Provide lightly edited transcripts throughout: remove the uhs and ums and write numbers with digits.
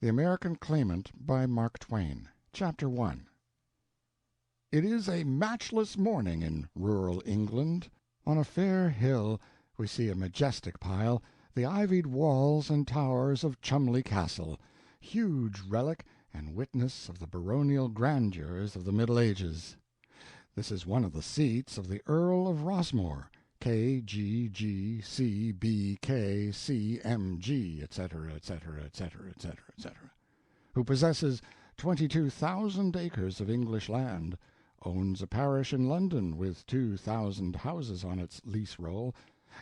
The American Claimant, by Mark Twain. Chapter 1. It is a matchless morning in rural England. On a fair hill we see a majestic pile, the ivied walls and towers of Chumley Castle, huge relic and witness of the baronial grandeurs of the Middle Ages. This is one of the seats of the Earl of Rossmore, K.G.G.C.B.K.C.M.G., etc., etc., etc., etc., etc., who possesses 22,000 acres of English land, owns a parish in London with 2,000 houses on its lease roll,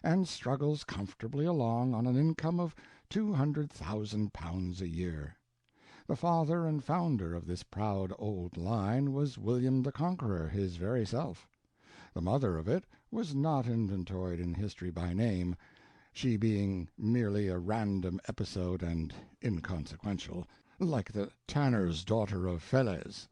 and struggles comfortably along on an income of £200,000 a year. The father and founder of this proud old line was William the Conqueror, his very self. The mother of it was not inventoried in history by name, she being merely a random episode and inconsequential, like the tanner's daughter of Falaise.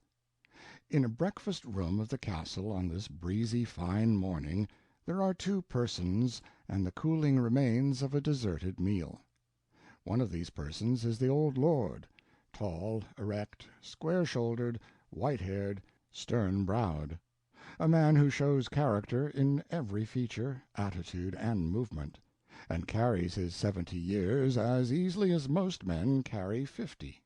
In a breakfast-room of the castle on this breezy fine morning there are two persons and the cooling remains of a deserted meal. One of these persons is the old lord, tall, erect, square-shouldered, white-haired, stern-browed, a man who shows character in every feature, attitude, and movement, and carries his 70 years as easily as most men carry 50.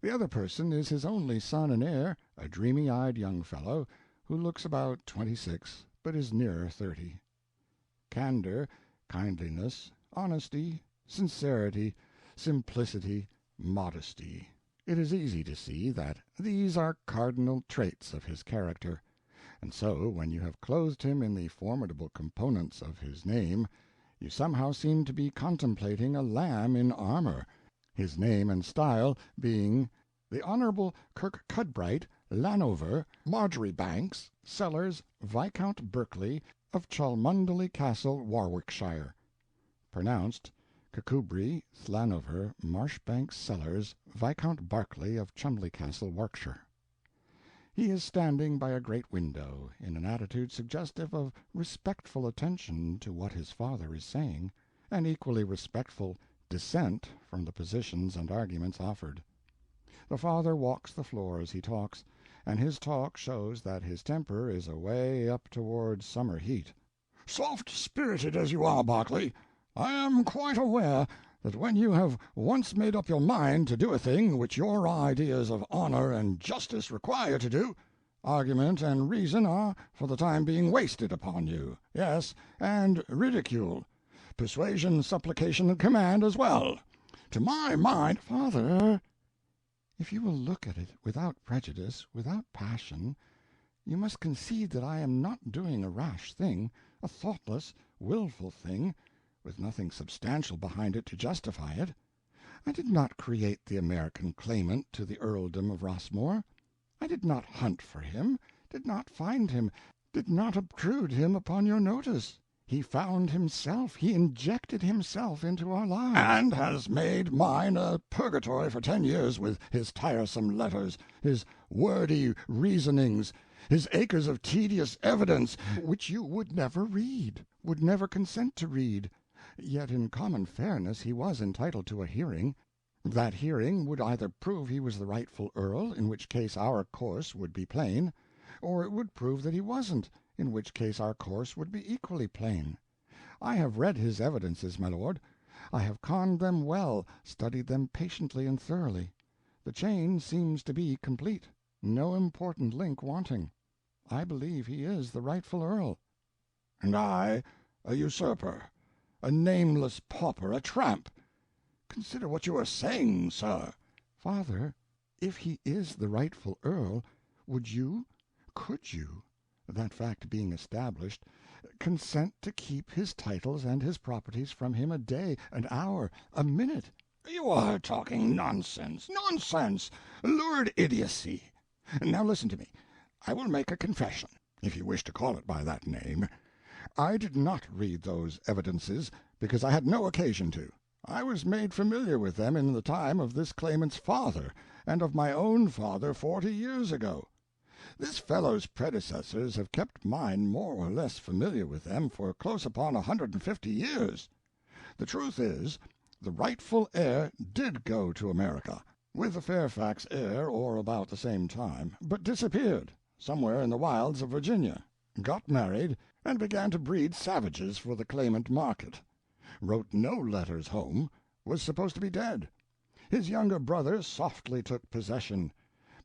The other person is his only son and heir, a dreamy-eyed young fellow who looks about 26 but is nearer 30. Candor, kindliness, honesty, sincerity, simplicity, modesty. It is easy to see that these are cardinal traits of his character, and so when you have clothed him in the formidable components of his name, you somehow seem to be contemplating a lamb in armor, his name and style being the Honorable Kirkcudbright Llanover Marjoribanks Sellers Viscount Berkeley of Cholmondeley Castle, Warwickshire, pronounced Kirkcudbright Llanover Marjoribanks Sellers Viscount Berkeley of Cholmondeley Castle, Warwickshire. He is standing by a great window, in an attitude suggestive of respectful attention to what his father is saying, and equally respectful dissent from the positions and arguments offered. The father walks the floor as he talks, and his talk shows that his temper is away up toward summer heat. "Soft-spirited as you are, Berkeley, I am quite aware that when you have once made up your mind to do a thing which your ideas of honor and justice require you to do, argument and reason are for the time being wasted upon you, yes, and ridicule, persuasion, supplication, and command as well. To my mind—" "Father, if you will look at it without prejudice, without passion, you must concede that I am not doing a rash thing, a thoughtless, willful thing, with nothing substantial behind it to justify it. I did not create the American Claimant to the earldom of Rossmore. I did not hunt for him, did not find him, did not obtrude him upon your notice. He found himself, he injected himself into our lives." "And has made mine a purgatory for 10 years with his tiresome letters, his wordy reasonings, his acres of tedious evidence—" "Which you would never read, would never consent to read. Yet in common fairness he was entitled to a hearing. That hearing would either prove he was the rightful earl, in which case our course would be plain, or it would prove that he wasn't, in which case our course would be equally plain. I have read his evidences, my lord. I have conned them well, studied them patiently and thoroughly. The chain seems to be complete, no important link wanting. I believe he is the rightful earl." "And I a usurper, a nameless pauper, a tramp. Consider what you are saying, sir." "Father, if he is the rightful earl, would you, could you, that fact being established, consent to keep his titles and his properties from him a day, an hour, a minute?" "You are talking nonsense, nonsense, lurid idiocy. Now listen to me. I will make a confession, if you wish to call it by that name. I did not read those evidences because I had no occasion to. I was made familiar with them in the time of this claimant's father, and of my own father 40 years ago. This fellow's predecessors have kept mine more or less familiar with them for close upon 150 years. The truth is, The rightful heir did go to America, with the Fairfax heir or about the same time, but disappeared somewhere in the wilds of Virginia, got married, and began to breed savages for the claimant market. Wrote no letters home, was supposed to be dead. His younger brother softly took possession.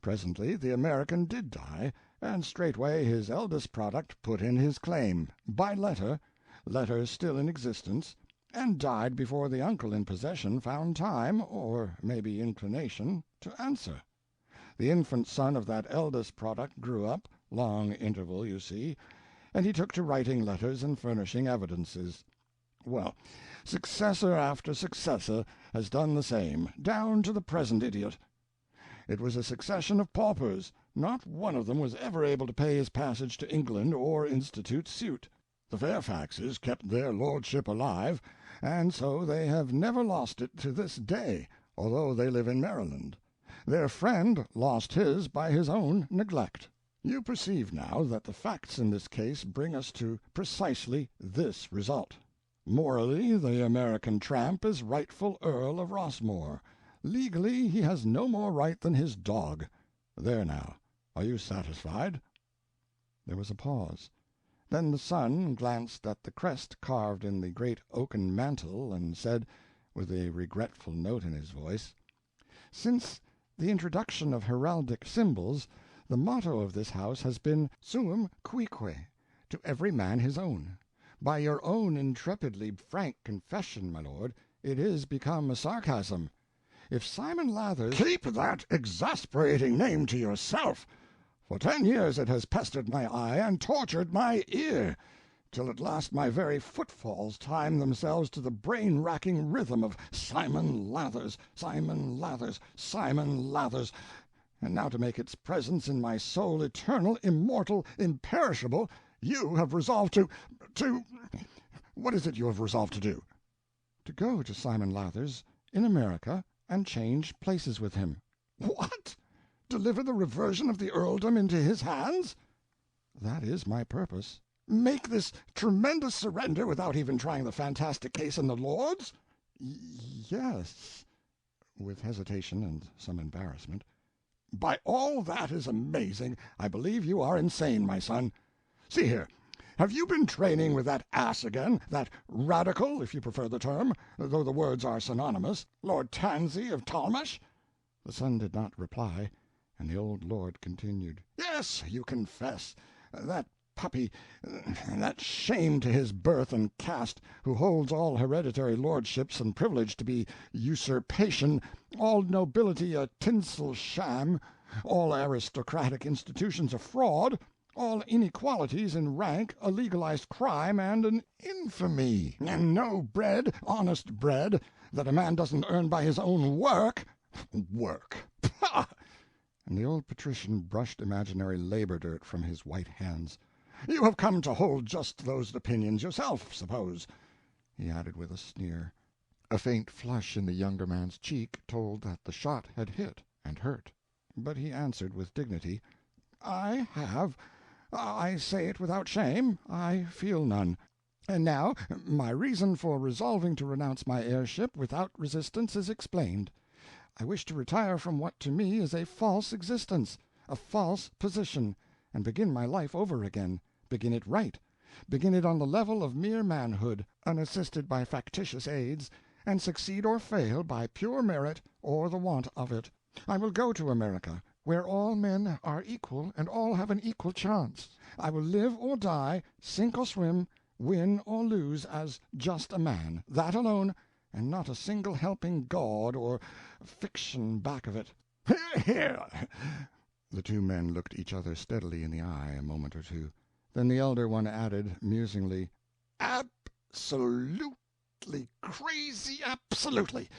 Presently the American did die, and straightway his eldest product put in his claim, by letter still in existence, and died before the uncle in possession found time, or maybe inclination, to answer. The infant son of that eldest product grew up, long interval, you see, and he took to writing letters and furnishing evidences. Well, successor after successor has done the same, down to the present idiot. It was a succession of paupers. Not one of them was ever able to pay his passage to England or institute suit. The Fairfaxes kept their lordship alive, and so they have never lost it to this day, although they live in Maryland. Their friend lost his by his own neglect. You perceive now that the facts in this case bring us to precisely this result. Morally, the American tramp is rightful Earl of Rossmore. Legally, he has no more right than his dog. There now, are you satisfied?" There was a pause. Then the son glanced at the crest carved in the great oaken mantel, and said, with a regretful note in his voice, "Since the introduction of heraldic symbols, the motto of this house has been suum cuique, to every man his own. By your own intrepidly frank confession, my lord, it is become a sarcasm. If Simon Lathers—" "Keep that exasperating name to yourself. For 10 years it has pestered my eye and tortured my ear, till at last my very footfalls time themselves to the brain-racking rhythm of Simon Lathers, Simon Lathers, Simon Lathers, and now to make its presence in my soul eternal, immortal, imperishable, you have resolved to—what is it you have resolved to do?" "To go to Simon Lathers, in America, and change places with him." "What? Deliver the reversion of the earldom into his hands?" "That is my purpose." "Make this tremendous surrender without even trying the fantastic case in the Lords?" "Yes," with hesitation and some embarrassment. "By all that is amazing, I believe you are insane, my son. See here, have you been training with that ass again, that radical, if you prefer the term, though the words are synonymous, Lord Tansey of Talmash?" The son did not reply, and the old lord continued, "Yes, you confess. That puppy, that shame to his birth and caste, who holds all hereditary lordships and privilege to be usurpation, all nobility a tinsel sham, all aristocratic institutions a fraud, all inequalities in rank a legalized crime and an infamy, and no bread, honest bread, that a man doesn't earn by his own work. Work! Pah!" And the old patrician brushed imaginary labor dirt from his white hands. "You have come to hold just those opinions yourself, suppose," he added with a sneer. A faint flush in the younger man's cheek told that the shot had hit and hurt, but he answered with dignity, "I have. I say it without shame, I feel none. And now my reason for resolving to renounce my heirship without resistance is explained. I wish to retire from what to me is a false existence, a false position, and begin my life over again, begin it right, begin it on the level of mere manhood, unassisted by factitious aids, and succeed or fail by pure merit or the want of it. I will go to America, where all men are equal and all have an equal chance. I will live or die, sink or swim, win or lose, as just a man, that alone, and not a single helping gaud or fiction back of it." "Hear, hear!" The two men looked each other steadily in the eye a moment or two. Then the elder one added, musingly, "Absolutely crazy, absolutely."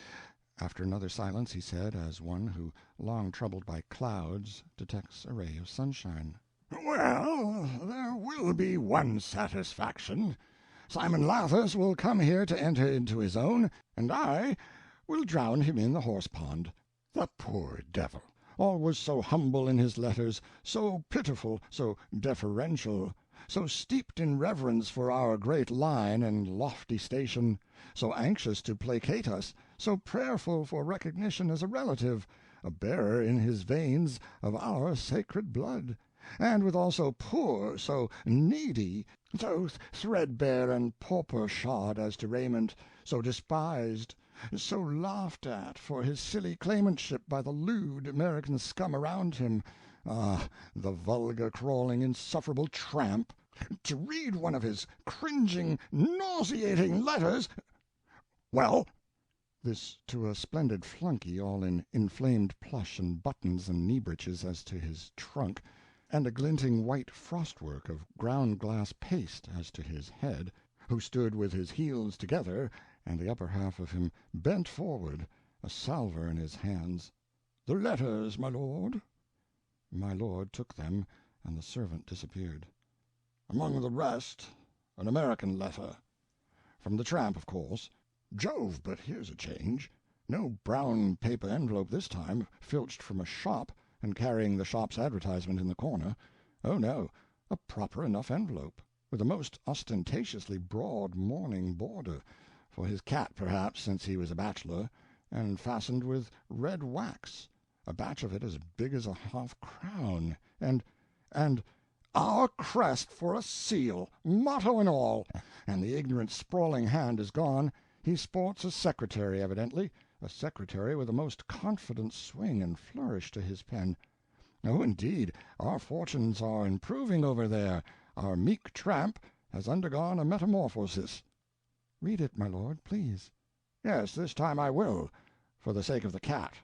After another silence he said, as one who, long troubled by clouds, detects a ray of sunshine, "Well, there will be one satisfaction. Simon Lathers will come here to enter into his own, and I will drown him in the horse-pond. The poor devil! Always so humble in his letters, so pitiful, so deferential, so steeped in reverence for our great line and lofty station, so anxious to placate us, so prayerful for recognition as a relative, a bearer in his veins of our sacred blood, and withal so poor, so needy, so threadbare and pauper-shod as to raiment, so despised, so laughed at for his silly claimantship by the lewd American scum around him. Ah, the vulgar, crawling, insufferable tramp! To read one of his cringing, nauseating letters— Well? This to a splendid flunkey, all in inflamed plush and buttons and knee-breeches as to his trunk, and a glinting white frostwork of ground-glass paste as to his head, who stood with his heels together and the upper half of him bent forward, a salver in his hands. "The letters, my lord." My lord took them, and the servant disappeared. "Among the rest, an American letter. From the tramp, of course. Jove, but here's a change. No brown paper envelope this time, filched from a shop, and carrying the shop's advertisement in the corner. Oh, no, a proper enough envelope, with a most ostentatiously broad mourning border, for his cat perhaps, since he was a bachelor, and fastened with red wax, a batch of it as big as a half-crown, and our crest for a seal, motto and all, and the ignorant sprawling hand is gone. He sports a secretary, evidently, a secretary with a most confident swing and flourish to his pen. Oh, indeed, our fortunes are improving over there. Our meek tramp has undergone a metamorphosis." "Read it, my lord, please." "Yes, this time I will, for the sake of the cat."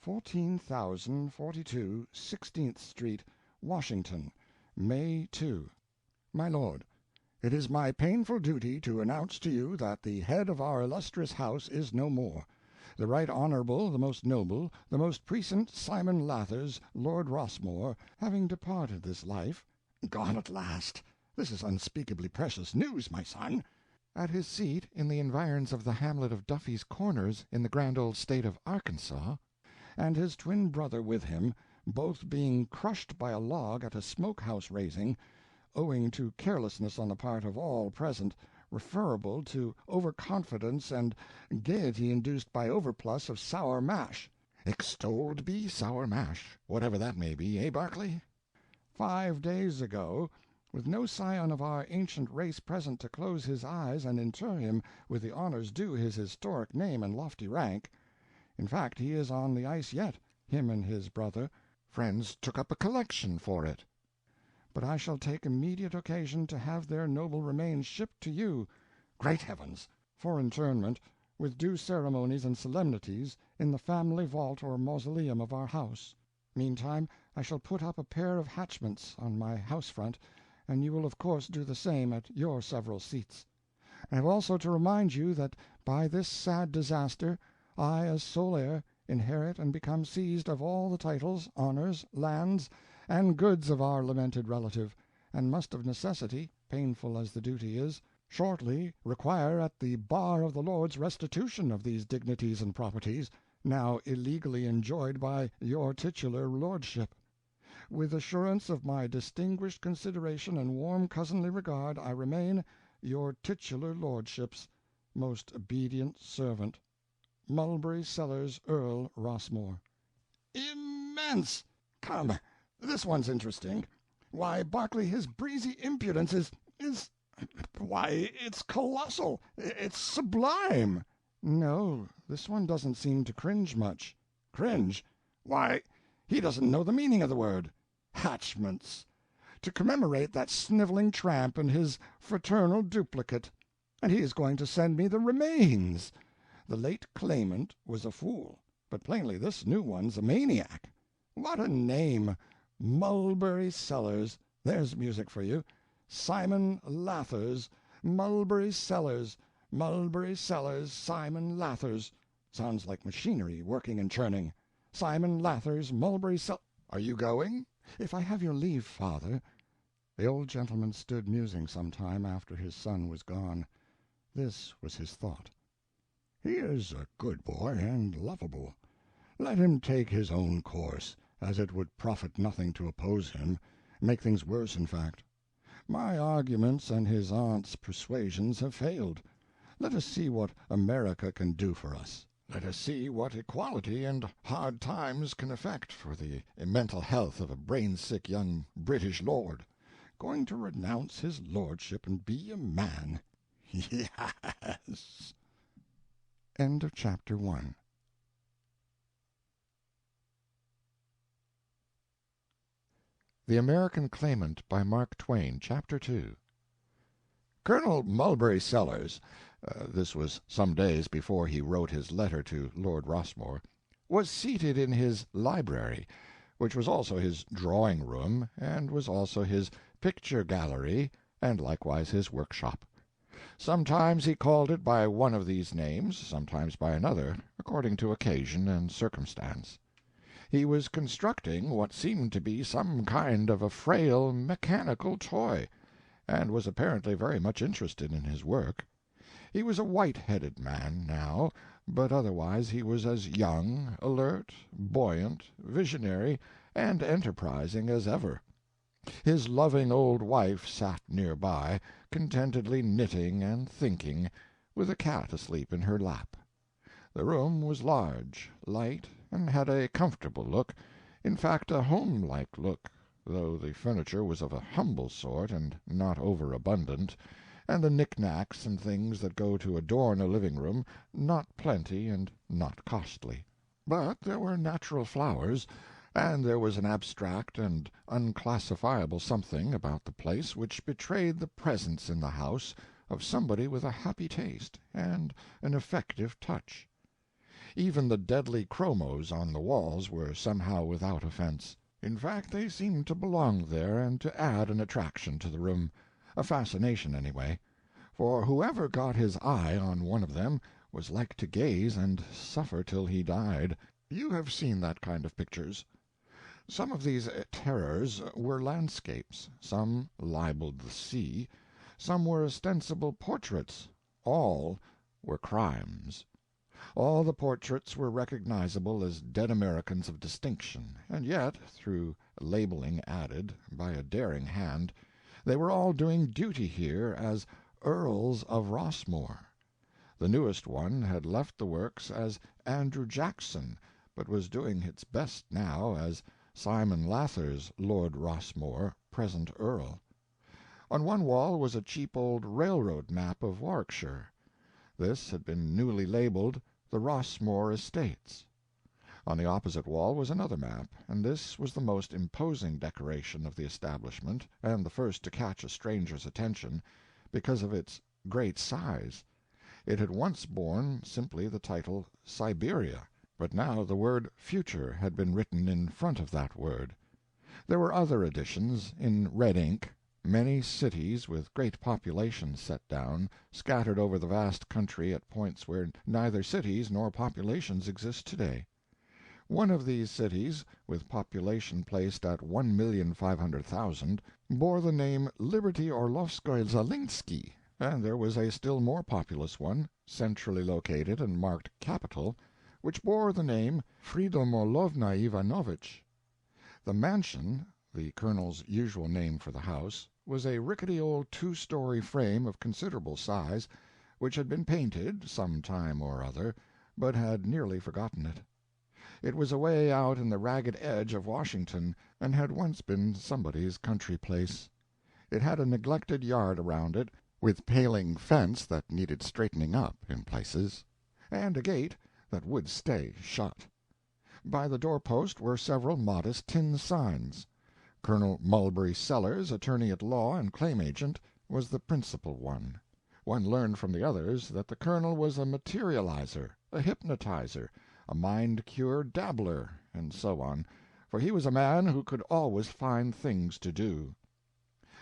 14,042 16th Street, Washington, May 2. My Lord, it is my painful duty to announce to you that the head of our illustrious house is no more. The Right Honorable, the most noble, the most puissant Simon Lathers, Lord Rossmore, having departed this life— "Gone at last! This is unspeakably precious news, my son." "At his seat in the environs of the hamlet of Duffy's Corners, in the grand old state of Arkansas, and his twin brother with him, both being crushed by a log at a smoke-house raising, owing to carelessness on the part of all present, referable to overconfidence and gaiety induced by overplus of sour mash." "Extolled be sour mash, whatever that may be, eh, Barclay?" 5 days ago, with no scion of our ancient race present to close his eyes and inter him with the honors due his historic name and lofty rank. In fact, he is on the ice yet, him and his brother. Friends took up a collection for it. But I shall take immediate occasion to have their noble remains shipped to you— "Great heavens!" "for interment, with due ceremonies and solemnities, in the family vault or mausoleum of our house. Meantime, I shall put up a pair of hatchments on my house front, and you will of course do the same at your several seats. I have also to remind you that by this sad disaster, I, as sole heir, inherit and become seized of all the titles, honors, lands, and goods of our lamented relative, and must of necessity, painful as the duty is, shortly require at the bar of the Lords restitution of these dignities and properties, now illegally enjoyed by your titular lordship. With assurance of my distinguished consideration and warm cousinly regard, I remain, your titular lordship's most obedient servant, Mulberry Sellers, Earl Rossmore. "Immense! Come, this one's interesting. Why, Barclay, his breezy impudence why, it's colossal, it's sublime." "No, this one doesn't seem to cringe much." "Cringe? Why, he doesn't know the meaning of the word. Hatchments! To commemorate that sniveling tramp and his fraternal duplicate. And he is going to send me the remains. The late claimant was a fool, but plainly this new one's a maniac. What a name! Mulberry Sellers. There's music for you. Simon Lathers, Mulberry Sellers, Mulberry Sellers, Simon Lathers. Sounds like machinery working and churning. Simon Lathers, Mulberry Sellers. Are you going?" "If I have your leave, father." The old gentleman stood musing some time after his son was gone. This was his thought. "He is a good boy and lovable. Let him take his own course, as it would profit nothing to oppose him, make things worse, in fact. My arguments and his aunt's persuasions have failed. Let us see what America can do for us. Let us see what equality and hard times can effect for the mental health of a brain-sick young British lord. Going to renounce his lordship and be a man. Yes. End of chapter 1. The American Claimant by Mark Twain, Chapter 2. Colonel Mulberry Sellers, this was some days before he wrote his letter to Lord Rossmore, was seated in his library, which was also his drawing-room, and was also his picture-gallery, and likewise his workshop. Sometimes he called it by one of these names, sometimes by another, according to occasion and circumstance. He was constructing what seemed to be some kind of a frail mechanical toy, and was apparently very much interested in his work. He was a white-headed man now, but otherwise he was as young, alert, buoyant, visionary, and enterprising as ever. His loving old wife sat near by, contentedly knitting and thinking, with a cat asleep in her lap. The room was large, light, and had a comfortable look, in fact a home-like look, though the furniture was of a humble sort and not overabundant, and the knick-knacks and things that go to adorn a living-room not plenty and not costly. But there were natural flowers, and there was an abstract and unclassifiable something about the place which betrayed the presence in the house of somebody with a happy taste and an effective touch. Even the deadly chromos on the walls were somehow without offense. In fact, they seemed to belong there and to add an attraction to the room, a fascination anyway, for whoever got his eye on one of them was like to gaze and suffer till he died. You have seen that kind of pictures. Some of these terrors were landscapes, some libeled the sea, some were ostensible portraits, all were crimes. All the portraits were recognizable as dead Americans of distinction, and yet, through labeling added, by a daring hand, they were all doing duty here as Earls of Rossmore. The newest one had left the works as Andrew Jackson, but was doing its best now as Simon Lather's Lord Rossmore, present Earl. On one wall was a cheap old railroad map of Warwickshire. This had been newly labeled the Rossmore Estates. On the opposite wall was another map, and this was the most imposing decoration of the establishment, and the first to catch a stranger's attention, because of its great size. It had once borne simply the title Siberia, but now the word Future had been written in front of that word. There were other additions, in red ink, many cities with great populations set down, scattered over the vast country at points where neither cities nor populations exist today. One of these cities, with population placed at 1,500,000, bore the name Liberty Orlovskoye-Zalinsky, and there was a still more populous one, centrally located and marked Capital, which bore the name Fridomorlovna Ivanovich. The mansion, the colonel's usual name for the house, was a rickety old two-story frame of considerable size, which had been painted, some time or other, but had nearly forgotten it. It was away out in the ragged edge of Washington, and had once been somebody's country place. It had a neglected yard around it, with paling fence that needed straightening up in places, and a gate that would stay shut. By the doorpost were several modest tin signs. Colonel Mulberry Sellers, attorney-at-law and claim-agent, was the principal one. One learned from the others that the colonel was a materializer, a hypnotizer, a mind-cure dabbler, and so on, for he was a man who could always find things to do.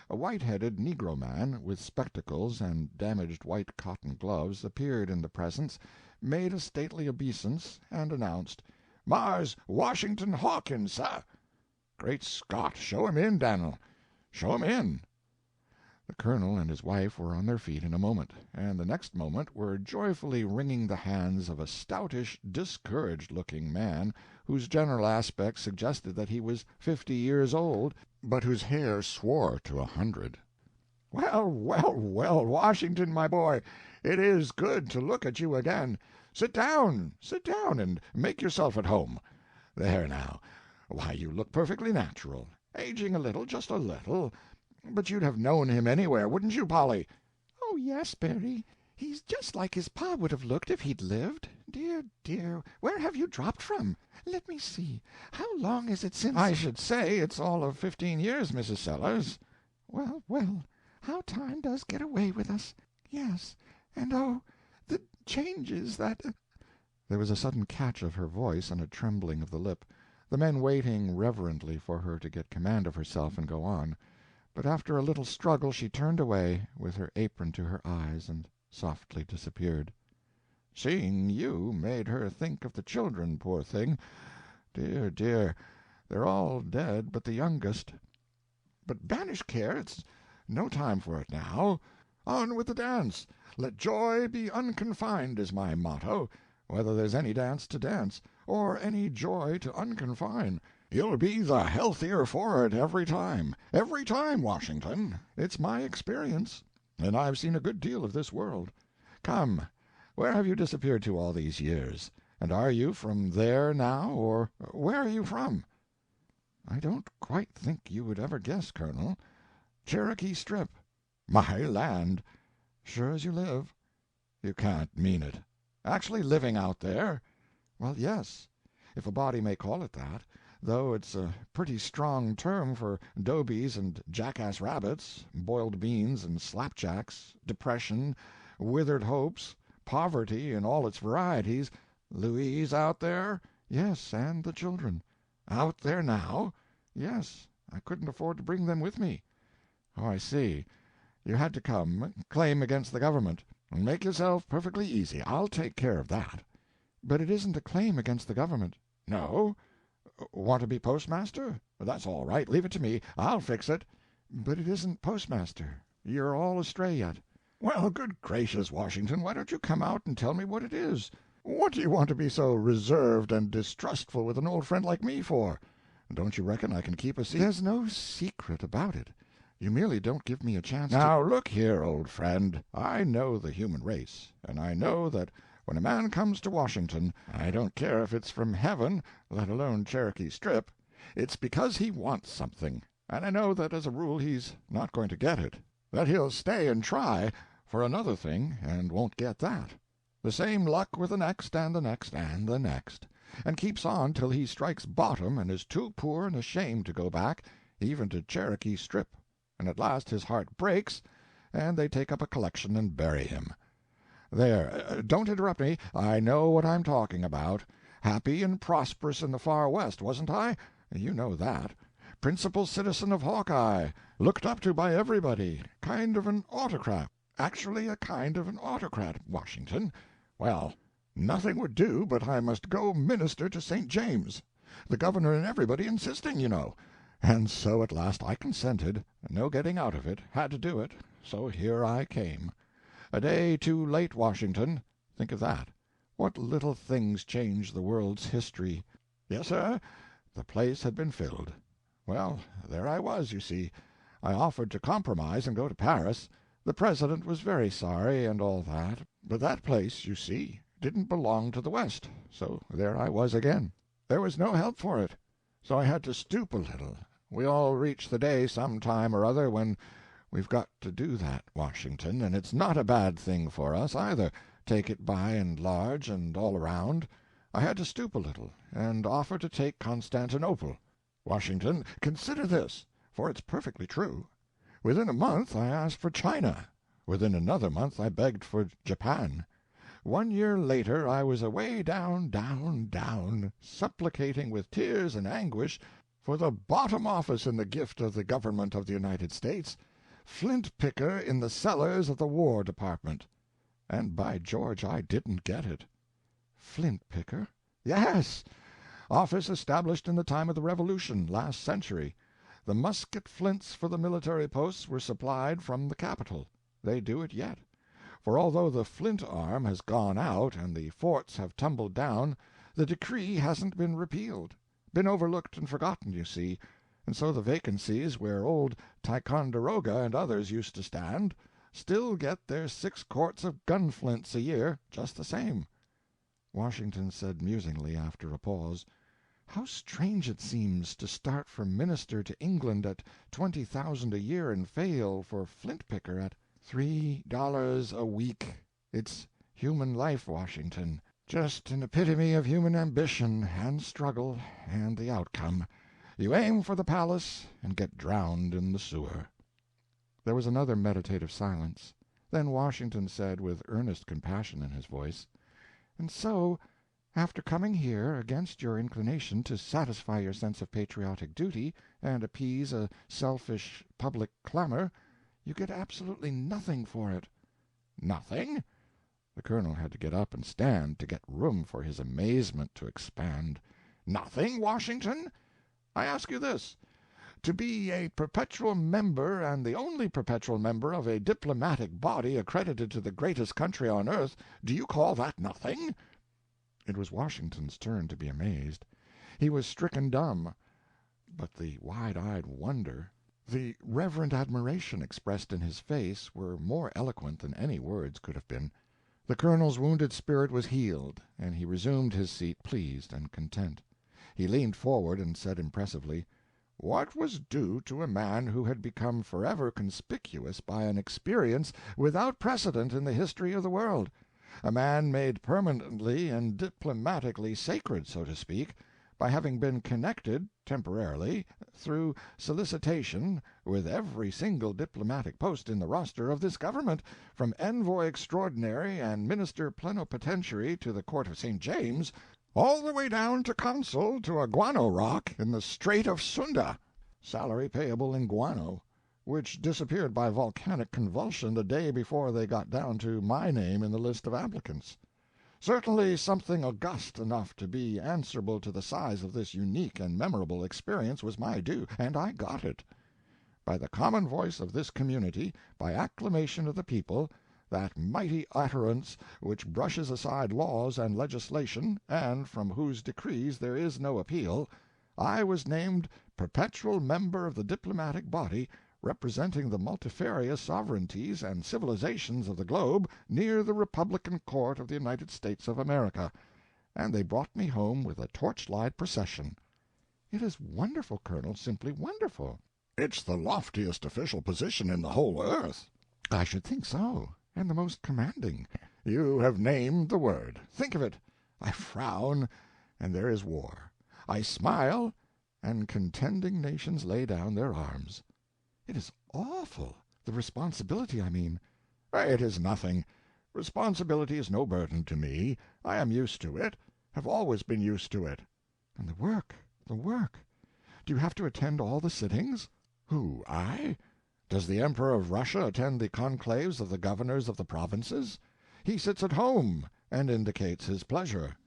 A white-headed negro man, with spectacles and damaged white cotton gloves, appeared in the presence, made a stately obeisance, and announced, "Mars Washington Hawkins, sir." "Great Scott! Show him in, Dan'l. Show him in." The colonel and his wife were on their feet in a moment, and the next moment were joyfully wringing the hands of a stoutish, discouraged-looking man, whose general aspect suggested that he was 50 years old, but whose hair swore to 100. Well, well, well, Washington, my boy, it is good to look at you again. Sit down, and make yourself at home. There now. Why, you look perfectly natural. Aging a little, just a little. But you'd have known him anywhere, wouldn't you, Polly? Oh, yes, Bertie. He's just like his pa would have looked if he'd lived. Dear, dear, where have you dropped from? Let me see. How long is it since— I should say it's all of 15 years, Mrs. Sellers. Well, well, how time does get away with us. Yes, and oh, the changes that— There was a sudden catch of her voice and a trembling of the lip, the men waiting reverently for her to get command of herself and go on. But after a little struggle she turned away, with her apron to her eyes, and softly disappeared. Seeing you made her think of the children, poor thing. Dear, dear, they're all dead but the youngest. But banish care, it's no time for it now. On with the dance. Let joy be unconfined is my motto, whether there's any dance to dance, or any joy to unconfine. You'll be the healthier for it every time, Washington. It's my experience, and I've seen a good deal of this world. Come, where have you disappeared to all these years? And are you from there now, or where are you from? I don't quite think you would ever guess, Colonel. Cherokee Strip. My land. Sure as you live. You can't mean it. Actually living out there? Well, yes, if a body may call it that, though it's a pretty strong term for dobies and jackass rabbits, boiled beans and slapjacks, depression, withered hopes, poverty in all its varieties. Louise out there? Yes, and the children. Out there now? Yes, I couldn't afford to bring them with me. Oh, I see. You had to come, claim against the government. Make yourself perfectly easy. I'll take care of that. But it isn't a claim against the government. No? Want to be postmaster? That's all right. Leave it to me. I'll fix it. But it isn't postmaster. You're all astray yet. Well, good gracious, Washington, why don't you come out and tell me what it is? What do you want to be so reserved and distrustful with an old friend like me for? Don't you reckon I can keep a secret? There's no secret about it. You merely don't give me a chance to— Now, look here, old friend. I know the human race, and I know that when a man comes to Washington, I don't care if it's from heaven, let alone Cherokee Strip, it's because he wants something, and I know that as a rule he's not going to get it, that he'll stay and try for another thing and won't get that. The same luck with the next and the next and the next, and keeps on till he strikes bottom and is too poor and ashamed to go back, even to Cherokee Strip, and at last his heart breaks, and they take up a collection and bury him. There, don't interrupt me. I know what I'm talking about. Happy and prosperous in the far West, wasn't I? You know that. Principal citizen of Hawkeye, looked up to by everybody, kind of an autocrat. Actually a kind of an autocrat, Washington. Well, nothing would do but I must go minister to St. James. The governor and everybody insisting, you know. And so at last I consented. No getting out of it. Had to do it. So here I came. A day too late, Washington. Think of that. What little things change the world's history. Yes, sir, the place had been filled. Well, there I was, you see. I offered to compromise and go to Paris. The president was very sorry and all that, but that place, you see, didn't belong to the West, so there I was again. There was no help for it, so I had to stoop a little. We all reach the day some time or other when we've got to do that, Washington, and it's not a bad thing for us, either, take it by and large and all around. I had to stoop a little, and offer to take Constantinople. Washington, consider this, for it's perfectly true. Within a month I asked for China. Within another month I begged for Japan. 1 year later I was away down, down, down, supplicating with tears and anguish for the bottom office in the gift of the government of the United States, flint picker in the cellars of the War Department. And by George, I didn't get it. Flint picker? Yes. Office established in the time of the Revolution, last century. The musket flints for the military posts were supplied from the Capitol. They do it yet. For although the flint arm has gone out and the forts have tumbled down, the decree hasn't been repealed. Been overlooked and forgotten, you see, and so the vacancies where old Ticonderoga and others used to stand still get their 6 quarts of gunflints a year just the same." Washington said musingly, after a pause, "How strange it seems to start for minister to England at 20,000 a year and fail for flint picker at $3 a week. It's human life, Washington, just an epitome of human ambition and struggle, and the outcome. You aim for the palace and get drowned in the sewer." There was another meditative silence. Then Washington said, with earnest compassion in his voice, "And so, after coming here, against your inclination, to satisfy your sense of patriotic duty and appease a selfish public clamor, you get absolutely nothing for it." "Nothing?" The colonel had to get up and stand to get room for his amazement to expand. "Nothing, Washington? I ask you this. To be a perpetual member, and the only perpetual member, of a diplomatic body accredited to the greatest country on earth, do you call that nothing?" It was Washington's turn to be amazed. He was stricken dumb. But the wide-eyed wonder, the reverent admiration expressed in his face, were more eloquent than any words could have been. The colonel's wounded spirit was healed, and he resumed his seat pleased and content. He leaned forward and said impressively, "What was due to a man who had become forever conspicuous by an experience without precedent in the history of the world, a man made permanently and diplomatically sacred, so to speak, by having been connected, temporarily, through solicitation, with every single diplomatic post in the roster of this government, from envoy extraordinary and minister plenipotentiary to the court of St. James, all the way down to consul to a guano rock in the Strait of Sunda, salary payable in guano, which disappeared by volcanic convulsion the day before they got down to my name in the list of applicants. Certainly something august enough to be answerable to the size of this unique and memorable experience was my due, and I got it. By the common voice of this community, by acclamation of the people, that mighty utterance which brushes aside laws and legislation, and from whose decrees there is no appeal, I was named perpetual member of the diplomatic body, representing the multifarious sovereignties and civilizations of the globe near the Republican Court of the United States of America, and they brought me home with a torchlight procession." "It is wonderful, Colonel, simply wonderful." "It's the loftiest official position in the whole earth." "I should think so, and the most commanding." "You have named the word. Think of it. I frown, and there is war. I smile, and contending nations lay down their arms." "It is awful. The responsibility, I mean." "It is nothing. Responsibility is no burden to me. I am used to it, have always been used to it." "And the work, the work. Do you have to attend all the sittings?" "Who, I? Does the Emperor of Russia attend the conclaves of the governors of the provinces? He sits at home and indicates his pleasure."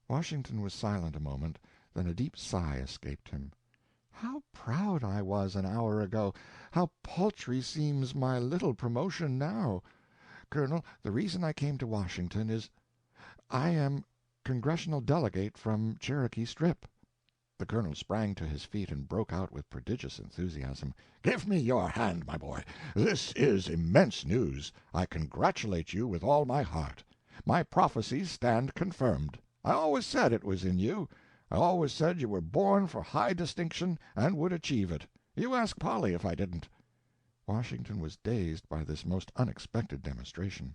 Washington was silent a moment, then a deep sigh escaped him. "How proud I was an hour ago! How paltry seems my little promotion now! Colonel, the reason I came to Washington is I am congressional delegate from Cherokee Strip." The colonel sprang to his feet and broke out with prodigious enthusiasm. "Give me your hand, my boy. This is immense news. I congratulate you with all my heart. My prophecies stand confirmed. I always said it was in you. I always said you were born for high distinction and would achieve it. You ask Polly if I didn't." Washington was dazed by this most unexpected demonstration.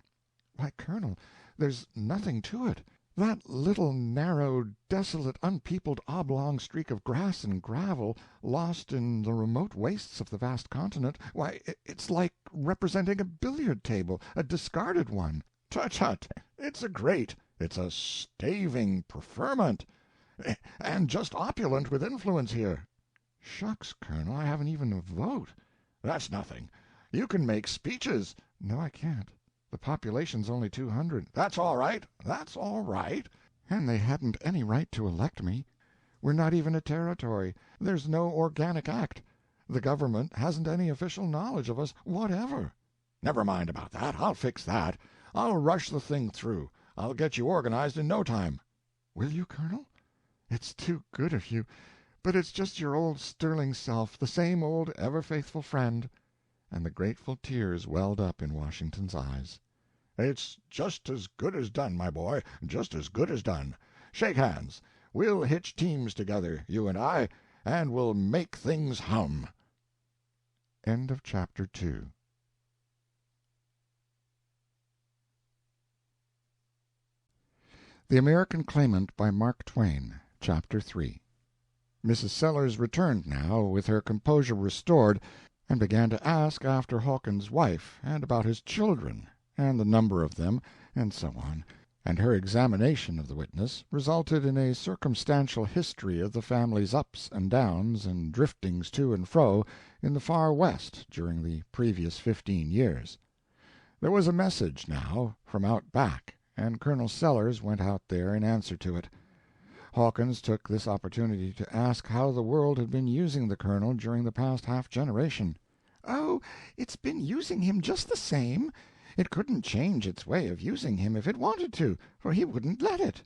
"Why, Colonel, there's nothing to it. That little narrow, desolate, unpeopled oblong streak of grass and gravel, lost in the remote wastes of the vast continent, why, it's like representing a billiard table, a discarded one." "Tut, tut, it's a great, it's a staving preferment, and just opulent with influence here." "Shucks, Colonel, I haven't even a vote." "That's nothing. You can make speeches." "No, I can't. The population's only 200. "That's all right, that's all right." "And they hadn't any right to elect me. We're not even a territory. There's no organic act. The government hasn't any official knowledge of us whatever." "Never mind about that. I'll fix that. I'll rush the thing through. I'll get you organized in no time." "Will you, Colonel? It's too good of you. but it's just your old sterling self, the same old ever-faithful friend." And the grateful tears welled up in Washington's eyes. "It's just as good as done, my boy, just as good as done. Shake hands. We'll hitch teams together, you and we'll make things hum." End of chapter 2. The American Claimant by Mark Twain, Chapter 3. Mrs. Sellers returned now, with her composure restored, and began to ask after Hawkins's wife, and about his children, and the number of them, and so on, and her examination of the witness resulted in a circumstantial history of the family's ups and downs and driftings to and fro in the far West during the previous 15 years. There was a message, now, from out back, and Colonel Sellers went out there in answer to it. Hawkins took this opportunity to ask how the world had been using the Colonel during the past half-generation. "Oh, it's been using him just the same. It couldn't change its way of using him if it wanted to, for he wouldn't let it."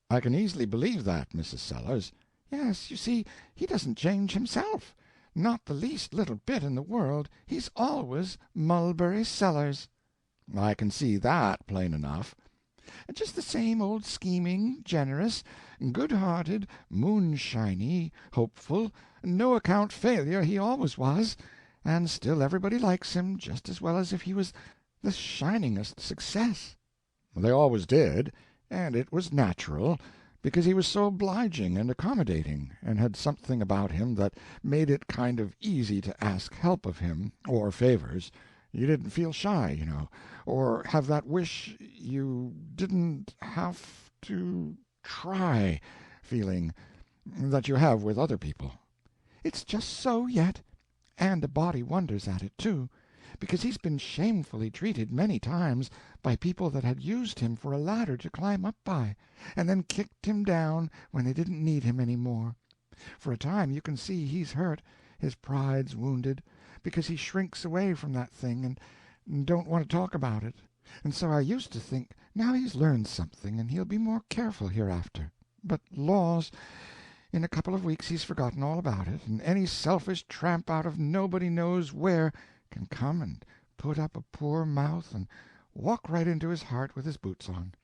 "I can easily believe that, Mrs. Sellers." "Yes, you see, he doesn't change himself. Not the least little bit in the world. He's always Mulberry Sellers." "I can see that plain enough." "Just the same old scheming, generous, good-hearted, moonshiny, hopeful, no-account failure he always was, and still everybody likes him just as well as if he was the shiningest success." "They always did, and it was natural, because he was so obliging and accommodating, and had something about him that made it kind of easy to ask help of him, or favors. You didn't feel shy, or have that wish you didn't have to try feeling that you have with other people." "It's just so yet, and a body wonders at it, too, because he's been shamefully treated many times by people that had used him for a ladder to climb up by, and then kicked him down when they didn't need him any more. For a time you can see he's hurt, his pride's wounded, because he shrinks away from that thing and don't want to talk about it. And so I used to think, now he's learned something, and he'll be more careful hereafter. But laws, in a couple of weeks he's forgotten all about it, and any selfish tramp out of nobody knows where can come and put up a poor mouth and walk right into his heart with his boots on."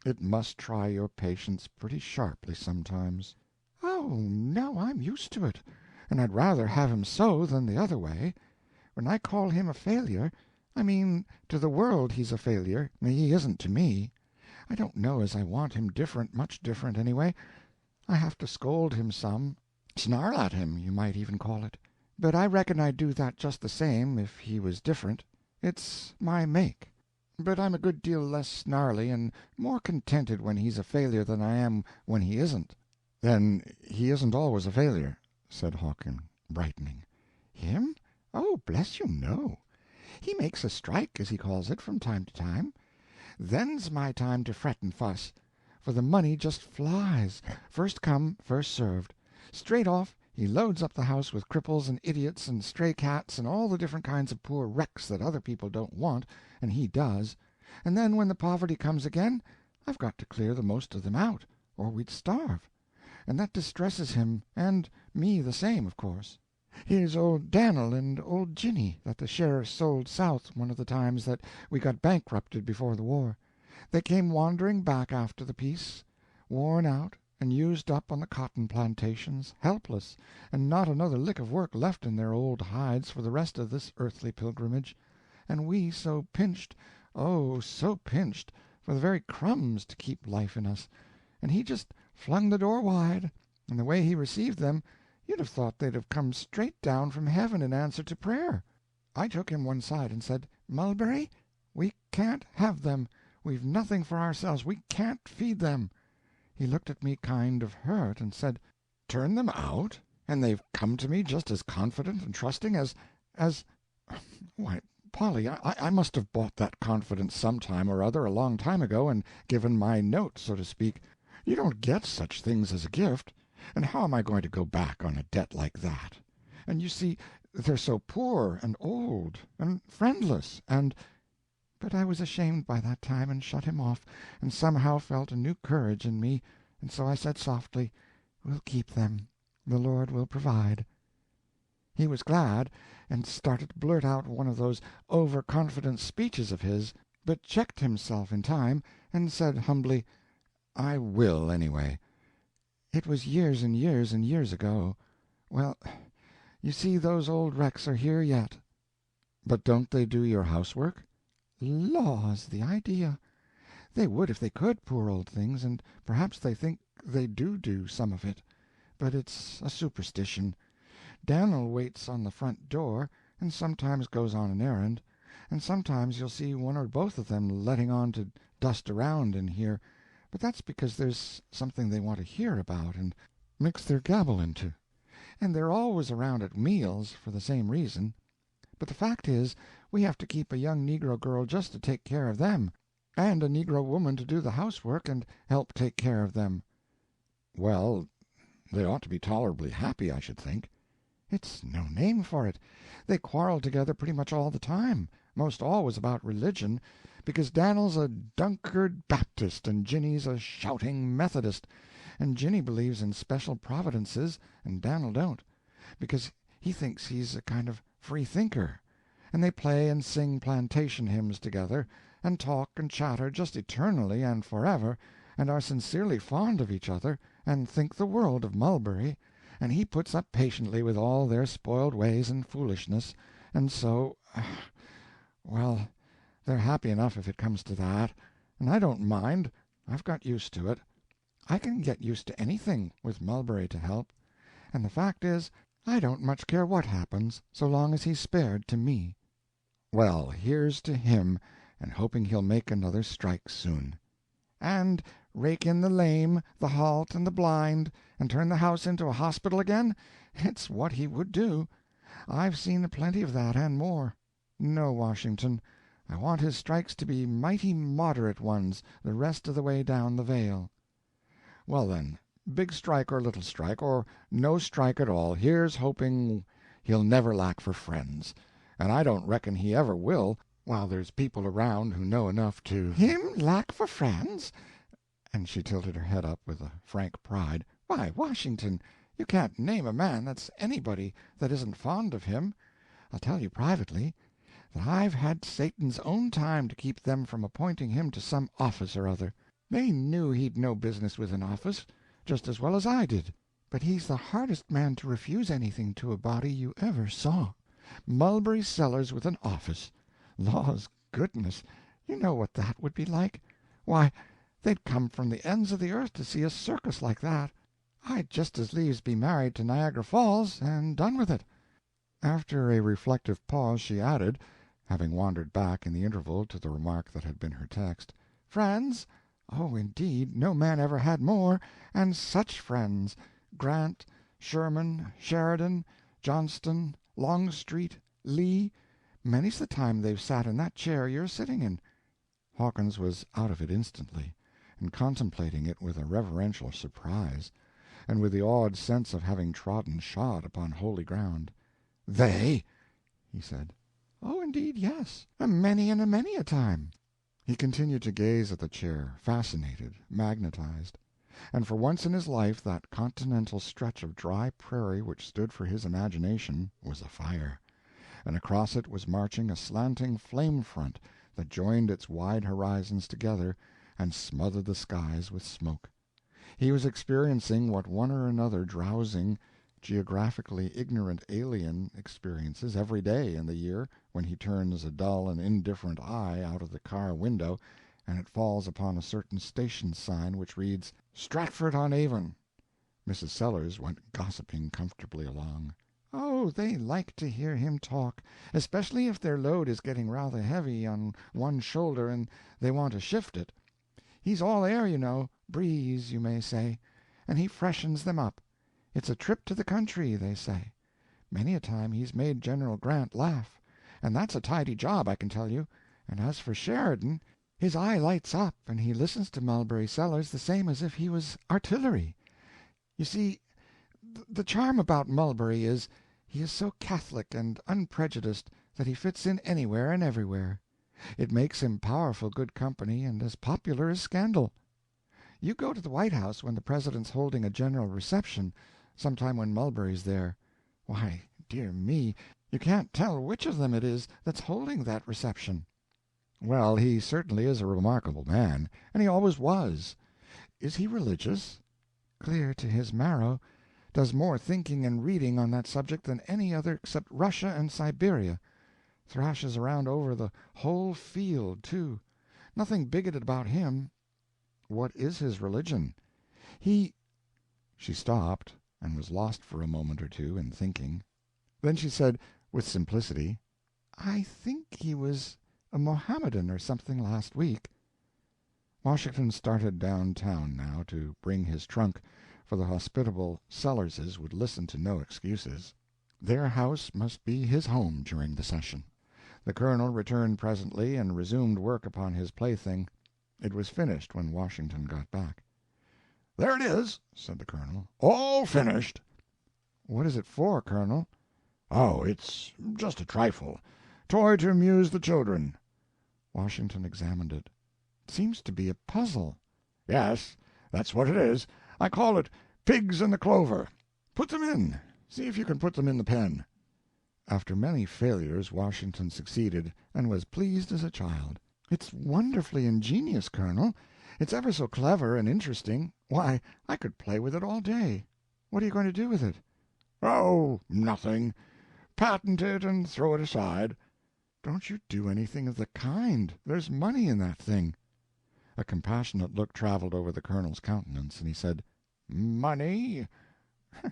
"It must try your patience pretty sharply sometimes." "Oh, no, I'm used to it, and I'd rather have him so than the other way. When I call him a failure, I mean to the world he's a failure, he isn't to me. I don't know as I want him different, much different, anyway. I have to scold him some, snarl at him, you might even call it. But I reckon I'd do that just the same if he was different. It's my make. But I'm a good deal less snarly and more contented when he's a failure than I am when he isn't." "Then he isn't always a failure," said Hawkins, brightening. "Him? Oh, bless you, no. He makes a strike, as he calls it, from time to time. Then's my time to fret and fuss, for the money just flies, first come, first served. Straight off he loads up the house with cripples and idiots and stray cats and all the different kinds of poor wrecks that other people don't want, and he does, and then when the poverty comes again, I've got to clear the most of them out, or we'd starve. And that distresses him, and me the same, of course. Here's old Dan'l and old Jinny that the sheriff sold south one of the times that we got bankrupted before the war. They came wandering back after the peace, worn out and used up on the cotton plantations, helpless, and not another lick of work left in their old hides for the rest of this earthly pilgrimage, and we so pinched, oh, so pinched, for the very crumbs to keep life in us, and he just flung the door wide, and the way he received them, you'd have thought they'd have come straight down from heaven in answer to prayer. I took him one side and said, 'Mulberry, we can't have them. We've nothing for ourselves. We can't feed them.' He looked at me kind of hurt and said, 'Turn them out? And they've come to me just as confident and trusting as why, Polly, I must have bought that confidence some time or other a long time ago and given my note, so to speak. You don't get such things as a gift, and how am I going to go back on a debt like that? And you see, they're so poor and old and friendless and—' But I was ashamed by that time and shut him off, and somehow felt a new courage in me, and so I said softly, 'We'll keep them. The Lord will provide." He was glad, and started to blurt out one of those over-confident speeches of his, but checked himself in time, and said humbly, "I will, anyway." It was years and years and years ago. Well, you see those old wrecks are here yet. "But don't they do your housework?" Laws, the idea! They would if they could, poor old things, and perhaps they think they do some of it. But it's a superstition. Dan'l waits on the front door, and sometimes goes on an errand, and sometimes you'll see one or both of them letting on to dust around in here, but that's because there's something they want to hear about and mix their gabble into. And they're always around at meals for the same reason. But the fact is, we have to keep a young negro girl just to take care of them, and a negro woman to do the housework and help take care of them. "Well, they ought to be tolerably happy, I should think." It's no name for it. They quarrel together pretty much all the time, most always about religion, because Dan'l's a Dunkard Baptist and Jinny's a shouting Methodist, and Jinny believes in special providences and Dan'l don't, because he thinks he's a kind of free-thinker. And they play and sing plantation hymns together, and talk and chatter just eternally and forever, and are sincerely fond of each other, and think the world of Mulberry, and he puts up patiently with all their spoiled ways and foolishness, and so, well, they're happy enough if it comes to that, and I don't mind. I've got used to it. I can get used to anything, with Mulberry to help. And the fact is, I don't much care what happens, so long as he's spared to me. Well, here's to him, and hoping he'll make another strike soon. And rake in the lame, the halt, and the blind, and turn the house into a hospital again? It's what he would do. I've seen plenty of that and more. No, Washington, I want his strikes to be mighty moderate ones the rest of the way down the vale. Well, then, big strike or little strike, or no strike at all, here's hoping he'll never lack for friends. And I don't reckon he ever will, while there's people around who know enough to— "Him lack for friends?" And she tilted her head up with a frank pride. "Why, Washington, you can't name a man that's anybody that isn't fond of him. I'll tell you privately that I've had Satan's own time to keep them from appointing him to some office or other. They knew he'd no business with an office, just as well as I did. But he's the hardest man to refuse anything to a body you ever saw. Mulberry Sellers with an office! Laws goodness, you know what that would be like. Why, they'd come from the ends of the earth to see a circus like that. I'd just as lieves be married to Niagara Falls, and done with it." After a reflective pause she added, having wandered back in the interval to the remark that had been her text, "Friends? Oh, indeed, no man ever had more, and such friends! Grant, Sherman, Sheridan, Johnston, Longstreet, Lee, many's the time they've sat in that chair you're sitting in." Hawkins was out of it instantly, and contemplating it with a reverential surprise, and with the awed sense of having trodden shod upon holy ground. "They?" he said. "Oh, indeed, yes, a many and a many a time." He continued to gaze at the chair, fascinated, magnetized. And for once in his life that continental stretch of dry prairie which stood for his imagination was afire, and across it was marching a slanting flame-front that joined its wide horizons together and smothered the skies with smoke. He was experiencing what one or another drowsing, geographically ignorant alien experiences every day in the year when he turns a dull and indifferent eye out of the car window and it falls upon a certain station sign which reads Stratford-on-Avon. Mrs. Sellers went gossiping comfortably along. "Oh, they like to hear him talk, especially if their load is getting rather heavy on one shoulder and they want to shift it. He's all air, you know, breeze, you may say, and he freshens them up. It's a trip to the country, they say. Many a time he's made General Grant laugh, and that's a tidy job, I can tell you. And as for Sheridan, his eye lights up and he listens to Mulberry Sellers the same as if he was artillery. You see, the charm about Mulberry is, he is so catholic and unprejudiced that he fits in anywhere and everywhere. It makes him powerful good company and as popular as scandal. You go to the White House when the President's holding a general reception, sometime when Mulberry's there. Why, dear me, you can't tell which of them it is that's holding that reception." "Well, he certainly is a remarkable man, and he always was. Is he religious?" "Clear to his marrow. Does more thinking and reading on that subject than any other except Russia and Siberia. Thrashes around over the whole field, too. Nothing bigoted about him." "What is his religion?" "He—" She stopped, and was lost for a moment or two in thinking. Then she said, with simplicity, "I think he was a Mohammedan or something last week." Washington started downtown now to bring his trunk, for the hospitable Sellerses would listen to no excuses. Their house must be his home during the session. The Colonel returned presently and resumed work upon his plaything. It was finished when Washington got back. "There it is," said the Colonel, "all finished." "What is it for, Colonel?" "Oh, it's just a trifle. Toy to amuse the children." Washington examined it. "It seems to be a puzzle." "Yes, that's what it is. I call it Pigs in the Clover. Put them in. See if you can put them in the pen." After many failures Washington succeeded, and was pleased as a child. "It's wonderfully ingenious, Colonel. It's ever so clever and interesting. Why, I could play with it all day. What are you going to do with it?" "Oh, nothing. Patent it and throw it aside." "Don't you do anything of the kind. There's money in that thing." A compassionate look traveled over the Colonel's countenance, and he said, "Money?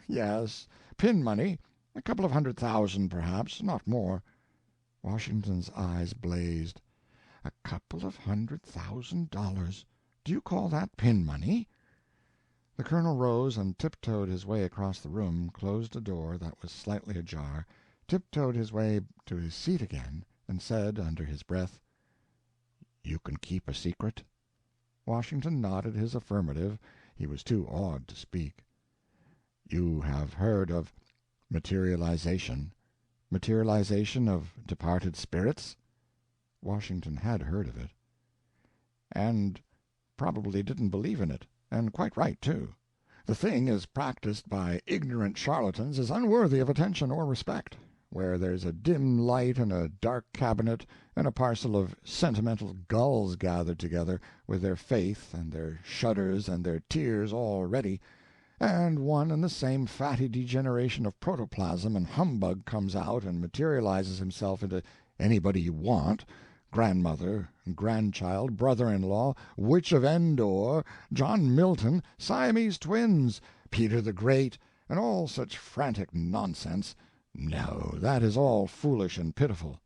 Yes, pin money. A couple of 100,000, perhaps, not more." Washington's eyes blazed. "A couple of $100,000. Do you call that pin money?" The Colonel rose and tiptoed his way across the room, closed a door that was slightly ajar, tiptoed his way to his seat again, and said, under his breath, "You can keep a secret?" Washington nodded his affirmative. He was too awed to speak. "You have heard of materialization? Materialization of departed spirits?" Washington had heard of it. "And probably didn't believe in it, and quite right, too. The thing as practiced by ignorant charlatans is unworthy of attention or respect. Where there's a dim light and a dark cabinet and a parcel of sentimental gulls gathered together, with their faith and their shudders and their tears all ready, and one and the same fatty degeneration of protoplasm and humbug comes out and materializes himself into anybody you want, grandmother, grandchild, brother-in-law, Witch of Endor, John Milton, Siamese twins, Peter the Great, and all such frantic nonsense, no, that is all foolish and pitiful.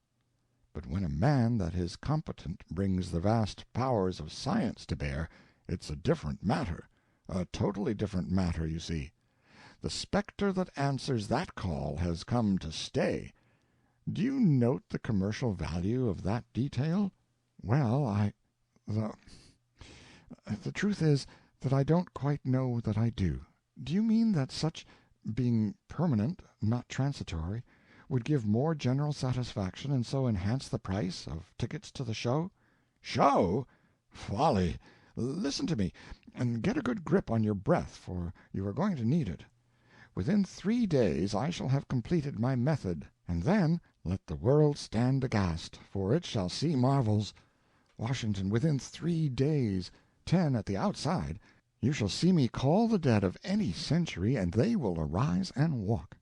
But when a man that is competent brings the vast powers of science to bear, it's a different matter, a totally different matter, you see. The specter that answers that call has come to stay. Do you note the commercial value of that detail?" "Well, the truth is that I don't quite know that I do. Do you mean that such being permanent, not transitory, would give more general satisfaction and so enhance the price of tickets to the show?" "Show? Folly! Listen to me, and get a good grip on your breath, for you are going to need it. Within 3 days I shall have completed my method, and then let the world stand aghast, for it shall see marvels. Washington, within 3 days, 10 at the outside, you shall see me call the dead of any century, and they will arise and walk.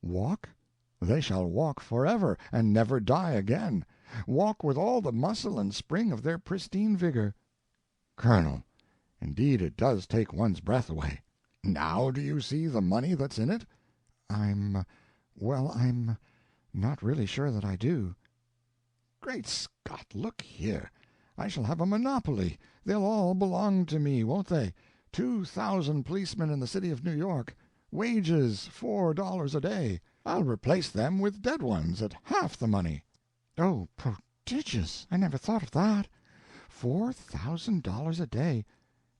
Walk? They shall walk forever, and never die again. Walk with all the muscle and spring of their pristine vigor. Colonel, indeed it does take one's breath away. Now do you see the money that's in it?" I'm not really sure that I do." "Great Scott, look here. I shall have a monopoly. They'll all belong to me, won't they? 2,000 policemen in the city of New York. Wages $4 a day. I'll replace them with dead ones at half the money." "Oh, prodigious! I never thought of that. $4,000 a day.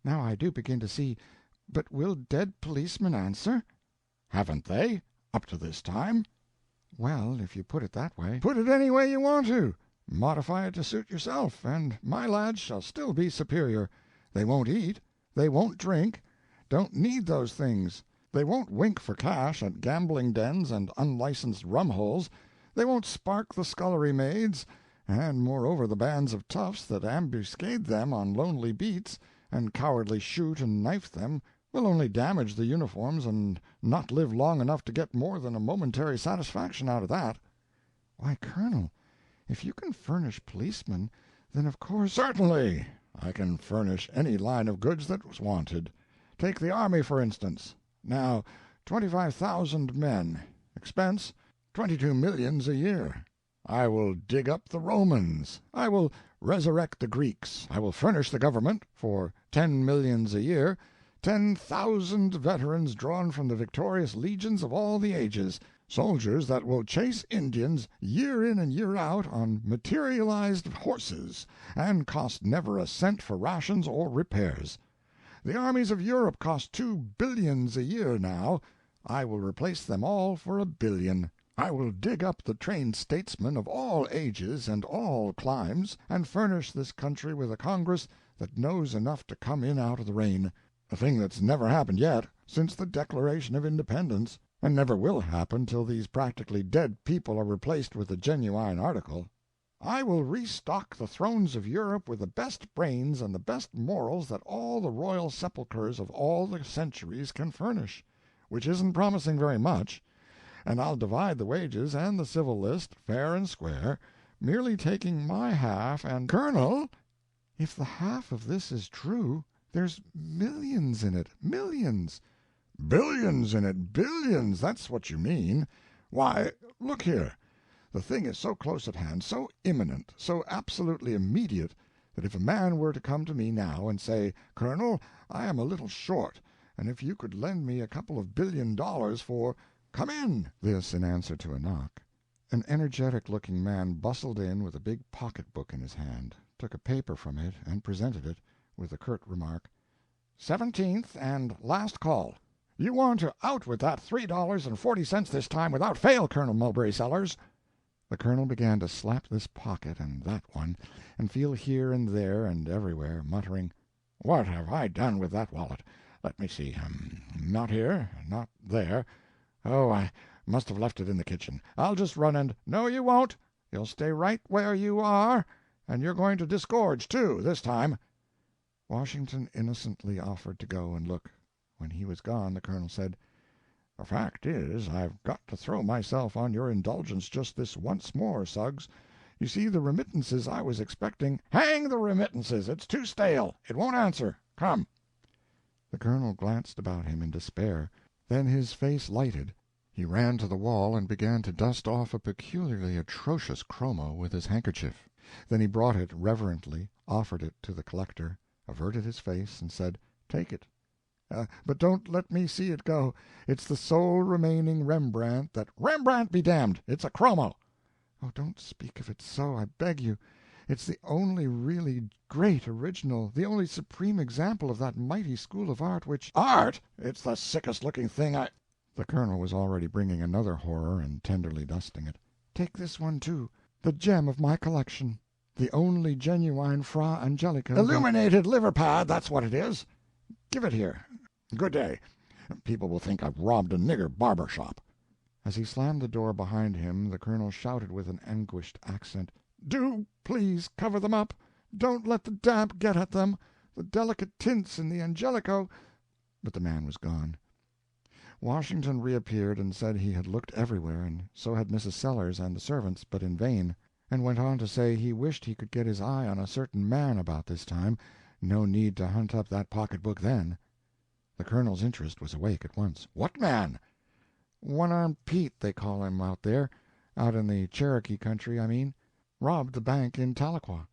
Now I do begin to see. But will dead policemen answer?" "Haven't they, up to this time?" "Well, if you put it that way—" "Put it any way you want to. Modify it to suit yourself, and my lads shall still be superior. They won't eat, they won't drink, don't need those things. They won't wink for cash at gambling dens and unlicensed rum-holes. They won't spark the scullery maids, and moreover the bands of toughs that ambuscade them on lonely beats and cowardly shoot and knife them will only damage the uniforms and not live long enough to get more than a momentary satisfaction out of that." "Why, Colonel, if you can furnish policemen, then of course—" "Certainly. I can furnish any line of goods that's wanted. Take the army, for instance. Now, 25,000 men. Expense, 22 millions a year. I will dig up the Romans. I will resurrect the Greeks. I will furnish the government, for 10 millions a year, 10,000 veterans drawn from the victorious legions of all the ages, soldiers that will chase Indians year in and year out on materialized horses, and cost never a cent for rations or repairs. The armies of Europe cost 2 billions a year now. I will replace them all for 1 billion. I will dig up the trained statesmen of all ages and all climes, and furnish this country with a Congress that knows enough to come in out of the rain, a thing that's never happened yet since the Declaration of Independence, and never will happen till these practically dead people are replaced with the genuine article. I will restock the thrones of Europe with the best brains and the best morals that all the royal sepulchres of all the centuries can furnish, which isn't promising very much, and I'll divide the wages and the civil list fair and square, merely taking my half and—" "Colonel, if the half of this is true, there's millions in it, millions." "Billions in it, billions, that's what you mean. Why, look here. The thing is so close at hand, so imminent, so absolutely immediate, that if a man were to come to me now and say, 'Colonel, I am a little short, and if you could lend me a couple of $1 billion for—' Come in." This in answer to a knock. An energetic-looking man bustled in with a big pocket-book in his hand, took a paper from it, and presented it, with the curt remark, "17th and last call. You want to out with that $3.40 this time without fail, Colonel Mulberry Sellers." The colonel began to slap this pocket and that one, and feel here and there and everywhere, muttering, "What have I done with that wallet? Let me see. Not here, not there. Oh, I must have left it in the kitchen. I'll just run and—" "No, you won't. You'll stay right where you are, and you're going to disgorge, too, this time." Washington innocently offered to go and look. When he was gone, the colonel said, "The fact is, I've got to throw myself on your indulgence just this once more, Suggs. You see, the remittances I was expecting—" "Hang the remittances! It's too stale. It won't answer. Come." The colonel glanced about him in despair. Then his face lighted. He ran to the wall and began to dust off a peculiarly atrocious chromo with his handkerchief. Then he brought it reverently, offered it to the collector, averted his face, and said, "Take it. But don't let me see it go. It's the sole remaining Rembrandt that—" "Rembrandt be damned! It's a chromo." "Oh, don't speak of it so, I beg you. It's the only really great original, the only supreme example of that mighty school of art which—" "Art! It's the sickest-looking thing I—" The colonel was already bringing another horror and tenderly dusting it. "Take this one, too, the gem of my collection, the only genuine Fra Angelico—" "Illuminated liver pad, that's what it is. Give it here. Good day. People will think I've robbed a nigger barber shop." As he slammed the door behind him, the colonel shouted with an anguished accent, "Do please cover them up. Don't let the damp get at them. The delicate tints in the Angelico—" But the man was gone. Washington reappeared and said he had looked everywhere, and so had Mrs. Sellers and the servants, but in vain, and went on to say he wished he could get his eye on a certain man about this time. No need to hunt up that pocketbook then. The colonel's interest was awake at once. "What man?" "One-armed Pete, they call him out there. Out in the Cherokee country, I mean. Robbed the bank in Tahlequah."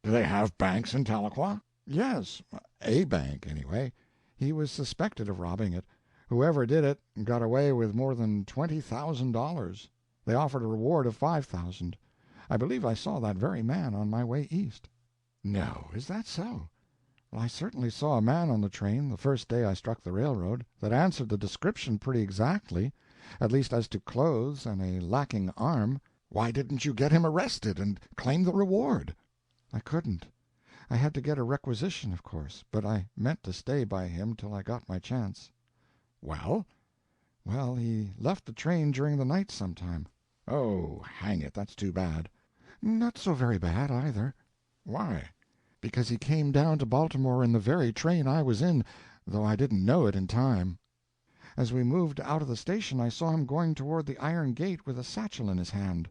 "Do they have banks in Tahlequah?" "Yes, a bank, anyway. He was suspected of robbing it. Whoever did it got away with more than $20,000. They offered a reward of $5,000. I believe I saw that very man on my way east." "No, is that so?" "Well, I certainly saw a man on the train, the first day I struck the railroad, that answered the description pretty exactly, at least as to clothes and a lacking arm." "Why didn't you get him arrested and claim the reward?" "I couldn't. I had to get a requisition, of course, but I meant to stay by him till I got my chance." Well? Well, he left the train during the night sometime. Oh, hang it, that's too bad. Not so very bad, either. Why? Because he came down to Baltimore in the very train I was in, though I didn't know it in time. As we moved out of the station I saw him going toward the iron gate with a satchel in his hand.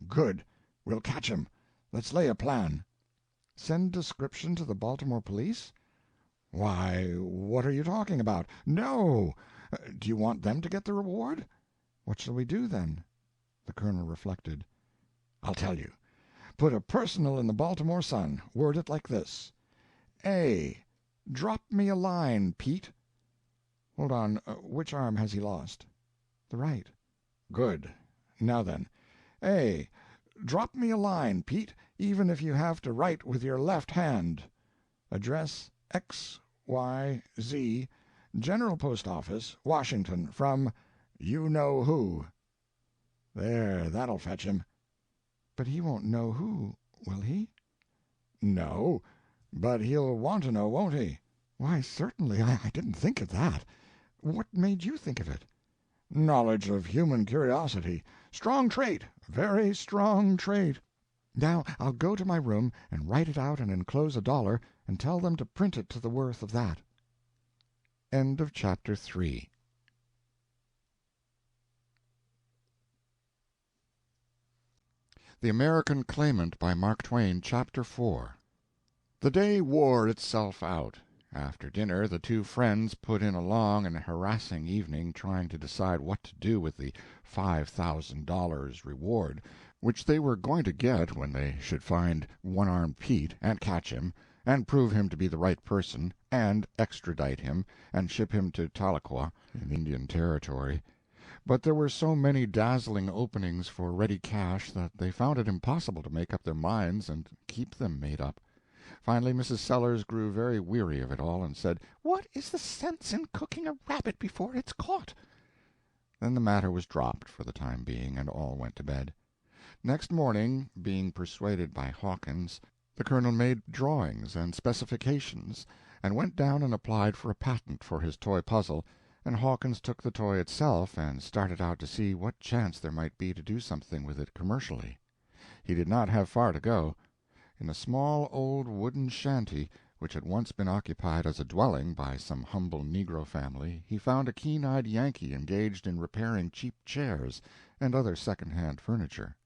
Good. We'll catch him. Let's lay a plan. Send description to the Baltimore police? Why, what are you talking about? No! Do you want them to get the reward? What shall we do, then? The colonel reflected. I'll tell you. Put a personal in the Baltimore Sun. Word it like this: A. Drop me a line, Pete. Hold on. Which arm has he lost? The right. Good. Now then. A. Drop me a line, Pete, even if you have to write with your left hand. Address X, Y, Z, General Post Office, Washington, from you-know-who. There, that'll fetch him. But he won't know who, will he? No, but he'll want to know, won't he? Why, certainly. I didn't think of that. What made you think of it? Knowledge of human curiosity. Strong trait, very strong trait. Now I'll go to my room and write it out and enclose $1 and tell them to print it to the worth of that. End of chapter 3. The American Claimant by Mark Twain, Chapter 4. The day wore itself out. After dinner the two friends put in a long and harassing evening trying to decide what to do with the $5,000 reward, which they were going to get when they should find One-Armed Pete and catch him, and prove him to be the right person, and extradite him, and ship him to Tahlequah, in Indian Territory. But there were so many dazzling openings for ready cash that they found it impossible to make up their minds and keep them made up. Finally Mrs. Sellers grew very weary of it all, and said, "What is the sense in cooking a rabbit before it's caught?" Then the matter was dropped for the time being, and all went to bed. Next morning, being persuaded by Hawkins, the colonel made drawings and specifications, and went down and applied for a patent for his toy puzzle, and Hawkins took the toy itself and started out to see what chance there might be to do something with it commercially. He did not have far to go. In a small old wooden shanty, which had once been occupied as a dwelling by some humble negro family, he found a keen-eyed Yankee engaged in repairing cheap chairs and other second-hand furniture.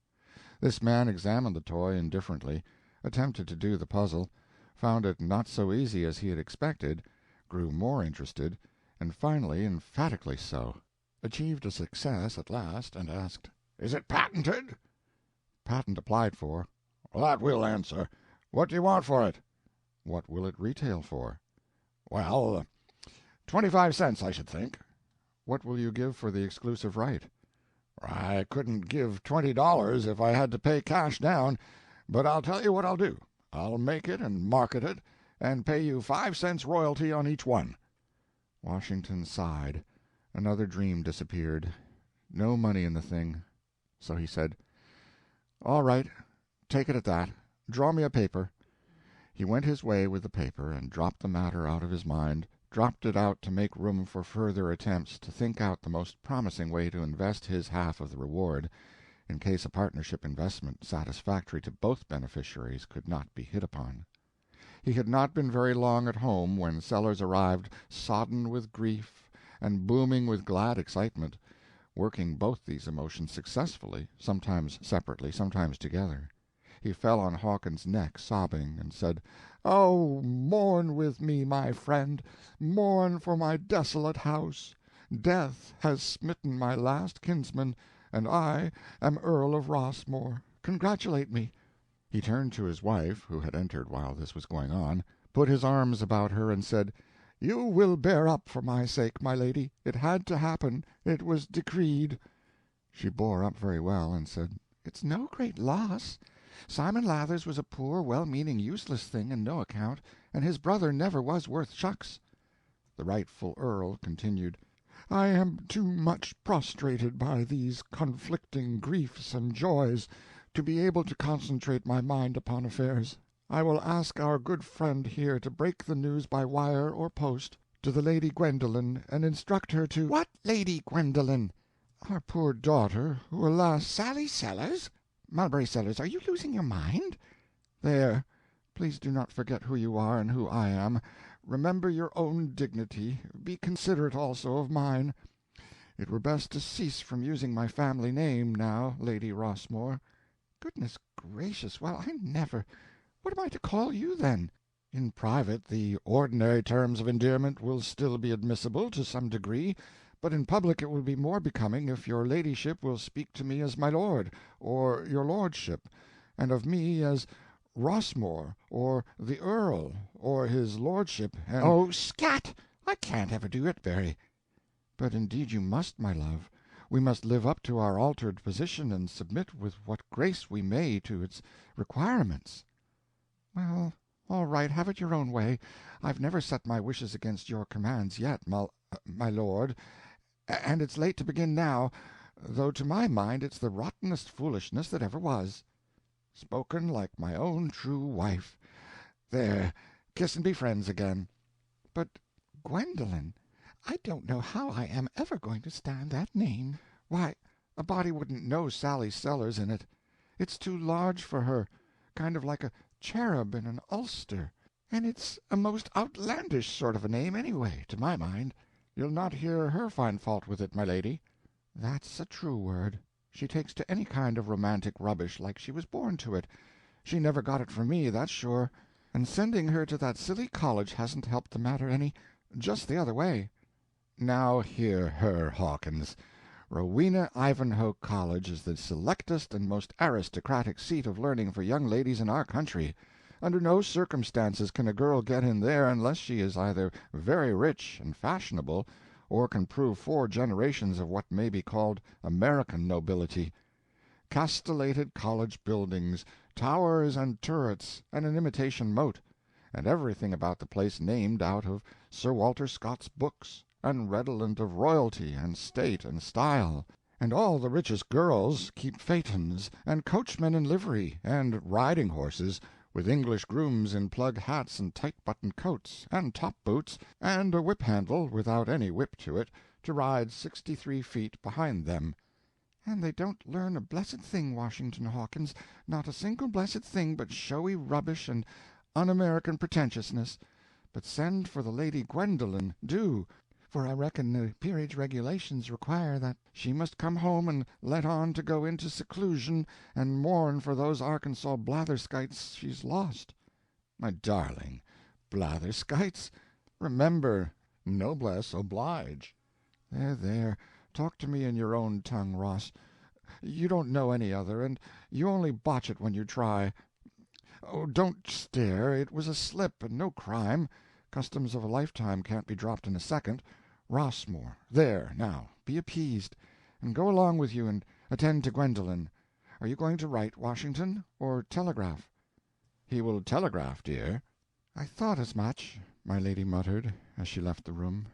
This man examined the toy indifferently, attempted to do the puzzle, found it not so easy as he had expected, grew more interested, and finally emphatically so. Achieved a success at last, and asked, "Is it patented?" "Patent applied for." "Well, that will answer. What do you want for it?" "What will it retail for?" "Well, 25 cents, I should think." "What will you give for the exclusive right?" "I couldn't give $20 if I had to pay cash down, but I'll tell you what I'll do. I'll make it and market it, and pay you 5 cents royalty on each one." Washington sighed. Another dream disappeared. No money in the thing. So he said, "All right, take it at that. Draw me a paper." He went his way with the paper, and dropped the matter out of his mind, dropped it out to make room for further attempts to think out the most promising way to invest his half of the reward, in case a partnership investment satisfactory to both beneficiaries could not be hit upon. He had not been very long at home when Sellers arrived sodden with grief and booming with glad excitement, working both these emotions successfully, sometimes separately, sometimes together. He fell on Hawkins' neck, sobbing, and said, "Oh, mourn with me, my friend, mourn for my desolate house. Death has smitten my last kinsman, and I am Earl of Rossmore. Congratulate me." He turned to his wife, who had entered while this was going on, put his arms about her, and said, "You will bear up for my sake, my lady. It had to happen. It was decreed." She bore up very well, and said, "It's no great loss. Simon Lathers was a poor, well-meaning, useless thing and no account, and his brother never was worth shucks." The rightful earl continued, "I am too much prostrated by these conflicting griefs and joys to be able to concentrate my mind upon affairs. I will ask our good friend here to break the news by wire or post. to the Lady Gwendolen, and instruct her to— What Lady Gwendolen? Our poor daughter, who, alas— Sally Sellers? Mulberry Sellers, are you losing your mind? There, please do not forget who you are and who I am. Remember your own dignity. Be considerate also of mine. It were best to cease from using my family name now, Lady Rossmore. Goodness gracious, well, I never— What am I to call you, then? In private, the ordinary terms of endearment will still be admissible to some degree, but in public it will be more becoming if your ladyship will speak to me as my lord, or your lordship, and of me as Rossmore, or the Earl, or his lordship, and— Oh, scat! I can't ever do it, Berry. But indeed you must, my love. We must live up to our altered position, and submit with what grace we may to its requirements. Well, all right, have it your own way. I've never set my wishes against your commands yet, my lord, and it's late to begin now, though to my mind it's the rottenest foolishness that ever was. Spoken like my own true wife. There, kiss and be friends again. But, Gwendolen, I don't know how I am ever going to stand that name. Why, a body wouldn't know Sally Sellers in it. It's too large for her, kind of like a cherub in an ulster. And it's a most outlandish sort of a name, anyway, to my mind. You'll not hear her find fault with it, my lady. That's a true word. She takes to any kind of romantic rubbish like she was born to it. She never got it from me, that's sure. And sending her to that silly college hasn't helped the matter any. Just the other way. Now hear her, Hawkins. Rowena Ivanhoe College is the selectest and most aristocratic seat of learning for young ladies in our country. Under no circumstances can a girl get in there unless she is either very rich and fashionable, or can prove 4 generations of what may be called American nobility. Castellated college buildings, towers and turrets, and an imitation moat, and everything about the place named out of Sir Walter Scott's books, and redolent of royalty and state and style. And all the richest girls keep phaetons, and coachmen in livery, and riding horses, with English grooms in plug hats and tight-buttoned coats, and top-boots, and a whip-handle, without any whip to it, to ride 63 feet behind them. And they don't learn a blessed thing, Washington Hawkins, not a single blessed thing but showy rubbish and un-American pretentiousness. But send for the Lady Gwendolen, do, for I reckon the peerage regulations require that she must come home and let on to go into seclusion and mourn for those Arkansas blatherskites she's lost. My darling, blatherskites? Remember, noblesse oblige. There, there, talk to me in your own tongue, Ross. You don't know any other, and you only botch it when you try. Oh, don't stare, it was a slip and no crime. Customs of a lifetime can't be dropped in a second. Rossmore, there, now, be appeased, and go along with you and attend to Gwendolen. Are you going to write, Washington, or telegraph? He will telegraph, dear. I thought as much, my lady muttered, as she left the room.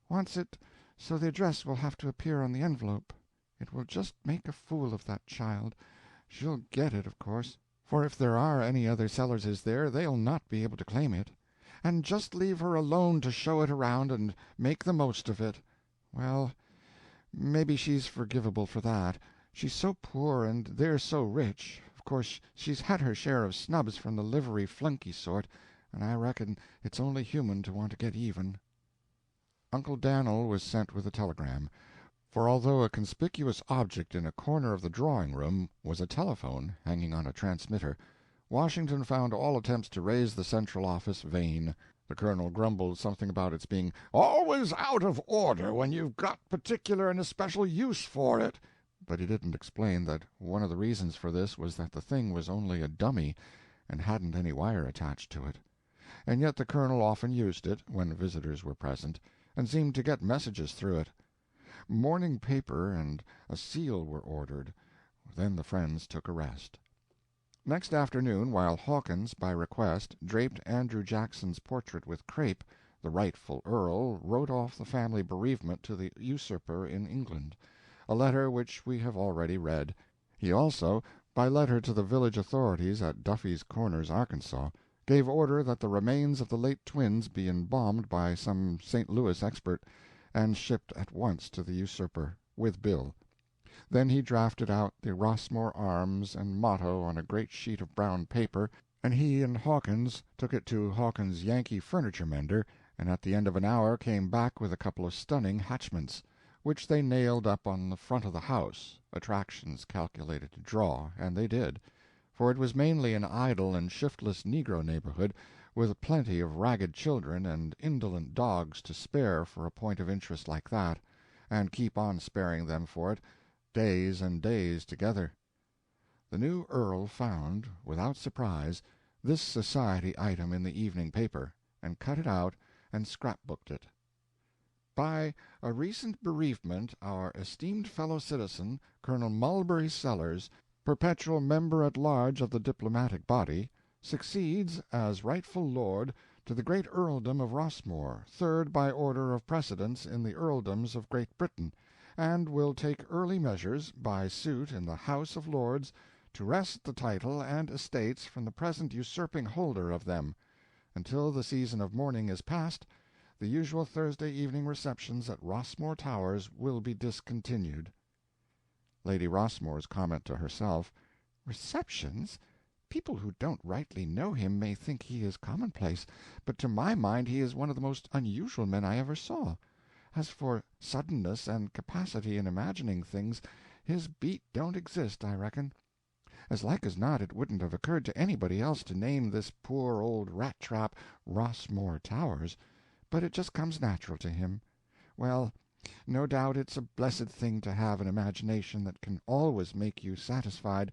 Wants it so the address will have to appear on the envelope. It will just make a fool of that child. She'll get it, of course, for if there are any other Sellerses there, they'll not be able to claim it. And just leave her alone to show it around and make the most of it. Well, maybe she's forgivable for that. She's so poor, and they're so rich. Of course, she's had her share of snubs from the livery flunky sort, and I reckon it's only human to want to get even. Uncle Dan'l was sent with a telegram, for although a conspicuous object in a corner of the drawing-room was a telephone hanging on a transmitter, Washington found all attempts to raise the central office vain. The colonel grumbled something about its being always out of order when you've got particular and especial use for it, but he didn't explain that one of the reasons for this was that the thing was only a dummy and hadn't any wire attached to it. And yet the colonel often used it, when visitors were present, and seemed to get messages through it. Morning paper and a seal were ordered. Then the friends took a rest. Next afternoon, while Hawkins, by request, draped Andrew Jackson's portrait with crape, the rightful Earl wrote off the family bereavement to the usurper in England, a letter which we have already read. He also, by letter to the village authorities at Duffy's Corners, Arkansas, gave order that the remains of the late twins be embalmed by some St. Louis expert, and shipped at once to the usurper, with bill. Then he drafted out the Rossmore arms and motto on a great sheet of brown paper, and he and Hawkins took it to Hawkins' Yankee furniture mender, and at the end of an hour came back with a couple of stunning hatchments, which they nailed up on the front of the house, attractions calculated to draw, and they did, for it was mainly an idle and shiftless negro neighborhood, with plenty of ragged children and indolent dogs to spare for a point of interest like that, and keep on sparing them for it days and days together. The new Earl found, without surprise, this society item in the evening paper, and cut it out and scrap-booked it. By a recent bereavement, our esteemed fellow-citizen, Colonel Mulberry Sellers, perpetual member-at-large of the diplomatic body, succeeds, as rightful lord, to the great earldom of Rossmore, third by order of precedence in the earldoms of Great Britain, and will take early measures, by suit in the House of Lords, to wrest the title and estates from the present usurping holder of them. Until the season of mourning is past, the usual Thursday evening receptions at Rossmore Towers will be discontinued. Lady Rossmore's comment to herself, "Receptions? People who don't rightly know him may think he is commonplace, but to my mind he is one of the most unusual men I ever saw. As for suddenness and capacity in imagining things, his beat don't exist, I reckon. As like as not it wouldn't have occurred to anybody else to name this poor old rat-trap Rossmore Towers, but it just comes natural to him. Well, no doubt it's a blessed thing to have an imagination that can always make you satisfied,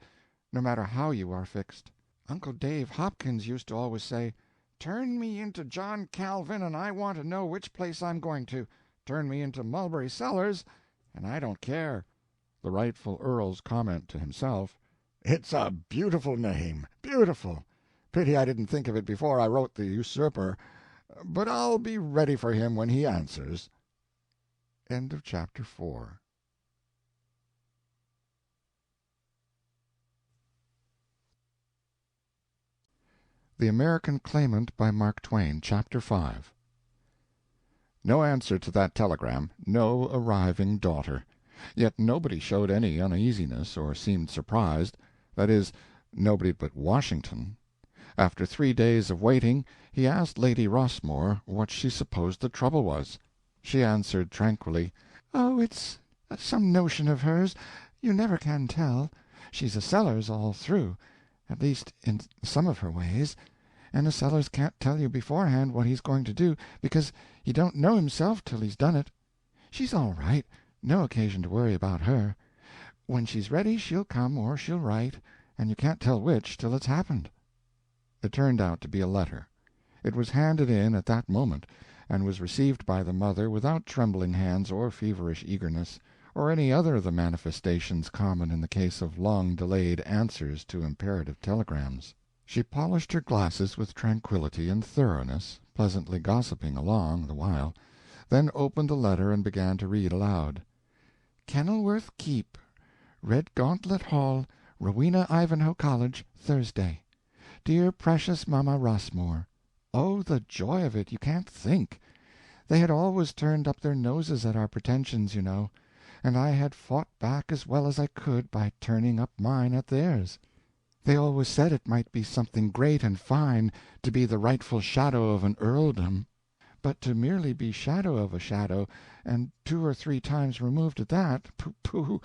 no matter how you are fixed. Uncle Dave Hopkins used to always say, 'Turn me into John Calvin, and I want to know which place I'm going to. Turn me into Mulberry Sellers, and I don't care.'" The rightful Earl's comment to himself, It's a beautiful name, beautiful. Pity I didn't think of it before I wrote the usurper, but I'll be ready for him when he answers. End of chapter 4. The American Claimant by Mark Twain, Chapter 5. No answer to that telegram, no arriving daughter. Yet nobody showed any uneasiness or seemed surprised. That is, nobody but Washington. After 3 days of waiting, he asked Lady Rossmore what she supposed the trouble was. She answered tranquilly, "Oh, it's some notion of hers. You never can tell. She's a Sellers all through, at least in some of her ways, and a Sellers can't tell you beforehand what he's going to do, because he don't know himself till he's done it. She's all right, no occasion to worry about her. When she's ready she'll come or she'll write, and you can't tell which till it's happened." It turned out to be a letter. It was handed in at that moment, and was received by the mother without trembling hands or feverish eagerness, or any other of the manifestations common in the case of long-delayed answers to imperative telegrams. She polished her glasses with tranquillity and thoroughness, pleasantly gossiping along the while, then opened the letter and began to read aloud. "Kenilworth Keep, Red Gauntlet Hall, Rowena Ivanhoe College, Thursday. Dear precious Mamma Rossmore." Oh, the joy of it, you can't think. They had always turned up their noses at our pretensions, you know, and I had fought back as well as I could by turning up mine at theirs. They always said it might be something great and fine to be the rightful shadow of an earldom, but to merely be shadow of a shadow, and 2 or 3 times removed at that, pooh-pooh.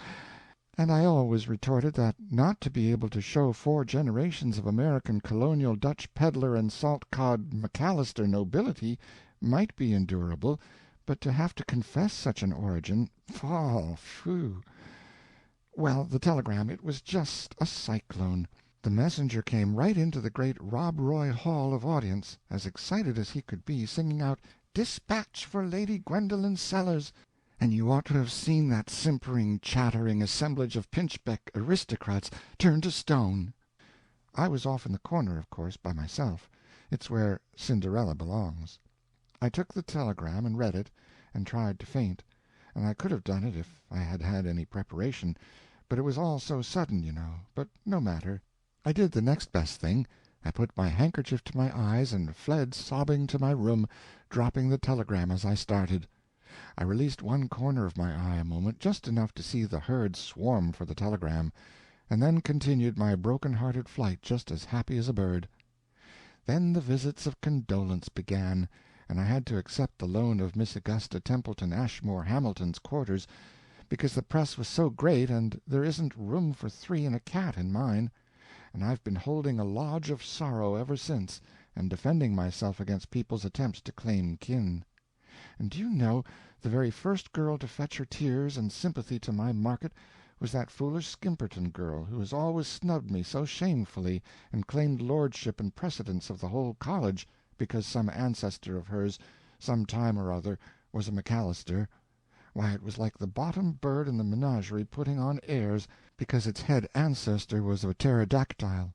And I always retorted that not to be able to show 4 generations of American colonial Dutch peddler and salt-cod McAllister nobility might be endurable, but to have to confess such an origin, faugh, phoo. Well, the telegram, it was just a cyclone. The messenger came right into the great Rob Roy Hall of audience, as excited as he could be, singing out, "Dispatch for Lady Gwendolen Sellers," and you ought to have seen that simpering, chattering assemblage of pinchbeck aristocrats turn to stone. I was off in the corner, of course, by myself. It's where Cinderella belongs. I took the telegram and read it, and tried to faint, and I could have done it if I had had any preparation, but it was all so sudden, you know, but no matter. I did the next best thing. I put my handkerchief to my eyes and fled sobbing to my room, dropping the telegram as I started. I released one corner of my eye a moment, just enough to see the herd swarm for the telegram, and then continued my broken-hearted flight just as happy as a bird. Then the visits of condolence began, and I had to accept the loan of Miss Augusta Templeton Ashmore Hamilton's quarters, because the press was so great and there isn't room for 3 and a cat in mine, and I've been holding a lodge of sorrow ever since, and defending myself against people's attempts to claim kin. And do you know, the very first girl to fetch her tears and sympathy to my market was that foolish Skimperton girl who has always snubbed me so shamefully and claimed lordship and precedence of the whole college because some ancestor of hers, some time or other, was a McAllister. Why, it was like the bottom bird in the menagerie putting on airs because its head ancestor was a pterodactyl.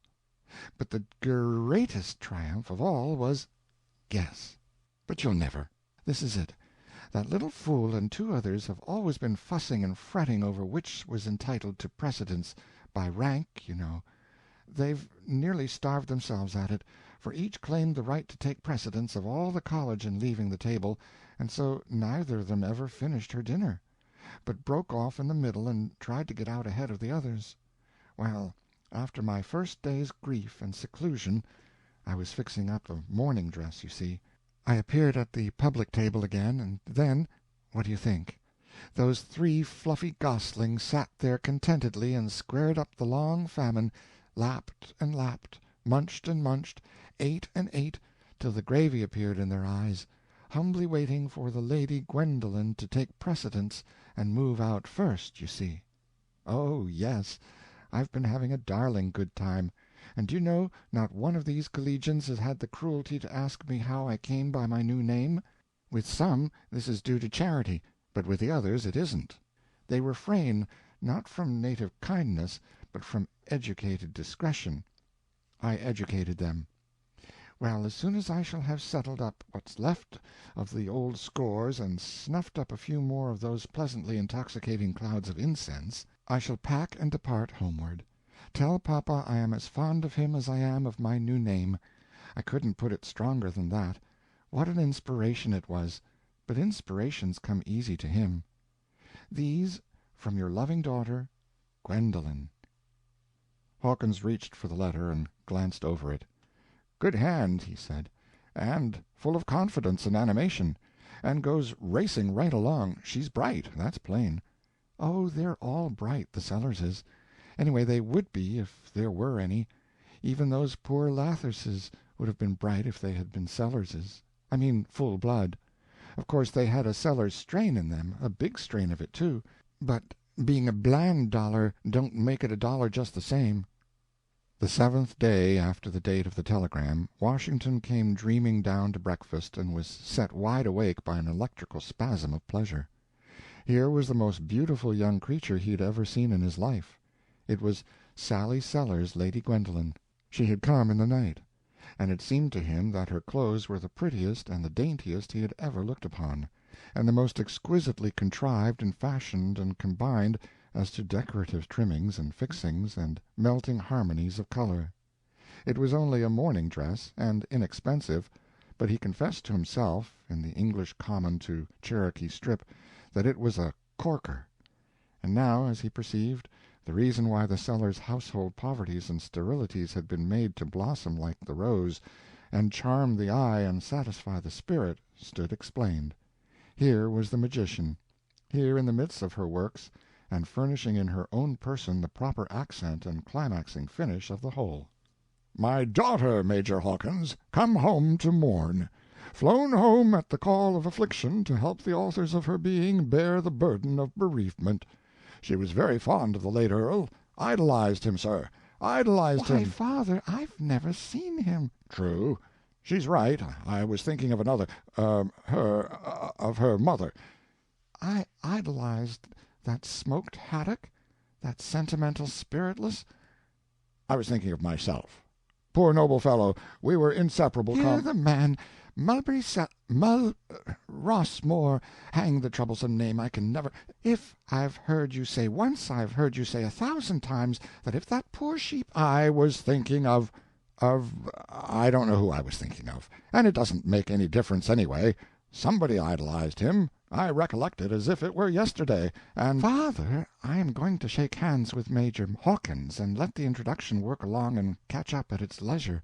But the greatest triumph of all was— guess. But you'll never. This is it. That little fool and 2 others have always been fussing and fretting over which was entitled to precedence, by rank, you know. They've nearly starved themselves at it, for each claimed the right to take precedence of all the college in leaving the table, and so neither of them ever finished her dinner, but broke off in the middle and tried to get out ahead of the others. Well, after my first day's grief and seclusion— I was fixing up a morning dress, you see— I appeared at the public table again, and then, what do you think? Those 3 fluffy goslings sat there contentedly and squared up the long famine, lapped and lapped, munched and munched, ate and ate, till the gravy appeared in their eyes, humbly waiting for the Lady Gwendolen to take precedence and move out first, you see. Oh, yes, I've been having a darling good time. And do you know, not one of these collegians has had the cruelty to ask me how I came by my new name. With some this is due to charity, but with the others it isn't. They refrain, not from native kindness, but from educated discretion. I educated them. Well, as soon as I shall have settled up what's left of the old scores and snuffed up a few more of those pleasantly intoxicating clouds of incense, I shall pack and depart homeward. Tell papa I am as fond of him as I am of my new name. I couldn't put it stronger than that. What an inspiration it was! But inspirations come easy to him. These, from your loving daughter, Gwendolen. Hawkins reached for the letter and glanced over it. "Good hand," he said, "and full of confidence and animation, and goes racing right along. She's bright, that's plain." "Oh, they're all bright, the Sellerses. Anyway, they would be if there were any. Even those poor Latherses would have been bright if they had been Sellerses. I mean full blood. Of course they had a Sellers strain in them, a big strain of it, too, but being a Bland dollar don't make it a dollar just the same." The 7th day after the date of the telegram, Washington came dreaming down to breakfast and was set wide awake by an electrical spasm of pleasure. Here was the most beautiful young creature he had ever seen in his life. It was Sally Sellers, Lady Gwendolen. She had come in the night, and it seemed to him that her clothes were the prettiest and the daintiest he had ever looked upon, and the most exquisitely contrived and fashioned and combined as to decorative trimmings and fixings and melting harmonies of color. It was only a morning dress, and inexpensive, but he confessed to himself, in the English common to Cherokee strip, that it was a corker. And now, as he perceived, the reason why the Sellers' household poverties and sterilities had been made to blossom like the rose, and charm the eye and satisfy the spirit, stood explained. Here was the magician, here in the midst of her works, and furnishing in her own person the proper accent and climaxing finish of the whole. "My daughter, Major Hawkins, come home to mourn. Flown home at the call of affliction to help the authors of her being bear the burden of bereavement. She was very fond of the late Earl. Idolized him, sir. Idolized Why, him." Father, I've never seen him. "True. She's right. I was thinking of another, of her mother." I idolized that smoked haddock, that sentimental spiritless. "I was thinking of myself. Poor noble fellow, we were inseparable Hear the man. Mulberry Rossmore, hang the troublesome name, I can never— If I've heard you say once, I've heard you say 1,000 times that if that poor sheep— I was thinking of I don't know who I was thinking of, and it doesn't make any difference anyway. Somebody idolized him. I recollect it as if it were yesterday, and— Father, I am going to shake hands with Major Hawkins, and let the introduction work along and catch up at its leisure.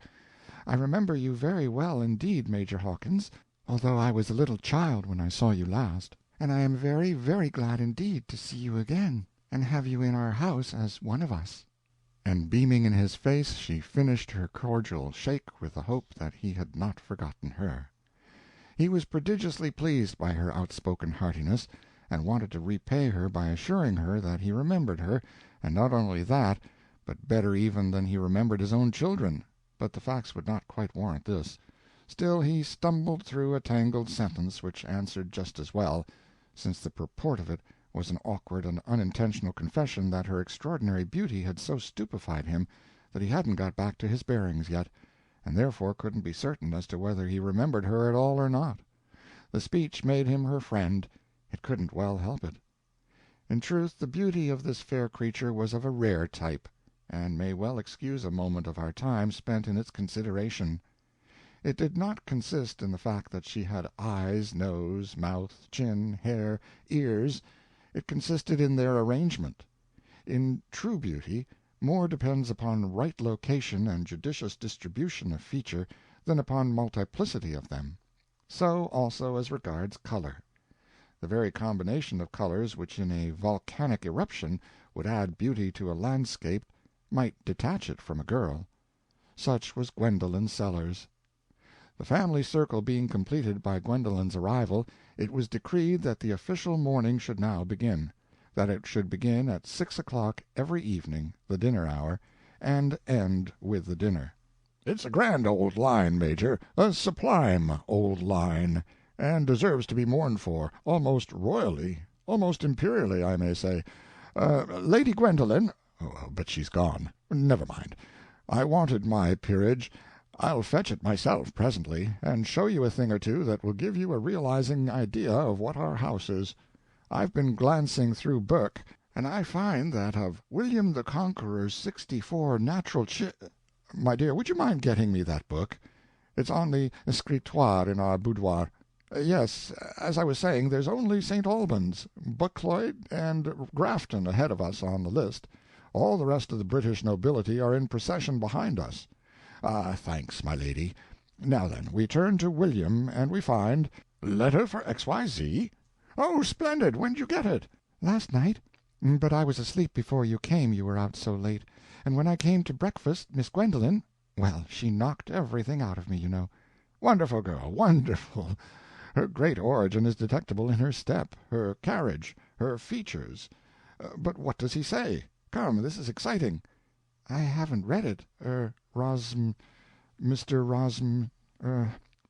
I remember you very well indeed, Major Hawkins, although I was a little child when I saw you last, and I am very, very glad indeed to see you again, and have you in our house as one of us." And beaming in his face, she finished her cordial shake with the hope that he had not forgotten her. He was prodigiously pleased by her outspoken heartiness, and wanted to repay her by assuring her that he remembered her, and not only that, but better even than he remembered his own children, but the facts would not quite warrant this. Still he stumbled through a tangled sentence which answered just as well, since the purport of it was an awkward and unintentional confession that her extraordinary beauty had so stupefied him that he hadn't got back to his bearings yet, and therefore couldn't be certain as to whether he remembered her at all or not. The speech made him her friend. It couldn't well help it. In truth, the beauty of this fair creature was of a rare type, and may well excuse a moment of our time spent in its consideration. It did not consist in the fact that she had eyes, nose, mouth, chin, hair, ears. It consisted in their arrangement. In true beauty, more depends upon right location and judicious distribution of feature than upon multiplicity of them. So also as regards color. The very combination of colors which in a volcanic eruption would add beauty to a landscape might detach it from a girl. Such was Gwendolen Sellers. The family circle being completed by Gwendolen's arrival, it was decreed that the official mourning should now begin, that it should begin at 6 o'clock every evening, the dinner hour, and end with the dinner. It's a grand old line, Major, a sublime old line, and deserves to be mourned for, almost royally, almost imperially, I may say. Lady Gwendolen— but she's gone. Never mind. I wanted my peerage. I'll fetch it myself presently, and show you a thing or two that will give you a realizing idea of what our house is. I've been glancing through Burke, and I find that of William the Conqueror's 64 natural My dear, would you mind getting me that book? It's on the escritoire in our boudoir. Yes, as I was saying, there's only St. Albans, Buccleuch, and Grafton ahead of us on the list. All the rest of the British nobility are in procession behind us. Thanks, my lady. Now then, we turn to William, and we find— Letter for XYZ? Oh, splendid! When'd you get it? Last night, but I was asleep before you came, you were out so late, and when I came to breakfast, Miss Gwendolen— well, she knocked everything out of me, you know. Wonderful girl, wonderful. Her great origin is detectable in her step, her carriage, her features. But what does he say? Come, this is exciting. I haven't read it. Mr.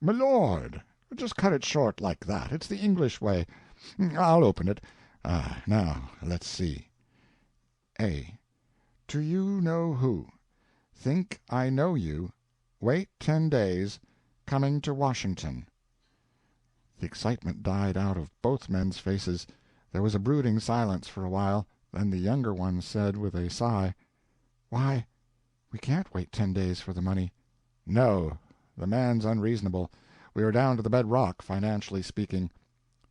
My lord, just cut it short like that. It's the English way. I'll open it. Now, let's see. A. To you know who. Think I know you. Wait 10 days. Coming to Washington. The excitement died out of both men's faces. There was a brooding silence for a while. Then the younger one said with a sigh, "Why, we can't wait 10 days for the money." "No, the man's unreasonable. We are down to the bed rock, financially speaking.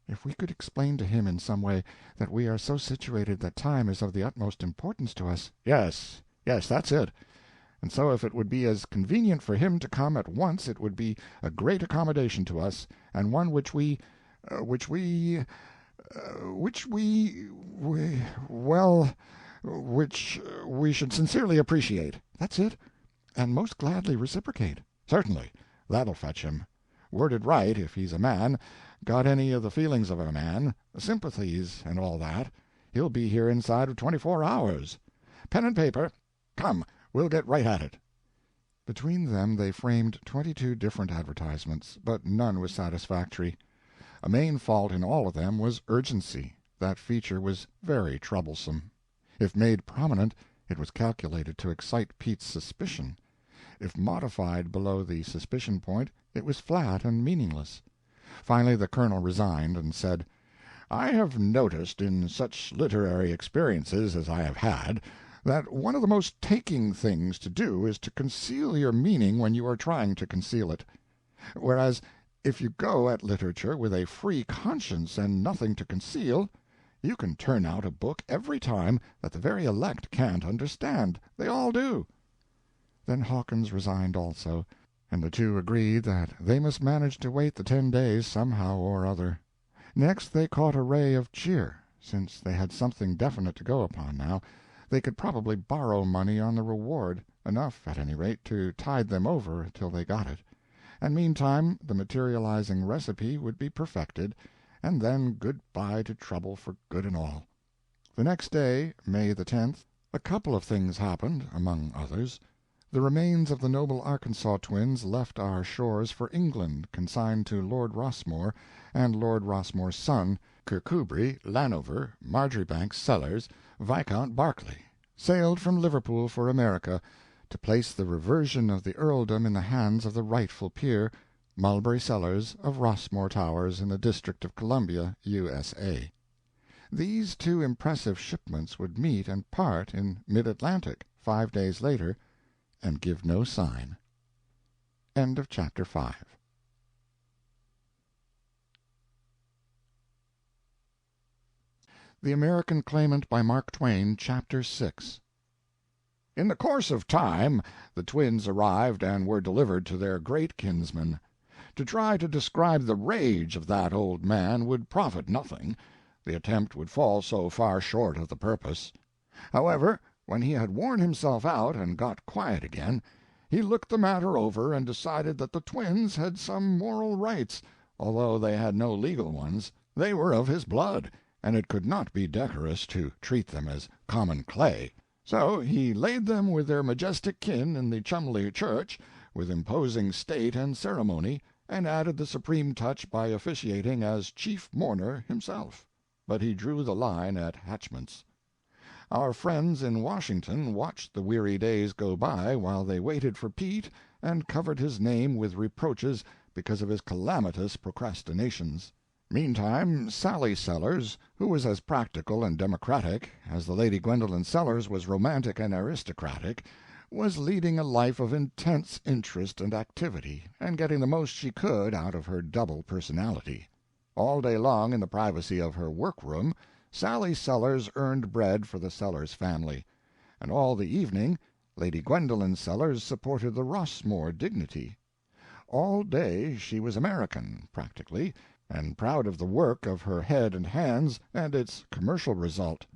If we could explain to him in some way that we are so situated that time is of the utmost importance to us." Yes, that's it. And so if it would be as convenient for him to come at once it would be a great accommodation to us, and one which we should sincerely appreciate. That's it, and most gladly reciprocate. Certainly. That'll fetch him. Worded right, if he's a man, got any of the feelings of a man, sympathies and all that, he'll be here inside of 24 hours. Pen and paper. Come, we'll get right at it. Between them they framed 22 different advertisements, but none was satisfactory. A main fault in all of them was urgency. That feature was very troublesome. If made prominent, it was calculated to excite Pete's suspicion. If modified below the suspicion point, it was flat and meaningless. Finally the colonel resigned, and said, I have noticed in such literary experiences as I have had that one of the most taking things to do is to conceal your meaning when you are trying to conceal it. Whereas, if you go at literature with a free conscience and nothing to conceal, you can turn out a book every time that the very elect can't understand. They all do. Then Hawkins resigned also, and the two agreed that they must manage to wait the 10 days somehow or other. Next they caught a ray of cheer. Since they had something definite to go upon now, they could probably borrow money on the reward, enough, at any rate, to tide them over till they got it, and meantime the materializing recipe would be perfected, and then good-bye to trouble for good and all. The next day, May the 10th, a couple of things happened, among others. The remains of the noble Arkansas twins left our shores for England, consigned to Lord Rossmore and Lord Rossmore's son, Kirkcudbright Llanover Marjoribanks Sellers, Viscount Berkeley, sailed from Liverpool for America, to place the reversion of the earldom in the hands of the rightful peer, Mulberry Sellers of Rossmore Towers in the District of Columbia, U.S.A. These two impressive shipments would meet and part in mid-Atlantic 5 days later, and give no sign. End of chapter 5. The American Claimant by Mark Twain, Chapter 6. In the course of time the twins arrived and were delivered to their great kinsman. To try to describe the rage of that old man would profit nothing. The attempt would fall so far short of the purpose. However, when he had worn himself out and got quiet again, he looked the matter over and decided that the twins had some moral rights, although they had no legal ones. They were of his blood, and it could not be decorous to treat them as common clay. So he laid them with their majestic kin in the Chumley Church, with imposing state and ceremony, and added the supreme touch by officiating as chief mourner himself. But he drew the line at hatchments. Our friends in Washington watched the weary days go by while they waited for Pete and covered his name with reproaches because of his calamitous procrastinations. Meantime, Sally Sellers, who was as practical and democratic as the Lady Gwendolen Sellers was romantic and aristocratic, was leading a life of intense interest and activity, and getting the most she could out of her double personality. All day long in the privacy of her workroom, Sally Sellers earned bread for the Sellers family, and all the evening Lady Gwendolen Sellers supported the Rossmore dignity. All day she was American, practically, and proud of the work of her head and hands and its commercial result.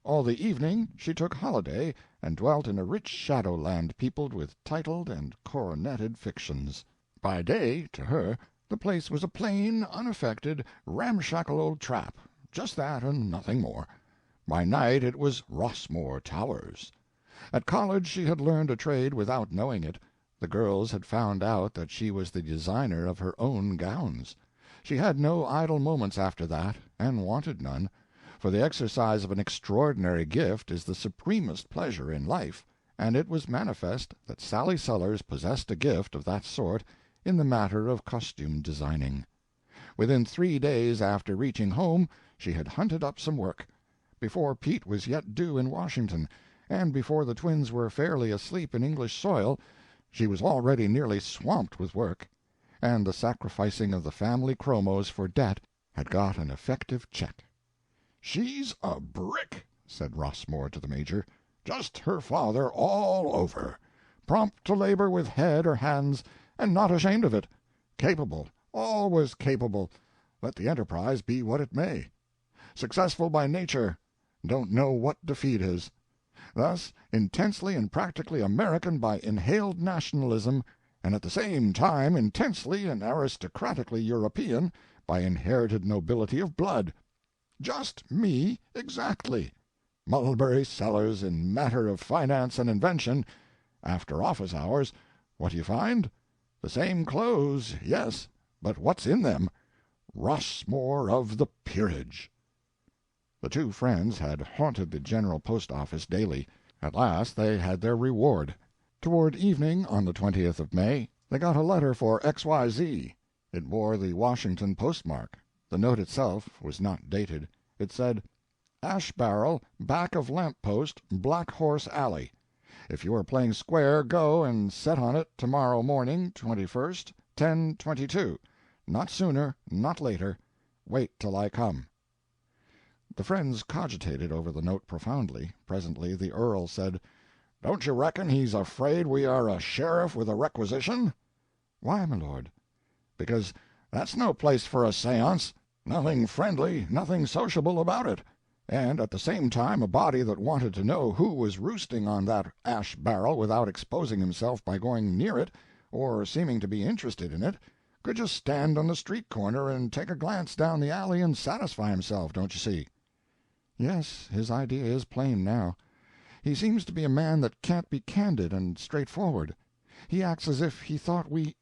All the evening she took holiday and dwelt in a rich shadowland peopled with titled and coroneted fictions. By day, to her, the place was a plain, unaffected, ramshackle old trap, just that and nothing more. By night it was Rossmore Towers. At college she had learned a trade without knowing it. The girls had found out that she was the designer of her own gowns. She had no idle moments after that, and wanted none, for the exercise of an extraordinary gift is the supremest pleasure in life, and it was manifest that Sally Sellers possessed a gift of that sort in the matter of costume designing. Within 3 days after reaching home she had hunted up some work. Before Pete was yet due in Washington, and before the twins were fairly asleep in English soil, she was already nearly swamped with work, and the sacrificing of the family chromos for debt had got an effective check. "She's a brick," said Rossmore to the Major. "Just her father all over. Prompt to labor with head or hands, and not ashamed of it. Capable, always capable, let the enterprise be what it may. Successful by nature, don't know what defeat is. Thus intensely and practically American by inhaled nationalism, and at the same time intensely and aristocratically European by inherited nobility of blood. Just me exactly. Mulberry Sellers in matter of finance and invention. After office hours, what do you find? The same clothes, yes, but what's in them? Rossmore of the peerage." The two friends had haunted the General Post Office daily. At last they had their reward. Toward evening on the 20th of May, they got a letter for XYZ. It bore the Washington postmark. The note itself was not dated. It said, Ash barrel, back of lamp post, Black Horse Alley. If you are playing square, go and set on it tomorrow morning, 21st, 10:22. Not sooner, not later. Wait till I come." The friends cogitated over the note profoundly. Presently the earl said, "Don't you reckon he's afraid we are a sheriff with a requisition?" "Why, my lord?" "Because that's no place for a seance. Nothing friendly, nothing sociable about it. And at the same time a body that wanted to know who was roosting on that ash barrel without exposing himself by going near it, or seeming to be interested in it, could just stand on the street corner and take a glance down the alley and satisfy himself, don't you see?" "Yes, his idea is plain now. He seems to be a man that can't be candid and straightforward. He acts as if he thought we—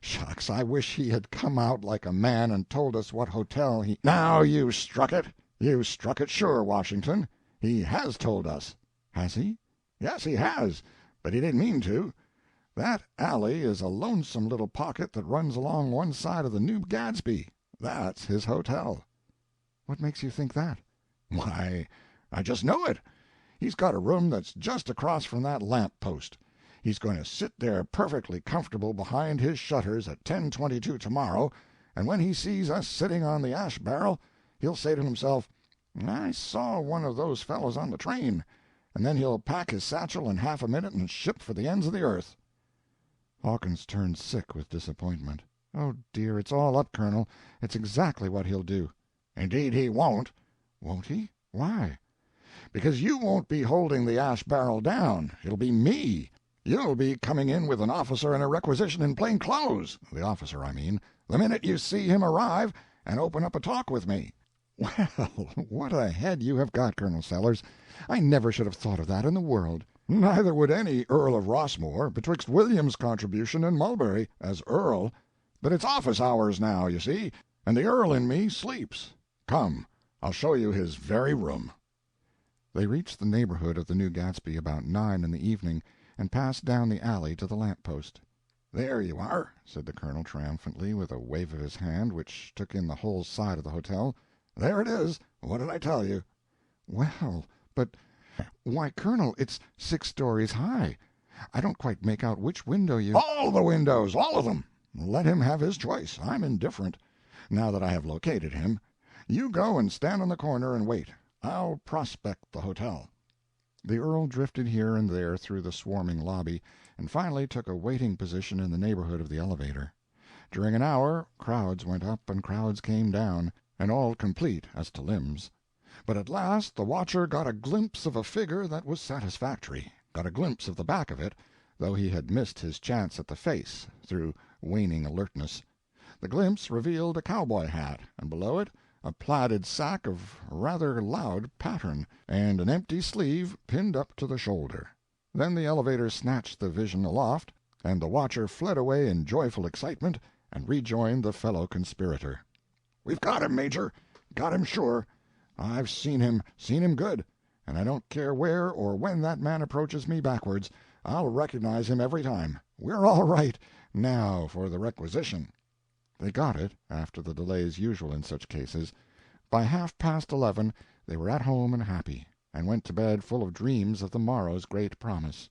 Shucks, I wish he had come out like a man and told us what hotel he— "Now you struck it. You struck it sure, Washington. He has told us." "Has he?" "Yes, he has, but he didn't mean to. That alley is a lonesome little pocket that runs along one side of the New Gadsby. That's his hotel." "What makes you think that?" "Why, I just know it. He's got a room that's just across from that lamp post. He's going to sit there perfectly comfortable behind his shutters at 10:22 tomorrow, and when he sees us sitting on the ash barrel, he'll say to himself, 'I saw one of those fellows on the train,' and then he'll pack his satchel in half a minute and ship for the ends of the earth." Hawkins turned sick with disappointment. "Oh, dear, it's all up, Colonel. It's exactly what he'll do." "Indeed he won't." "Won't he? Why?" "Because you won't be holding the ash barrel down. It'll be me. You'll be coming in with an officer and a requisition in plain clothes, the officer, I mean, the minute you see him arrive, and open up a talk with me." "Well, what a head you have got, Colonel Sellers. I never should have thought of that in the world." "Neither would any Earl of Rossmore, betwixt William's contribution and Mulberry, as Earl. But it's office hours now, you see, and the Earl in me sleeps. Come, I'll show you his very room." They reached the neighborhood of the New Gadsby about 9 in the evening, and passed down the alley to the lamp post. "There you are," said the Colonel triumphantly, with a wave of his hand which took in the whole side of the hotel. "There it is. What did I tell you?" "Well, but— Why, Colonel, it's 6 stories high. I don't quite make out which window you—" "All the windows, all of them. Let him have his choice. I'm indifferent, now that I have located him. You go and stand on the corner and wait. I'll prospect the hotel." The earl drifted here and there through the swarming lobby, and finally took a waiting position in the neighborhood of the elevator. During an hour crowds went up and crowds came down, and all complete as to limbs. But at last the watcher got a glimpse of a figure that was satisfactory, got a glimpse of the back of it, though he had missed his chance at the face, through waning alertness. The glimpse revealed a cowboy hat, and below it a plaided sack of rather loud pattern, and an empty sleeve pinned up to the shoulder. Then the elevator snatched the vision aloft, and the watcher fled away in joyful excitement and rejoined the fellow conspirator. "We've got him, Major. Got him sure. I've seen him good, and I don't care where or when that man approaches me backwards, I'll recognize him every time. We're all right. Now for the requisition." They got it, after the delays usual in such cases. By 11:30 they were at home and happy, and went to bed full of dreams of the morrow's great promise.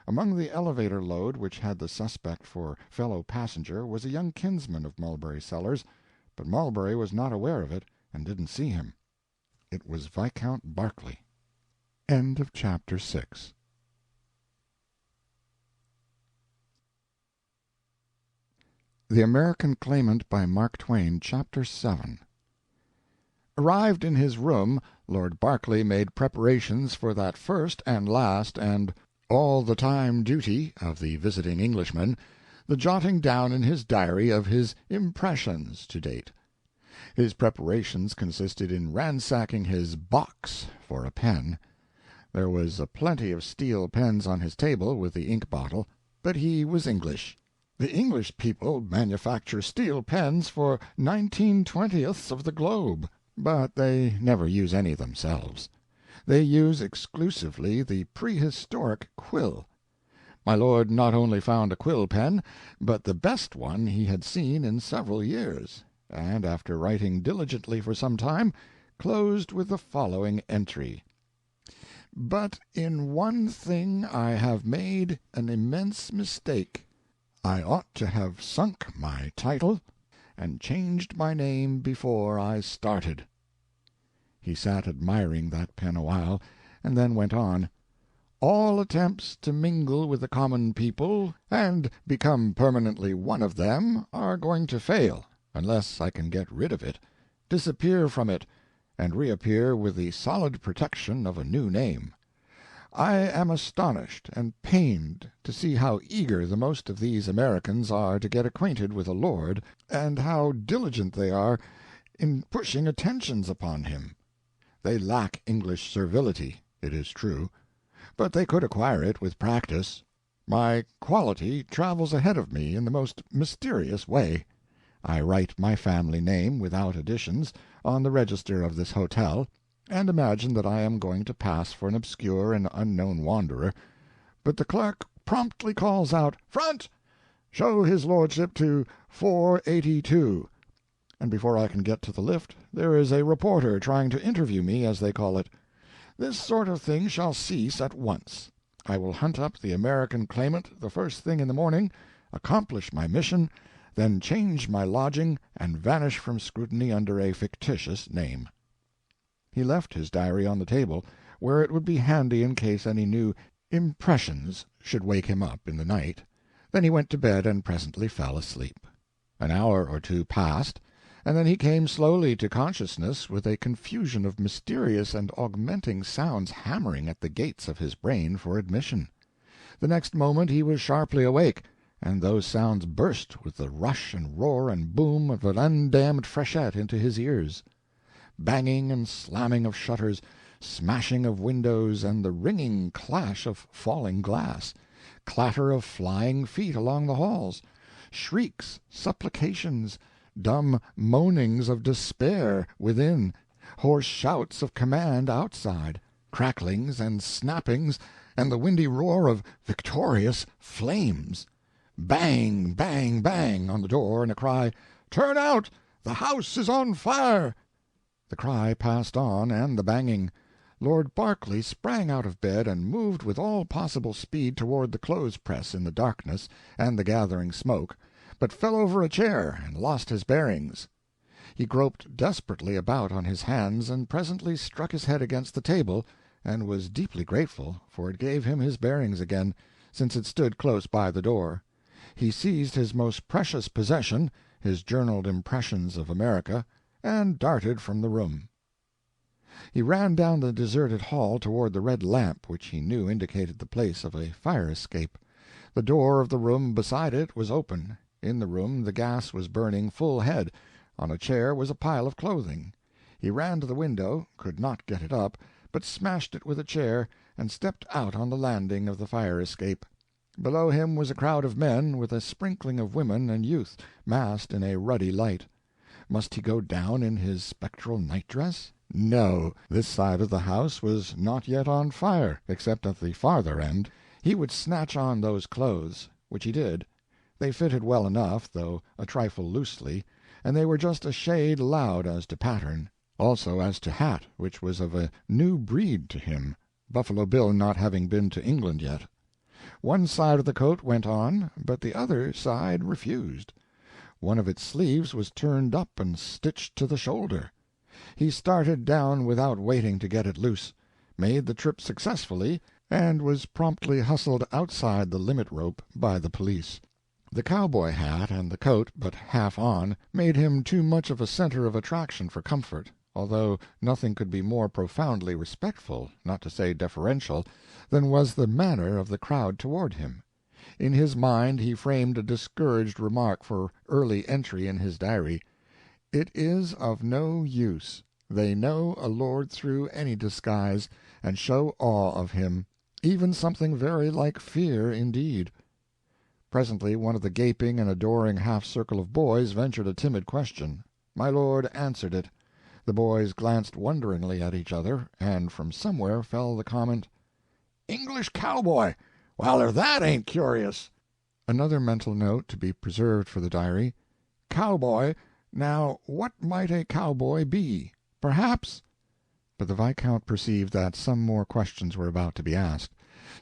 Among the elevator load which had the suspect for fellow passenger was a young kinsman of Mulberry Sellers, but Mulberry was not aware of it, and didn't see him. It was Viscount Berkeley. End of chapter 6. The American Claimant by Mark Twain, Chapter 7. Arrived in his room, Lord Berkeley made preparations for that first and last and all-the-time duty of the visiting Englishman, the jotting down in his diary of his impressions to date. His preparations consisted in ransacking his box for a pen. There was a plenty of steel pens on his table with the ink bottle, but he was English. The English people manufacture steel pens for 19/20ths of the globe, but they never use any themselves. They use exclusively the prehistoric quill. My lord not only found a quill pen, but the best one he had seen in several years, and after writing diligently for some time, closed with the following entry: "But in one thing I have made an immense mistake. I ought to have sunk my title and changed my name before I started." He sat admiring that pen awhile, and then went on: "All attempts to mingle with the common people and become permanently one of them are going to fail, unless I can get rid of it, disappear from it, and reappear with the solid protection of a new name. I am astonished and pained to see how eager the most of these Americans are to get acquainted with a lord, and how diligent they are in pushing attentions upon him. They lack English servility, it is true, but they could acquire it with practice. My quality travels ahead of me in the most mysterious way. I write my family name, without additions, on the register of this hotel, and imagine that I am going to pass for an obscure and unknown wanderer, but the clerk promptly calls out, 'Front! Show his lordship to 482,' and before I can get to the lift there is a reporter trying to interview me, as they call it. This sort of thing shall cease at once. I will hunt up the American Claimant the first thing in the morning, accomplish my mission, then change my lodging and vanish from scrutiny under a fictitious name." He left his diary on the table, where it would be handy in case any new impressions should wake him up in the night. Then he went to bed and presently fell asleep. An hour or two passed, and then he came slowly to consciousness with a confusion of mysterious and augmenting sounds hammering at the gates of his brain for admission. The next moment he was sharply awake, and those sounds burst with the rush and roar and boom of an undammed freshet into his ears. Banging and slamming of shutters, smashing of windows, and the ringing clash of falling glass, clatter of flying feet along the halls, shrieks, supplications, dumb moanings of despair within, hoarse shouts of command outside, cracklings and snappings, and the windy roar of victorious flames. Bang, bang, bang on the door, and a cry, "Turn out! The house is on fire!" The cry passed on, and the banging. Lord Berkeley sprang out of bed and moved with all possible speed toward the clothes-press in the darkness and the gathering smoke, but fell over a chair and lost his bearings. He groped desperately about on his hands and presently struck his head against the table, and was deeply grateful, for it gave him his bearings again, since it stood close by the door. He seized his most precious possession, his journaled impressions of America, and darted from the room. He ran down the deserted hall toward the red lamp which he knew indicated the place of a fire-escape. The door of the room beside it was open. In the room the gas was burning full head. On a chair was a pile of clothing. He ran to the window, could not get it up, but smashed it with a chair, and stepped out on the landing of the fire-escape. Below him was a crowd of men, with a sprinkling of women and youth, massed in a ruddy light. Must he go down in his spectral night-dress? No, this side of the house was not yet on fire, except at the farther end. He would snatch on those clothes, which he did. They fitted well enough, though a trifle loosely, and they were just a shade loud as to pattern, also as to hat, which was of a new breed to him, Buffalo Bill not having been to England yet. One side of the coat went on, but the other side refused. One of its sleeves was turned up and stitched to the shoulder. He started down without waiting to get it loose, made the trip successfully, and was promptly hustled outside the limit rope by the police. The cowboy hat and the coat, but half on, made him too much of a center of attraction for comfort, although nothing could be more profoundly respectful, not to say deferential, than was the manner of the crowd toward him. In his mind he framed a discouraged remark for early entry in his diary: "It is of no use. They know a lord through any disguise, and show awe of him, even something very like fear indeed." Presently one of the gaping and adoring half-circle of boys ventured a timid question. My lord answered it. The boys glanced wonderingly at each other, and from somewhere fell the comment, "English cowboy! Well, if that ain't curious!" Another mental note to be preserved for the diary: "Cowboy. Now what might a cowboy be? Perhaps But the Viscount perceived that some more questions were about to be asked.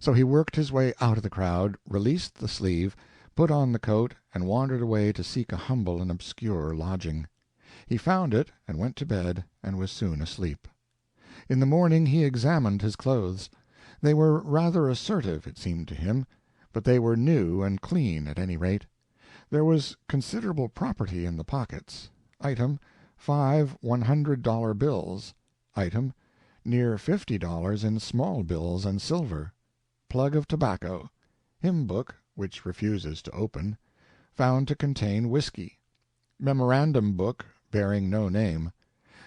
So he worked his way out of the crowd, released the sleeve, put on the coat, and wandered away to seek a humble and obscure lodging. He found it, and went to bed, and was soon asleep. In the morning he examined his clothes. They were rather assertive, it seemed to him, but they were new and clean, at any rate. There was considerable property in the pockets. Item, 5 $100 bills. Item, near $50 in small bills and silver. Plug of tobacco. Hymn book, which refuses to open. Found to contain whiskey. Memorandum book, bearing no name.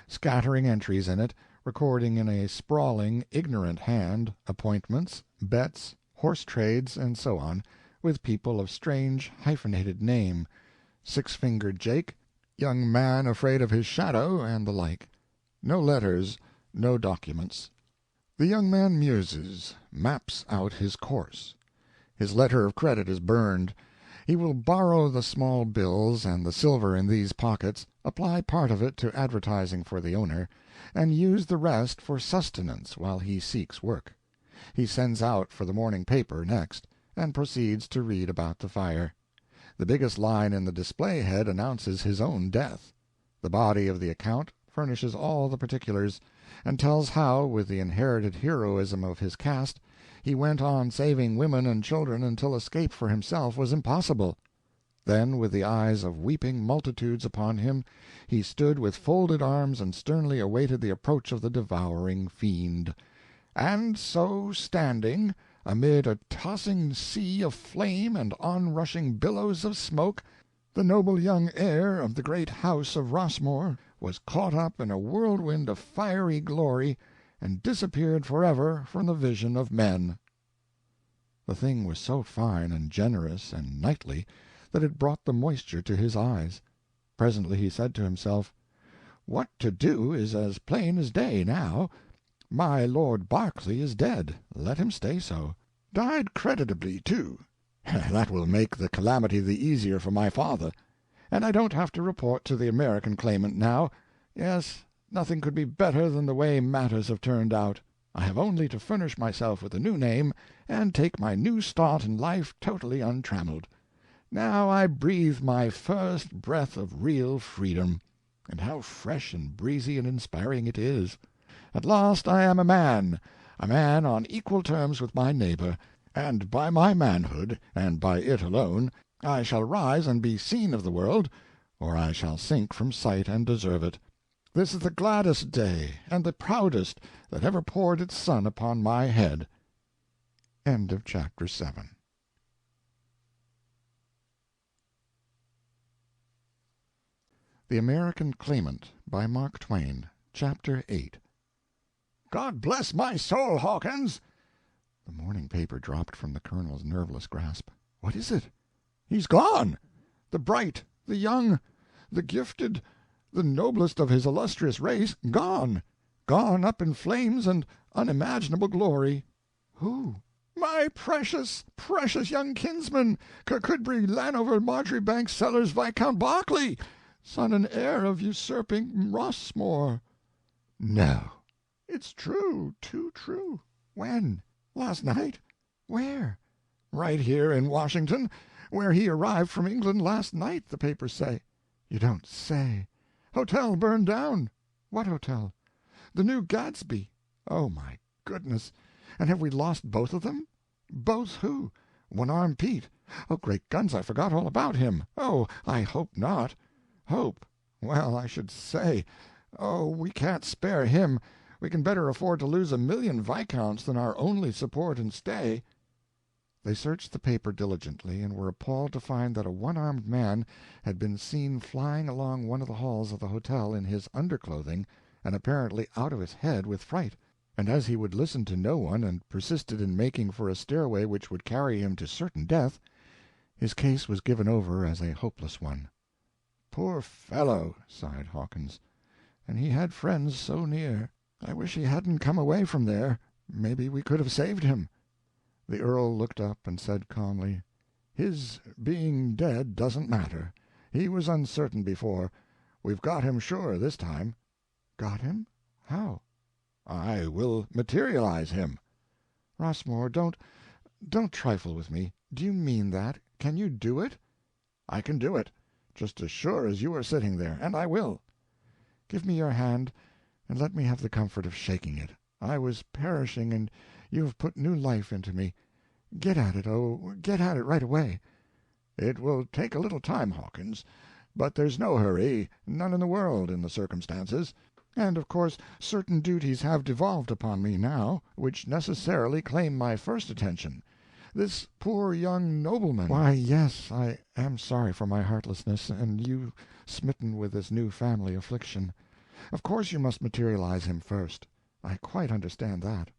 Scattering entries in it, recording in a sprawling, ignorant hand appointments, bets, horse trades, and so on, with people of strange hyphenated name, Six-fingered Jake, young man afraid of his shadow, and the like. No letters, no documents. The young man muses, maps out his course. His letter of credit is burned. He will borrow the small bills and the silver in these pockets, apply part of it to advertising for the owner, and use the rest for sustenance while he seeks work. He sends out for the morning paper next, and proceeds to read about the fire. The biggest line in the display head announces his own death. The body of the account furnishes all the particulars, and tells how, with the inherited heroism of his caste, he went on saving women and children until escape for himself was impossible. Then, with the eyes of weeping multitudes upon him, he stood with folded arms and sternly awaited the approach of the devouring fiend. And so standing, amid a tossing sea of flame and onrushing billows of smoke, the noble young heir of the great house of Rossmore was caught up in a whirlwind of fiery glory, and disappeared forever from the vision of men. The thing was so fine and generous and knightly that it brought the moisture to his eyes. Presently he said to himself, "What to do is as plain as day now. My Lord Berkeley is dead, let him stay so. Died creditably, too. That will make the calamity the easier for my father. And I don't have to report to the American Claimant now. Yes, nothing could be better than the way matters have turned out. I have only to furnish myself with a new name, and take my new start in life totally untrammeled. Now I breathe my first breath of real freedom, and how fresh and breezy and inspiring it is. At last I am a man on equal terms with my neighbor, and by my manhood, and by it alone, I shall rise and be seen of the world, or I shall sink from sight and deserve it. This is the gladdest day, and the proudest, that ever poured its sun upon my head." End of chapter 7. The American Claimant, by Mark Twain, Chapter 8. God bless my soul, Hawkins! The morning paper dropped from the Colonel's nerveless grasp. What is it? He's gone! The bright, the young, the gifted, the noblest of his illustrious race, gone! Gone up in flames and unimaginable glory. Who? My precious, precious young kinsman, Kirkcudbright Llanover Marjoribanks Sellers Viscount Berkeley, son and heir of usurping Rossmore. No. It's true, too true. When? Last night. Where? Right here in Washington, where he arrived from England last night, the papers say. You don't say. Hotel burned down. What hotel? The New Gadsby. Oh, my goodness. And have we lost both of them? Both who? One-armed Pete. Oh, great guns, I forgot all about him. Oh, I hope not. Hope? Well, I should say. Oh, we can't spare him. We can better afford to lose 1,000,000 viscounts than our only support and stay. They searched the paper diligently, and were appalled to find that a one-armed man had been seen flying along one of the halls of the hotel in his underclothing, and apparently out of his head with fright, and as he would listen to no one, and persisted in making for a stairway which would carry him to certain death, his case was given over as a hopeless one. "Poor fellow," sighed Hawkins, "and he had friends so near. I wish he hadn't come away from there. Maybe we could have saved him." The Earl looked up and said calmly, "His being dead doesn't matter. He was uncertain before. We've got him sure this time." "Got him? How?" I will materialize him." "Rossmore, don't trifle with me. Do you mean that? Can you do it?" "I can do it, just as sure as you are sitting there, and I will." "Give me your hand, and let me have the comfort of shaking it. I was perishing, and you have put new life into me. Get at it, oh, get at it right away." "It will take a little time, Hawkins, but there's no hurry, none in the world, in the circumstances. And of course certain duties have devolved upon me now, which necessarily claim my first attention. This poor young nobleman— Why, yes, I am sorry for my heartlessness, and you smitten with this new family affliction. Of course you must materialize him first. I quite understand that."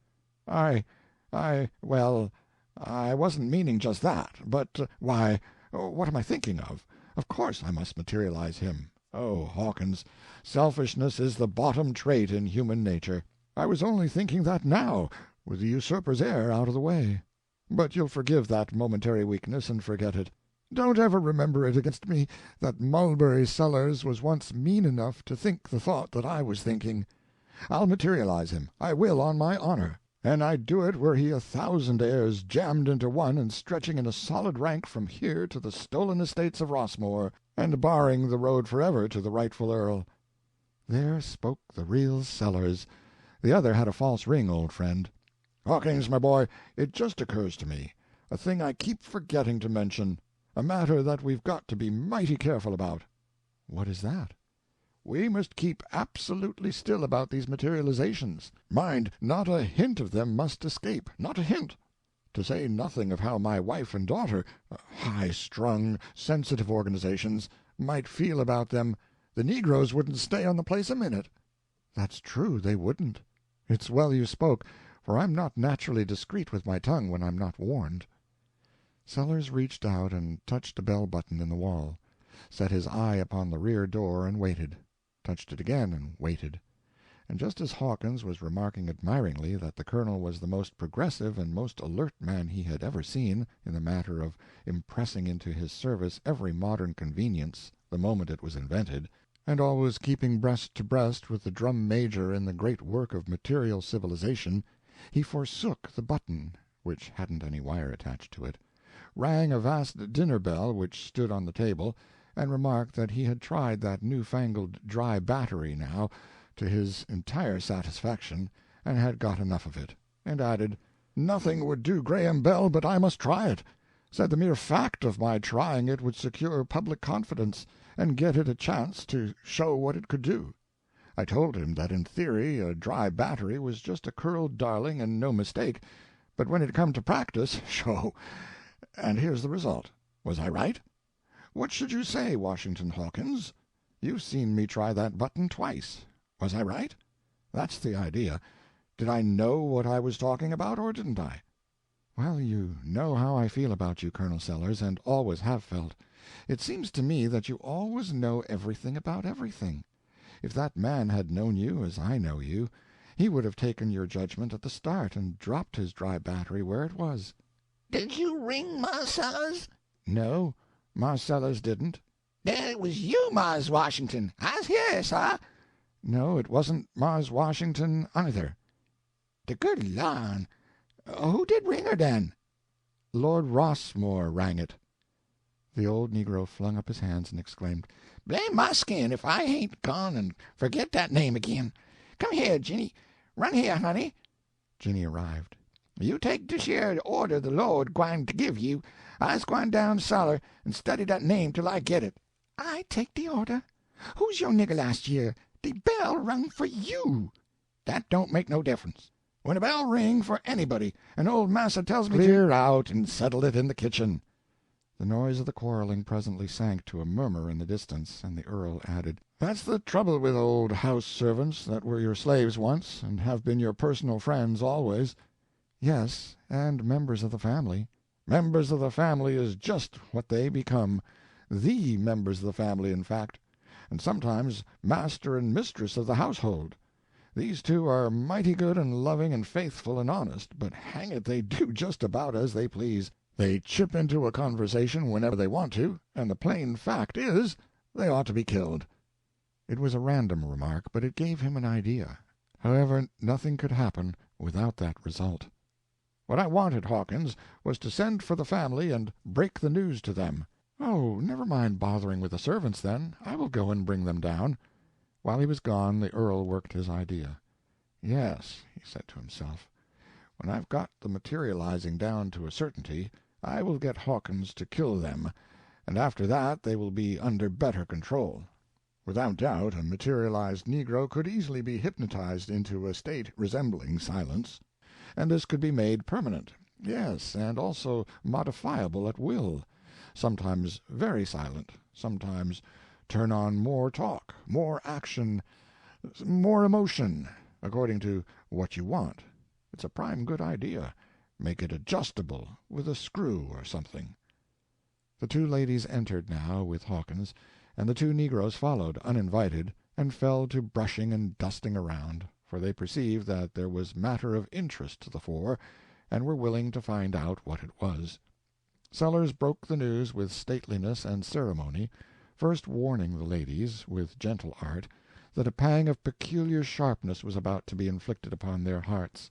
Well, I wasn't meaning just that, but, why, what am I thinking of? Of course I must materialize him. Oh, Hawkins, selfishness is the bottom trait in human nature. I was only thinking that now, with the usurper's heir out of the way. But you'll forgive that momentary weakness and forget it. Don't ever remember it against me that Mulberry Sellers was once mean enough to think the thought that I was thinking. I'll materialize him, I will, on my honor, and I'd do it were he 1,000 heirs jammed into one and stretching in a solid rank from here to the stolen estates of Rossmore, and barring the road forever to the rightful earl. There spoke the real Sellers. The other had a false ring, old friend. Hawkins, my boy, it just occurs to me, a thing I keep forgetting to mention, a matter that we've got to be mighty careful about. What is that? We must keep absolutely still about these materializations. Mind, not a hint of them must escape, not a hint. To say nothing of how my wife and daughter, high-strung, sensitive organizations, might feel about them, the negroes wouldn't stay on the place a minute. That's true, they wouldn't. It's well you spoke, for I'm not naturally discreet with my tongue when I'm not warned. Sellers reached out and touched a bell button in the wall, set his eye upon the rear door and waited, touched it again and waited. And just as Hawkins was remarking admiringly that the Colonel was the most progressive and most alert man he had ever seen in the matter of impressing into his service every modern convenience the moment it was invented, and always keeping breast to breast with the drum major in the great work of material civilization, he forsook the button, which hadn't any wire attached to it, rang a vast dinner bell which stood on the table, and remarked that he had tried that new-fangled dry battery now, to his entire satisfaction, and had got enough of it, and added, "Nothing would do Graham Bell but I must try it. Said the mere fact of my trying it would secure public confidence, and get it a chance to show what it could do. I told him that in theory a dry battery was just a curled darling and no mistake, but when it come to practice, sho! And here's the result. Was I right? What should you say, Washington Hawkins? You've seen me try that button twice. Was I right? That's the idea. Did I know what I was talking about, or didn't I?" "Well, you know how I feel about you, Colonel Sellers, and always have felt. It seems to me that you always know everything about everything. If that man had known you as I know you, he would have taken your judgment at the start and dropped his dry battery where it was." "Did you ring, Mars Sellers?" "No, Mars Sellers didn't." "Then it was you, Mars Washington. I's here, sir." "No, it wasn't Mars Washington either." "The good Lord! Who did ring her, then?" "Lord Rossmore rang it." The old negro flung up his hands and exclaimed, "Blame my skin if I hain't gone and forget that name again. Come here, Jinny. Run here, honey." Ginny arrived. "You take dish here order the Lord gwine to give you. I's gwine down cellar and study that name till I get it." "I take the order? Who's your nigger last year? The bell rung for you." "That don't make no difference. When a bell ring for anybody, and old massa tells me "Clear out and settle it in the kitchen." The noise of the quarreling presently sank to a murmur in the distance, and the earl added, "That's the trouble with old house servants that were your slaves once, and have been your personal friends always." "Yes, and members of the family." "Members of the family is just what they become, the members of the family, in fact, and sometimes master and mistress of the household. These two are mighty good and loving and faithful and honest, but hang it, they do just about as they please. They chip into a conversation whenever they want to, and the plain fact is they ought to be killed." It was a random remark, but it gave him an idea. However, nothing could happen without that result. What I wanted, Hawkins, was to send for the family and break the news to them. "Oh, never mind bothering with the servants, then. I will go and bring them down." While he was gone, the Earl worked his idea. "Yes," he said to himself, "when I've got the materializing down to a certainty, I will get Hawkins to kill them, and after that they will be under better control." Without doubt, a materialized negro could easily be hypnotized into a state resembling silence, and this could be made permanent, yes, and also modifiable at will, sometimes very silent, sometimes turn on more talk, more action, more emotion, according to what you want. It's a prime good idea. Make it adjustable, with a screw or something. The two ladies entered now with Hawkins, and the two negroes followed, uninvited, and fell to brushing and dusting around, for they perceived that there was matter of interest to the fore, and were willing to find out what it was. Sellers broke the news with stateliness and ceremony, first warning the ladies, with gentle art, that a pang of peculiar sharpness was about to be inflicted upon their hearts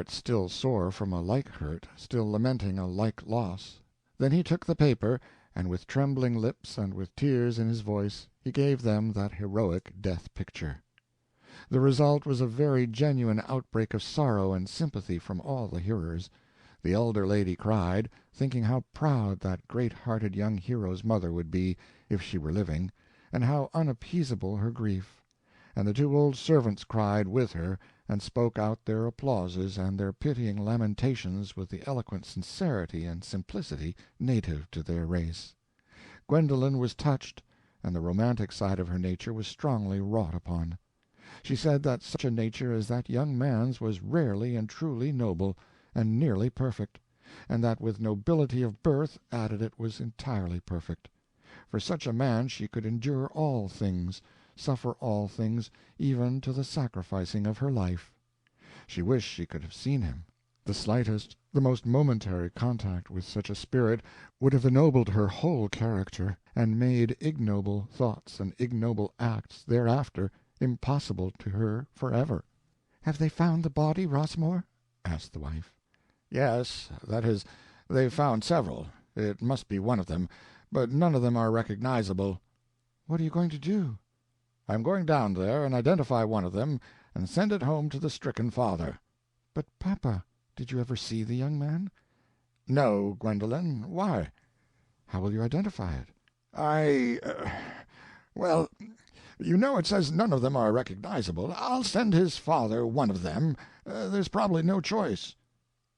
still sore from a like hurt, still lamenting a like loss. Then he took the paper, and with trembling lips and with tears in his voice he gave them that heroic death-picture. The result was a very genuine outbreak of sorrow and sympathy from all the hearers. The elder lady cried, thinking how proud that great-hearted young hero's mother would be, if she were living, and how unappeasable her grief. And the two old servants cried with her, and spoke out their applauses and their pitying lamentations with the eloquent sincerity and simplicity native to their race. Gwendolen was touched, and the romantic side of her nature was strongly wrought upon. She said that such a nature as that young man's was rarely and truly noble, and nearly perfect, and that with nobility of birth added it was entirely perfect. For such a man she could endure all things, suffer all things, even to the sacrificing of her life. She wished she could have seen him. The slightest, the most momentary contact with such a spirit would have ennobled her whole character, and made ignoble thoughts and ignoble acts thereafter impossible to her forever. "Have they found the body, Rossmore?" asked the wife. "Yes, that is, they've found several. It must be one of them, but none of them are recognizable." "What are you going to do?" "I'm going down there and identify one of them and send it home to the stricken father." "But, Papa, did you ever see the young man?" "No, Gwendolen. Why?" "How will you identify it?" Well, you know it says none of them are recognizable. I'll send his father one of them. There's probably no choice."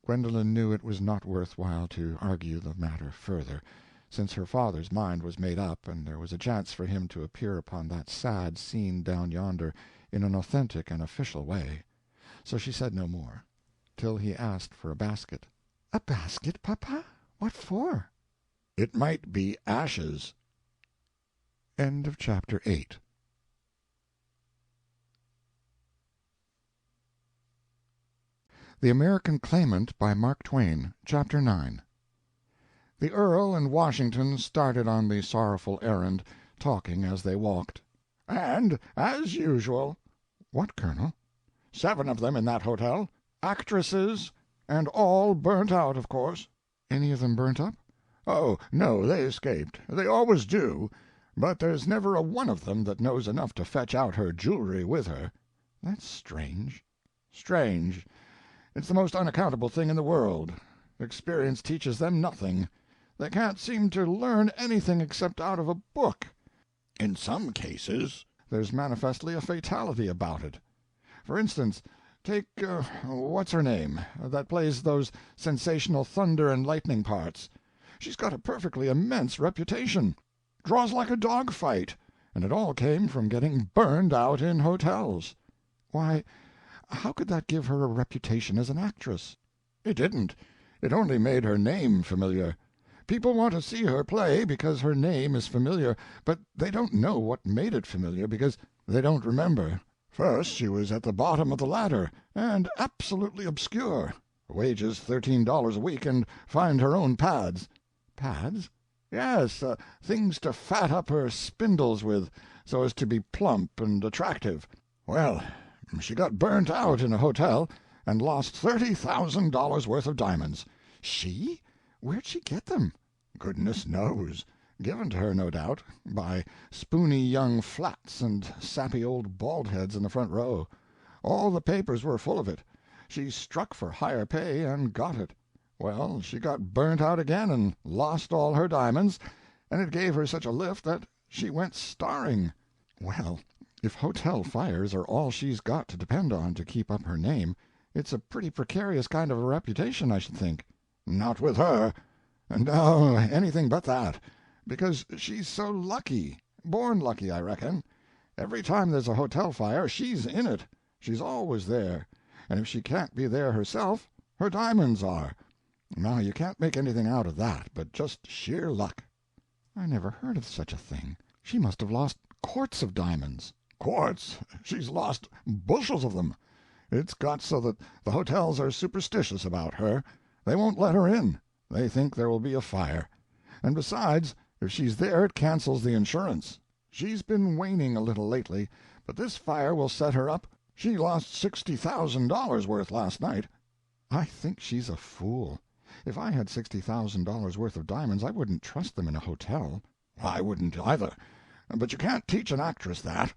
Gwendolen knew it was not worth while to argue the matter further, since her father's mind was made up, and there was a chance for him to appear upon that sad scene down yonder in an authentic and official way. So she said no more, till he asked for a basket. "A basket, Papa? What for?" "It might be ashes." End of chapter 8. The American Claimant, by Mark Twain, Chapter 9. The Earl and Washington started on the sorrowful errand, talking as they walked. "And, as usual—" "What, Colonel?" "7 of them in that hotel. Actresses, and all burnt out, of course." "Any of them burnt up?" "Oh, no, they escaped. They always do. But there's never a one of them that knows enough to fetch out her jewelry with her." "That's strange." "Strange. It's the most unaccountable thing in the world. Experience teaches them nothing. They can't seem to learn anything except out of a book. In some cases there's manifestly a fatality about it. For instance, take, what's her name, that plays those sensational thunder and lightning parts. She's got a perfectly immense reputation. Draws like a dog fight, and it all came from getting burned out in hotels." "Why, how could that give her a reputation as an actress?" "It didn't. It only made her name familiar. People want to see her play because her name is familiar, but they don't know what made it familiar, because they don't remember. First she was at the bottom of the ladder, and absolutely obscure. Wages $13 a week, and find her own pads." "Pads?" "Yes, things to fat up her spindles with, so as to be plump and attractive. Well, She got burnt out in a hotel and lost $30,000 worth of diamonds. She? Where'd she get them? Goodness knows. Given to her, no doubt, by spoony young flats and sappy old bald-heads in the front row. All the papers were full of it. She struck for higher pay and got it. Well, she got burnt out again and lost all her diamonds, and it gave her such a lift that she went starring. Well, if hotel fires are all she's got to depend on to keep up her name, it's a pretty precarious kind of a reputation, I should think. Not with her. No, anything but that. Because she's so lucky. Born lucky, I reckon. Every time there's a hotel fire, she's in it. She's always there. And if she can't be there herself, her diamonds are. Now, you can't make anything out of that, but just sheer luck. I never heard of such a thing. She must have lost quarts of diamonds. Quartz? She's lost bushels of them. It's got so that the hotels are superstitious about her. They won't let her in. They think there will be a fire. And besides, if she's there it cancels the insurance. She's been waning a little lately, but this fire will set her up. She lost $60,000 worth last night. I think she's a fool. If I had $60,000 worth of diamonds, I wouldn't trust them in a hotel. I wouldn't either. But you can't teach an actress that.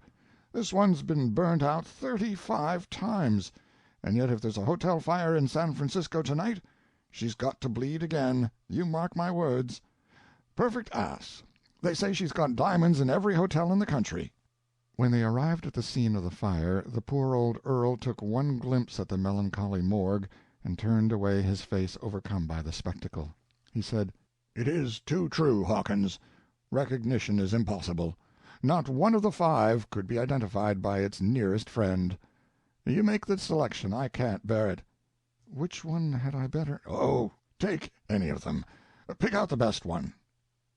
This one's been burnt out 35 times, and yet if there's a hotel fire in San Francisco tonight, she's got to bleed again. You mark my words. Perfect ass. They say she's got diamonds in every hotel in the country. When they arrived at the scene of the fire, the poor old Earl took one glimpse at the melancholy morgue and turned away, his face overcome by the spectacle. He said, "It is too true, Hawkins. Recognition is impossible. Not one of the 5 could be identified by its nearest friend. You make the selection. I can't bear it." "Which one had I better—" "Oh, take any of them. Pick out the best one."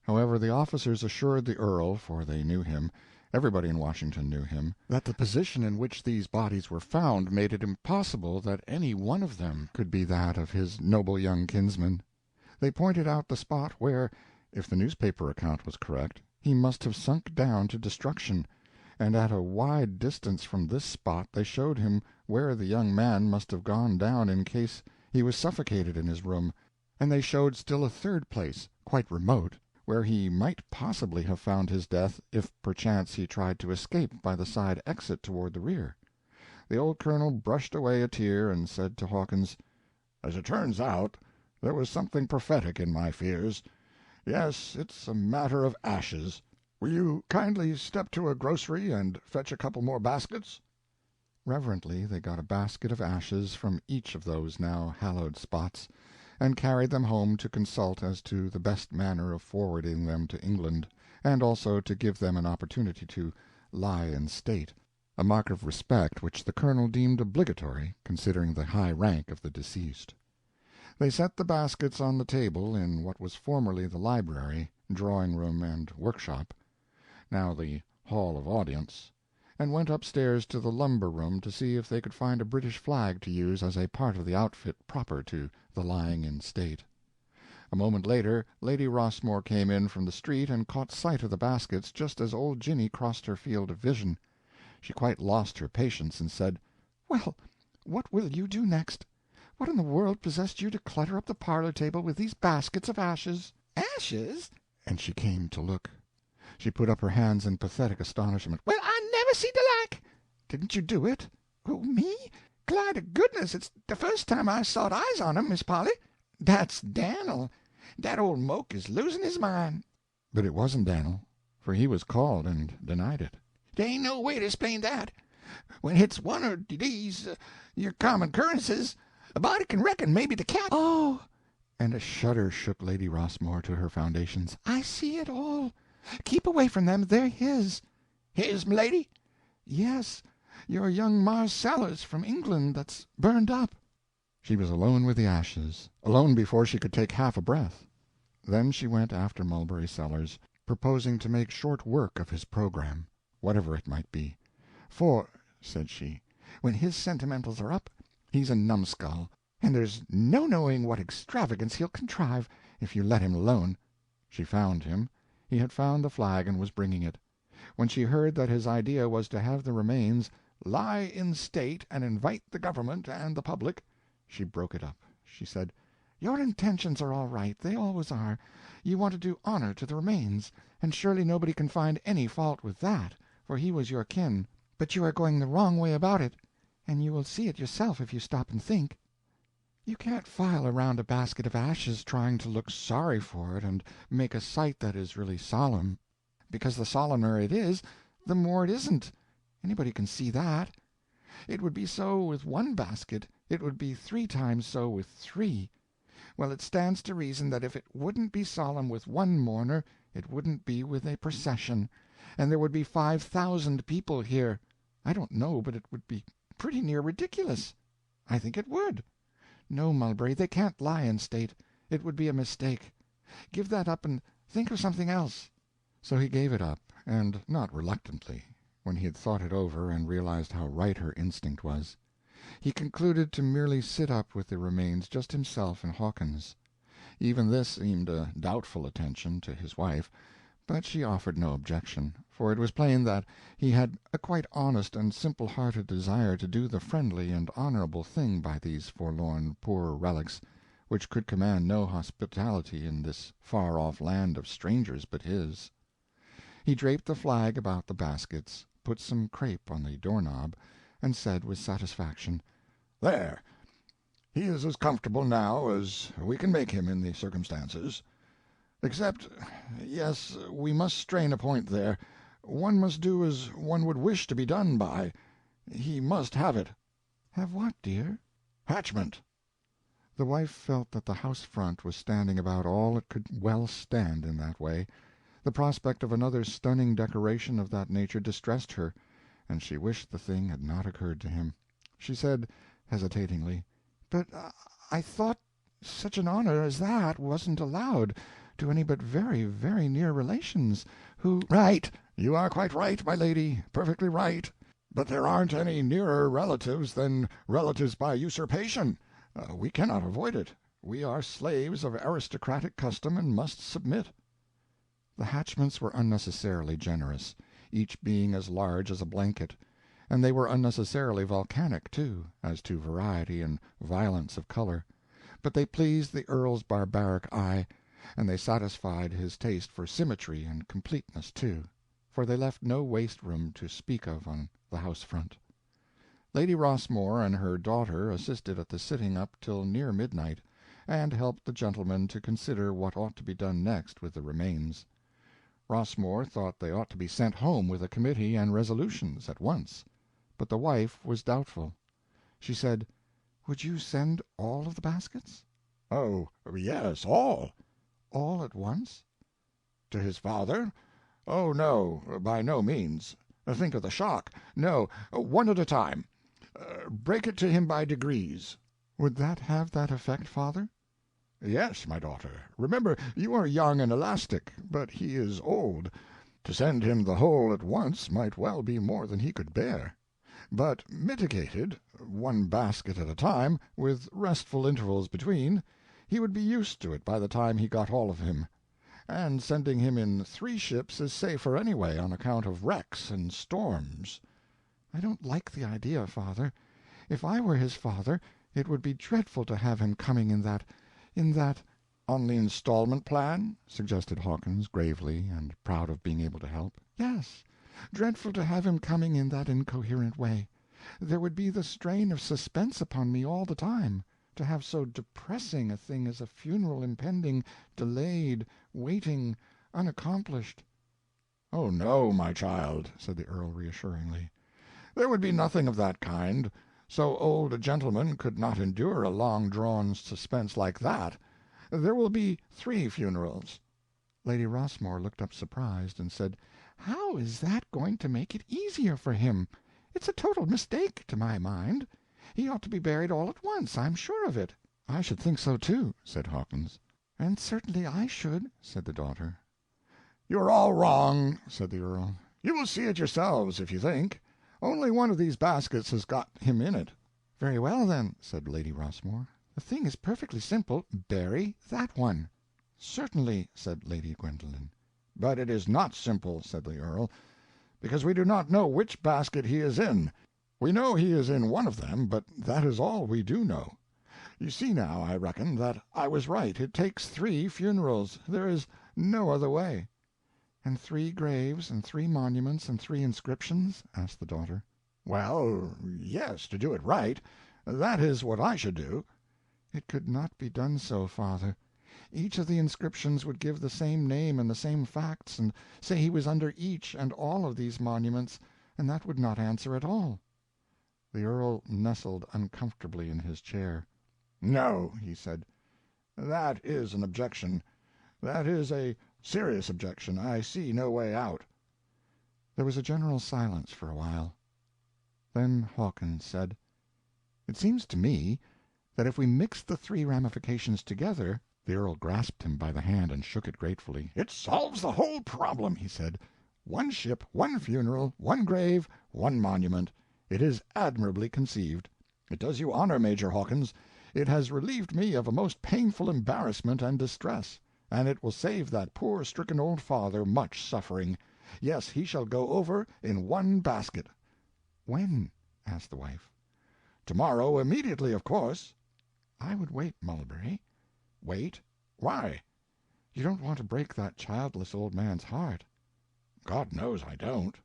However, the officers assured the Earl, for they knew him, everybody in Washington knew him, that the position in which these bodies were found made it impossible that any one of them could be that of his noble young kinsman. They pointed out the spot where, if the newspaper account was correct, he must have sunk down to destruction, and at a wide distance from this spot they showed him where the young man must have gone down in case he was suffocated in his room, and they showed still a third place, quite remote, where he might possibly have found his death if perchance he tried to escape by the side exit toward the rear. The old colonel brushed away a tear and said to Hawkins, "As it turns out, there was something prophetic in my fears. Yes, it's a matter of ashes. Will you kindly step to a grocery and fetch a couple more baskets?" Reverently they got a basket of ashes from each of those now hallowed spots, and carried them home to consult as to the best manner of forwarding them to England, and also to give them an opportunity to lie in state, a mark of respect which the colonel deemed obligatory, considering the high rank of the deceased. They set the baskets on the table in what was formerly the library, drawing-room, and workshop, now the hall of audience, and went upstairs to the lumber-room to see if they could find a British flag to use as a part of the outfit proper to the lying in state. A moment later Lady Rossmore came in from the street and caught sight of the baskets just as old Ginny crossed her field of vision. She quite lost her patience and said, "Well, what will you do next? What in the world possessed you to clutter up the parlor table with these baskets of ashes?" Ashes? And she came to look. She put up her hands in pathetic astonishment. Well, I never see the like. "Didn't you do it?" Who, me? Glad to goodness it's the first time I sot eyes on him, Miss Polly. That's Dan'l. That old moke is losing his mind." But it wasn't Dan'l, for he was called and denied it. There ain't no way to explain that. When it's one of these, your common occurrences, a body can reckon maybe the cat— "Oh!" And a shudder shook Lady Rossmore to her foundations. "I see it all. Keep away from them. They're his." "His, m'lady?" "Yes, your young Mars Sellers from England that's burned up." She was alone with the ashes, alone before she could take half a breath. Then she went after Mulberry Sellers, proposing to make short work of his program, whatever it might be. "For," said she, "when his sentimentals are up, he's a numbskull, and there's no knowing what extravagance he'll contrive if you let him alone." She found him. He had found the flag and was bringing it. When she heard that his idea was to have the remains lie in state and invite the government and the public—" She broke it up. She said, "Your intentions are all right, they always are. You want to do honor to the remains, and surely nobody can find any fault with that, for he was your kin. But you are going the wrong way about it, and you will see it yourself if you stop and think. You can't file around a basket of ashes trying to look sorry for it and make a sight that is really solemn, because the solemner it is, the more it isn't. Anybody can see that. It would be so with one basket, it would be 3 times so with 3. Well, it stands to reason that if it wouldn't be solemn with one mourner, it wouldn't be with a procession, and there would be 5,000 people here. I don't know, but it would be pretty near ridiculous. I think it would. No, Mulberry, they can't lie in state. It would be a mistake. Give that up and think of something else." So he gave it up, and not reluctantly, when he had thought it over and realized how right her instinct was. He concluded to merely sit up with the remains, just himself and Hawkins. Even this seemed a doubtful attention to his wife, but she offered no objection, for it was plain that he had a quite honest and simple-hearted desire to do the friendly and honorable thing by these forlorn poor relics, which could command no hospitality in this far-off land of strangers but his. He draped the flag about the baskets, put some crape on the door-knob, and said with satisfaction, "There. He is as comfortable now as we can make him in the circumstances. Except, yes, we must strain a point there. One must do as one would wish to be done by. He must have it." "Have what, dear?" "Hatchment." The wife felt that the house front was standing about all it could well stand in that way. The prospect of another stunning decoration of that nature distressed her, and she wished the thing had not occurred to him. She said, hesitatingly, "But I thought such an honor as that wasn't allowed to any but very, very near relations, who—" "Right. You are quite right, my lady, perfectly right. But there aren't any nearer relatives than relatives by usurpation. We cannot avoid it. We are slaves of aristocratic custom and must submit." The hatchments were unnecessarily generous, each being as large as a blanket, and they were unnecessarily volcanic, too, as to variety and violence of color, but they pleased the Earl's barbaric eye, and they satisfied his taste for symmetry and completeness, too, for they left no waste room to speak of on the house front. Lady Rossmore and her daughter assisted at the sitting up till near midnight, and helped the gentlemen to consider what ought to be done next with the remains. Rossmore thought they ought to be sent home with a committee and resolutions at once, but the wife was doubtful. She said, "Would you send all of the baskets?" "Oh, yes, all." "All at once?" "To his father? Oh, no, by no means. Think of the shock. No, one at a time. Break it to him by degrees." "Would that have that effect, father?" "Yes, my daughter. Remember, you are young and elastic, but he is old. To send him the whole at once might well be more than he could bear. But mitigated, one basket at a time, with restful intervals between, he would be used to it by the time he got all of him. And sending him in 3 ships is safer anyway, on account of wrecks and storms." "I don't like the idea, father. If I were his father, it would be dreadful to have him coming in that— "On the installment plan?" suggested Hawkins, gravely, and proud of being able to help. "Yes, dreadful to have him coming in that incoherent way. There would be the strain of suspense upon me all the time, to have so depressing a thing as a funeral impending, delayed, waiting, unaccomplished." "Oh, no, my child," said the Earl reassuringly. "There would be nothing of that kind. So old a gentleman could not endure a long-drawn suspense like that. There will be 3 funerals." Lady Rossmore looked up surprised, and said, "How is that going to make it easier for him? It's a total mistake, to my mind. He ought to be buried all at once, I'm sure of it." "I should think so, too," said Hawkins. "And certainly I should," said the daughter. "You are all wrong," said the Earl. "You will see it yourselves, if you think. Only one of these baskets has got him in it." "Very well, then," said Lady Rossmore. "The thing is perfectly simple. Bury that one." "Certainly," said Lady Gwendolen. "But it is not simple," said the Earl, "because we do not know which basket he is in. We know he is in one of them, but that is all we do know. You see now, I reckon, that I was right. It takes 3 funerals. There is no other way." "And 3 graves and 3 monuments and 3 inscriptions?" asked the daughter. "Well, yes, to do it right. That is what I should do." "It could not be done so, father. Each of the inscriptions would give the same name and the same facts, and say he was under each and all of these monuments, and that would not answer at all." The earl nestled uncomfortably in his chair. "No," he said, "that is an objection. That is a serious objection. I see no way out." There was a general silence for a while. Then Hawkins said, "It seems to me that if we mixed the 3 ramifications together—" The earl grasped him by the hand and shook it gratefully. "It solves the whole problem," he said. "1 ship, 1 funeral, 1 grave, 1 monument. It is admirably conceived. It does you honor, Major Hawkins. It has relieved me of a most painful embarrassment and distress, and it will save that poor stricken old father much suffering. Yes, he shall go over in 1 basket." "When?" asked the wife. "Tomorrow, immediately, of course." "I would wait, Mulberry." "Wait? Why?" "You don't want to break that childless old man's heart." "God knows I don't."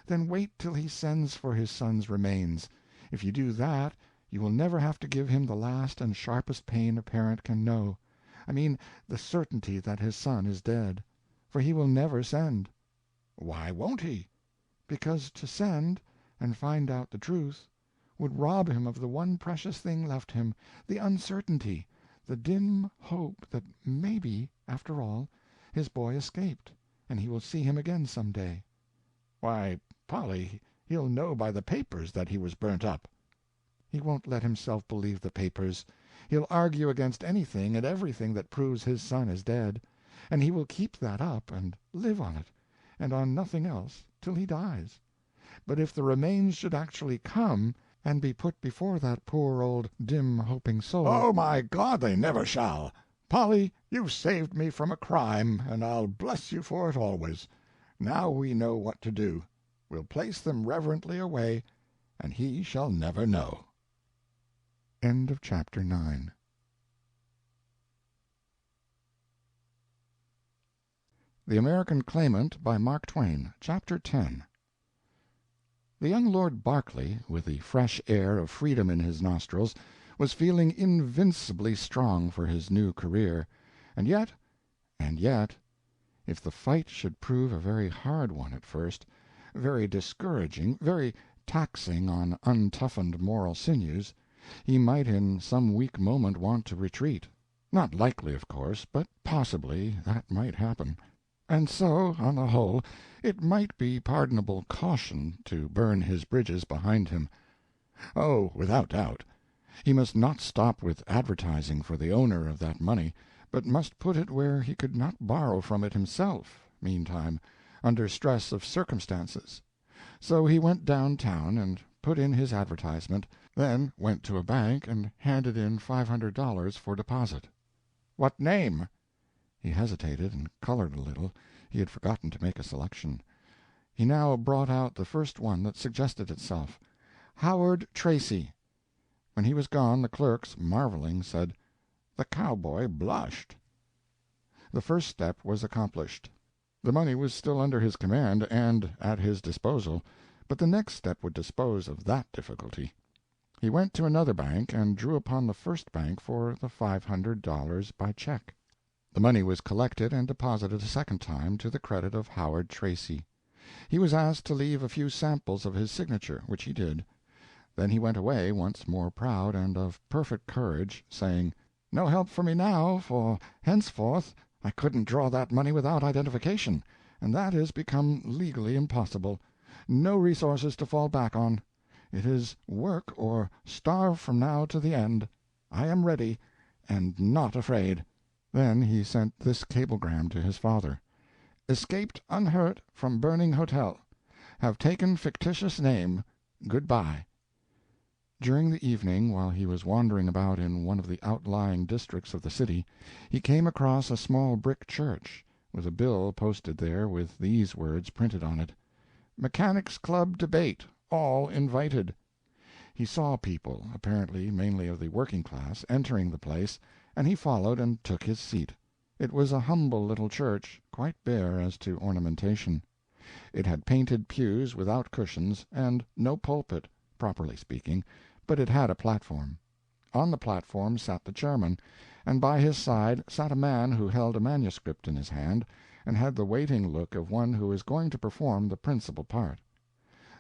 "Then wait till he sends for his son's remains. If you do that, you will never have to give him the last and sharpest pain a parent can know. I mean the certainty that his son is dead. For he will never send." "Why won't he?" "Because to send, and find out the truth, would rob him of the one precious thing left him, the uncertainty, the dim hope that maybe, after all, his boy escaped, and he will see him again some day." "Why, Polly, he'll know by the papers that he was burnt up." "He won't let himself believe the papers. He'll argue against anything and everything that proves his son is dead, and he will keep that up and live on it, and on nothing else, till he dies. But if the remains should actually come, and be put before that poor old dim hoping soul—" "Oh, my God, they never shall! Polly, you've saved me from a crime, and I'll bless you for it always. Now we know what to do. We'll place them reverently away, and he shall never know." End of chapter 9. The American Claimant, by Mark Twain, Chapter 10. The young Lord Berkeley, with the fresh air of freedom in his nostrils, was feeling invincibly strong for his new career, and yet, if the fight should prove a very hard one at first, very discouraging, very taxing on untoughened moral sinews, he might in some weak moment want to retreat. Not likely, of course, but possibly that might happen. And so, on the whole, it might be pardonable caution to burn his bridges behind him. Oh, without doubt. He must not stop with advertising for the owner of that money, but must put it where he could not borrow from it himself, meantime, under stress of circumstances. So he went downtown and put in his advertisement, then went to a bank and handed in $500 for deposit. "What name?" He hesitated and colored a little. He had forgotten to make a selection. He now brought out the first one that suggested itself: "Howard Tracy." When he was gone, the clerks, marveling, said, "The cowboy blushed." The first step was accomplished. The money was still under his command and at his disposal, but the next step would dispose of that difficulty. He went to another bank and drew upon the first bank for the $500 by check. The money was collected and deposited a second time to the credit of Howard Tracy. He was asked to leave a few samples of his signature, which he did. Then he went away once more proud and of perfect courage, saying, "No help for me now, for henceforth I couldn't draw that money without identification, and that is become legally impossible. No resources to fall back on. It is work or starve from now to the end. I am ready, and not afraid." Then he sent this cablegram to his father: "Escaped unhurt from burning hotel. Have taken fictitious name. Good-bye." During the evening, while he was wandering about in one of the outlying districts of the city, he came across a small brick church, with a bill posted there with these words printed on it: "Mechanics' Club Debate. All invited." He saw people, apparently mainly of the working class, entering the place, and he followed and took his seat. It was a humble little church, quite bare as to ornamentation. It had painted pews without cushions, and no pulpit, properly speaking, but it had a platform. On the platform sat the chairman, and by his side sat a man who held a manuscript in his hand, and had the waiting look of one who is going to perform the principal part.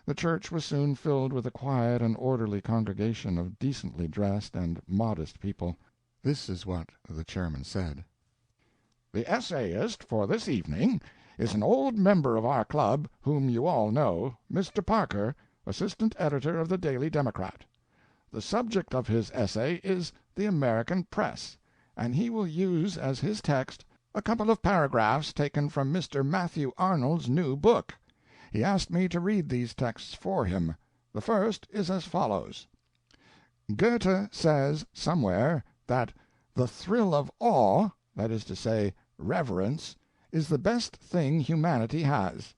The church was soon filled with a quiet and orderly congregation of decently dressed and modest people. This is what the chairman said. The essayist for this evening is an old member of our club whom you all know, Mr. Parker, assistant editor of the Daily Democrat. The subject of his essay is the American press, and he will use as his text a couple of paragraphs taken from Mr. Matthew Arnold's new book. He asked me to read these texts for him. The first is as follows. Goethe says somewhere that the thrill of awe, that is to say, reverence, is the best thing humanity has.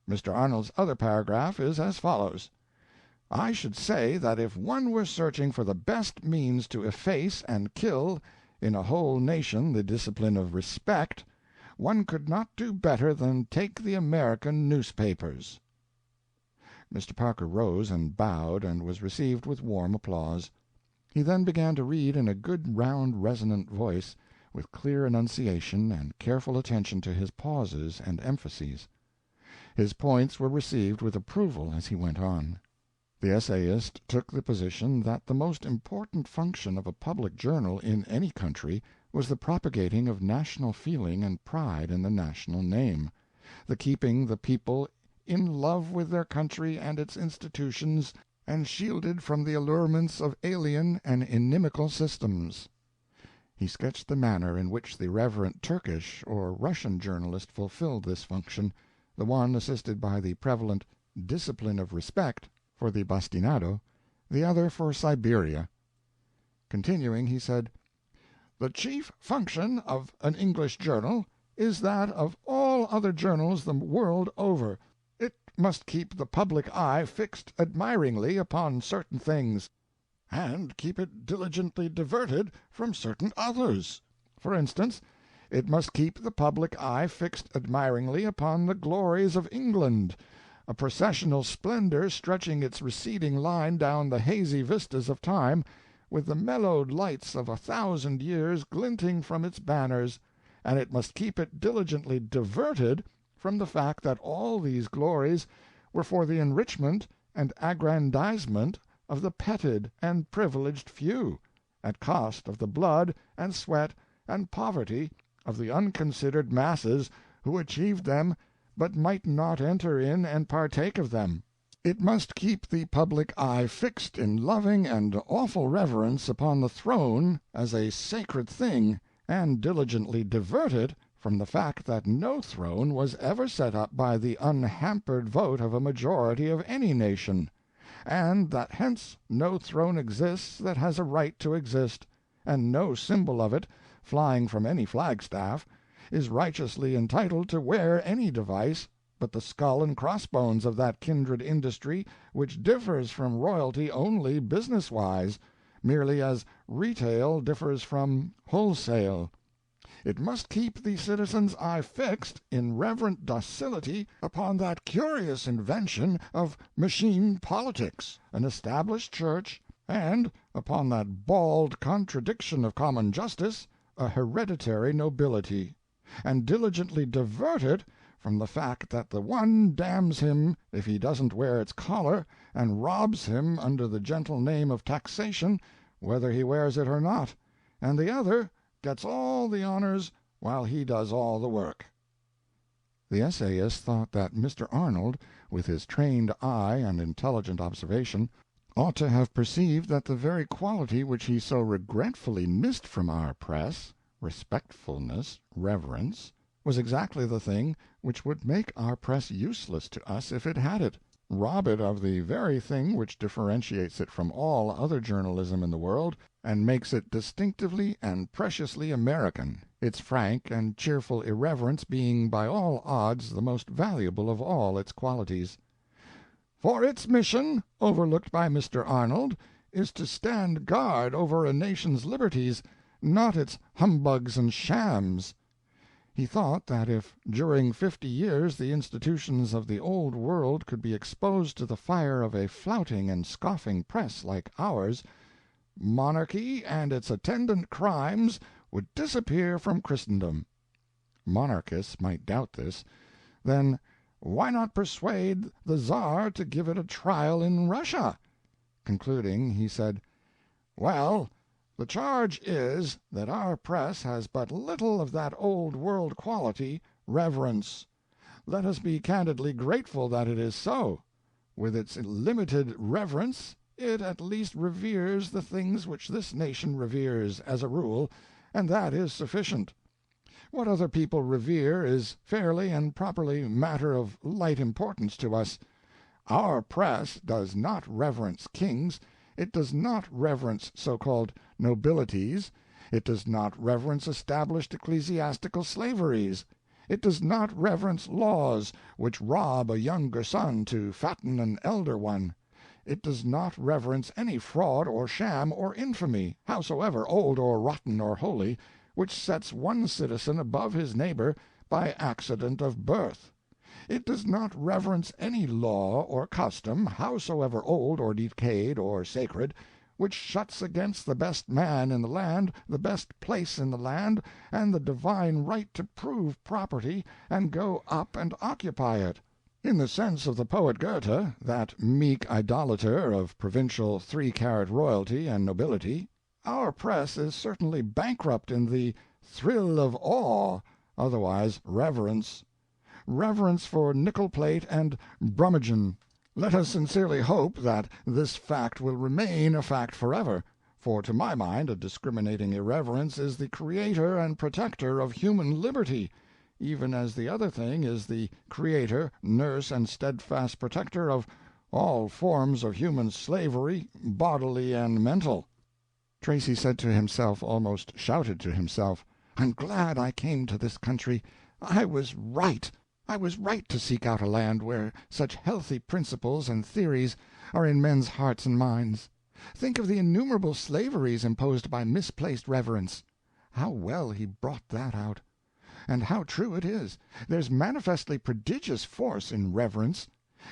Mr. Arnold's other paragraph is as follows. I should say that if one were searching for the best means to efface and kill in a whole nation the discipline of respect, one could not do better than take the American newspapers. Mr. Parker rose and bowed, and was received with warm applause. He then began to read in a good round resonant voice, with clear enunciation and careful attention to his pauses and emphases. His points were received with approval as he went on. The essayist took the position that the most important function of a public journal in any country was the propagating of national feeling and pride in the national name, the keeping the people in love with their country and its institutions, and shielded from the allurements of alien and inimical systems. He sketched the manner in which the reverent Turkish or Russian journalist fulfilled this function, the one assisted by the prevalent discipline of respect for the bastinado, the other for Siberia. Continuing, he said, The chief function of an English journal is that of all other journals the world over. It must keep the public eye fixed admiringly upon certain things, and keep it diligently diverted from certain others. For instance, it must keep the public eye fixed admiringly upon the glories of England, a processional splendor stretching its receding line down the hazy vistas of time, with the mellowed lights of 1,000 years glinting from its banners, and it must keep it diligently diverted from the fact that all these glories were for the enrichment and aggrandizement of the petted and privileged few, at cost of the blood and sweat and poverty of the unconsidered masses who achieved them but might not enter in and partake of them. It must keep the public eye fixed in loving and awful reverence upon the throne as a sacred thing, and diligently divert it from the fact that no throne was ever set up by the unhampered vote of a majority of any nation, and that hence no throne exists that has a right to exist, and no symbol of it, flying from any flagstaff, is righteously entitled to wear any device but the skull and crossbones of that kindred industry which differs from royalty only business-wise, merely as retail differs from wholesale. It must keep the citizen's eye fixed in reverent docility upon that curious invention of machine politics, an established church, and upon that bald contradiction of common justice, a hereditary nobility, and diligently divert it from the fact that the one damns him if he doesn't wear its collar, and robs him under the gentle name of taxation whether he wears it or not, and the other gets all the honors while he does all the work. The essayist thought that Mr. Arnold, with his trained eye and intelligent observation, ought to have perceived that the very quality which he so regretfully missed from our press, respectfulness, reverence, was exactly the thing which would make our press useless to us if it had it, rob it of the very thing which differentiates it from all other journalism in the world, and makes it distinctively and preciously American, its frank and cheerful irreverence being by all odds the most valuable of all its qualities. For its mission, overlooked by Mr. Arnold, is to stand guard over a nation's liberties, not its humbugs and shams. He thought that if during 50 years the institutions of the Old World could be exposed to the fire of a flouting and scoffing press like ours, monarchy and its attendant crimes would disappear from Christendom. Monarchists might doubt this. Then why not persuade the Czar to give it a trial in Russia? Concluding, he said, "Well, the charge is that our press has but little of that old world quality, reverence. Let us be candidly grateful that it is so. With its limited reverence, it at least reveres the things which this nation reveres, as a rule, and that is sufficient. What other people revere is fairly and properly matter of light importance to us. Our press does not reverence kings, it does not reverence so-called nobilities, it does not reverence established ecclesiastical slaveries, it does not reverence laws which rob a younger son to fatten an elder one, it does not reverence any fraud or sham or infamy, howsoever old or rotten or holy, which sets one citizen above his neighbor by accident of birth. It does not reverence any law or custom, howsoever old or decayed or sacred, which shuts against the best man in the land, the best place in the land, and the divine right to prove property and go up and occupy it. In the sense of the poet Goethe, that meek idolater of provincial 3-carat royalty and nobility, our press is certainly bankrupt in the thrill of awe, otherwise reverence. Reverence for nickel plate and brummagem. Let us sincerely hope that this fact will remain a fact forever, for to my mind a discriminating irreverence is the creator and protector of human liberty, even as the other thing is the creator, nurse, and steadfast protector of all forms of human slavery, bodily and mental. Tracy said to himself, almost shouted to himself, "I'm glad I came to this country. I was right. I was right to seek out a land where such healthy principles and theories are in men's hearts and minds. Think of the innumerable slaveries imposed by misplaced reverence." How well he brought that out. And how true it is. There's manifestly prodigious force in reverence.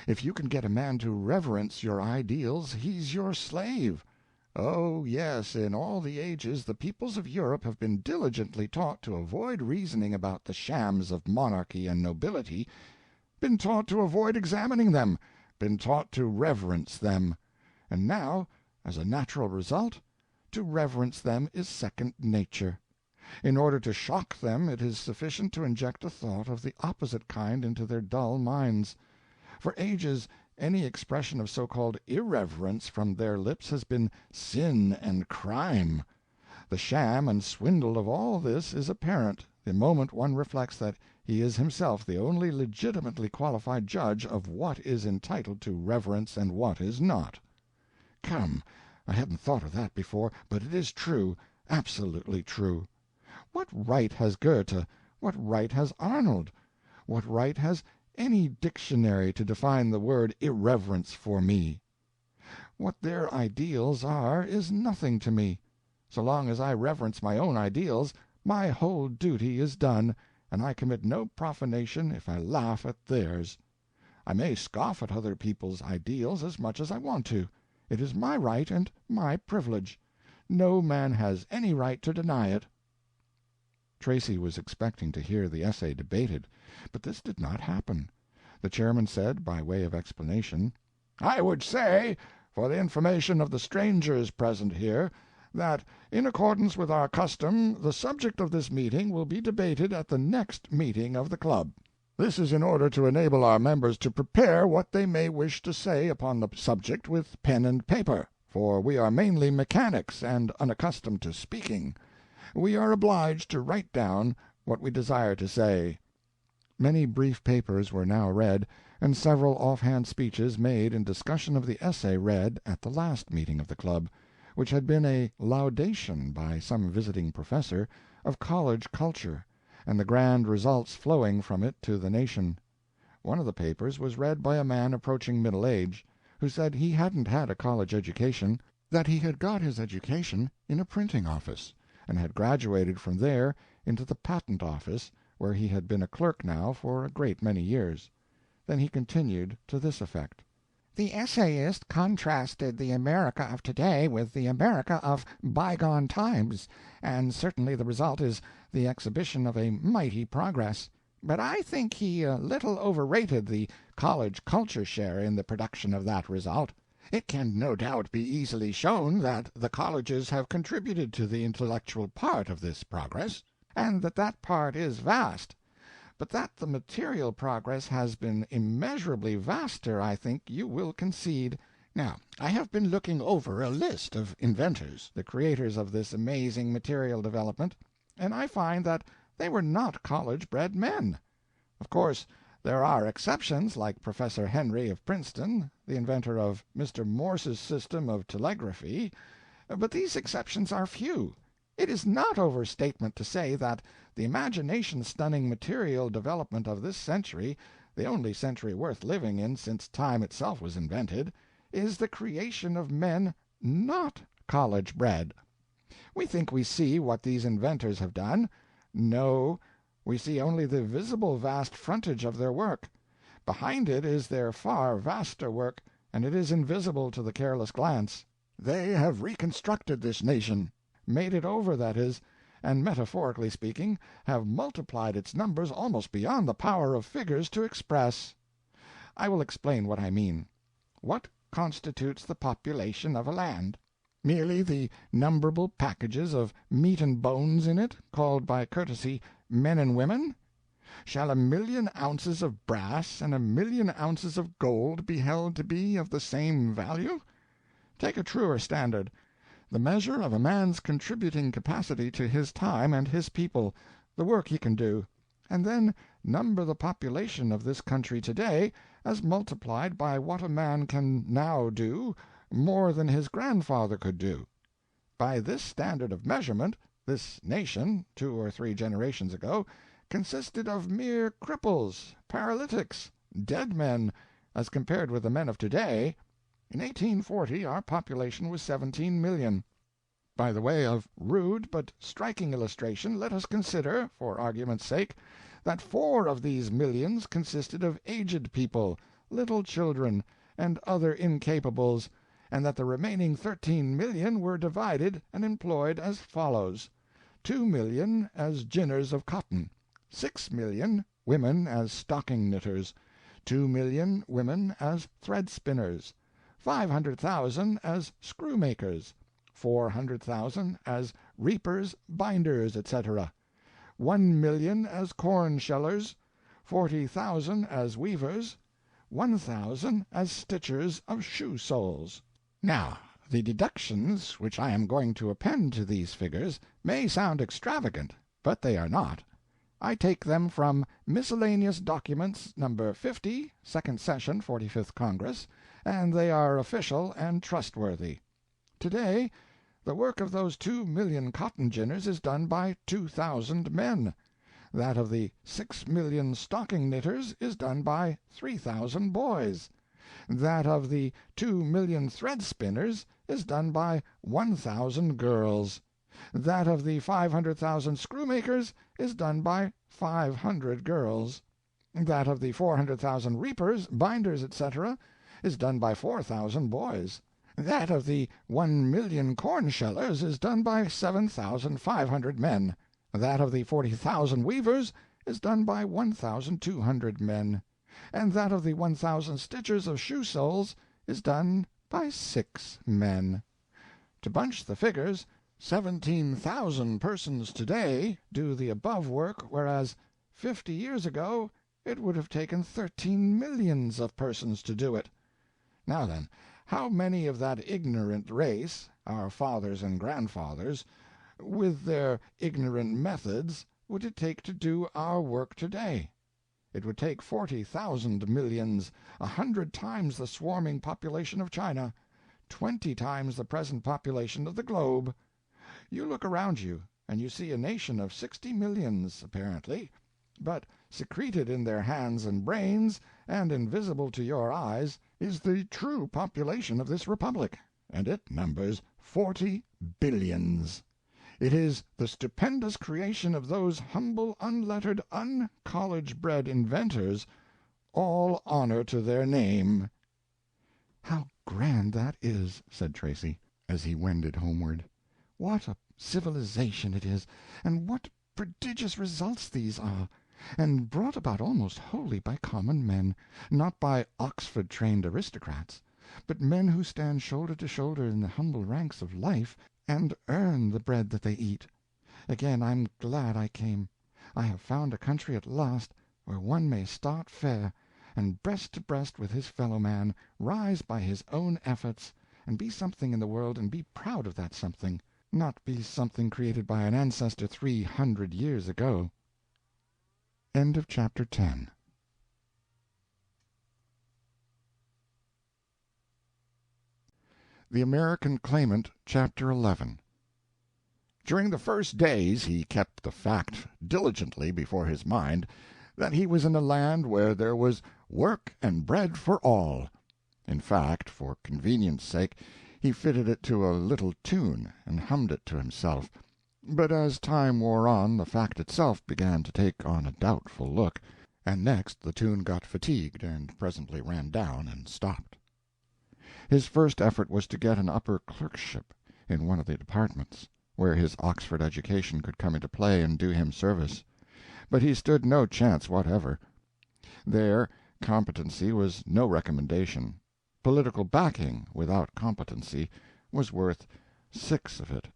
If you can get a man to reverence your ideals, he's your slave. Oh, yes, in all the ages the peoples of Europe have been diligently taught to avoid reasoning about the shams of monarchy and nobility, been taught to avoid examining them, been taught to reverence them. And now, as a natural result, to reverence them is second nature. In order to shock them it is sufficient to inject a thought of the opposite kind into their dull minds. For ages any expression of so-called irreverence from their lips has been sin and crime. The sham and swindle of all this is apparent the moment one reflects that he is himself the only legitimately qualified judge of what is entitled to reverence and what is not. Come, I hadn't thought of that before, but it is true, absolutely true. What right has Goethe, what right has Arnold, what right has any dictionary to define the word irreverence for me? What their ideals are is nothing to me. So long as I reverence my own ideals, my whole duty is done, and I commit no profanation if I laugh at theirs. I may scoff at other people's ideals as much as I want to. It is my right and my privilege. No man has any right to deny it. Tracy was expecting to hear the essay debated, but this did not happen. The chairman said, by way of explanation, "I would say, for the information of the strangers present here, that in accordance with our custom the subject of this meeting will be debated at the next meeting of the club. This is in order to enable our members to prepare what they may wish to say upon the subject with pen and paper, for we are mainly mechanics and unaccustomed to speaking. We are obliged to write down what we desire to say." Many brief papers were now read, and several offhand speeches made in discussion of the essay read at the last meeting of the club, which had been a laudation by some visiting professor of college culture, and the grand results flowing from it to the nation. One of the papers was read by a man approaching middle age, who said he hadn't had a college education, that he had got his education in a printing office, and had graduated from there into the patent office, where he had been a clerk now for a great many years. Then he continued to this effect: The essayist contrasted the America of today with the America of bygone times, and certainly the result is the exhibition of a mighty progress. But I think he a little overrated the college culture share in the production of that result. It can no doubt be easily shown that the colleges have contributed to the intellectual part of this progress, and that that part is vast. But that the material progress has been immeasurably vaster, I think you will concede. Now, I have been looking over a list of inventors, The creators of this amazing material development, and I find that they were not college-bred men. Of course, there are exceptions, like Professor Henry of Princeton, the inventor of Mr. Morse's system of telegraphy, but these exceptions are few. It is not overstatement to say that the imagination-stunning material development of this century, the only century worth living in since time itself was invented, is the creation of men not college-bred. We think we see what these inventors have done. No, we see only the visible vast frontage of their work. Behind it is their far vaster work, and it is invisible to the careless glance. They have reconstructed this nation. Made it over, that is, and metaphorically speaking, have multiplied its numbers almost beyond the power of figures to express. I will explain what I mean. What constitutes the population of a land? Merely the numberable packages of meat and bones in it, called by courtesy men and women? Shall 1,000,000 ounces of brass and 1,000,000 ounces of gold be held to be of the same value? Take a truer standard, the measure of a man's contributing capacity to his time and his people, the work he can do, and then number the population of this country today as multiplied by what a man can now do more than his grandfather could do. By this standard of measurement, this nation, 2 or 3 generations ago, consisted of mere cripples, paralytics, dead men, as compared with the men of today. In 1840 our population was 17,000,000. By the way of rude but striking illustration, let us consider, for argument's sake, that 4 of these millions consisted of aged people, little children, and other incapables, and that the remaining 13,000,000 were divided and employed as follows: 2,000,000 as ginners of cotton, 6,000,000 women as stocking knitters, 2,000,000 women as thread spinners, 500,000 as screw-makers, 400,000 as reapers, binders, etc., 1,000,000 as corn-shellers, 40,000 as weavers, 1,000 as stitchers of shoe-soles. Now, the deductions which I am going to append to these figures may sound extravagant, but they are not. I take them from Miscellaneous Documents, No. 50, Second Session, 45th Congress, and they are official and trustworthy. Today, the work of those 2,000,000 cotton ginners is done by 2,000 men. That of the 6,000,000 stocking knitters is done by 3,000 boys. That of the 2,000,000 thread spinners is done by 1,000 girls. That of the 500,000 screw-makers is done by 500 girls. That of the 400,000 reapers, binders, etc., is done by 4,000 boys. That of the 1,000,000 corn-shellers is done by 7,500 men. That of the 40,000 weavers is done by 1,200 men. And that of the 1,000 stitchers of shoe-soles is done by 6 men. To bunch the figures, 17,000 persons today do the above work, whereas 50 years ago it would have taken 13 millions of persons to do it. Now then, how many of that ignorant race, our fathers and grandfathers, with their ignorant methods, would it take to do our work today? It would take 40,000 millions, 100 times the swarming population of China, 20 times the present population of the globe. You look around you, and you see a nation of 60 millions, apparently, but secreted in their hands and brains, and invisible to your eyes, is the true population of this republic, and it numbers 40 billions. It is the stupendous creation of those humble, unlettered, uncollege-bred inventors, all honor to their name." "How grand that is," said Tracy, as he wended homeward. "What a civilization it is, and what prodigious results these are, and brought about almost wholly by common men, not by Oxford-trained aristocrats, but men who stand shoulder to shoulder in the humble ranks of life, and earn the bread that they eat. Again I'm glad I came. I have found a country at last where one may start fair, and breast to breast with his fellow-man, rise by his own efforts, and be something in the world, and be proud of that something, not be something created by an ancestor 300 years ago." End of chapter 10. The American Claimant, Chapter 11. During the first days he kept the fact diligently before his mind that he was in a land where there was work and bread for all. In fact, for convenience' sake, he fitted it to a little tune, and hummed it to himself. But as time wore on, the fact itself began to take on a doubtful look, and next the tune got fatigued, and presently ran down and stopped. His first effort was to get an upper clerkship in one of the departments, where his Oxford education could come into play and do him service. But he stood no chance whatever. There, competency was no recommendation. Political backing, without competency, was worth 6 of it.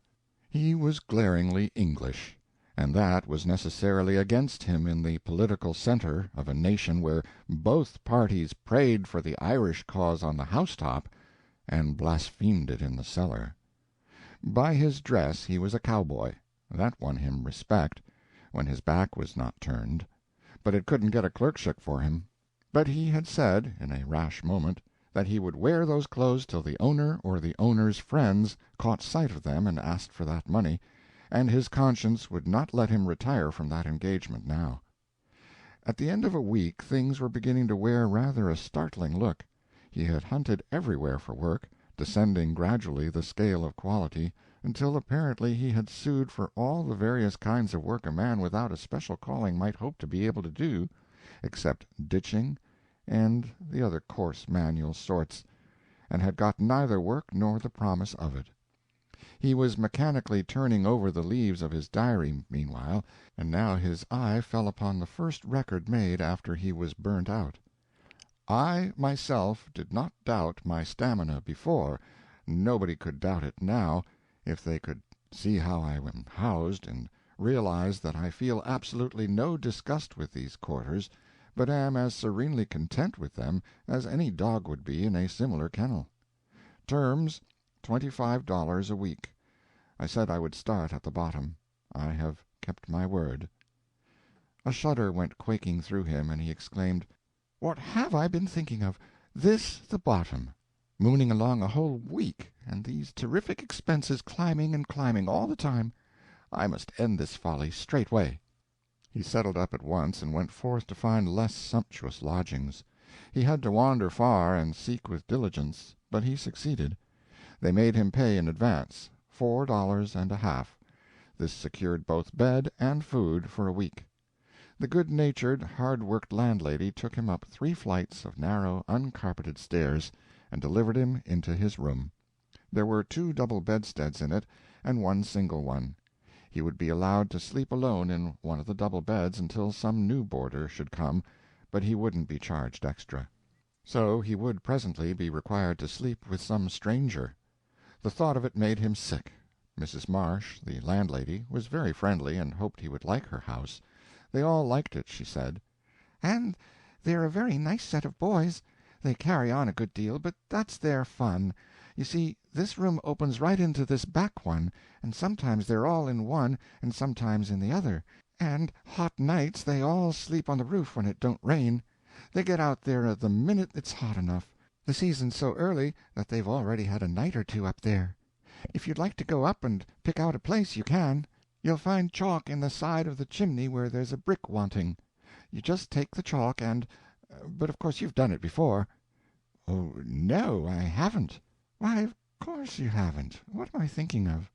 He was glaringly English, and that was necessarily against him in the political center of a nation where both parties prayed for the Irish cause on the housetop and blasphemed it in the cellar. By his dress he was a cowboy. That won him respect, when his back was not turned, but it couldn't get a clerkship for him. But he had said, in a rash moment, that he would wear those clothes till the owner or the owner's friends caught sight of them and asked for that money, and his conscience would not let him retire from that engagement now. At the end of a week things were beginning to wear rather a startling look. He had hunted everywhere for work, descending gradually the scale of quality, until apparently he had sued for all the various kinds of work a man without a special calling might hope to be able to do, except ditching and the other coarse manual sorts, and had got neither work nor the promise of it. He was mechanically turning over the leaves of his diary meanwhile, and now his eye fell upon the first record made after he was burnt out. "I myself did not doubt my stamina before. Nobody could doubt it now, if they could see how I am housed, and realize that I feel absolutely no disgust with these quarters, but am as serenely content with them as any dog would be in a similar kennel. Terms, $25 a week. I said I would start at the bottom. I have kept my word." A shudder went quaking through him, and he exclaimed, "What have I been thinking of? This the bottom! Mooning along a whole week, and these terrific expenses climbing and climbing all the time. I must end this folly straightway." He settled up at once and went forth to find less sumptuous lodgings. He had to wander far and seek with diligence, but he succeeded. They made him pay in advance, $4.50. This secured both bed and food for a week. The good-natured, hard-worked landlady took him up 3 flights of narrow, uncarpeted stairs, and delivered him into his room. There were 2 double bedsteads in it, and 1 single one. He would be allowed to sleep alone in one of the double beds until some new boarder should come, but he wouldn't be charged extra. So he would presently be required to sleep with some stranger. The thought of it made him sick. Mrs. Marsh, the landlady, was very friendly, and hoped he would like her house. They all liked it, she said. "And they're a very nice set of boys. They carry on a good deal, but that's their fun. You see, this room opens right into this back one, and sometimes they're all in one and sometimes in the other. And hot nights they all sleep on the roof when it don't rain. They get out there the minute it's hot enough. The season's so early that they've already had a night or 2 up there. If you'd like to go up and pick out a place, you can. You'll find chalk in the side of the chimney where there's a brick wanting. You just take the chalk and But of course you've done it before." "Oh, no, I haven't." "Why, of course you haven't. What am I thinking of?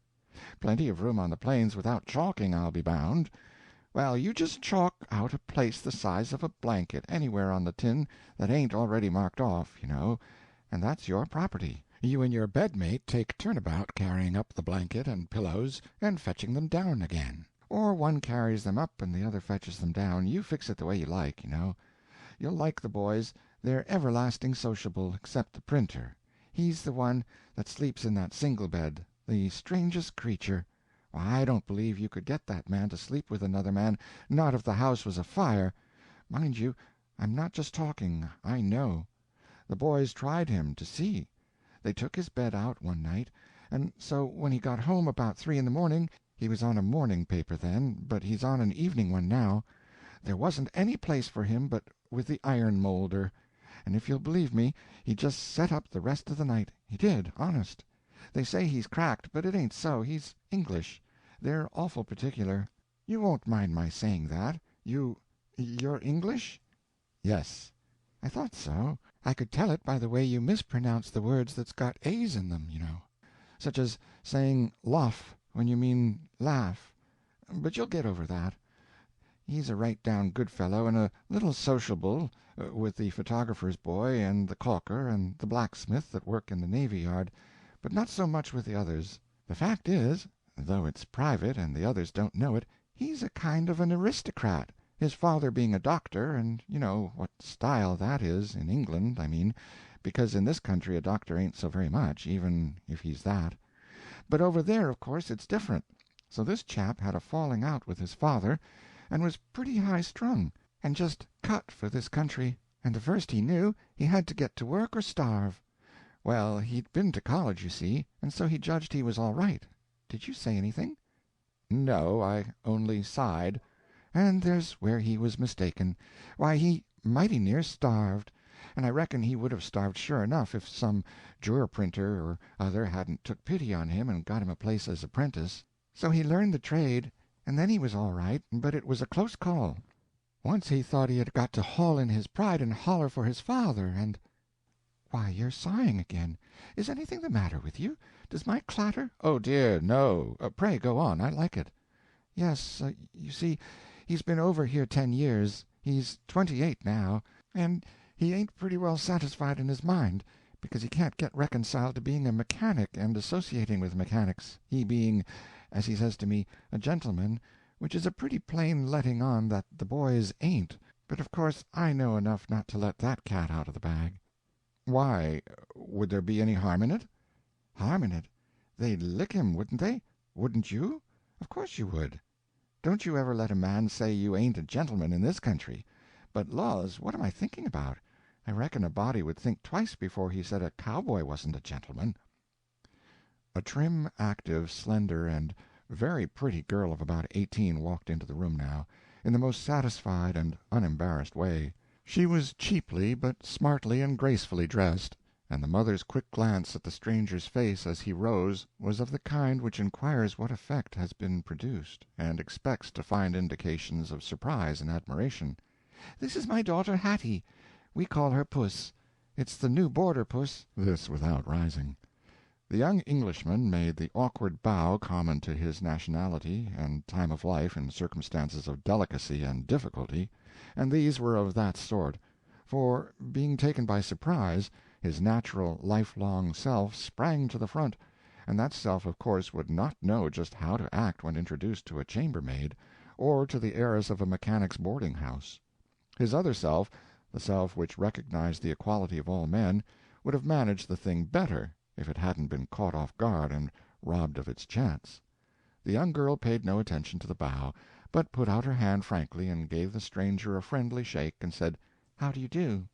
Plenty of room on the plains without chalking, I'll be bound. Well, you just chalk out a place the size of a blanket anywhere on the tin that ain't already marked off, you know, and that's your property. You and your bedmate take turnabout carrying up the blanket and pillows and fetching them down again. Or one carries them up and the other fetches them down. You fix it the way you like, you know. You'll like the boys. They're everlasting sociable, except the printer. He's the one that sleeps in that single bed, the strangest creature. Why, I don't believe you could get that man to sleep with another man, not if the house was afire. Mind you, I'm not just talking, I know. The boys tried him, to see. They took his bed out one night, and so when he got home about 3 in the morning, he was on a morning paper then, but he's on an evening one now, there wasn't any place for him but with the iron moulder. And if you'll believe me, he just set up the rest of the night. He did, honest. They say he's cracked, but it ain't so. He's English. They're awful particular. You won't mind my saying that. You're English?" Yes. "I thought so. I could tell it by the way you mispronounce the words that's got A's in them, you know. Such as saying loff when you mean laugh. But you'll get over that. He's a right-down good fellow, and a little sociable with the photographer's boy and the caulker and the blacksmith that work in the navy yard, but not so much with the others. The fact is, though it's private and the others don't know it, he's a kind of an aristocrat, his father being a doctor, and you know what style that is, in England, I mean, because in this country a doctor ain't so very much, even if he's that. But over there, of course, it's different. So this chap had a falling out with his father, and was pretty high-strung, and just cut for this country, and the first he knew he had to get to work or starve. Well, he'd been to college, you see, and so he judged he was all right. Did you say anything?" No, I only sighed. "And there's where he was mistaken. Why, he mighty near starved, and I reckon he would have starved sure enough if some juror printer or other hadn't took pity on him and got him a place as apprentice. So he learned the trade, and then he was all right, but it was a close call. Once he thought he had got to haul in his pride and holler for his father, and— Why, you're sighing again. Is anything the matter with you? Does my clatter— Oh, dear, no. Pray go on, I like it. Yes, you see, he's been over here 10 years. He's 28 now, and he ain't pretty well satisfied in his mind, because he can't get reconciled to being a mechanic and associating with mechanics, he being, as he says to me, a gentleman, which is a pretty plain letting on that the boys ain't, but of course I know enough not to let that cat out of the bag." Why, would there be any harm in it? "Harm in it? They'd lick him, wouldn't they? Wouldn't you? Of course you would. Don't you ever let a man say you ain't a gentleman in this country. But laws, what am I thinking about? I reckon a body would think twice before he said a cowboy wasn't a gentleman." A trim, active, slender, and very pretty girl of about 18 walked into the room now, in the most satisfied and unembarrassed way. She was cheaply but smartly and gracefully dressed, and the mother's quick glance at the stranger's face as he rose was of the kind which inquires what effect has been produced, and expects to find indications of surprise and admiration. "This is my daughter Hattie. We call her Puss. It's the new boarder, Puss." This without rising. The young Englishman made the awkward bow common to his nationality and time of life in circumstances of delicacy and difficulty, and these were of that sort, for, being taken by surprise, his natural lifelong self sprang to the front, and that self of course would not know just how to act when introduced to a chambermaid, or to the heiress of a mechanic's boarding-house. His other self, the self which recognized the equality of all men, would have managed the thing better, if it hadn't been caught off guard and robbed of its chance. The young girl paid no attention to the bow, but put out her hand frankly and gave the stranger a friendly shake, and said, "How do you do?"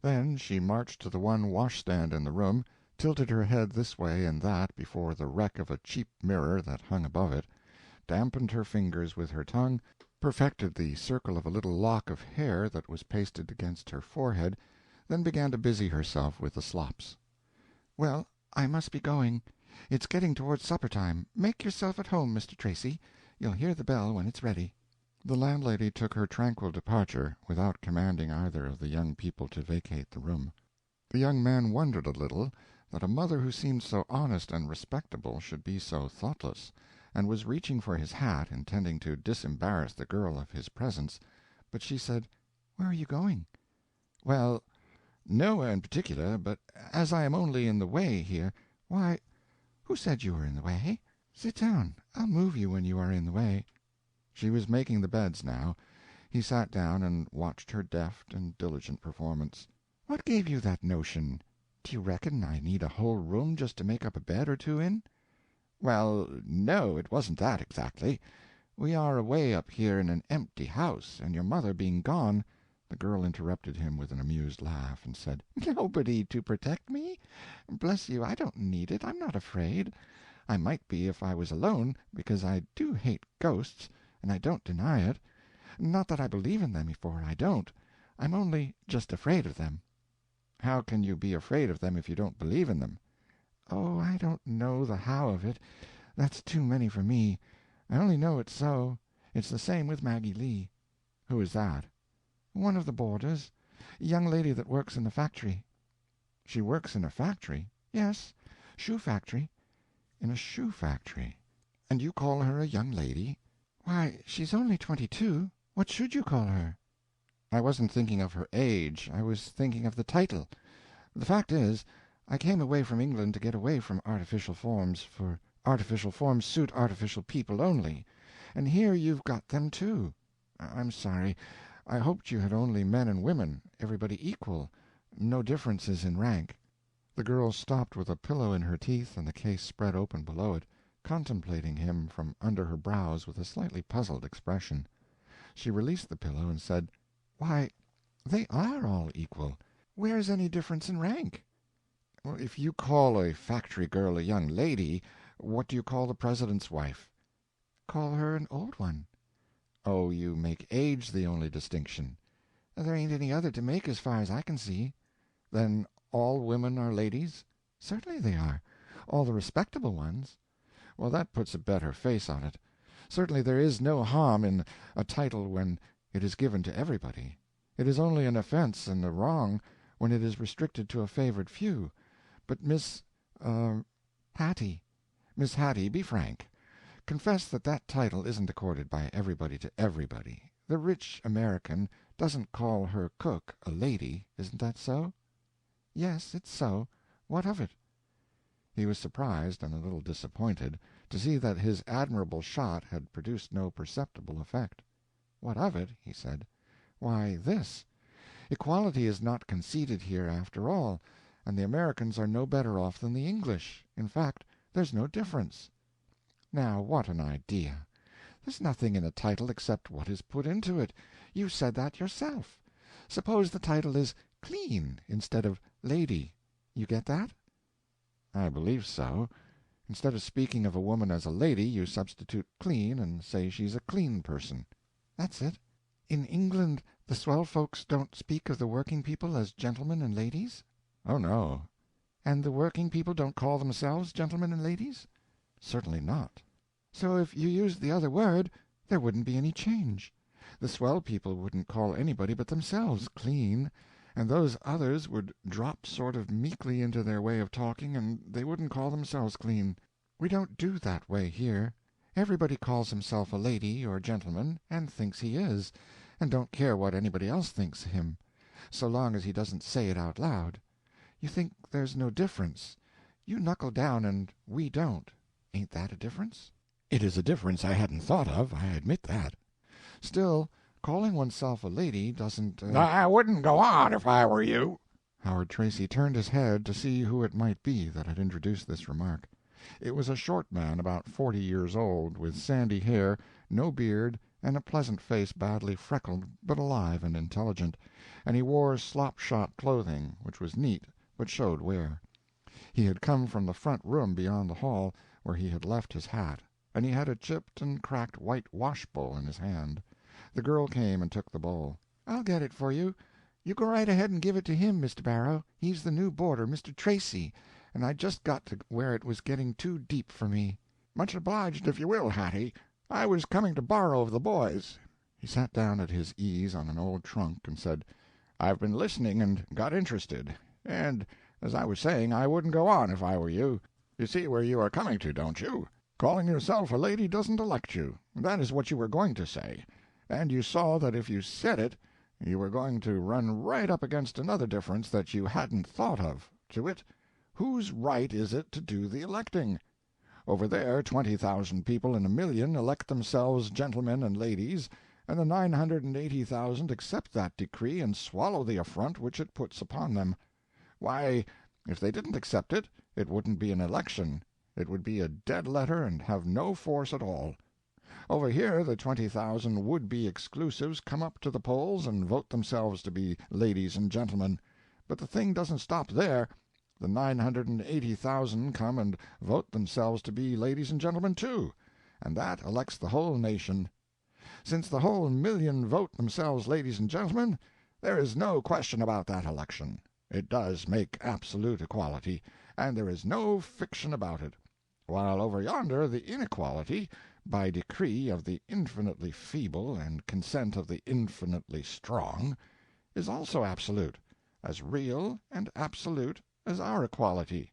Then she marched to the one washstand in the room, tilted her head this way and that before the wreck of a cheap mirror that hung above it, dampened her fingers with her tongue, perfected the circle of a little lock of hair that was pasted against her forehead, then began to busy herself with the slops. "Well, I must be going. It's getting towards supper time. Make yourself at home, Mr. Tracy. You'll hear the bell when it's ready." The landlady took her tranquil departure without commanding either of the young people to vacate the room. The young man wondered a little that a mother who seemed so honest and respectable should be so thoughtless, and was reaching for his hat, intending to disembarrass the girl of his presence, but she said, "Where are you going?" "Well, nowhere in particular, but as I am only in the way here—" "Why, who said you were in the way? Sit down. I'll move you when you are in the way." She was making the beds now. He sat down and watched her deft and diligent performance. "What gave you that notion? Do you reckon I need a whole room just to make up a bed or two in?" "Well, no, it wasn't that, exactly. We are away up here in an empty house, and your mother being gone—" The girl interrupted him with an amused laugh, and said, "Nobody to protect me? Bless you, I don't need it. I'm not afraid. I might be if I was alone, because I do hate ghosts, and I don't deny it. Not that I believe in them, for I don't. I'm only just afraid of them." "How can you be afraid of them if you don't believe in them?" "Oh, I don't know the how of it. That's too many for me. I only know it's so. It's the same with Maggie Lee." "Who is that?" "One of the boarders. A young lady that works in the factory." "She works in a factory?" "Yes, shoe factory." "In a shoe factory? And you call her a young lady?" "Why, she's only 22. What should you call her?" "I wasn't thinking of her age. I was thinking of the title. The fact is, I came away from England to get away from artificial forms, for artificial forms suit artificial people only, and here you've got them too. I'm sorry. I hoped you had only men and women, everybody equal, no differences in rank." The girl stopped with a pillow in her teeth and the case spread open below it, contemplating him from under her brows with a slightly puzzled expression. She released the pillow and said, "Why, they are all equal. Where's any difference in rank?" "Well, if you call a factory girl a young lady, what do you call the president's wife?" "Call her an old one." "Oh, you make age the only distinction." "There ain't any other to make as far as I can see." "Then all women are ladies?" "Certainly they are. All the respectable ones." "Well, that puts a better face on it. Certainly there is no harm in a title when it is given to everybody. It is only an offense and a wrong when it is restricted to a favored few. But Hattie." Miss Hattie, be frank. Confess that that title isn't accorded by everybody to everybody. The rich American doesn't call her cook a lady, isn't that so?" "Yes, it's so. What of it?" He was surprised and a little disappointed to see that his admirable shot had produced no perceptible effect. "What of it?" he said. "Why, this. Equality is not conceded here, after all, and the Americans are no better off than the English. In fact, there's no difference." "Now, what an idea! There's nothing in a title except what is put into it. You said that yourself. Suppose the title is Clean instead of Lady. You get that?" "I believe so. Instead of speaking of a woman as a lady, you substitute clean and say she's a clean person." "That's it. In England the swell folks don't speak of the working people as gentlemen and ladies?" "Oh, no." "And the working people don't call themselves gentlemen and ladies?" "Certainly not." "So if you used the other word, there wouldn't be any change. The swell people wouldn't call anybody but themselves clean, and those others would drop sort of meekly into their way of talking, and they wouldn't call themselves clean. We don't do that way here. Everybody calls himself a lady or gentleman, and thinks he is, and don't care what anybody else thinks him, so long as he doesn't say it out loud. You think there's no difference. You knuckle down and we don't. Ain't that a difference?" It is a difference I hadn't thought of, I admit that. Still, calling oneself a lady doesn't— I wouldn't go on if I were you. Howard Tracy turned his head to see who it might be that had introduced this remark. It was a short man about 40 years old, with sandy hair, no beard, and a pleasant face badly freckled but alive and intelligent, and he wore slop-shop clothing, which was neat but showed wear. He had come from the front room beyond the hall, where he had left his hat, and he had a chipped and cracked white wash-bowl in his hand. The girl came and took the bowl. "I'll get it for you. You go right ahead and give it to him, Mr. Barrow. He's the new boarder, Mr. Tracy, and I just got to where it was getting too deep for me." Much obliged if you will, Hattie. I was coming to borrow of the boys. He sat down at his ease on an old trunk and said, "I've been listening and got interested, and, as I was saying, I wouldn't go on if I were you. You see where you are coming to, don't you? Calling yourself a lady doesn't elect you. That is what you were going to say, and you saw that if you said it you were going to run right up against another difference that you hadn't thought of, to wit, whose right is it to do the electing? Over there 20,000 people in a million elect themselves gentlemen and ladies, and the 980,000 accept that decree and swallow the affront which it puts upon them. Why, if they didn't accept it, it wouldn't be an election. It would be a dead letter and have no force at all. Over here the 20,000 would-be exclusives come up to the polls and vote themselves to be ladies and gentlemen. But the thing doesn't stop there. The 980,000 come and vote themselves to be ladies and gentlemen too, and that elects the whole nation. Since the whole million vote themselves ladies and gentlemen, there is no question about that election. It does make absolute equality, and there is no fiction about it. While over yonder the inequality, by decree of the infinitely feeble and consent of the infinitely strong, is also absolute, as real and absolute as our equality."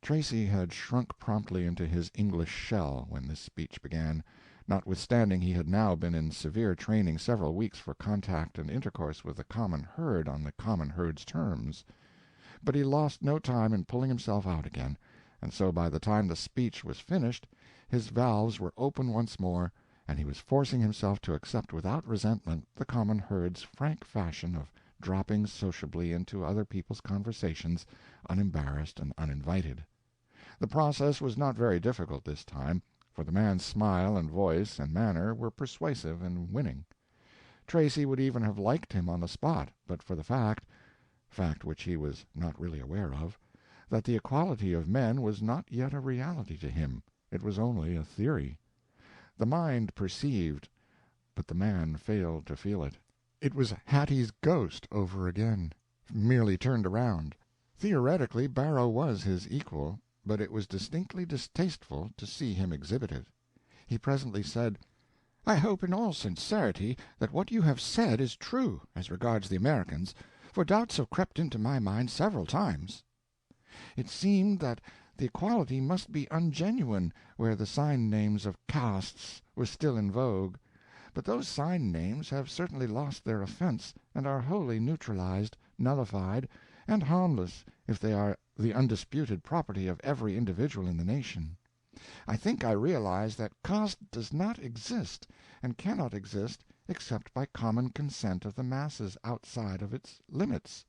Tracy had shrunk promptly into his English shell when this speech began, notwithstanding he had now been in severe training several weeks for contact and intercourse with the common herd on the common herd's terms. But he lost no time in pulling himself out again, and so by the time the speech was finished his valves were open once more, and he was forcing himself to accept without resentment the common herd's frank fashion of dropping sociably into other people's conversations, unembarrassed and uninvited. The process was not very difficult this time, for the man's smile and voice and manner were persuasive and winning. Tracy would even have liked him on the spot, but for the fact which he was not really aware of, that the equality of men was not yet a reality to him. It was only a theory. The mind perceived, but the man failed to feel it. It was Hattie's ghost over again, merely turned around. Theoretically Barrow was his equal, but it was distinctly distasteful to see him exhibit it. He presently said, "I hope in all sincerity that what you have said is true as regards the Americans, for doubts have crept into my mind several times. It seemed that the equality must be ungenuine where the sign-names of castes were still in vogue, but those sign-names have certainly lost their offense and are wholly neutralized, nullified, and harmless if they are the undisputed property of every individual in the nation. I think I realize that caste does not exist and cannot exist except by common consent of the masses outside of its limits.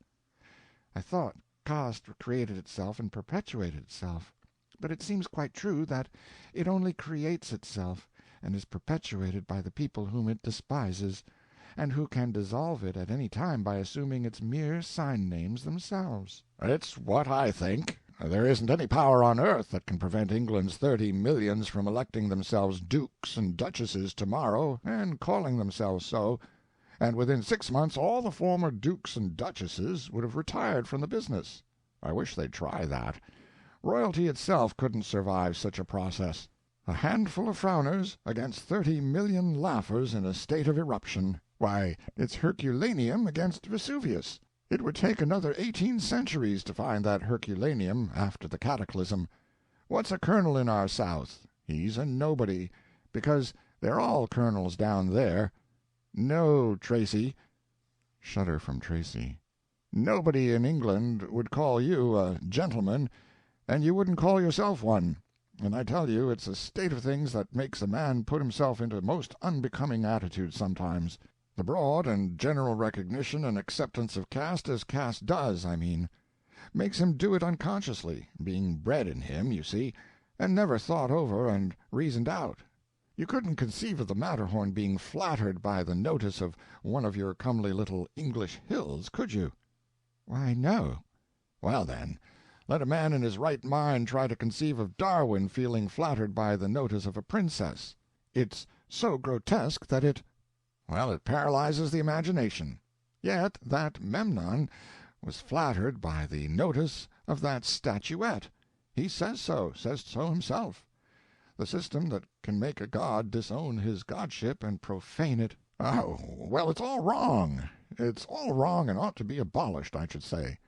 I thought caste created itself and perpetuated itself, but it seems quite true that it only creates itself and is perpetuated by the people whom it despises, and who can dissolve it at any time by assuming its mere sign-names themselves." "It's what I think. There isn't any power on earth that can prevent England's 30 millions from electing themselves dukes and duchesses tomorrow and calling themselves so, and within 6 months all the former dukes and duchesses would have retired from the business. I wish they'd try that. Royalty itself couldn't survive such a process. A handful of frowners against 30 million laughers in a state of eruption. Why, it's Herculaneum against Vesuvius. It would take another 18 centuries to find that Herculaneum after the cataclysm. What's a colonel in our South? He's a nobody, because they're all colonels down there. No, Tracy." Shudder from Tracy. "Nobody in England would call you a gentleman, and you wouldn't call yourself one. And I tell you it's a state of things that makes a man put himself into most unbecoming attitudes sometimes. The broad and general recognition and acceptance of caste as caste does, I mean, makes him do it unconsciously, being bred in him, you see, and never thought over and reasoned out. You couldn't conceive of the Matterhorn being flattered by the notice of one of your comely little English hills, could you?" "Why, no." "Well, then, let a man in his right mind try to conceive of Darwin feeling flattered by the notice of a princess. It's so grotesque that it paralyzes the imagination. Yet that Memnon was flattered by the notice of that statuette. He says so himself. the system that can make a god disown his godship and profane it. Oh, well, it's all wrong. It's all wrong and ought to be abolished, I should say.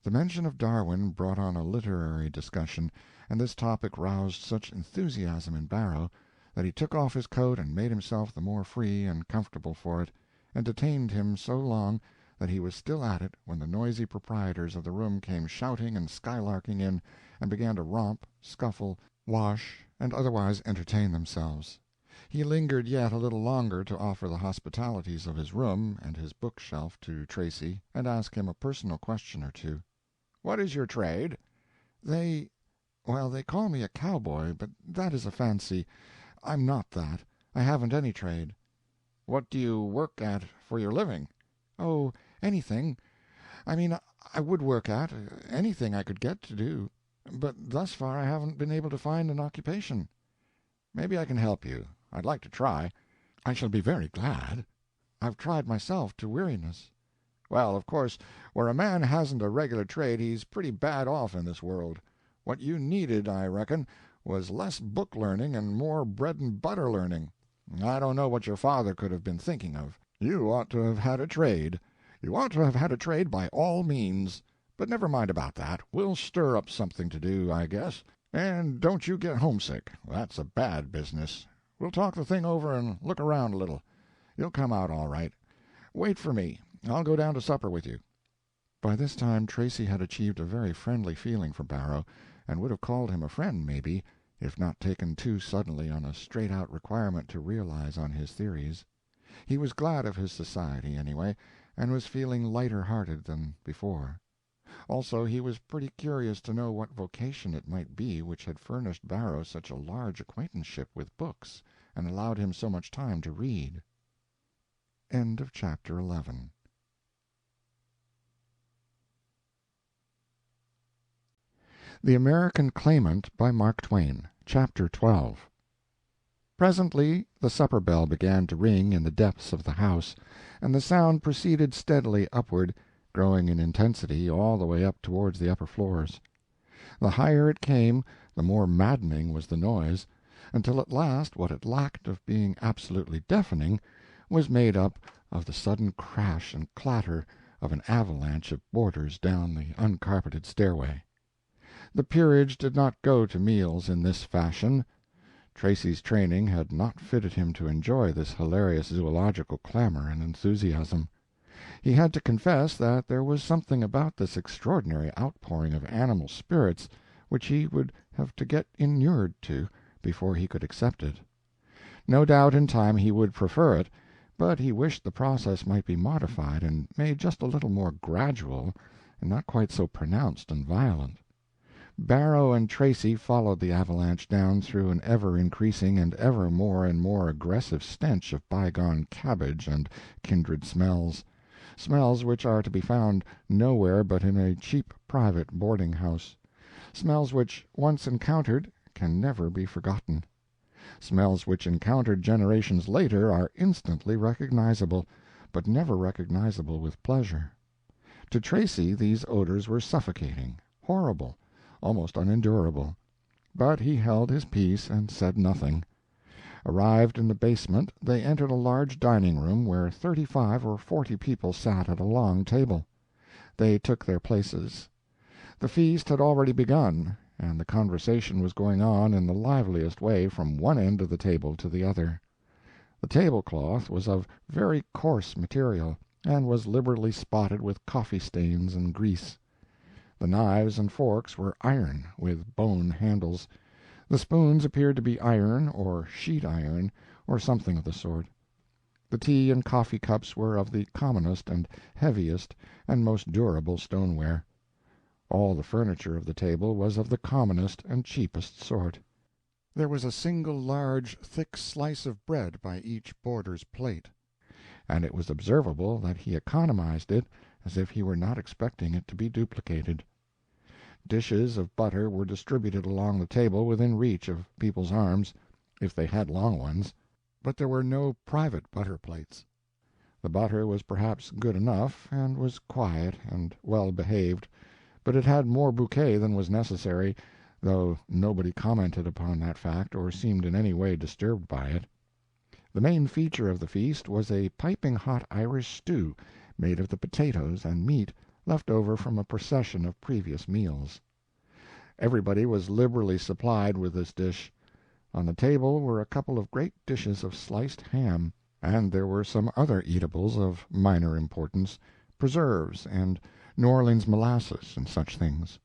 The mention of Darwin brought on a literary discussion, and this topic roused such enthusiasm in Barrow that he took off his coat and made himself the more free and comfortable for it, and detained him so long that he was still at it when the noisy proprietors of the room came shouting and skylarking in, and began to romp, scuffle, wash, and otherwise entertain themselves. He lingered yet a little longer to offer the hospitalities of his room and his bookshelf to Tracy and ask him a personal question or two. What is your trade? Well, they call me a cowboy, but that is a fancy. I'm not that. I haven't any trade. What do you work at for your living? Oh, anything. I mean, I would work at anything I could get to do, but thus far I haven't been able to find an occupation. Maybe I can help you. I'd like to try. I shall be very glad. I've tried myself to weariness. Well, of course, where a man hasn't a regular trade he's pretty bad off in this world. What you needed, I reckon, was less book learning and more bread-and-butter learning. I don't know what your father could have been thinking of. You ought to have had a trade. You ought to have had a trade by all means. But never mind about that. We'll stir up something to do, I guess. And don't you get homesick. That's a bad business. We'll talk the thing over and look around a little. You'll come out all right. Wait for me. I'll go down to supper with you. By this time Tracy had achieved a very friendly feeling for Barrow, and would have called him a friend, maybe, if not taken too suddenly on a straight-out requirement to realize on his theories. He was glad of his society, anyway, and was feeling lighter-hearted than before. Also, he was pretty curious to know what vocation it might be which had furnished Barrow such a large acquaintanceship with books and allowed him so much time to read. End of chapter 11. The American Claimant by Mark Twain, Chapter 12. Presently the supper bell began to ring in the depths of the house, and the sound proceeded steadily upward, growing in intensity all the way up towards the upper floors. The higher it came, the more maddening was the noise, until at last what it lacked of being absolutely deafening was made up of the sudden crash and clatter of an avalanche of boarders down the uncarpeted stairway. The peerage did not go to meals in this fashion. Tracy's training had not fitted him to enjoy this hilarious zoological clamor and enthusiasm. He had to confess that there was something about this extraordinary outpouring of animal spirits which he would have to get inured to before he could accept it. No doubt in time he would prefer it, but he wished the process might be modified and made just a little more gradual, and not quite so pronounced and violent. Barrow and Tracy followed the avalanche down through an ever-increasing and ever more and more aggressive stench of bygone cabbage and kindred smells which are to be found nowhere but in a cheap private boarding-house, smells which, once encountered, can never be forgotten, smells which encountered generations later are instantly recognizable, but never recognizable with pleasure. To Tracy these odors were suffocating, horrible, almost unendurable, but he held his peace and said nothing. Arrived in the basement, they entered a large dining-room where 35 or 40 people sat at a long table. They took their places. The feast had already begun, and the conversation was going on in the liveliest way from one end of the table to the other. The tablecloth was of very coarse material, and was liberally spotted with coffee stains and grease. The knives and forks were iron, with bone handles. The spoons appeared to be iron, or sheet iron, or something of the sort. The tea and coffee cups were of the commonest and heaviest and most durable stoneware. All the furniture of the table was of the commonest and cheapest sort. There was a single large, thick slice of bread by each boarder's plate, and it was observable that he economized it as if he were not expecting it to be duplicated. Dishes of butter were distributed along the table within reach of people's arms, if they had long ones, but there were no private butter plates. The butter was perhaps good enough, and was quiet and well behaved, but it had more bouquet than was necessary, though nobody commented upon that fact or seemed in any way disturbed by it. The main feature of the feast was a piping hot Irish stew made of the potatoes and meat left over from a procession of previous meals. Everybody was liberally supplied with this dish. On the table were a couple of great dishes of sliced ham, and there were some other eatables of minor importance, preserves and New Orleans molasses and such things.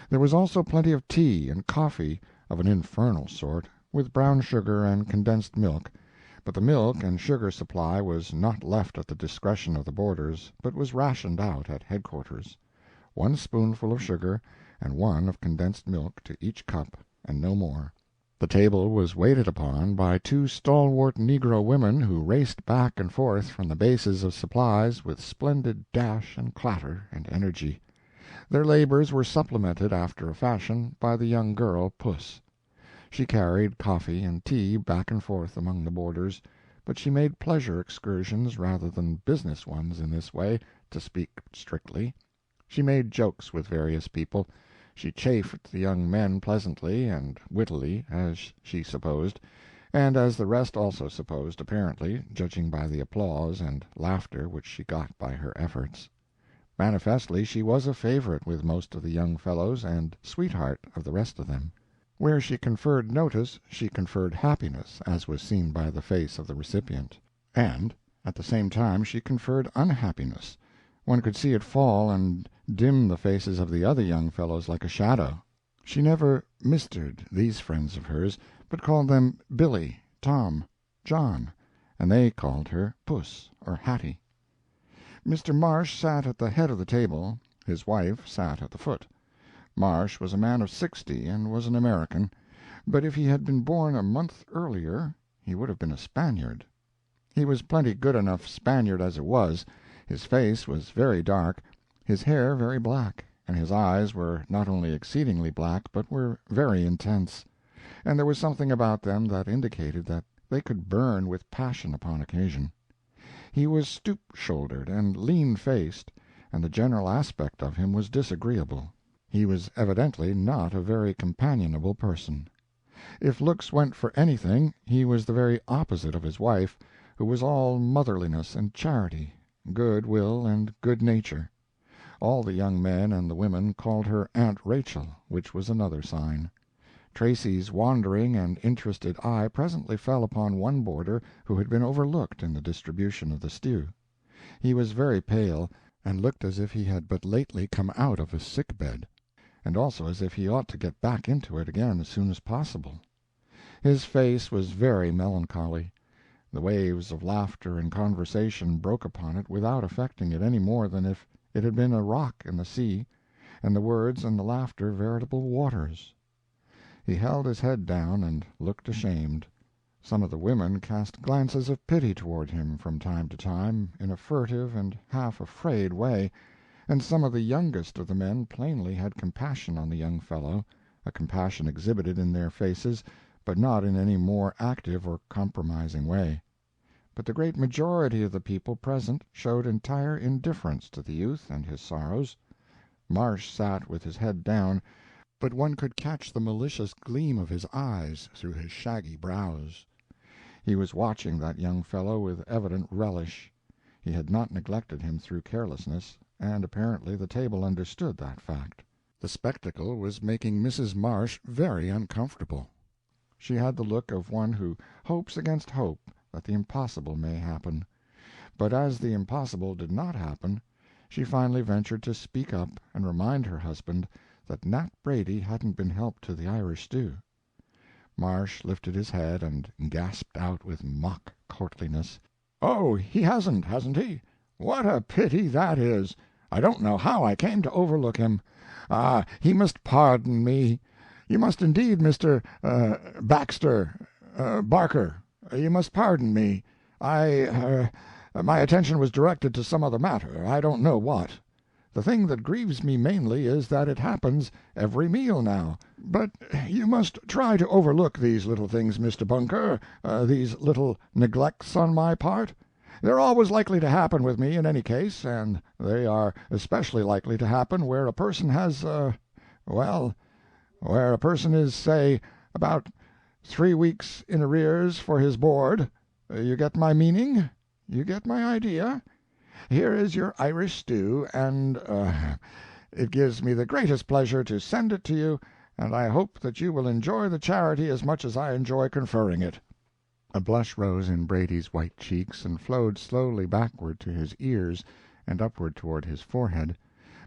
There was also plenty of tea and coffee of an infernal sort, with brown sugar and condensed milk, but the milk and sugar supply was not left at the discretion of the boarders, but was rationed out at headquarters. 1 spoonful of sugar and 1 of condensed milk to each cup, and no more. The table was waited upon by 2 stalwart negro women who raced back and forth from the bases of supplies with splendid dash and clatter and energy. Their labors were supplemented after a fashion by the young girl Puss. She carried coffee and tea back and forth among the boarders, but she made pleasure excursions rather than business ones in this way, to speak strictly. She made jokes with various people. She chaffed the young men pleasantly and wittily, as she supposed, and as the rest also supposed, apparently, judging by the applause and laughter which she got by her efforts. Manifestly she was a favorite with most of the young fellows and sweetheart of the rest of them. Where she conferred notice, she conferred happiness, as was seen by the face of the recipient. And at the same time she conferred unhappiness. One could see it fall and dim the faces of the other young fellows like a shadow. She never mistered these friends of hers, but called them Billy, Tom, John, and they called her Puss or Hattie. Mr. Marsh sat at the head of the table, his wife sat at the foot. Marsh was a man of 60 and was an American, but if he had been born a month earlier he would have been a Spaniard. He was plenty good enough Spaniard as it was. His face was very dark, his hair very black, and his eyes were not only exceedingly black but were very intense, and there was something about them that indicated that they could burn with passion upon occasion. He was stoop-shouldered and lean-faced, and the general aspect of him was disagreeable. He was evidently not a very companionable person. If looks went for anything, he was the very opposite of his wife, who was all motherliness and charity, good will and good nature. All the young men and the women called her Aunt Rachel, which was another sign. Tracy's wandering and interested eye presently fell upon one boarder who had been overlooked in the distribution of the stew. He was very pale, and looked as if he had but lately come out of a sick-bed, and also as if he ought to get back into it again as soon as possible. His face was very melancholy. The waves of laughter and conversation broke upon it without affecting it any more than if it had been a rock in the sea, and the words and the laughter veritable waters. He held his head down and looked ashamed. Some of the women cast glances of pity toward him from time to time in a furtive and half-afraid way, and some of the youngest of the men plainly had compassion on the young fellow, a compassion exhibited in their faces, but not in any more active or compromising way. But the great majority of the people present showed entire indifference to the youth and his sorrows. Marsh sat with his head down, but one could catch the malicious gleam of his eyes through his shaggy brows. He was watching that young fellow with evident relish. He had not neglected him through carelessness, and apparently the table understood that fact. The spectacle was making Mrs. Marsh very uncomfortable. She had the look of one who hopes against hope that the impossible may happen. But as the impossible did not happen, she finally ventured to speak up and remind her husband that Nat Brady hadn't been helped to the Irish stew. Marsh lifted his head and gasped out with mock courtliness, "Oh, he hasn't he? What a pity that is! I don't know how I came to overlook him. Ah, he must pardon me. You must indeed, Mr. Barker. You must pardon me. My attention was directed to some other matter, I don't know what. The thing that grieves me mainly is that it happens every meal now. But you must try to overlook these little things, Mr. Bunker, these little neglects on my part. They're always likely to happen with me in any case, and they are especially likely to happen where a person has, well, where a person is, say, about 3 weeks in arrears for his board. You get my meaning? You get my idea? Here is your Irish stew, and it gives me the greatest pleasure to send it to you, and I hope that you will enjoy the charity as much as I enjoy conferring it." A blush rose in Brady's white cheeks and flowed slowly backward to his ears and upward toward his forehead,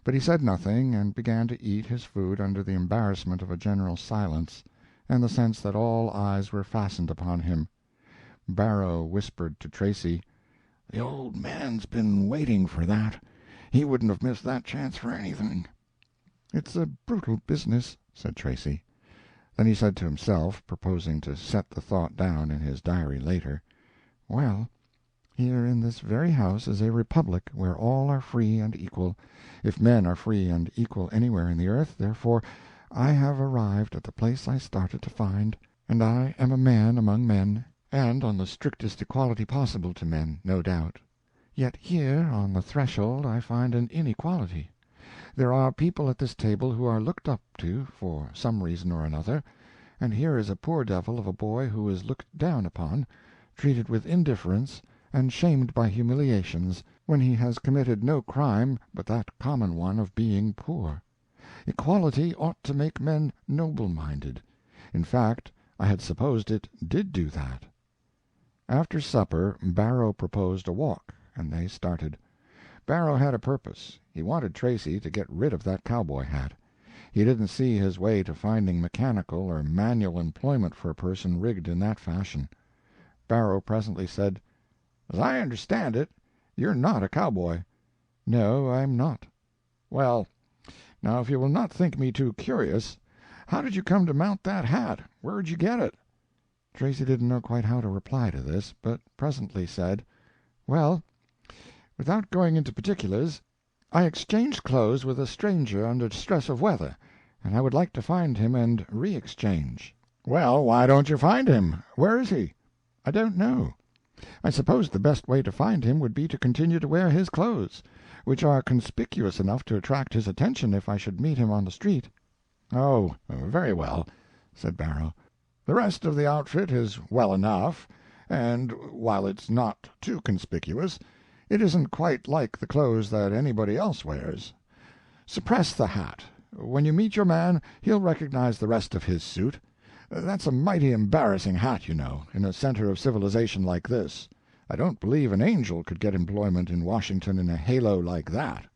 but he said nothing and began to eat his food under the embarrassment of a general silence and the sense that all eyes were fastened upon him. Barrow whispered to Tracy, "The old man's been waiting for that. He wouldn't have missed that chance for anything." "It's a brutal business," said Tracy. Then he said to himself, proposing to set the thought down in his diary later, "Well, here in this very house is a republic where all are free and equal, if men are free and equal anywhere in the earth, therefore I have arrived at the place I started to find, and I am a man among men, and on the strictest equality possible to men, no doubt. Yet here, on the threshold, I find an inequality. There are people at this table who are looked up to, for some reason or another, and here is a poor devil of a boy who is looked down upon, treated with indifference, and shamed by humiliations, when he has committed no crime but that common one of being poor. Equality ought to make men noble-minded. In fact, I had supposed it did do that." After supper Barrow proposed a walk, and they started. Barrow had a purpose. He wanted Tracy to get rid of that cowboy hat. He didn't see his way to finding mechanical or manual employment for a person rigged in that fashion. Barrow presently said, "As I understand it, you're not a cowboy." "No, I'm not." "Well, now if you will not think me too curious, how did you come to mount that hat? Where'd you get it?" Tracy didn't know quite how to reply to this, but presently said, "Well, without going into particulars, I exchanged clothes with a stranger under stress of weather, and I would like to find him and re-exchange." "Well, why don't you find him? Where is he?" "I don't know. I supposed the best way to find him would be to continue to wear his clothes, which are conspicuous enough to attract his attention if I should meet him on the street." "Oh, very well," said Barrow. "The rest of the outfit is well enough, and while it's not too conspicuous, it isn't quite like the clothes that anybody else wears. Suppress the hat. When you meet your man, he'll recognize the rest of his suit. That's a mighty embarrassing hat, you know, in a center of civilization like this. I don't believe an angel could get employment in Washington in a halo like that."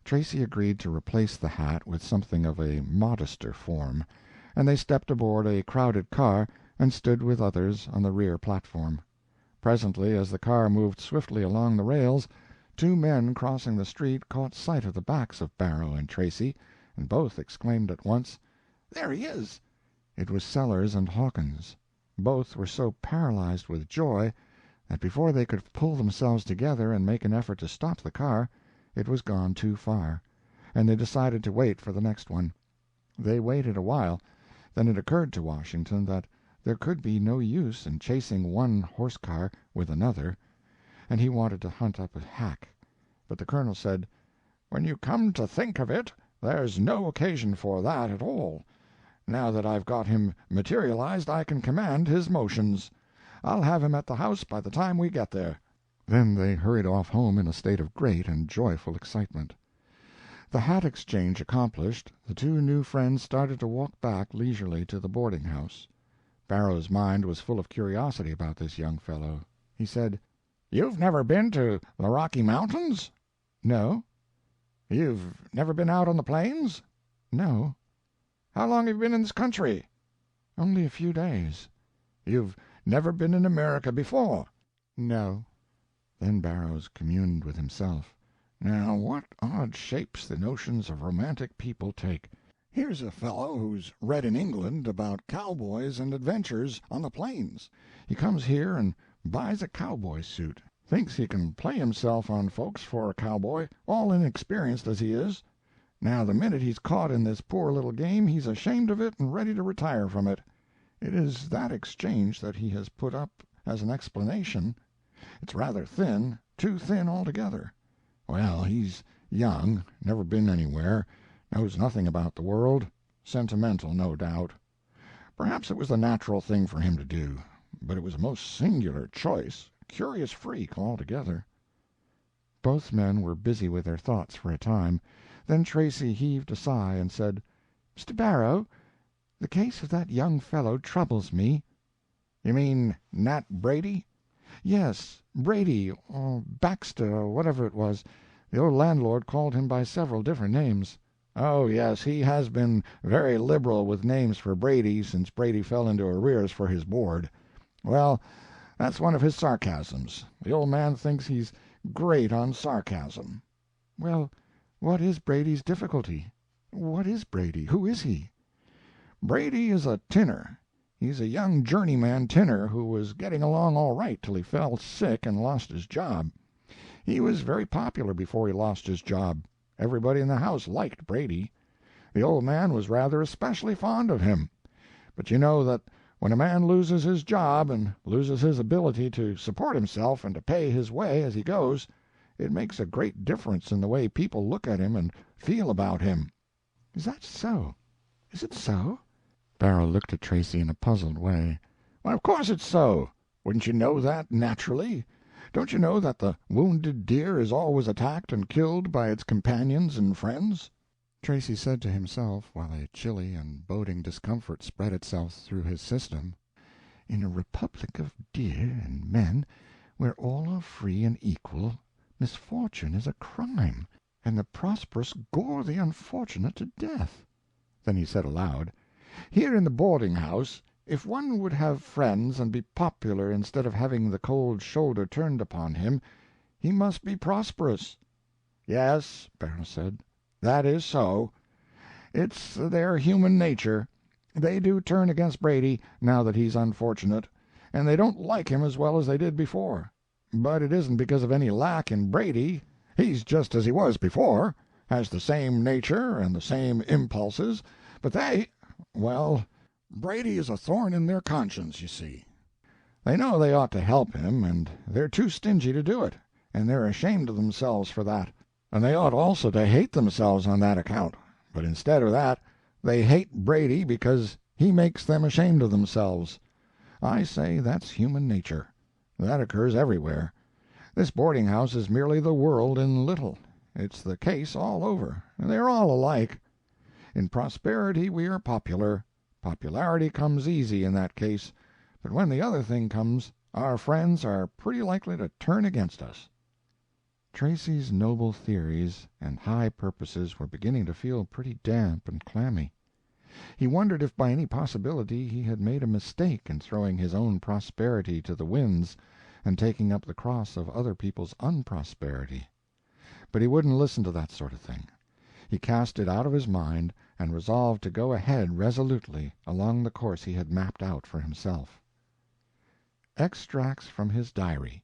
Tracy agreed to replace the hat with something of a modester form, and they stepped aboard a crowded car and stood with others on the rear platform. Presently, as the car moved swiftly along the rails, two men crossing the street caught sight of the backs of Barrow and Tracy, and both exclaimed at once, "There he is!" It was Sellers and Hawkins. Both were so paralyzed with joy that before they could pull themselves together and make an effort to stop the car, it was gone too far, and they decided to wait for the next one. They waited a while, then it occurred to Washington that there could be no use in chasing one horse-car with another, and he wanted to hunt up a hack. But the Colonel said, "When you come to think of it, there's no occasion for that at all. Now that I've got him materialized I can command his motions. I'll have him at the house by the time we get there." Then they hurried off home in a state of great and joyful excitement. The hat exchange accomplished, the two new friends started to walk back leisurely to the boarding-house. Barrow's mind was full of curiosity about this young fellow. He said, "You've never been to the Rocky Mountains?" "No." "You've never been out on the plains?" "No." "How long have you been in this country?" "Only a few days." "You've never been in America before?" "No." Then Barrows communed with himself. "Now what odd shapes the notions of romantic people take. Here's a fellow who's read in England about cowboys and adventures on the plains. He comes here and buys a cowboy suit, thinks he can play himself on folks for a cowboy, all inexperienced as he is. Now the minute he's caught in this poor little game he's ashamed of it and ready to retire from it. It is that exchange that he has put up as an explanation. It's rather thin, too thin altogether. Well, he's young, never been anywhere, knows nothing about the world, Sentimental, no doubt. Perhaps it was the natural thing for him to do, but it was a most singular choice, curious freak altogether. Both men were busy with their thoughts for a time. Then Tracy heaved a sigh and said, "Mr. Barrow, the case of that young fellow troubles me." "You mean Nat Brady?" "Yes, Brady, or Baxter, or whatever it was. The old landlord called him by several different names." "Oh, yes, he has been very liberal with names for Brady since Brady fell into arrears for his board. Well, that's one of his sarcasms. The old man thinks he's great on sarcasm." "Well, what is Brady's difficulty? What is Brady? Who is he?" "Brady is a tinner. He's a young journeyman tinner who was getting along all right till he fell sick and lost his job. He was very popular before he lost his job. Everybody in the house liked Brady. The old man was rather especially fond of him. But you know that when a man loses his job and loses his ability to support himself and to pay his way as he goes, it makes a great difference in the way people look at him and feel about him." "Is that so? Is it so?" Barrow looked at Tracy in a puzzled way. "Why, of course it's so. Wouldn't you know that naturally? Don't you know that the wounded deer is always attacked and killed by its companions and friends?" Tracy said to himself, while a chilly and boding discomfort spread itself through his system, "In a republic of deer and men, where all are free and equal, misfortune is a crime, and the prosperous gore the unfortunate to death." Then he said aloud, "Here in the boarding-house, if one would have friends and be popular instead of having the cold shoulder turned upon him, he must be prosperous." "Yes," Barrow said, "that is so. It's their human nature. They do turn against Brady, now that he's unfortunate, and they don't like him as well as they did before. But it isn't because of any lack in Brady. He's just as he was before, has the same nature and the same impulses, but well, Brady is a thorn in their conscience, you see. They know they ought to help him, and they're too stingy to do it, and they're ashamed of themselves for that, and they ought also to hate themselves on that account, but instead of that they hate Brady because he makes them ashamed of themselves. I say that's human nature. That occurs everywhere. This boarding-house is merely the world in little. It's the case all over. They're all alike. In prosperity we are popular. Popularity comes easy in that case, but when the other thing comes, our friends are pretty likely to turn against us." Tracy's noble theories and high purposes were beginning to feel pretty damp and clammy. He wondered if by any possibility he had made a mistake in throwing his own prosperity to the winds and taking up the cross of other people's unprosperity. But he wouldn't listen to that sort of thing. He cast it out of his mind and resolved to go ahead resolutely along the course he had mapped out for himself. Extracts from his diary.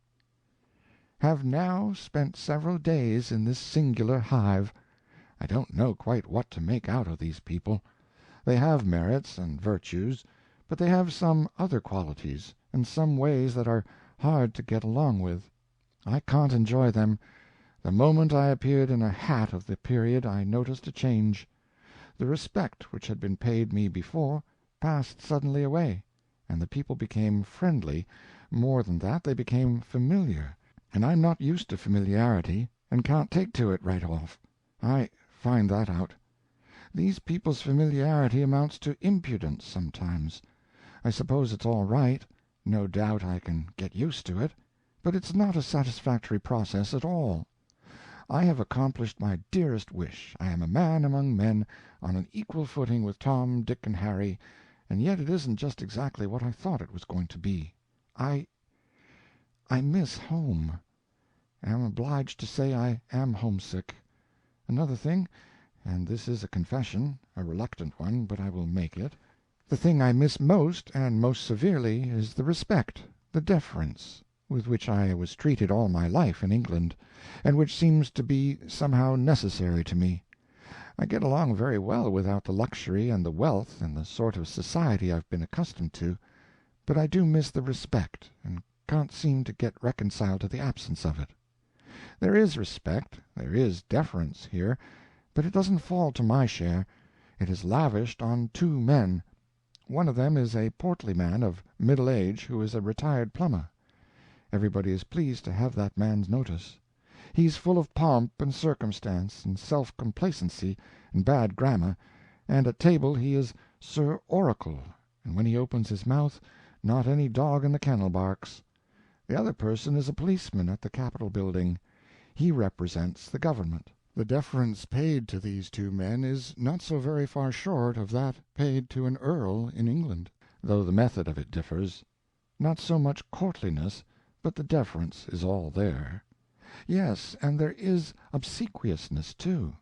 "Have now spent several days in this singular hive. I don't know quite what to make out of these people. They have merits and virtues, but they have some other qualities, and some ways that are hard to get along with. I can't enjoy them. The moment I appeared in a hat of the period I noticed a change. The respect which had been paid me before passed suddenly away, and the people became friendly. More than that, they became familiar, and I'm not used to familiarity, and can't take to it right off. I find that out. These people's familiarity amounts to impudence sometimes. I suppose it's all right. No doubt I can get used to it, but it's not a satisfactory process at all. I have accomplished my dearest wish. I am a man among men, on an equal footing with Tom, Dick, and Harry, and yet it isn't just exactly what I thought it was going to be. I miss home. Am obliged to say I am homesick. Another thing, and this is a confession, a reluctant one, but I will make it. The thing I miss most, and most severely, is the respect, the deference, with which I was treated all my life in England, and which seems to be somehow necessary to me. I get along very well without the luxury and the wealth and the sort of society I've been accustomed to, but I do miss the respect, and can't seem to get reconciled to the absence of it. There is respect, there is deference here, but it doesn't fall to my share. It is lavished on 2 men. One of them is a portly man of middle age who is a retired plumber. Everybody is pleased to have that man's notice. He's full of pomp and circumstance and self-complacency and bad grammar, and at table he is Sir Oracle, and when he opens his mouth not any dog in the kennel barks. The other person is a policeman at the Capitol building. He represents the government. The deference paid to these 2 men is not so very far short of that paid to an earl in England, though the method of it differs. Not so much courtliness, but the deference is all there. Yes, and there is obsequiousness, too.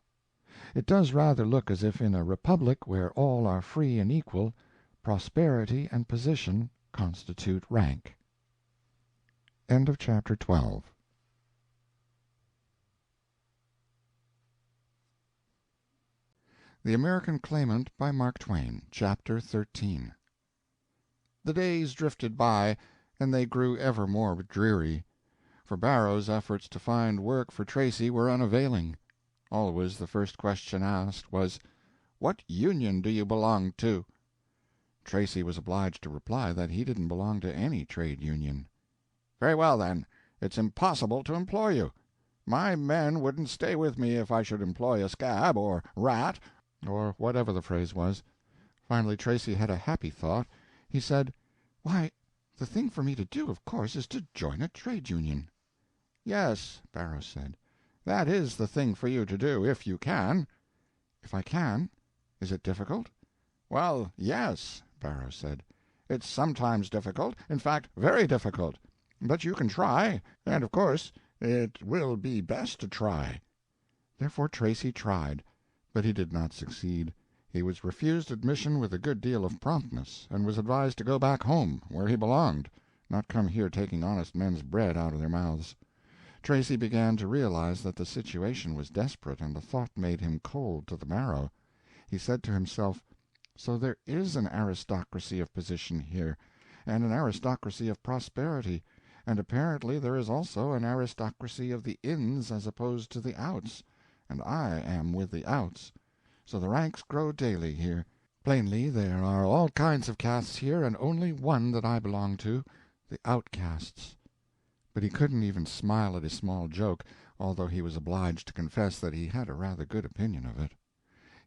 It does rather look as if in a republic where all are free and equal, prosperity and position constitute rank. End of chapter 12. The American Claimant by Mark Twain, Chapter 13. The days drifted by, and they grew ever more dreary. For Barrow's efforts to find work for Tracy were unavailing. Always the first question asked was, "What union do you belong to?" Tracy was obliged to reply that he didn't belong to any trade union. "Very well, then, it's impossible to employ you. My men wouldn't stay with me if I should employ a scab, or rat, or whatever the phrase was. Finally Tracy had a happy thought. He said, "Why, the thing for me to do, of course, is to join a trade union." "Yes," Barrow said, "that is the thing for you to do, if you can." "If I can? Is it difficult?" "Well, yes," Barrow said. "It's sometimes difficult, in fact very difficult. But you can try, and of course it will be best to try." Therefore Tracy tried, but he did not succeed. He was refused admission with a good deal of promptness, and was advised to go back home, where he belonged, not come here taking honest men's bread out of their mouths. Tracy began to realize that the situation was desperate, and the thought made him cold to the marrow. He said to himself, "So there is an aristocracy of position here, and an aristocracy of prosperity, and apparently there is also an aristocracy of the ins as opposed to the outs, and I am with the outs. So the ranks grow daily here. Plainly there are all kinds of castes here, and only one that I belong to, the outcasts." But he couldn't even smile at his small joke, although he was obliged to confess that he had a rather good opinion of it.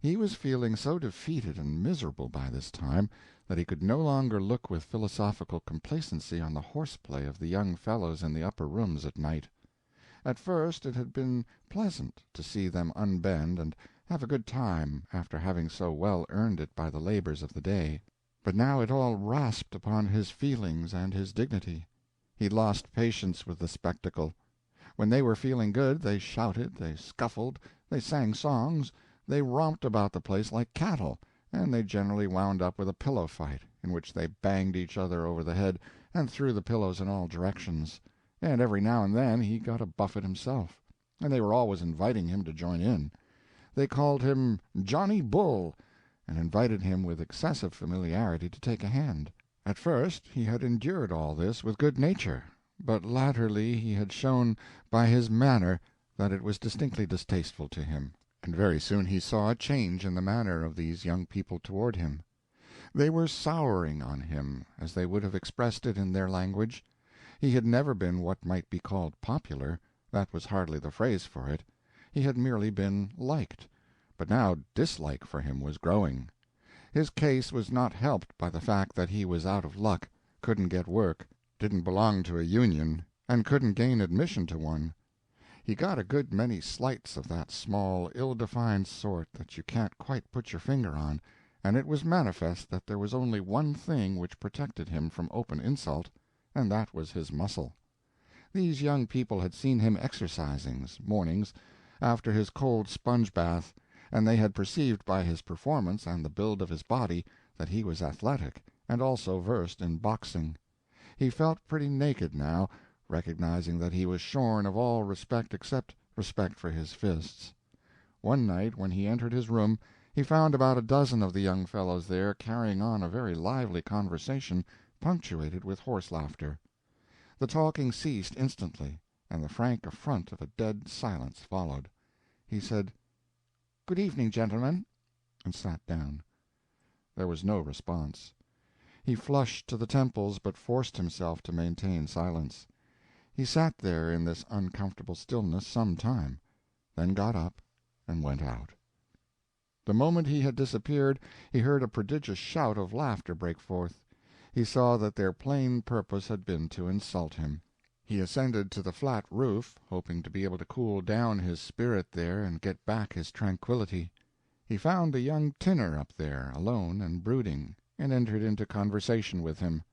He was feeling so defeated and miserable by this time that he could no longer look with philosophical complacency on the horseplay of the young fellows in the upper rooms at night. At first it had been pleasant to see them unbend and have a good time after having so well earned it by the labors of the day. But now it all rasped upon his feelings and his dignity. He lost patience with the spectacle. When they were feeling good, they shouted, they scuffled, they sang songs, they romped about the place like cattle, and they generally wound up with a pillow fight, in which they banged each other over the head and threw the pillows in all directions, and every now and then he got a buffet himself, and they were always inviting him to join in. They called him Johnny Bull, and invited him with excessive familiarity to take a hand. At first he had endured all this with good nature, but latterly he had shown by his manner that it was distinctly distasteful to him, and very soon he saw a change in the manner of these young people toward him. They were souring on him, as they would have expressed it in their language. He had never been what might be called popular. That was hardly the phrase for it. He had merely been liked, but now dislike for him was growing. His case was not helped by the fact that he was out of luck, couldn't get work, didn't belong to a union, and couldn't gain admission to one. He got a good many slights of that small, ill-defined sort that you can't quite put your finger on, and it was manifest that there was only one thing which protected him from open insult, and that was his muscle. These young people had seen him exercising mornings, after his cold sponge bath, and they had perceived by his performance and the build of his body that he was athletic, and also versed in boxing. He felt pretty naked now, recognizing that he was shorn of all respect except respect for his fists. One night when he entered his room, he found about a dozen of the young fellows there carrying on a very lively conversation, punctuated with horse laughter. The talking ceased instantly, and the frank affront of a dead silence followed. He said, "Good evening, gentlemen." and sat down. There was no response. He flushed to the temples, but forced himself to maintain silence. He sat there in this uncomfortable stillness some time, then got up and went out. The moment he had disappeared, he heard a prodigious shout of laughter break forth. He saw that their plain purpose had been to insult him. He ascended to the flat roof, hoping to be able to cool down his spirit there and get back his tranquillity. He found the young tinner up there, alone and brooding, and entered into conversation with him.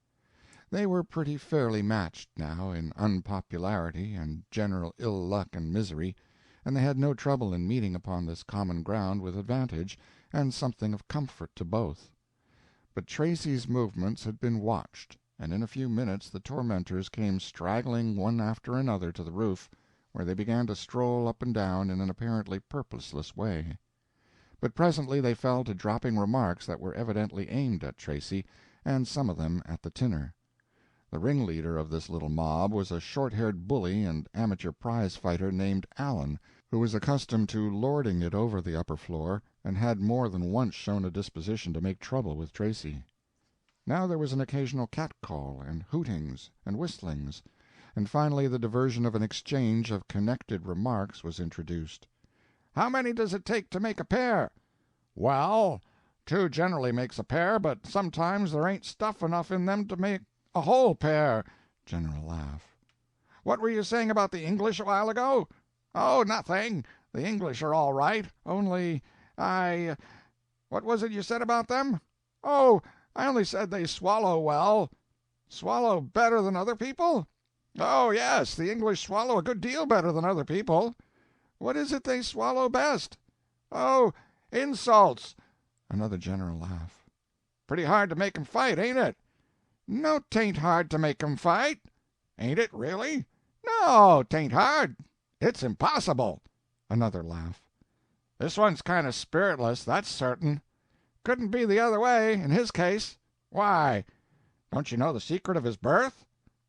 They were pretty fairly matched now in unpopularity and general ill luck and misery, and they had no trouble in meeting upon this common ground with advantage and something of comfort to both. But Tracy's movements had been watched, and in a few minutes the tormentors came straggling one after another to the roof, where they began to stroll up and down in an apparently purposeless way. But presently they fell to dropping remarks that were evidently aimed at Tracy, and some of them at the tinner. The ringleader of this little mob was a short-haired bully and amateur prize-fighter named Allen, who was accustomed to lording it over the upper floor, and had more than once shown a disposition to make trouble with Tracy. Now there was an occasional catcall, and hootings, and whistlings, and finally the diversion of an exchange of connected remarks was introduced. "How many does it take to make a pair?" "Well, 2 generally makes a pair, but sometimes there ain't stuff enough in them to make a whole pair." General laugh. "What were you saying about the English a while ago?" "Oh, nothing. The English are all right, only what was it you said about them?" "Oh, I only said they swallow well." "Swallow better than other people?" "Oh, yes, the English swallow a good deal better than other people." "What is it they swallow best?" "Oh, insults." Another general laugh. "Pretty hard to make 'em fight, ain't it?" "No, 'tain't hard to make 'em fight." "Ain't it, really?" "No, 'tain't hard. It's impossible." Another laugh. "This one's kind of spiritless, that's certain." "Couldn't be the other way, in his case." "Why? Don't you know the secret of his birth?"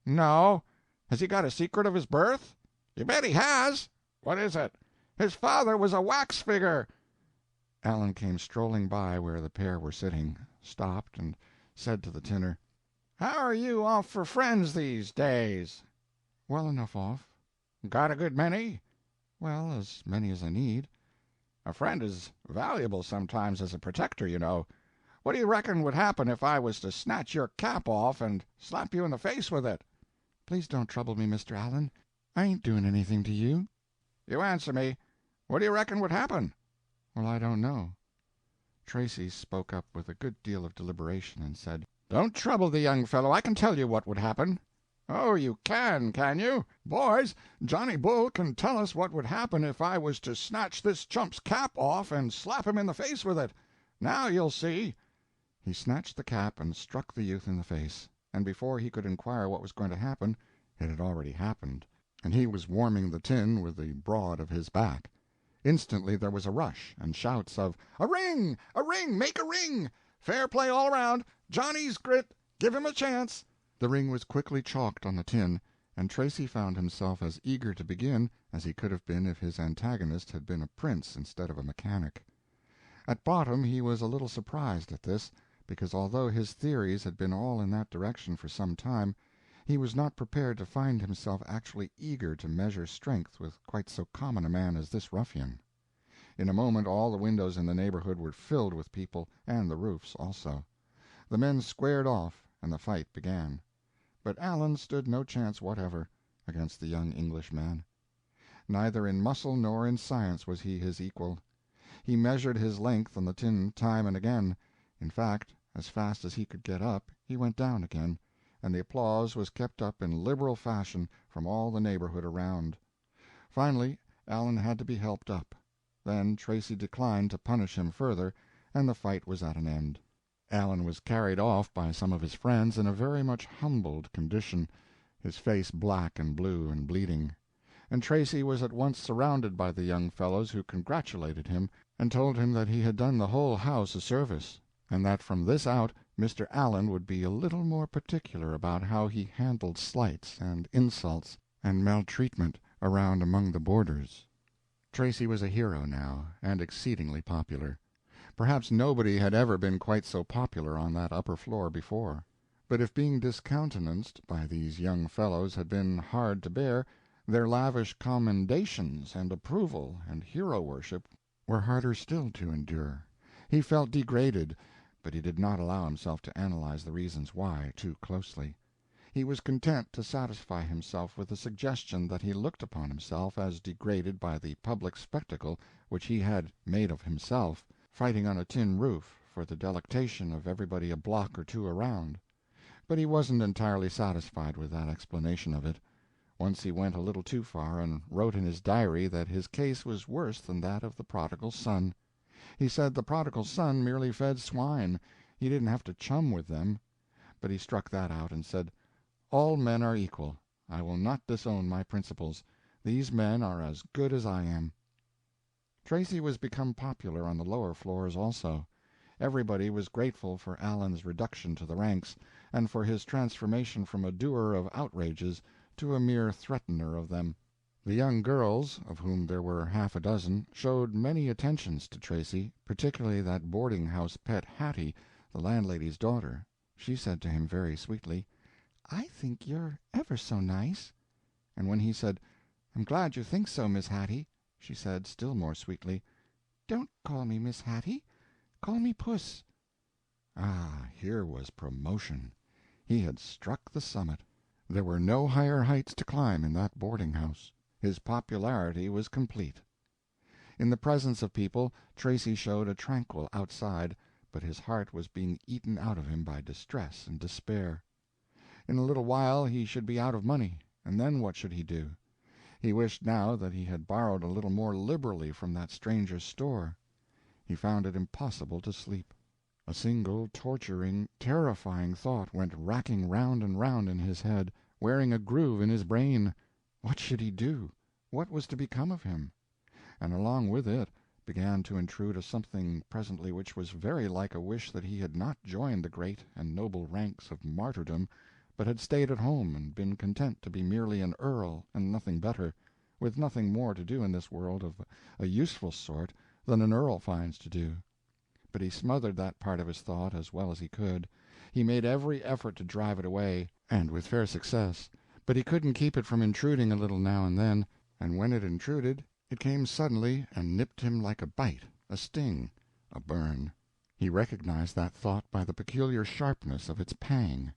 "No. Has he got a secret of his birth?" "You bet he has." "What is it?" "His father was a wax figure." Allen came strolling by where the pair were sitting, stopped, and said to the tinner, "How are you off for friends these days?" "Well enough off." "Got a good many?" "Well, as many as I need." "A friend is valuable sometimes as a protector, you know. What do you reckon would happen if I was to snatch your cap off and slap you in the face with it?" "Please don't trouble me, Mr. Allen. I ain't doing anything to you." "You answer me. What do you reckon would happen?" "Well, I don't know." Tracy spoke up with a good deal of deliberation and said, "Don't trouble the young fellow. I can tell you what would happen." "Oh, you can you? Boys, Johnny Bull can tell us what would happen if I was to snatch this chump's cap off and slap him in the face with it. Now you'll see." He snatched the cap and struck the youth in the face, and before he could inquire what was going to happen, it had already happened, and he was warming the tin with the broad of his back. Instantly there was a rush, and shouts of, "A ring! A ring! Make a ring! Fair play all around! Johnny's grit! Give him a chance!" The ring was quickly chalked on the tin, and Tracy found himself as eager to begin as he could have been if his antagonist had been a prince instead of a mechanic. At bottom he was a little surprised at this, because although his theories had been all in that direction for some time, he was not prepared to find himself actually eager to measure strength with quite so common a man as this ruffian. In a moment all the windows in the neighborhood were filled with people, and the roofs also. The men squared off, and the fight began. But Allen stood no chance whatever against the young Englishman. Neither in muscle nor in science was he his equal. He measured his length on the tin time and again. In fact, as fast as he could get up, he went down again, and the applause was kept up in liberal fashion from all the neighborhood around. Finally, Allen had to be helped up. Then Tracy declined to punish him further, and the fight was at an end. Allen was carried off by some of his friends in a very much humbled condition, his face black and blue and bleeding, and Tracy was at once surrounded by the young fellows, who congratulated him, and told him that he had done the whole house a service, and that from this out Mr. Allen would be a little more particular about how he handled slights and insults and maltreatment around among the boarders. Tracy was a hero now, and exceedingly popular. Perhaps nobody had ever been quite so popular on that upper floor before. But if being discountenanced by these young fellows had been hard to bear, their lavish commendations and approval and hero-worship were harder still to endure. He felt degraded, but he did not allow himself to analyze the reasons why too closely. He was content to satisfy himself with the suggestion that he looked upon himself as degraded by the public spectacle which he had made of himself, fighting on a tin roof for the delectation of everybody a block or two around. But he wasn't entirely satisfied with that explanation of it. Once he went a little too far and wrote in his diary that his case was worse than that of the prodigal son. He said the prodigal son merely fed swine, he didn't have to chum with them. But he struck that out and said, "All men are equal. I will not disown my principles. These men are as good as I am." Tracy was become popular on the lower floors also. Everybody was grateful for Allen's reduction to the ranks, and for his transformation from a doer of outrages to a mere threatener of them. The young girls, of whom there were half a dozen, showed many attentions to Tracy, particularly that boarding-house pet Hattie, the landlady's daughter. She said to him very sweetly, "I think you're ever so nice." And when he said, "I'm glad you think so, Miss Hattie," she said, still more sweetly, "Don't call me Miss Hattie. Call me Puss." Ah, here was promotion. He had struck the summit. There were no higher heights to climb in that boarding-house. His popularity was complete. In the presence of people, Tracy showed a tranquil outside, but his heart was being eaten out of him by distress and despair. In a little while he should be out of money, and then what should he do? He wished now that he had borrowed a little more liberally from that stranger's store. He found it impossible to sleep. A single torturing, terrifying thought went racking round and round in his head, wearing a groove in his brain. What should he do? What was to become of him? And along with it began to intrude a something presently which was very like a wish that he had not joined the great and noble ranks of martyrdom, but had stayed at home and been content to be merely an earl and nothing better, with nothing more to do in this world of a useful sort than an earl finds to do. But he smothered that part of his thought as well as he could. He made every effort to drive it away, and with fair success, but he couldn't keep it from intruding a little now and then, and when it intruded it came suddenly and nipped him like a bite, a sting, a burn. He recognized that thought by the peculiar sharpness of its pang.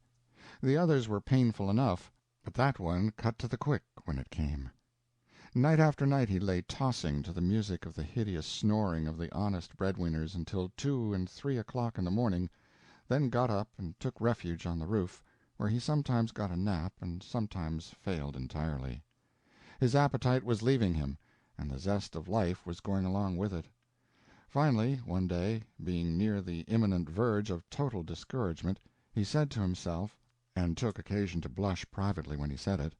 The others were painful enough, but that one cut to the quick when it came. Night after night he lay tossing to the music of the hideous snoring of the honest breadwinners until 2 and 3 o'clock in the morning, then got up and took refuge on the roof, where he sometimes got a nap and sometimes failed entirely. His appetite was leaving him, and the zest of life was going along with it. Finally, one day, being near the imminent verge of total discouragement, he said to himself, and took occasion to blush privately when he said it,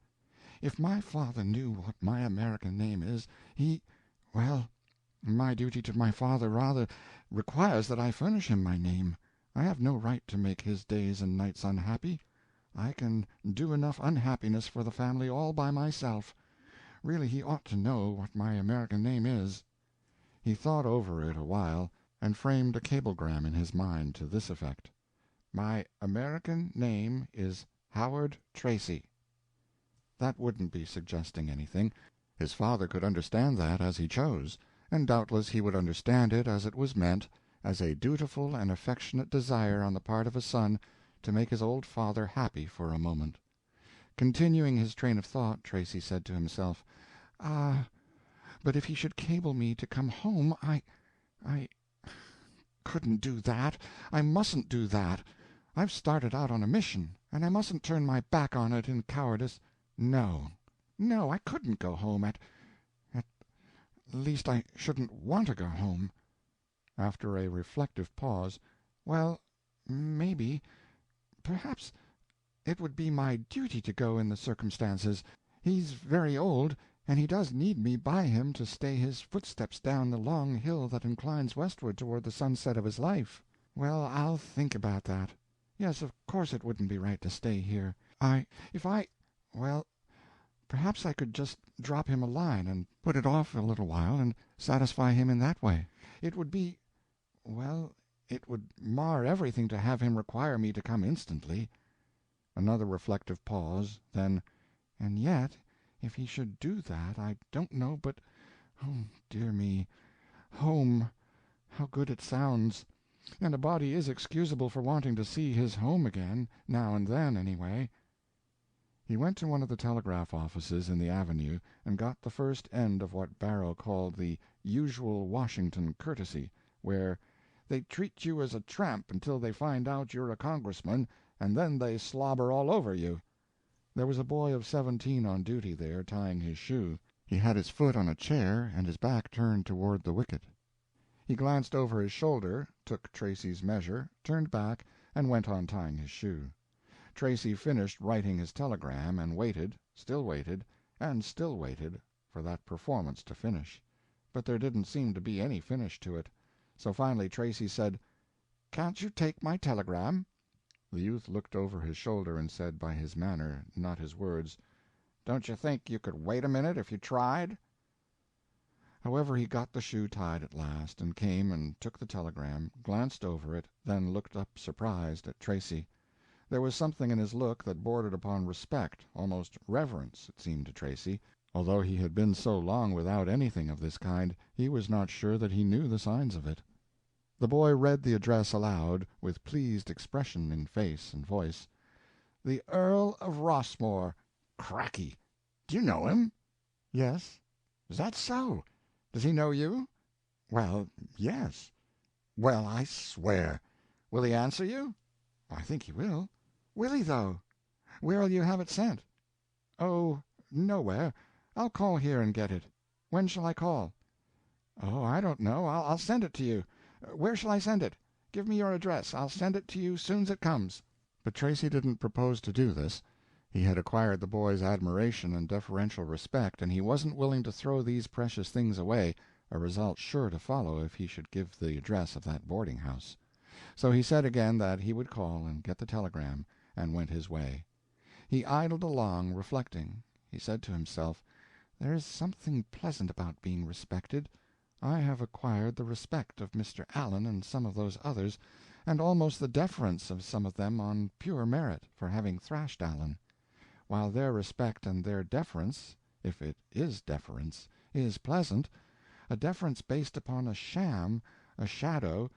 "If my father knew what my American name is, well, my duty to my father rather requires that I furnish him my name. I have no right to make his days and nights unhappy. I can do enough unhappiness for the family all by myself. Really, he ought to know what my American name is." He thought over it a while, and framed a cablegram in his mind to this effect: "My American name is Howard Tracy." That wouldn't be suggesting anything. His father could understand that as he chose, and doubtless he would understand it as it was meant, as a dutiful and affectionate desire on the part of a son to make his old father happy for a moment. Continuing his train of thought, Tracy said to himself, but if he should cable me to come home, I couldn't do that. I mustn't do that. I've started out on a mission, and I mustn't turn my back on it in cowardice. No, I couldn't go home at least I shouldn't want to go home." After a reflective pause, "Well, perhaps it would be my duty to go in the circumstances. He's very old, and he does need me by him to stay his footsteps down the long hill that inclines westward toward the sunset of his life. Well, I'll think about that. Yes, of course it wouldn't be right to stay here. Well, perhaps I could just drop him a line and put it off a little while and satisfy him in that way. It would be, Well, it would mar everything to have him require me to come instantly. Another reflective pause, then, and yet, if he should do that, I don't know but, oh, dear me, home, how good it sounds! And a body is excusable for wanting to see his home again, now and then, anyway. He went to one of the telegraph offices in the avenue and got the first end of what Barrow called the usual Washington courtesy, where "they treat you as a tramp until they find out you're a congressman, and then they slobber all over you." There was a boy of 17 on duty there, tying his shoe. He had his foot on a chair and his back turned toward the wicket. He glanced over his shoulder, took Tracy's measure, turned back, and went on tying his shoe. Tracy finished writing his telegram, and waited, and still waited, for that performance to finish. But there didn't seem to be any finish to it. So finally Tracy said, "Can't you take my telegram?" The youth looked over his shoulder and said by his manner, not his words, "Don't you think you could wait a minute if you tried?" However, he got the shoe tied at last, and came and took the telegram, glanced over it, then looked up surprised at Tracy. There was something in his look that bordered upon respect, almost reverence, it seemed to Tracy. Although he had been so long without anything of this kind, he was not sure that he knew the signs of it. The boy read the address aloud, with pleased expression in face and voice. "The Earl of Rossmore. Cracky! Do you know him?" "Yes." "Is that so? Does he know you?" "Well, yes." "Well, I swear! Will he answer you?" "I think he will." "Will he, though? Where'll you have it sent?" "Oh, nowhere. I'll call here and get it. When shall I call?" "Oh, I don't know. I'll send it to you. Where shall I send it? Give me your address. I'll send it to you soon's it comes." But Tracy didn't propose to do this. He had acquired the boy's admiration and deferential respect, and he wasn't willing to throw these precious things away, a result sure to follow if he should give the address of that boarding-house. So he said again that he would call and get the telegram, and went his way. He idled along, reflecting. He said to himself, "There is something pleasant about being respected. I have acquired the respect of Mr. Allen and some of those others, and almost the deference of some of them on pure merit, for having thrashed Allen. While their respect and their deference, if it is deference, is pleasant, a deference based upon a sham, a shadow,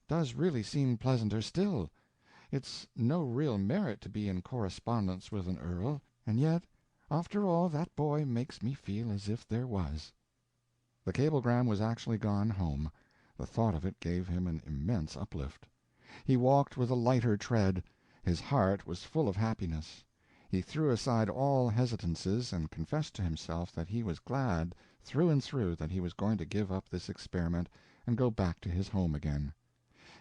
does really seem pleasanter still. It's no real merit to be in correspondence with an earl, and yet, after all, that boy makes me feel as if there was." The cablegram was actually gone home. The thought of it gave him an immense uplift. He walked with a lighter tread. His heart was full of happiness. He threw aside all hesitances and confessed to himself that he was glad, through and through, that he was going to give up this experiment and go back to his home again.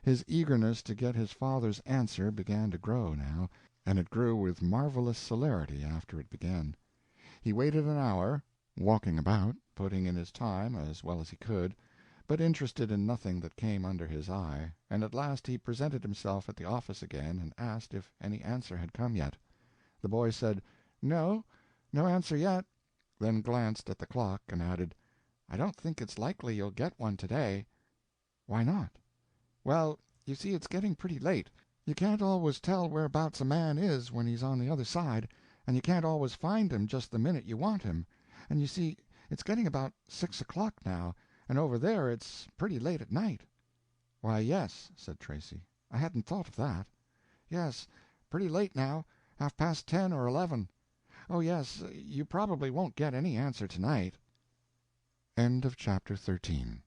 His eagerness to get his father's answer began to grow now, and it grew with marvelous celerity after it began. He waited an hour, walking about, putting in his time as well as he could, but interested in nothing that came under his eye, and at last he presented himself at the office again and asked if any answer had come yet. The boy said, "No, no answer yet," then glanced at the clock and added, "I don't think it's likely you'll get one today." "Why not?" "Well, you see it's getting pretty late. You can't always tell whereabouts a man is when he's on the other side, and you can't always find him just the minute you want him. And you see, it's getting about 6 o'clock now, and over there it's pretty late at night." "Why, yes," said Tracy. "I hadn't thought of that." "Yes, pretty late now, 10:30 or 11. Oh, yes, you probably won't get any answer tonight." End of chapter 13.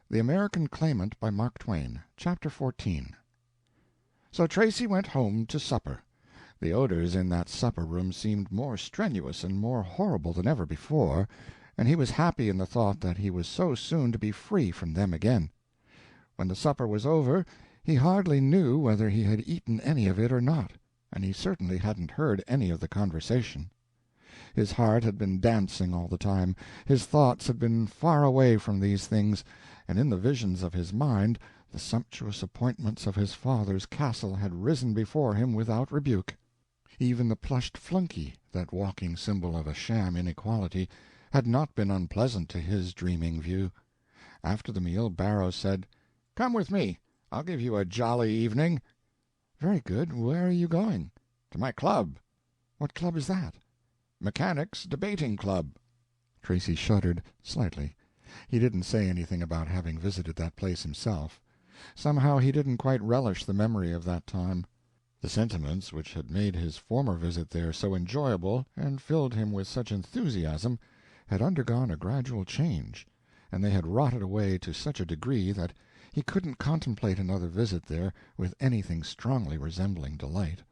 The American Claimant by Mark Twain, Chapter 14. So Tracy went home to supper. The odors in that supper-room seemed more strenuous and more horrible than ever before, and he was happy in the thought that he was so soon to be free from them again. When the supper was over, he hardly knew whether he had eaten any of it or not, and he certainly hadn't heard any of the conversation. His heart had been dancing all the time, his thoughts had been far away from these things, and in the visions of his mind the sumptuous appointments of his father's castle had risen before him without rebuke. Even the plushed flunkey, that walking symbol of a sham inequality, had not been unpleasant to his dreaming view. After the meal Barrow said, "Come with me. I'll give you a jolly evening." "Very good. Where are you going?" "To my club." "What club is that?" "Mechanics' Debating Club." Tracy shuddered slightly. He didn't say anything about having visited that place himself. Somehow he didn't quite relish the memory of that time. The sentiments which had made his former visit there so enjoyable and filled him with such enthusiasm had undergone a gradual change, and they had rotted away to such a degree that he couldn't contemplate another visit there with anything strongly resembling delight.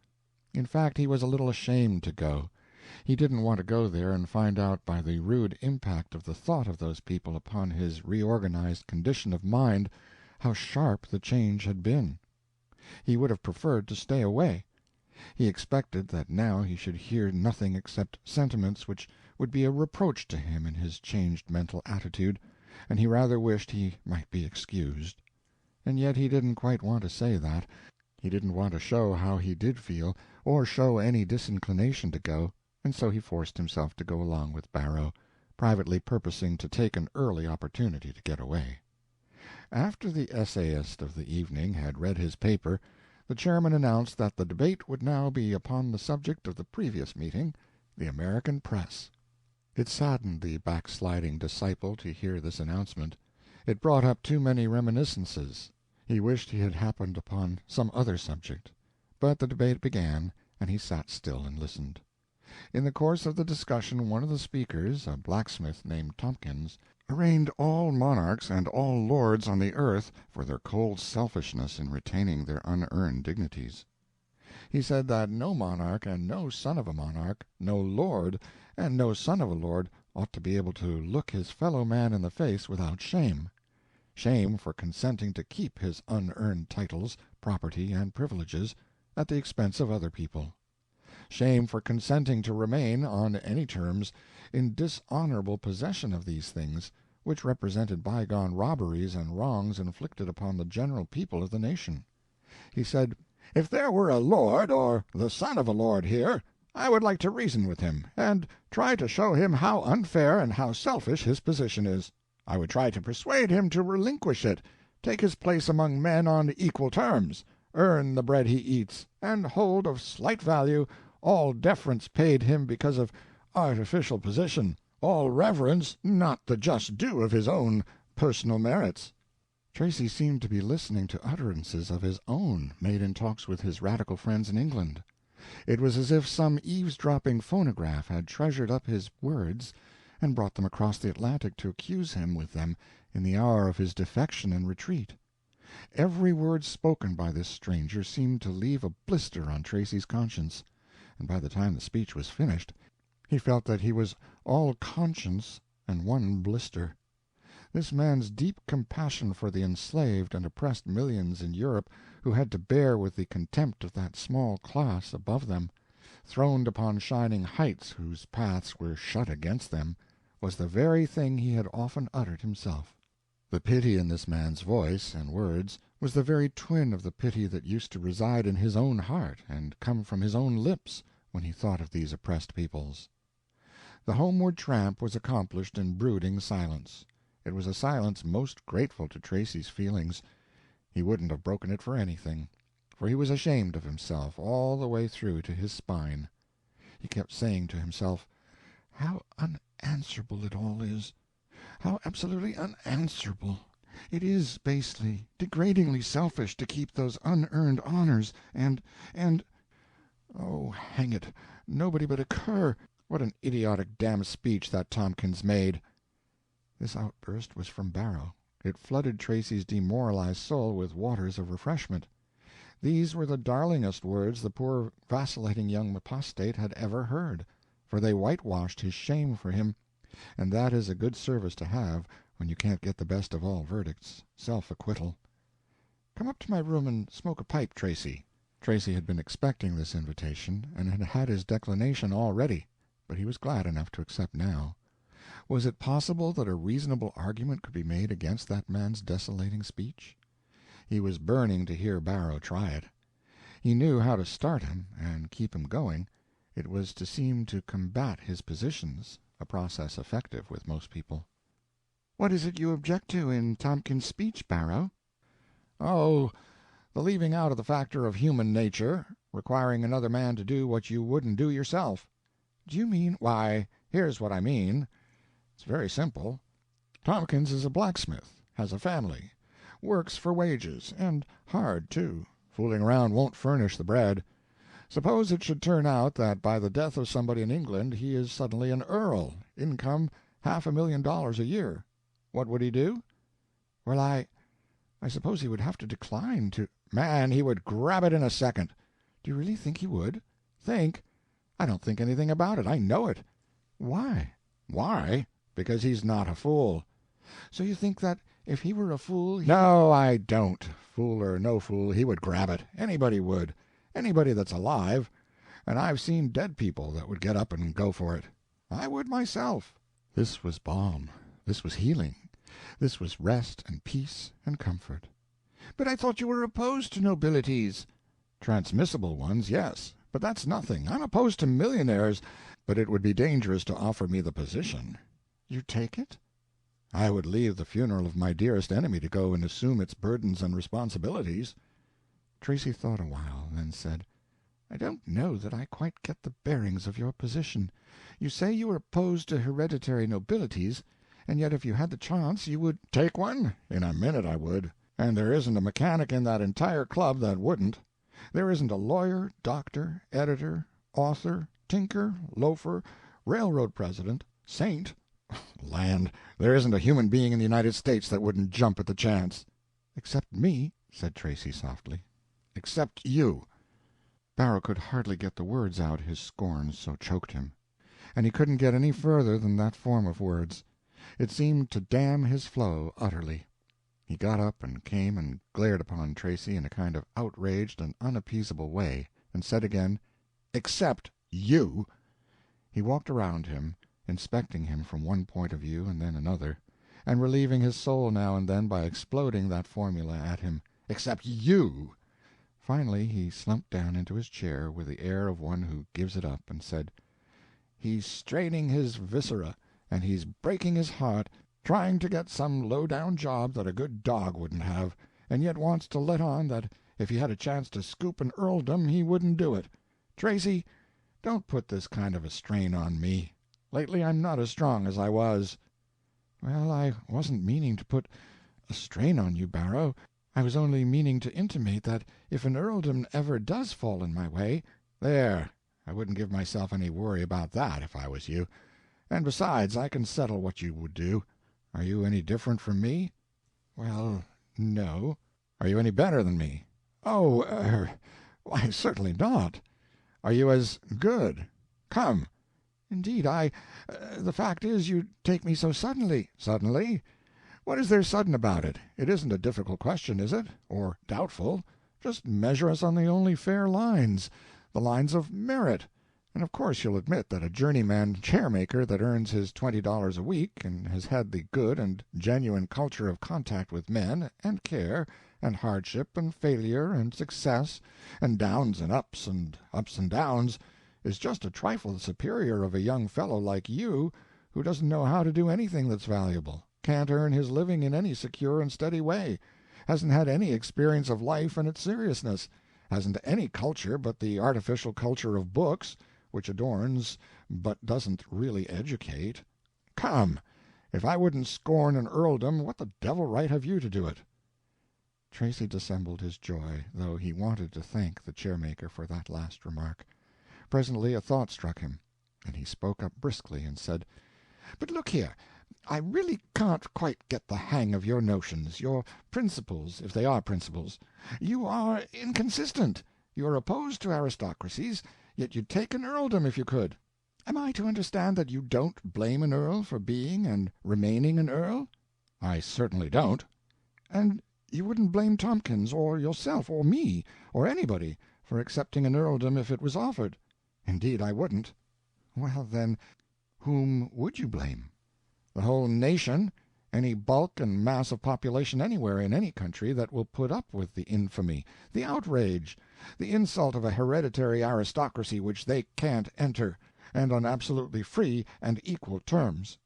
In fact, he was a little ashamed to go. He didn't want to go there and find out by the rude impact of the thought of those people upon his reorganized condition of mind how sharp the change had been. He would have preferred to stay away. He expected that now he should hear nothing except sentiments which would be a reproach to him in his changed mental attitude, and he rather wished he might be excused. And yet he didn't quite want to say that. He didn't want to show how he did feel, or show any disinclination to go, and so he forced himself to go along with Barrow, privately purposing to take an early opportunity to get away. After the essayist of the evening had read his paper, the chairman announced that the debate would now be upon the subject of the previous meeting, the American press. It saddened the backsliding disciple to hear this announcement. It brought up too many reminiscences. He wished he had happened upon some other subject. But the debate began, and he sat still and listened. In the course of the discussion one of the speakers, a blacksmith named Tompkins, arraigned all monarchs and all lords on the earth for their cold selfishness in retaining their unearned dignities. He said that no monarch and no son of a monarch, no lord and no son of a lord ought to be able to look his fellow man in the face without shame. Shame for consenting to keep his unearned titles, property, and privileges at the expense of other people. Shame for consenting to remain, on any terms, in dishonorable possession of these things, which represented bygone robberies and wrongs inflicted upon the general people of the nation. He said, "If there were a lord or the son of a lord here, I would like to reason with him, and try to show him how unfair and how selfish his position is. I would try to persuade him to relinquish it, take his place among men on equal terms, earn the bread he eats, and hold of slight value all deference paid him because of artificial position, all reverence not the just due of his own personal merits." Tracy seemed to be listening to utterances of his own made in talks with his radical friends in England. It was as if some eavesdropping phonograph had treasured up his words and brought them across the Atlantic to accuse him with them in the hour of his defection and retreat. Every word spoken by this stranger seemed to leave a blister on Tracy's conscience, and by the time the speech was finished he felt that he was all conscience and one blister. This man's deep compassion for the enslaved and oppressed millions in Europe who had to bear with the contempt of that small class above them, throned upon shining heights whose paths were shut against them, was the very thing he had often uttered himself. The pity in this man's voice and words was the very twin of the pity that used to reside in his own heart and come from his own lips when he thought of these oppressed peoples. The homeward tramp was accomplished in brooding silence. It was a silence most grateful to Tracy's feelings. He wouldn't have broken it for anything, for he was ashamed of himself all the way through to his spine. He kept saying to himself, "How unanswerable it all is! How absolutely unanswerable! It is basely, degradingly selfish to keep those unearned honors, and—oh, hang it, nobody but a cur! What an idiotic damn speech that Tompkins made!" This outburst was from Barrow. It flooded Tracy's demoralized soul with waters of refreshment. These were the darlingest words the poor vacillating young apostate had ever heard, for they whitewashed his shame for him, and that is a good service to have when you can't get the best of all verdicts, self-acquittal. "Come up to my room and smoke a pipe, Tracy." Tracy had been expecting this invitation, and had had his declination all ready, but he was glad enough to accept now. Was it possible that a reasonable argument could be made against that man's desolating speech? He was burning to hear Barrow try it. He knew how to start him and keep him going. It was to seem to combat his positions, a process effective with most people. What is it you object to in Tompkins' speech, Barrow? Oh, the leaving out of the factor of human nature, requiring another man to do what you wouldn't do yourself. Do you mean— Why, here's what I mean. It's very simple. Tompkins is a blacksmith, has a family, works for wages, and hard, too. Fooling around won't furnish the bread. Suppose it should turn out that by the death of somebody in England he is suddenly an earl, income $500,000 a year. What would he do? Well, I suppose he would have to decline to— Man, he would grab it in a second. Do you really think he would? Think? I don't think anything about it. I know it. Why? Why? Because he's not a fool. So you think that if he were a fool— No, I don't. Fool or no fool, he would grab it. Anybody would. Anybody that's alive. And I've seen dead people that would get up and go for it. I would myself. This was balm. This was healing. This was rest and peace and comfort. But I thought you were opposed to nobilities. Transmissible ones, yes. But that's nothing. I'm opposed to millionaires, but it would be dangerous to offer me the position. You'd take it? I would leave the funeral of my dearest enemy to go and assume its burdens and responsibilities. Tracy thought a while, then said, I don't know that I quite get the bearings of your position. You say you are opposed to hereditary nobilities, and yet if you had the chance you would— Take one? In a minute I would. And there isn't a mechanic in that entire club that wouldn't. There isn't a lawyer, doctor, editor, author, tinker, loafer, railroad president, saint— Land, there isn't a human being in the United States that wouldn't jump at the chance. Except me, said Tracy softly. Except you. Barrow could hardly get the words out, his scorn so choked him. And he couldn't get any further than that form of words. It seemed to dam his flow utterly. He got up and came and glared upon Tracy in a kind of outraged and unappeasable way, and said again, Except you. He walked around him, inspecting him from one point of view and then another, and relieving his soul now and then by exploding that formula at him, Except you. Finally he slumped down into his chair with the air of one who gives it up, and said, He's straining his viscera, and he's breaking his heart, trying to get some low-down job that a good dog wouldn't have, and yet wants to let on that if he had a chance to scoop an earldom he wouldn't do it. Tracy, don't put this kind of a strain on me. Lately I'm not as strong as I was. Well, I wasn't meaning to put a strain on you, Barrow. I was only meaning to intimate that if an earldom ever does fall in my way— There, I wouldn't give myself any worry about that if I was you. And besides, I can settle what you would do. Are you any different from me? Well, no. Are you any better than me? Oh, why, certainly not. Are you as good? Come. Indeed, the fact is, you take me so suddenly. Suddenly? What is there sudden about it? It isn't a difficult question, is it? Or doubtful? Just measure us on the only fair lines, the lines of merit. And of course you'll admit that a journeyman chairmaker that earns his $20 a week and has had the good and genuine culture of contact with men, and care, and hardship, and failure, and success, and downs and ups and downs, is just a trifle superior of a young fellow like you who doesn't know how to do anything that's valuable, can't earn his living in any secure and steady way, hasn't had any experience of life and its seriousness, hasn't any culture but the artificial culture of books, which adorns but doesn't really educate. Come, if I wouldn't scorn an earldom, what the devil right have you to do it? Tracy dissembled his joy, though he wanted to thank the chairmaker for that last remark. Presently a thought struck him, and he spoke up briskly and said, But look here, I really can't quite get the hang of your notions, your principles, if they are principles. You are inconsistent. You are opposed to aristocracies, yet you'd take an earldom if you could. Am I to understand that you don't blame an earl for being and remaining an earl? I certainly don't. And you wouldn't blame Tompkins, or yourself, or me, or anybody, for accepting an earldom if it was offered? Indeed, I wouldn't. Well, then, whom would you blame? The whole nation, any bulk and mass of population anywhere in any country that will put up with the infamy, the outrage, the insult of a hereditary aristocracy which they can't enter, and on absolutely free and equal terms.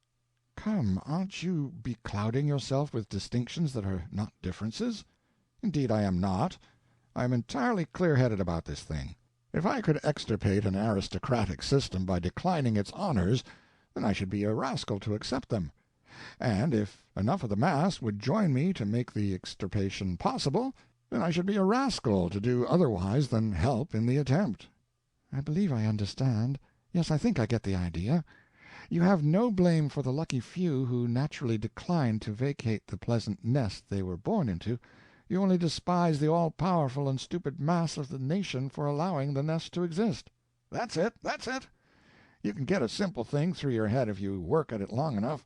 Come, aren't you beclouding yourself with distinctions that are not differences? Indeed I am not. I am entirely clear-headed about this thing. If I could extirpate an aristocratic system by declining its honors, then I should be a rascal to accept them. And if enough of the mass would join me to make the extirpation possible, then I should be a rascal to do otherwise than help in the attempt. I believe I understand. Yes, I think I get the idea. You have no blame for the lucky few who naturally decline to vacate the pleasant nest they were born into. You only despise the all-powerful and stupid mass of the nation for allowing the nest to exist. That's it, that's it. You can get a simple thing through your head if you work at it long enough.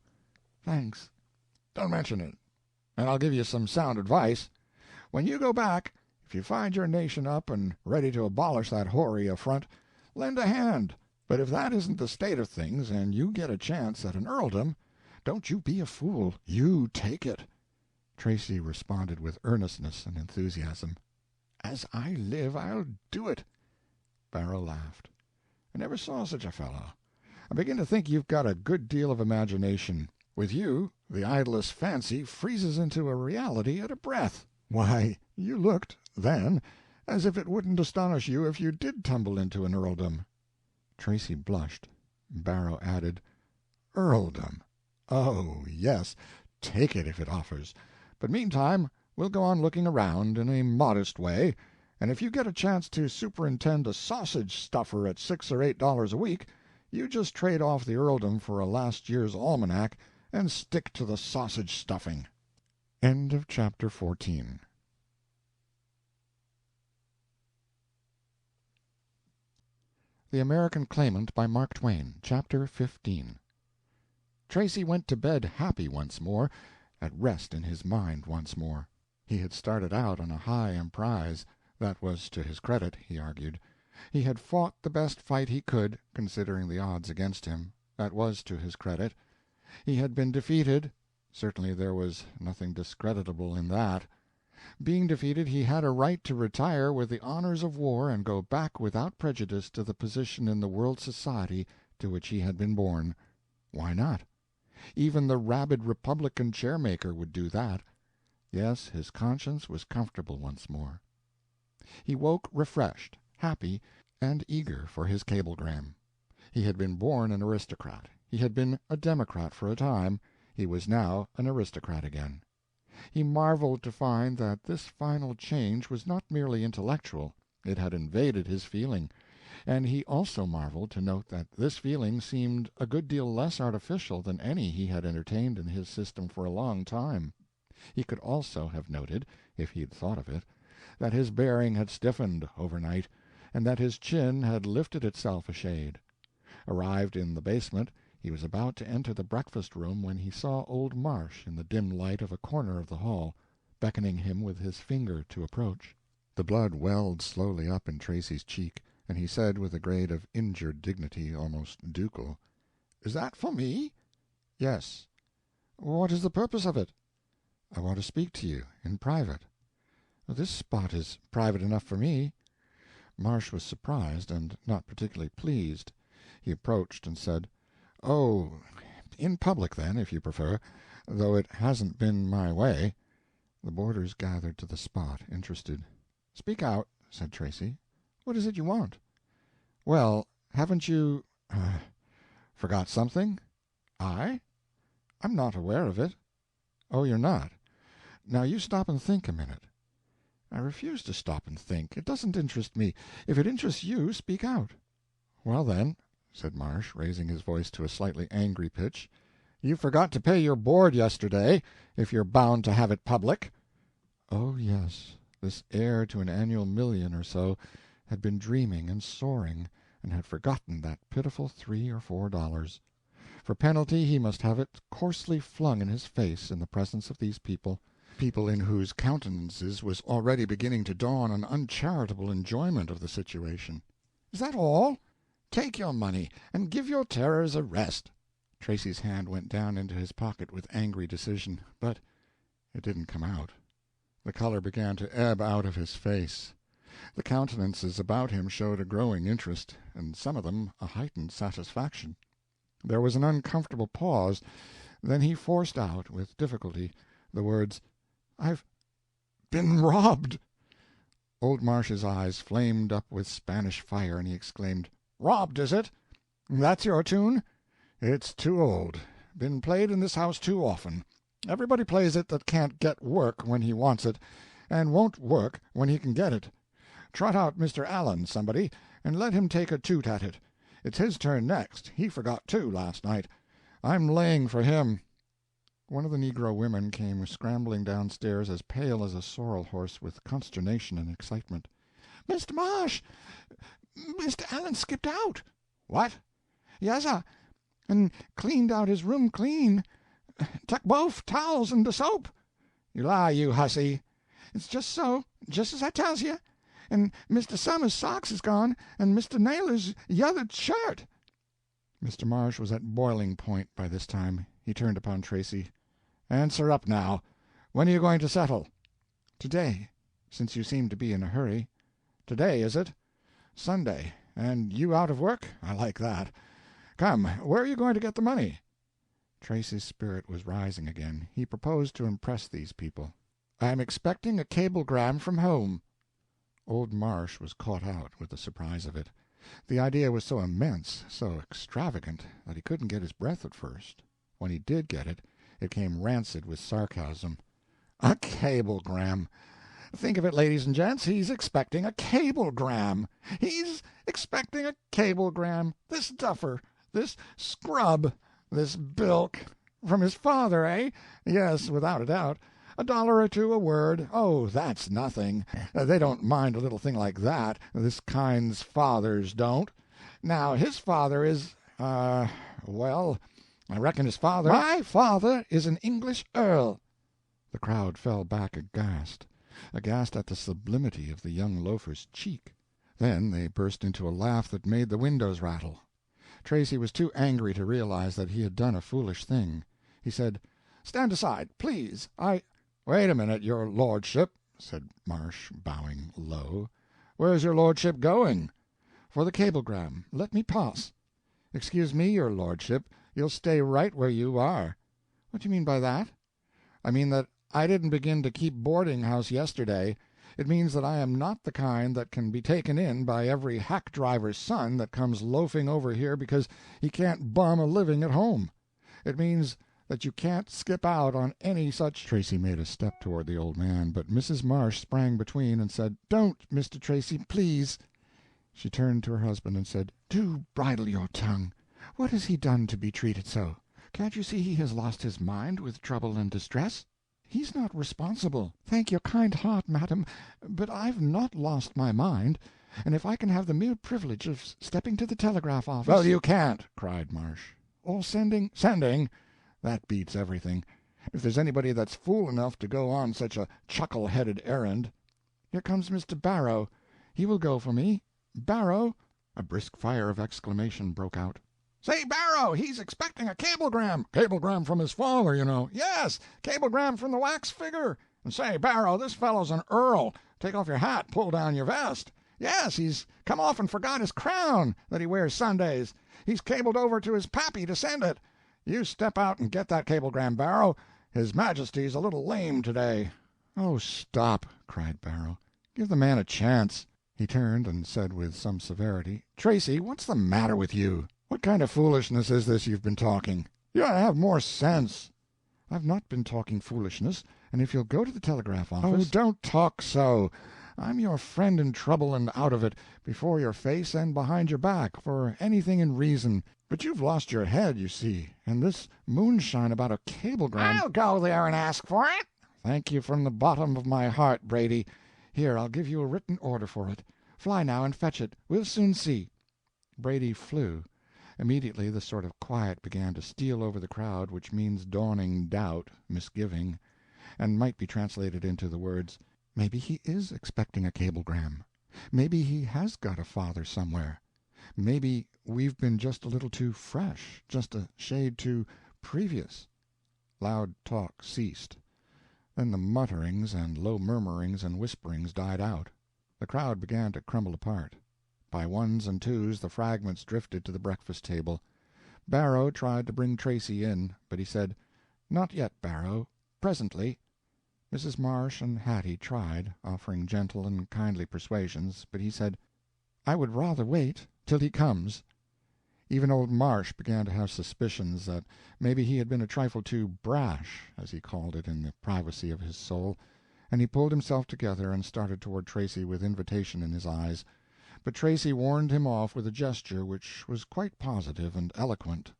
Thanks. Don't mention it. And I'll give you some sound advice. When you go back, if you find your nation up and ready to abolish that hoary affront, lend a hand. But if that isn't the state of things, and you get a chance at an earldom, don't you be a fool. You take it. Tracy responded with earnestness and enthusiasm. As I live, I'll do it. Barrow laughed. I never saw such a fellow. I begin to think you've got a good deal of imagination. With you, the idlest fancy freezes into a reality at a breath. Why, you looked, then, as if it wouldn't astonish you if you did tumble into an earldom. Tracy blushed. Barrow added, Earldom. Oh, yes, take it if it offers. But meantime, we'll go on looking around in a modest way, and if you get a chance to superintend a sausage stuffer at $6 or $8 a week, you just trade off the earldom for a last year's almanac and stick to the sausage stuffing. End of chapter 14. The American Claimant by Mark Twain, Chapter 15. Tracy went to bed happy once more, at rest in his mind once more. He had started out on a high emprise. That was to his credit, he argued. He had fought the best fight he could, considering the odds against him. That was to his credit. He had been defeated. Certainly there was nothing discreditable in that. Being defeated, he had a right to retire with the honors of war and go back without prejudice to the position in the world society to which he had been born. Why not? Even the rabid Republican chairmaker would do that. Yes, his conscience was comfortable once more. He woke refreshed, happy, and eager for his cablegram. He had been born an aristocrat. He had been a democrat for a time. He was now an aristocrat again. He marveled to find that this final change was not merely intellectual. It had invaded his feeling. And he also marveled to note that this feeling seemed a good deal less artificial than any he had entertained in his system for a long time. He could also have noted, if he had thought of it, that his bearing had stiffened overnight, and that his chin had lifted itself a shade. Arrived in the basement, he was about to enter the breakfast-room when he saw old Marsh in the dim light of a corner of the hall, beckoning him with his finger to approach. The blood welled slowly up in Tracy's cheek, and he said with a grade of injured dignity almost ducal, "Is that for me?" "Yes." "What is the purpose of it?" "I want to speak to you, in private." "This spot is private enough for me." Marsh was surprised, and not particularly pleased. He approached and said, "Oh, in public, then, if you prefer, though it hasn't been my way." The boarders gathered to the spot, interested. "Speak out," said Tracy. "What is it you want?" "Well, haven't you forgot something?" "I? I'm not aware of it." "Oh, you're not? Now you stop and think a minute." "I refuse to stop and think. It doesn't interest me. If it interests you, speak out." "Well, then," said Marsh, raising his voice to a slightly angry pitch, "you forgot to pay your board yesterday, if you're bound to have it public." Oh, yes, this heir to an annual $1,000,000 or so had been dreaming and soaring, and had forgotten that pitiful $3 or $4. For penalty he must have it coarsely flung in his face in the presence of these people in whose countenances was already beginning to dawn an uncharitable enjoyment of the situation. "Is that all? Take your money, and give your terrors a rest." Tracy's hand went down into his pocket with angry decision, but it didn't come out. The color began to ebb out of his face. The countenances about him showed a growing interest, and some of them a heightened satisfaction. There was an uncomfortable pause, then he forced out, with difficulty, the words, "I've been robbed." Old Marsh's eyes flamed up with Spanish fire, and he exclaimed, "Robbed, is it? That's your tune? It's too old. Been played in this house too often. Everybody plays it that can't get work when he wants it, and won't work when he can get it. Trot out Mr. Allen, somebody, and let him take a toot at it. It's his turn next. He forgot, too, last night. I'm laying for him." One of the negro women came scrambling downstairs as pale as a sorrel horse with consternation and excitement. "Mr. Marsh, Mr. Allen skipped out." "What?" "Yasser, and cleaned out his room clean. Tuck both towels and the soap." "You lie, you hussy." "It's just so, just as I tells you. And Mr. Summers' socks is gone, and Mr. Naylor's yuther shirt." Mr. Marsh was at boiling point by this time. He turned upon Tracy. "Answer up, now. When are you going to settle?" "Today, since you seem to be in a hurry." "Today, is it? Sunday. And you out of work? I like that. Come, where are you going to get the money?" Tracy's spirit was rising again. He proposed to impress these people. "I'm expecting a cablegram from home." Old Marsh was caught out with the surprise of it. The idea was so immense, so extravagant, that he couldn't get his breath at first. When he did get it, it came rancid with sarcasm. "A cablegram! Think of it, ladies and gents, he's expecting a cablegram! He's expecting a cablegram! This duffer, this scrub, this bilk! From his father, eh? Yes, without a doubt. $1 or $2 a word. Oh, that's nothing. They don't mind a little thing like that. This kind's fathers don't. Now, his father is, well, I reckon his father—" "My father is an English earl." The crowd fell back aghast at the sublimity of the young loafer's cheek. Then they burst into a laugh that made the windows rattle. Tracy was too angry to realize that he had done a foolish thing. He said, "Stand aside, please. "Wait a minute, your lordship," said Marsh, bowing low. "Where's your lordship going?" "For the cablegram. Let me pass." "Excuse me, your lordship, you'll stay right where you are." "What do you mean by that?" "I mean that I didn't begin to keep boarding-house yesterday. It means that I am not the kind that can be taken in by every hack-driver's son that comes loafing over here because he can't bum a living at home. It means that you can't skip out on any such—" Tracy made a step toward the old man, but Mrs. Marsh sprang between and said, "Don't, Mr. Tracy, please." She turned to her husband and said, "Do bridle your tongue. What has he done to be treated so? Can't you see he has lost his mind with trouble and distress? He's not responsible." "Thank your kind heart, madam, but I've not lost my mind, and if I can have the mere privilege of stepping to the telegraph office—" "Well, you can't," cried Marsh. "Or sending—" "Sending? That beats everything. If there's anybody that's fool enough to go on such a chuckle-headed errand—" "Here comes Mr. Barrow. He will go for me. Barrow!" A brisk fire of exclamation broke out. "Say, Barrow, he's expecting a cablegram." "Cablegram from his father, you know." "Yes, cablegram from the wax figure. And say, Barrow, this fellow's an earl. Take off your hat, pull down your vest. Yes, he's come off and forgot his crown that he wears Sundays. He's cabled over to his pappy to send it. You step out and get that cablegram, Barrow. His Majesty's a little lame today." "Oh, stop!" cried Barrow. "Give the man a chance." He turned and said with some severity, "Tracy, what's the matter with you? What kind of foolishness is this you've been talking? You ought to have more sense." "I've not been talking foolishness, and if you'll go to the telegraph office—" "Oh, don't talk so. I'm your friend in trouble and out of it, before your face and behind your back, for anything in reason. But you've lost your head, you see, and this moonshine about a cablegram—" "I'll go there and ask for it." "Thank you from the bottom of my heart, Brady. Here, I'll give you a written order for it. Fly now and fetch it. We'll soon see." Brady flew. Immediately the sort of quiet began to steal over the crowd which means dawning doubt, misgiving, and might be translated into the words, "Maybe he is expecting a cablegram. Maybe he has got a father somewhere. Maybe we've been just a little too fresh, just a shade too previous." Loud talk ceased. Then the mutterings and low murmurings and whisperings died out. The crowd began to crumble apart. By ones and twos the fragments drifted to the breakfast table. Barrow tried to bring Tracy in, but he said, "Not yet, Barrow. Presently." Mrs. Marsh and Hattie tried, offering gentle and kindly persuasions, but he said, "I would rather wait till he comes." Even old Marsh began to have suspicions that maybe he had been a trifle too brash, as he called it in the privacy of his soul, and he pulled himself together and started toward Tracy with invitation in his eyes. But Tracy warned him off with a gesture which was quite positive and eloquent.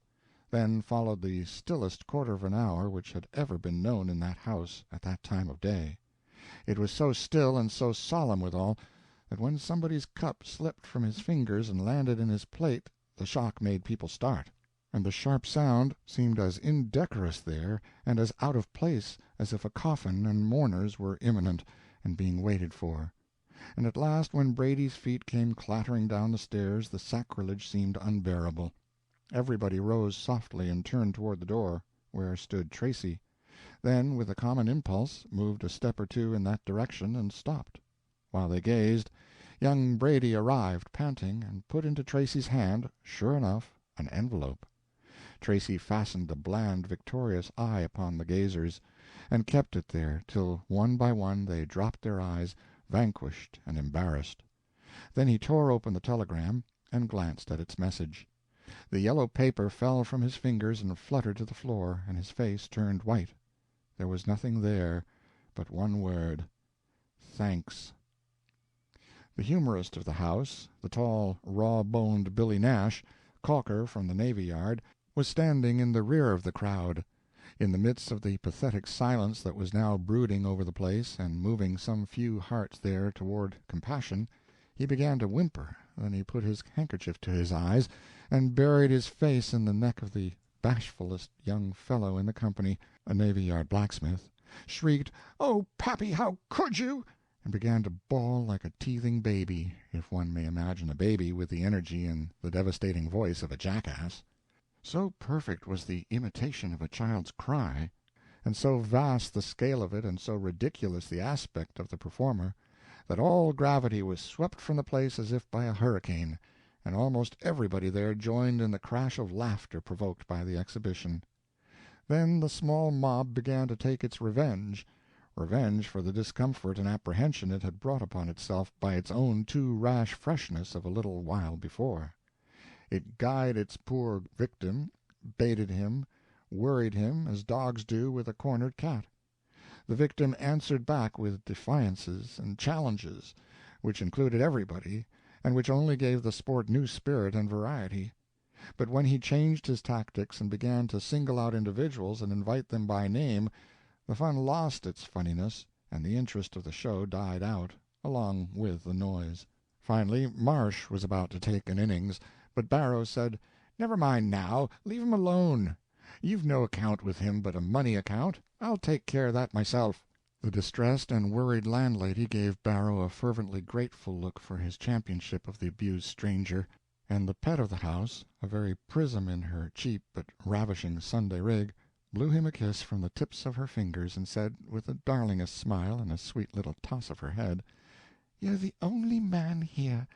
Then followed the stillest quarter of an hour which had ever been known in that house at that time of day. It was so still and so solemn withal that when somebody's cup slipped from his fingers and landed in his plate the shock made people start, and the sharp sound seemed as indecorous there and as out of place as if a coffin and mourners were imminent and being waited for. And at last when Brady's feet came clattering down the stairs the sacrilege seemed unbearable. Everybody rose softly and turned toward the door, where stood Tracy, then with a common impulse moved a step or two in that direction and stopped. While they gazed, young Brady arrived, panting, and put into Tracy's hand, sure enough, an envelope. Tracy fastened a bland, victorious eye upon the gazers, and kept it there till one by one they dropped their eyes, vanquished and embarrassed. Then he tore open the telegram and glanced at its message. The yellow paper fell from his fingers and fluttered to the floor, and his face turned white. There was nothing there but one word: thanks. The humorist of the house, the tall, raw-boned Billy Nash, caulker from the Navy Yard, was standing in the rear of the crowd. In the midst of the pathetic silence that was now brooding over the place and moving some few hearts there toward compassion, he began to whimper. Then he put his handkerchief to his eyes and buried his face in the neck of the bashfulest young fellow in the company, a Navy Yard blacksmith, shrieked, "Oh, Pappy, how could you!" and began to bawl like a teething baby, if one may imagine a baby with the energy and the devastating voice of a jackass. So perfect was the imitation of a child's cry, and so vast the scale of it and so ridiculous the aspect of the performer, that all gravity was swept from the place as if by a hurricane, and almost everybody there joined in the crash of laughter provoked by the exhibition. Then the small mob began to take its revenge for the discomfort and apprehension it had brought upon itself by its own too rash freshness of a little while before. It guyed its poor victim, baited him, worried him as dogs do with a cornered cat. The victim answered back with defiances and challenges, which included everybody, and which only gave the sport new spirit and variety. But when he changed his tactics and began to single out individuals and invite them by name, the fun lost its funniness, and the interest of the show died out, along with the noise. Finally Marsh was about to take an innings, but Barrow said, "Never mind now, leave him alone. You've no account with him but a money account. I'll take care of that myself." The distressed and worried landlady gave Barrow a fervently grateful look for his championship of the abused stranger, and the pet of the house, a very prism in her cheap but ravishing Sunday rig, blew him a kiss from the tips of her fingers and said, with the darlingest smile and a sweet little toss of her head, "You're the only man here,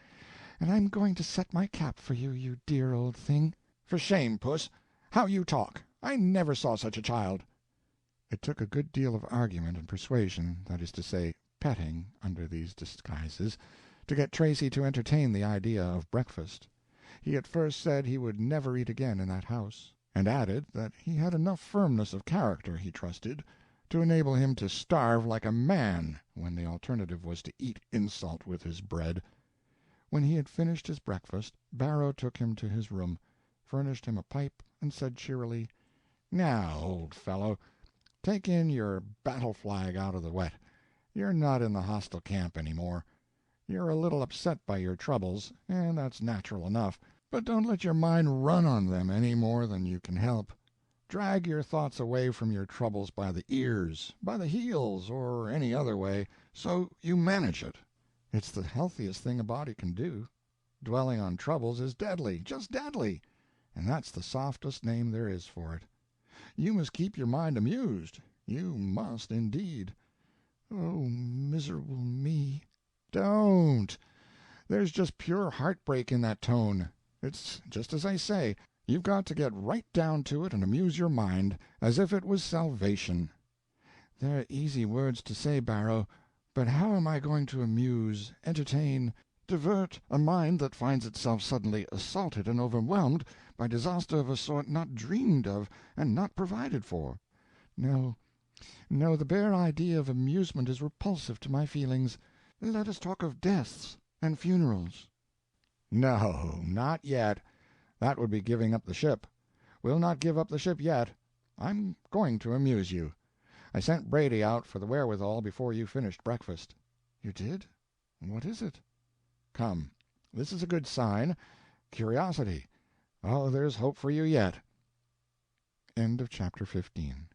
and I'm going to set my cap for you, you dear old thing." "For shame, Puss! How you talk! I never saw such a child." It took a good deal of argument and persuasion, that is to say, petting, under these disguises, to get Tracy to entertain the idea of breakfast. He at first said he would never eat again in that house, and added that he had enough firmness of character, he trusted, to enable him to starve like a man when the alternative was to eat insult with his bread. When he had finished his breakfast, Barrow took him to his room, furnished him a pipe, and said cheerily, "Now, old fellow, take in your battle flag out of the wet. You're not in the hostile camp any more. You're a little upset by your troubles, and that's natural enough, but don't let your mind run on them any more than you can help. Drag your thoughts away from your troubles by the ears, by the heels, or any other way, so you manage it. It's the healthiest thing a body can do. Dwelling on troubles is deadly, just deadly, and that's the softest name there is for it. You must keep your mind amused. You must, indeed." "Oh, miserable me!" Don't. There's just pure heartbreak in that tone. It's just as I say. You've got to get right down to it and amuse your mind, as if it was salvation. They're easy words to say, Barrow, but how am I going to amuse, entertain, divert a mind that finds itself suddenly assaulted and overwhelmed by disaster of a sort not dreamed of and not provided for? No, no, the bare idea of amusement is repulsive to my feelings. Let us talk of deaths and funerals. No, not yet. That would be giving up the ship. We'll not give up the ship yet. I'm going to amuse you. I sent Brady out for the wherewithal before you finished breakfast. You did? What is it? Come, this is a good sign. Curiosity. Oh, there's hope for you yet. End of chapter 15.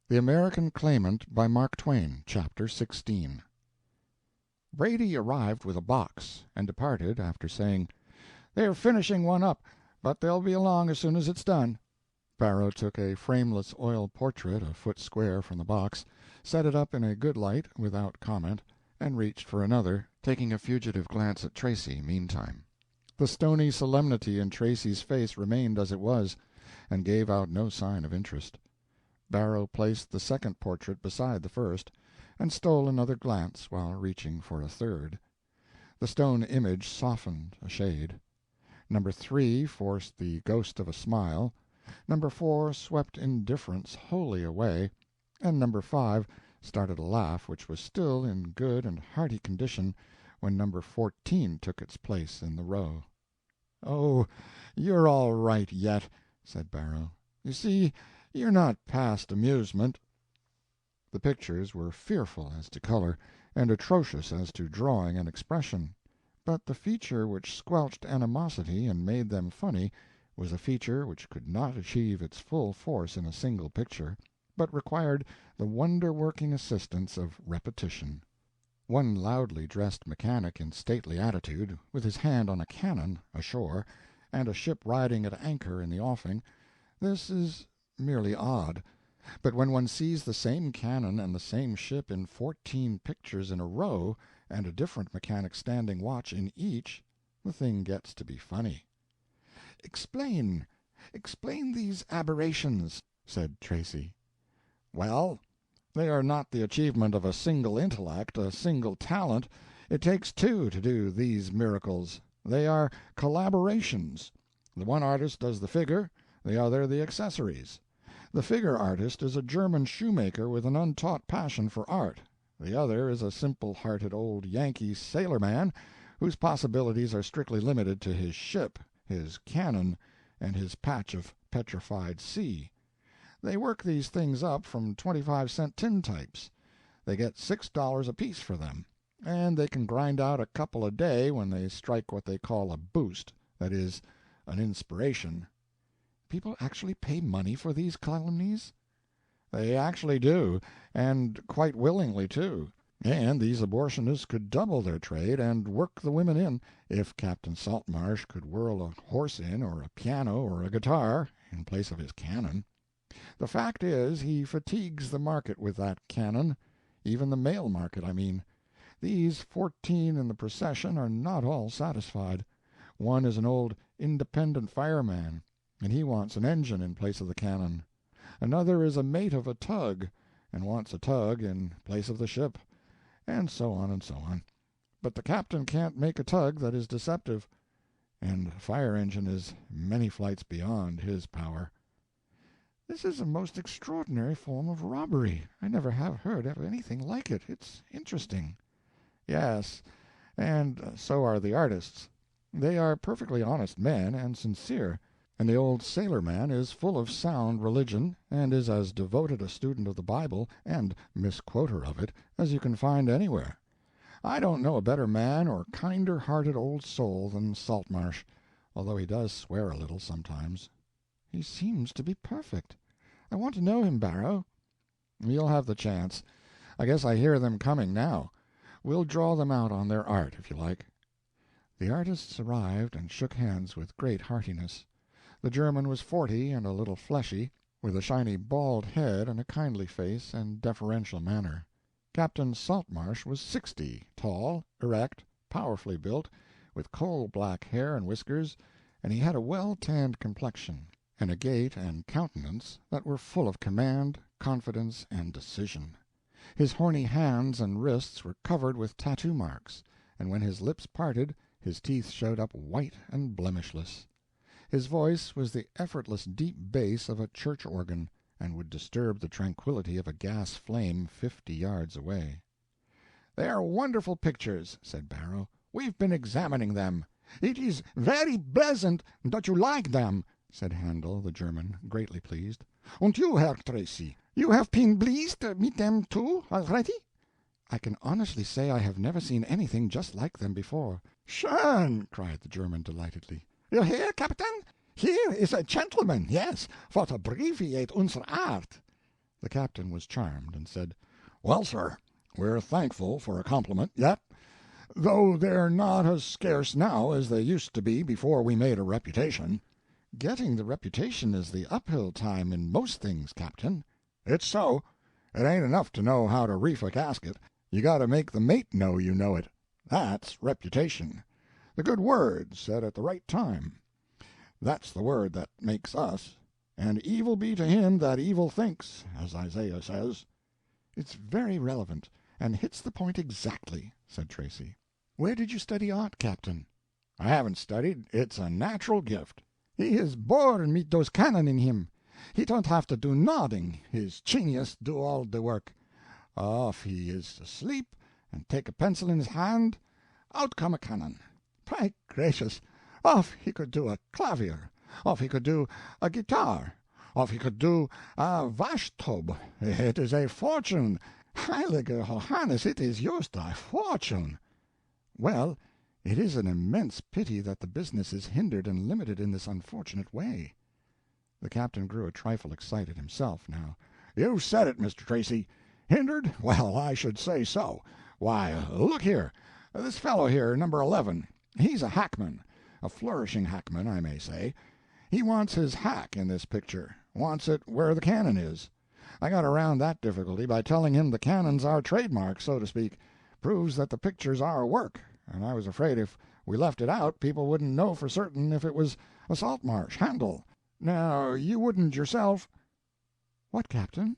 The American Claimant by Mark Twain, Chapter 16. Brady arrived with a box, and departed after saying, "They're finishing one up, but they'll be along as soon as it's done." Barrow took a frameless oil portrait a foot square from the box, set it up in a good light without comment, and reached for another, taking a fugitive glance at Tracy meantime. The stony solemnity in Tracy's face remained as it was, and gave out no sign of interest. Barrow placed the second portrait beside the first, and stole another glance while reaching for a third. The stone image softened a shade. Number 3 forced the ghost of a smile, Number 4 swept indifference wholly away, and Number 5 started a laugh which was still in good and hearty condition when Number 14 took its place in the row. "Oh, you're all right yet," said Barrow. "You see, you're not past amusement." The pictures were fearful as to color, and atrocious as to drawing and expression, but the feature which squelched animosity and made them funny was a feature which could not achieve its full force in a single picture, but required the wonder-working assistance of repetition. One loudly dressed mechanic in stately attitude, with his hand on a cannon, ashore, and a ship riding at anchor in the offing, this is merely odd. But when one sees the same cannon and the same ship in 14 pictures in a row, and a different mechanic standing watch in each, the thing gets to be funny. Explain these aberrations," said Tracy. "Well, they are not the achievement of a single intellect, a single talent. It takes two to do these miracles. They are collaborations. The one artist does the figure, the other the accessories. The figure artist is a German shoemaker with an untaught passion for art. The other is a simple-hearted old Yankee sailorman whose possibilities are strictly limited to his ship, his cannon, and his patch of petrified sea. They work these things up from 25-cent tintypes. They get $6 apiece for them, and they can grind out a couple a day when they strike what they call a boost, that is, an inspiration." People actually pay money for these calumnies? "They actually do, and quite willingly, too. And these abortionists could double their trade and work the women in, if Captain Saltmarsh could whirl a horse in, or a piano, or a guitar, in place of his cannon. The fact is, he fatigues the market with that cannon, even the male market, I mean. These 14 in the procession are not all satisfied. One is an old independent fireman, and he wants an engine in place of the cannon. Another is a mate of a tug, and wants a tug in place of the ship, and so on and so on. But the captain can't make a tug that is deceptive, and a fire engine is many flights beyond his power." "This is a most extraordinary form of robbery. I never have heard of anything like it. It's interesting." "Yes, and so are the artists. They are perfectly honest men, and sincere. And the old sailor-man is full of sound religion, and is as devoted a student of the Bible, and misquoter of it, as you can find anywhere. I don't know a better man or kinder-hearted old soul than Saltmarsh, although he does swear a little sometimes." "He seems to be perfect. I want to know him, Barrow." "You'll have the chance. I guess I hear them coming now. We'll draw them out on their art, if you like." The artists arrived and shook hands with great heartiness. The German was 40 and a little fleshy, with a shiny bald head and a kindly face and deferential manner. Captain Saltmarsh was 60, tall, erect, powerfully built, with coal-black hair and whiskers, and he had a well-tanned complexion, and a gait and countenance that were full of command, confidence, and decision. His horny hands and wrists were covered with tattoo marks, and when his lips parted, his teeth showed up white and blemishless. His voice was the effortless deep bass of a church organ, and would disturb the tranquillity of a gas flame 50 yards away. "They are wonderful pictures," said Barrow. "We've been examining them." "It is very pleasant that you like them," said Handel, the German, greatly pleased. "And you, Herr Tracy, you have been pleased with them too, already?" "I can honestly say I have never seen anything just like them before." "Schön!" cried the German delightedly. "You hear, Captain? Here is a gentleman, yes, for to abbreviate unsere art." The captain was charmed, and said, "Well, sir, we're thankful for a compliment yet, though they're not as scarce now as they used to be before we made a reputation." "Getting the reputation is the uphill time in most things, Captain." "It's so. It ain't enough to know how to reef a gasket. You got to make the mate know you know it. That's reputation. The good word said at the right time. That's the word that makes us. And evil be to him that evil thinks, as Isaiah says." "It's very relevant, and hits the point exactly," said Tracy. "Where did you study art, Captain?" "I haven't studied. It's a natural gift. He is born mit those cannon in him. He don't have to do nothing. His genius do all the work. If he is asleep and take a pencil in his hand, out come a cannon. By gracious, if he could do a clavier, if he could do a guitar, if he could do a washtub, it is a fortune. Heilige Johannes, it is just a fortune." "Well, it is an immense pity that the business is hindered and limited in this unfortunate way." The captain grew a trifle excited himself, now. "You said it, Mr. Tracy. Hindered? Well, I should say so. Why, look here. This fellow here, number 11, he's a hackman. A flourishing hackman, I may say. He wants his hack in this picture, wants it where the cannon is. I got around that difficulty by telling him the cannon's our trademark, so to speak. Proves that the picture's our work, and I was afraid if we left it out people wouldn't know for certain if it was a Saltmarsh, Handel. Now, you wouldn't yourself." "What, Captain?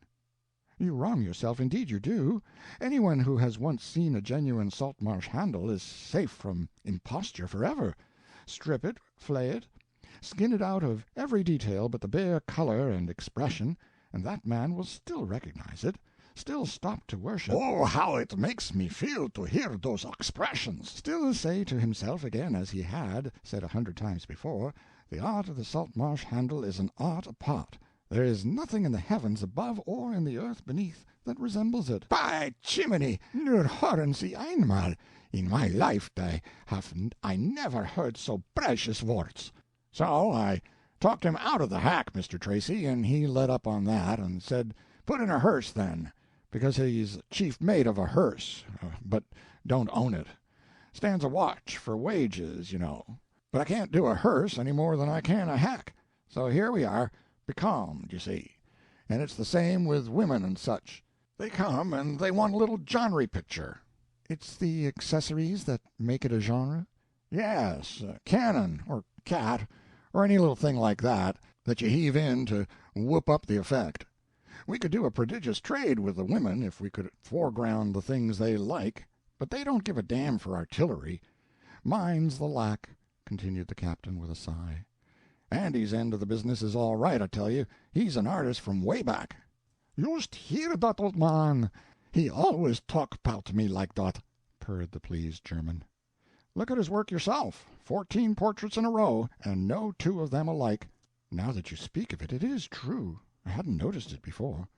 You wrong yourself, indeed you do. Anyone who has once seen a genuine Saltmarsh Handel is safe from imposture forever. Strip it, flay it, skin it out of every detail but the bare color and expression, and that man will still recognize it, still stop to worship. "Oh, how it makes me feel to hear those expressions!" Still say to himself again, as he had said 100 times before, the art of the Saltmarsh Handel is an art apart. There is nothing in the heavens above or in the earth beneath that resembles it. "By Jiminy, nur hören Sie einmal! In my life I never heard so precious words." So I talked him out of the hack, Mr. Tracy, and he let up on that, and said, "Put in a hearse, then," because he's chief mate of a hearse, but don't own it. Stands a watch for wages, you know. But I can't do a hearse any more than I can a hack. So here we are, becalmed, you see. And it's the same with women and such. They come and they want a little genre picture. It's the accessories that make it a genre? Yes, cannon, or cat, or any little thing like that you heave in to whoop up the effect. We could do a prodigious trade with the women if we could foreground the things they like, but they don't give a damn for artillery. Mine's the lack," continued the captain with a sigh. "Andy's end of the business is all right, I tell you. He's an artist from way back." "Yust hear dat old man. He always talk about me like that," purred the pleased German. "Look at his work yourself. 14 portraits in a row, and no two of them alike." "Now that you speak of it, it is true. I hadn't noticed it before.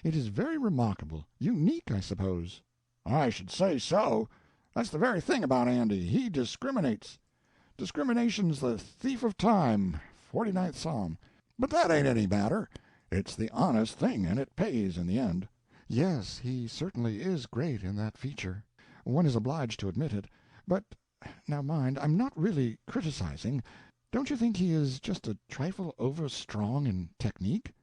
It is very remarkable. Unique, I suppose." "I should say so. That's the very thing about Andy. He discriminates. Discrimination's the thief of time, 49th Psalm. But that ain't any matter. It's the honest thing, and it pays in the end." "Yes, he certainly is great in that feature. One is obliged to admit it. But, now mind, I'm not really criticizing. Don't you think he is just a trifle over-strong in technique?"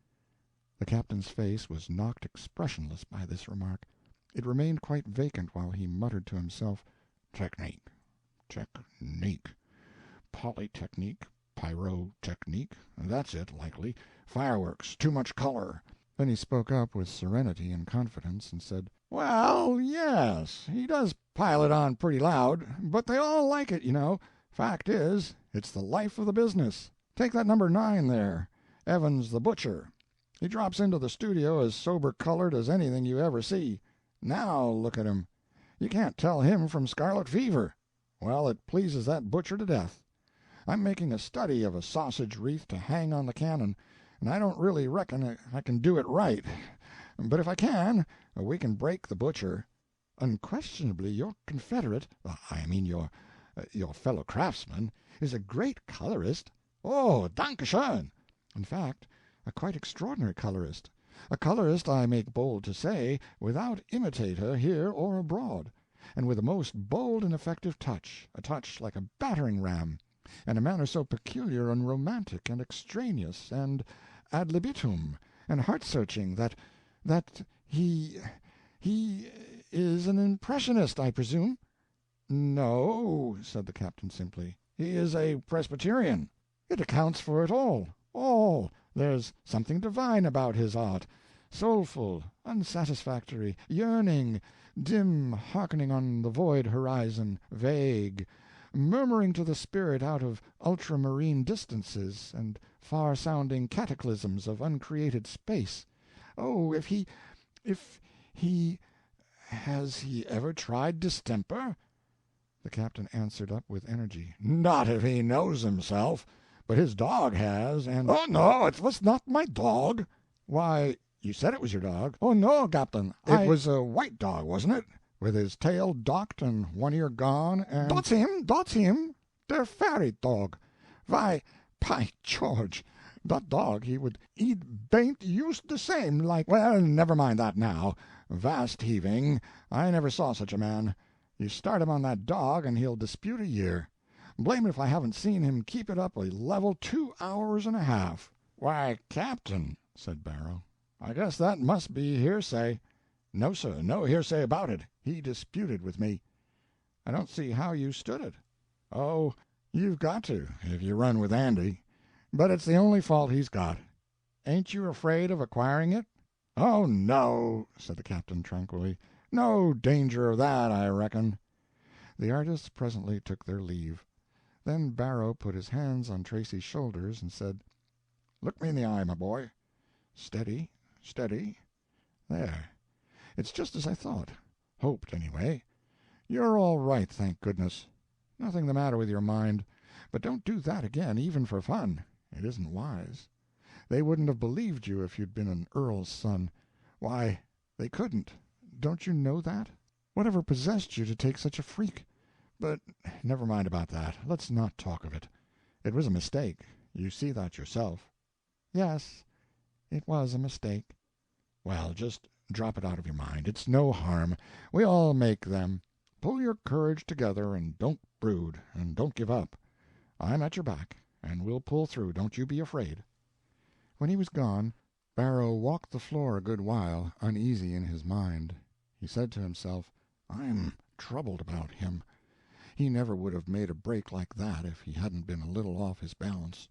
The captain's face was knocked expressionless by this remark. It remained quite vacant while he muttered to himself, "Technique, technique, polytechnique, pyrotechnique, that's it, likely. Fireworks, too much color." Then he spoke up with serenity and confidence and said, Well, yes, he does pile it on pretty loud, but they all like it, you know. Fact is, it's the life of the business. Take that number 9 there, Evans the butcher. He drops into the studio as sober-colored as anything you ever see. Now look at him. You can't tell him from scarlet fever. Well, it pleases that butcher to death. I'm making a study of a sausage wreath to hang on the cannon, and I don't really reckon I can do it right. But if I can, we can break the butcher. Unquestionably your confederate, I mean your fellow craftsman, is a great colorist. Oh, danke schön. In fact, a quite extraordinary colorist. A colorist, I make bold to say, without imitator here or abroad, and with a most bold and effective touch, a touch like a battering ram, and a manner so peculiar and romantic and extraneous and ad libitum and heart-searching that he is an impressionist, I presume?" "No," said the captain simply, "he is a Presbyterian." "It accounts for it all. All. There's something divine about his art. Soulful, unsatisfactory, yearning, dim, hearkening on the void horizon, vague, murmuring to the spirit out of ultramarine distances and far-sounding cataclysms of uncreated space. Oh, if he has he ever tried distemper?" The captain answered up with energy. "Not if he knows himself. But his dog has, and—" "Oh, no, it was not my dog." "Why, you said it was your dog." "Oh, no, Captain, It was a white dog, wasn't it? With his tail docked and one ear gone, and—" "Dot's him, der fairy dog. Why, by George, that dog he would eat baint used the same, like—" "Well, never mind that now. Vast heaving, I never saw such a man. You start him on that dog and he'll dispute a year. Blame it if I haven't seen him keep it up a level 2 hours and a half." "Why, Captain," said Barrow, "I guess that must be hearsay." "No, sir, no hearsay about it. He disputed with me." "I don't see how you stood it." "Oh, you've got to, if you run with Andy. But it's the only fault he's got. Ain't you afraid of acquiring it?" "Oh, no," said the captain tranquilly. "No danger of that, I reckon." The artists presently took their leave. Then Barrow put his hands on Tracy's shoulders and said, "Look me in the eye, my boy. Steady, steady. There. It's just as I thought. Hoped, anyway. You're all right, thank goodness. Nothing the matter with your mind. But don't do that again, even for fun. It isn't wise. They wouldn't have believed you if you'd been an earl's son. Why, they couldn't. Don't you know that? Whatever possessed you to take such a freak? But never mind about that. Let's not talk of it. It was a mistake. You see that yourself." "Yes, it was a mistake." "Well, just drop it out of your mind. It's no harm. We all make them. Pull your courage together, and don't brood, and don't give up. I'm at your back, and we'll pull through, don't you be afraid." When he was gone, Barrow walked the floor a good while, uneasy in his mind. He said to himself, "I'm troubled about him. He never would have made a break like that if he hadn't been a little off his balance.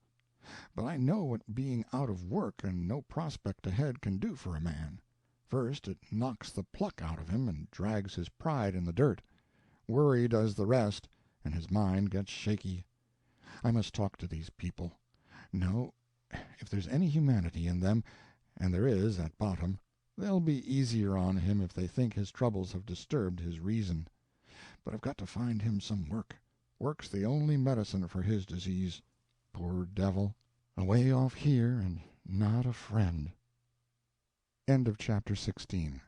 But I know what being out of work and no prospect ahead can do for a man. First, it knocks the pluck out of him and drags his pride in the dirt. Worry does the rest, and his mind gets shaky. I must talk to these people. No, if there's any humanity in them, and there is at bottom, they'll be easier on him if they think his troubles have disturbed his reason. But I've got to find him some work. Work's the only medicine for his disease. Poor devil, away off here and not a friend." End of chapter 16.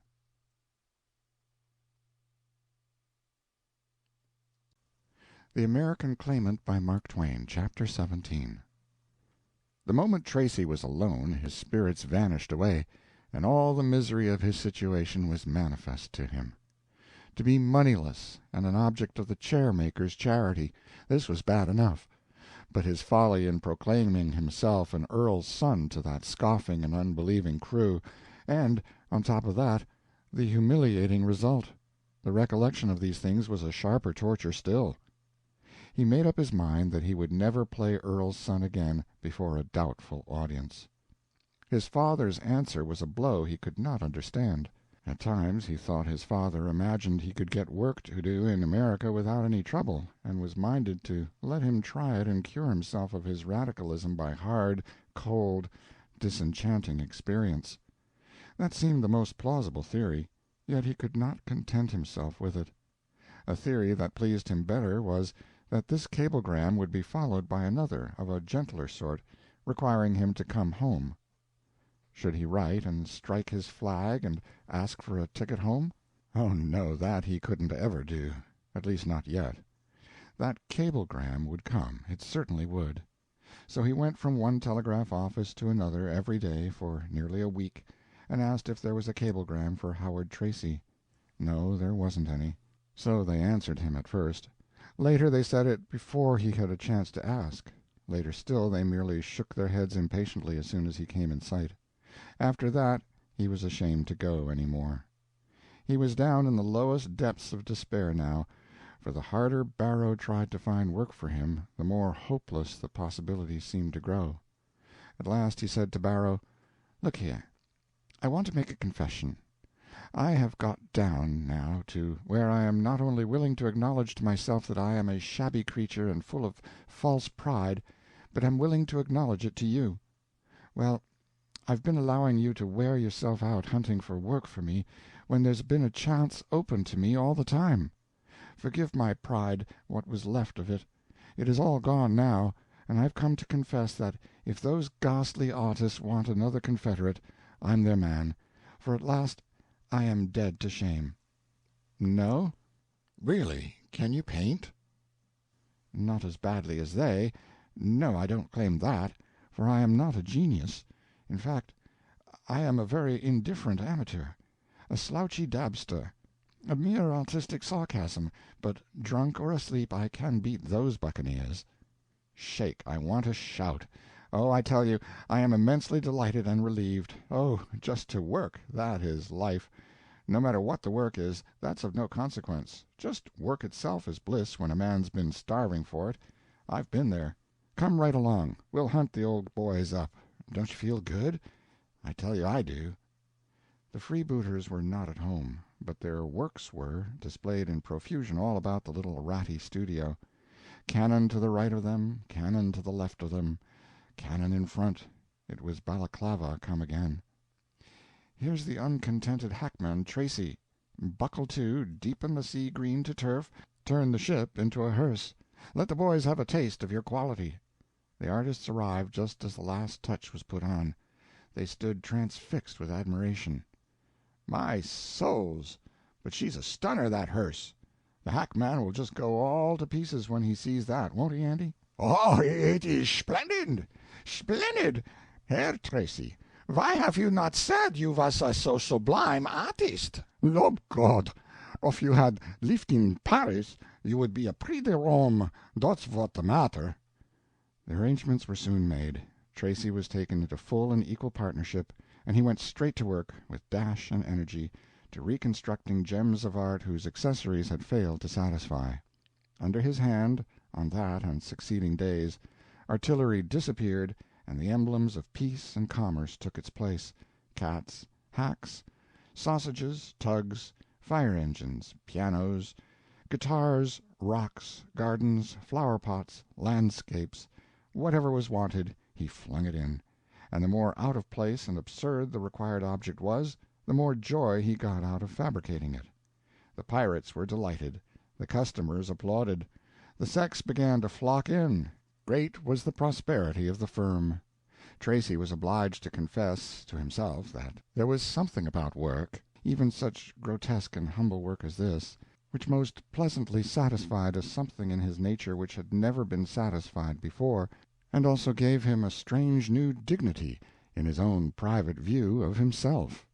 The American Claimant by Mark Twain, Chapter 17. The moment Tracy was alone, his spirits vanished away, and all the misery of his situation was manifest to him. To be moneyless, and an object of the chair-maker's charity, this was bad enough. but his folly in proclaiming himself an earl's son to that scoffing and unbelieving crew, and, on top of that, the humiliating result. The recollection of these things was a sharper torture still. He made up his mind that he would never play earl's son again before a doubtful audience. His father's answer was a blow he could not understand. At times he thought his father imagined he could get work to do in America without any trouble, and was minded to let him try it and cure himself of his radicalism by hard, cold, disenchanting experience. That seemed the most plausible theory, yet he could not content himself with it. A theory that pleased him better was that this cablegram would be followed by another, of a gentler sort, requiring him to come home. Should he write and strike his flag and ask for a ticket home? Oh, no, that he couldn't ever do, at least not yet. That cablegram would come, it certainly would. So he went from one telegraph office to another every day for nearly a week, and asked if there was a cablegram for Howard Tracy. No, there wasn't any. So they answered him at first. Later they said it before he had a chance to ask. Later still they merely shook their heads impatiently as soon as he came in sight. After that he was ashamed to go any more. He was down in the lowest depths of despair now, for the harder Barrow tried to find work for him, the more hopeless the possibilities seemed to grow. At last he said to Barrow, "Look here, I want to make a confession. I have got down, now, to where I am not only willing to acknowledge to myself that I am a shabby creature and full of false pride, but am willing to acknowledge it to you. Well, I've been allowing you to wear yourself out hunting for work for me, when there's been a chance open to me all the time. Forgive my pride, what was left of it. It is all gone now, and I've come to confess that if those ghastly artists want another confederate, I'm their man, for at last I am dead to shame." "No? Really? Can you paint?" "Not as badly as they. No, I don't claim that, for I am not a genius. In fact, I am a very indifferent amateur, a slouchy dabster, a mere artistic sarcasm, but drunk or asleep I can beat those buccaneers." "Shake, I want to shout. Oh, I tell you, I am immensely delighted and relieved. Oh, just to work, that is life. No matter what the work is, that's of no consequence. Just work itself is bliss when a man's been starving for it. I've been there. Come right along. We'll hunt the old boys up. Don't you feel good? I tell you I do." The freebooters were not at home, but their works were, displayed in profusion all about the little ratty studio. Cannon to the right of them, cannon to the left of them, cannon in front. It was Balaclava come again. "Here's the uncontented hackman Tracy. Buckle to, deepen the sea green to turf, turn the ship into a hearse. Let the boys have a taste of your quality." The artists arrived just as the last touch was put on. They stood transfixed with admiration. "My souls, but she's a stunner, that hearse. The hackman will just go all to pieces when he sees that, won't he, Andy?" "Oh, it is splendid! Splendid! Herr Tracy, why have you not said you was a so sublime artist? Lob God, if you had lived in Paris, you would be a Prix de Rome, that's what the matter." The arrangements were soon made. Tracy was taken into full and equal partnership, and he went straight to work, with dash and energy, to reconstructing gems of art whose accessories had failed to satisfy. Under his hand, on that and succeeding days, artillery disappeared, and the emblems of peace and commerce took its place: cats, hacks, sausages, tugs, fire-engines, pianos, guitars, rocks, gardens, flower-pots, landscapes. Whatever was wanted, he flung it in, and the more out of place and absurd the required object was, the more joy he got out of fabricating it. The pirates were delighted, the customers applauded, the sex began to flock in. Great was the prosperity of the firm. Tracy was obliged to confess to himself that there was something about work, even such grotesque and humble work as this, which most pleasantly satisfied a something in his nature which had never been satisfied before, and also gave him a strange new dignity in his own private view of himself.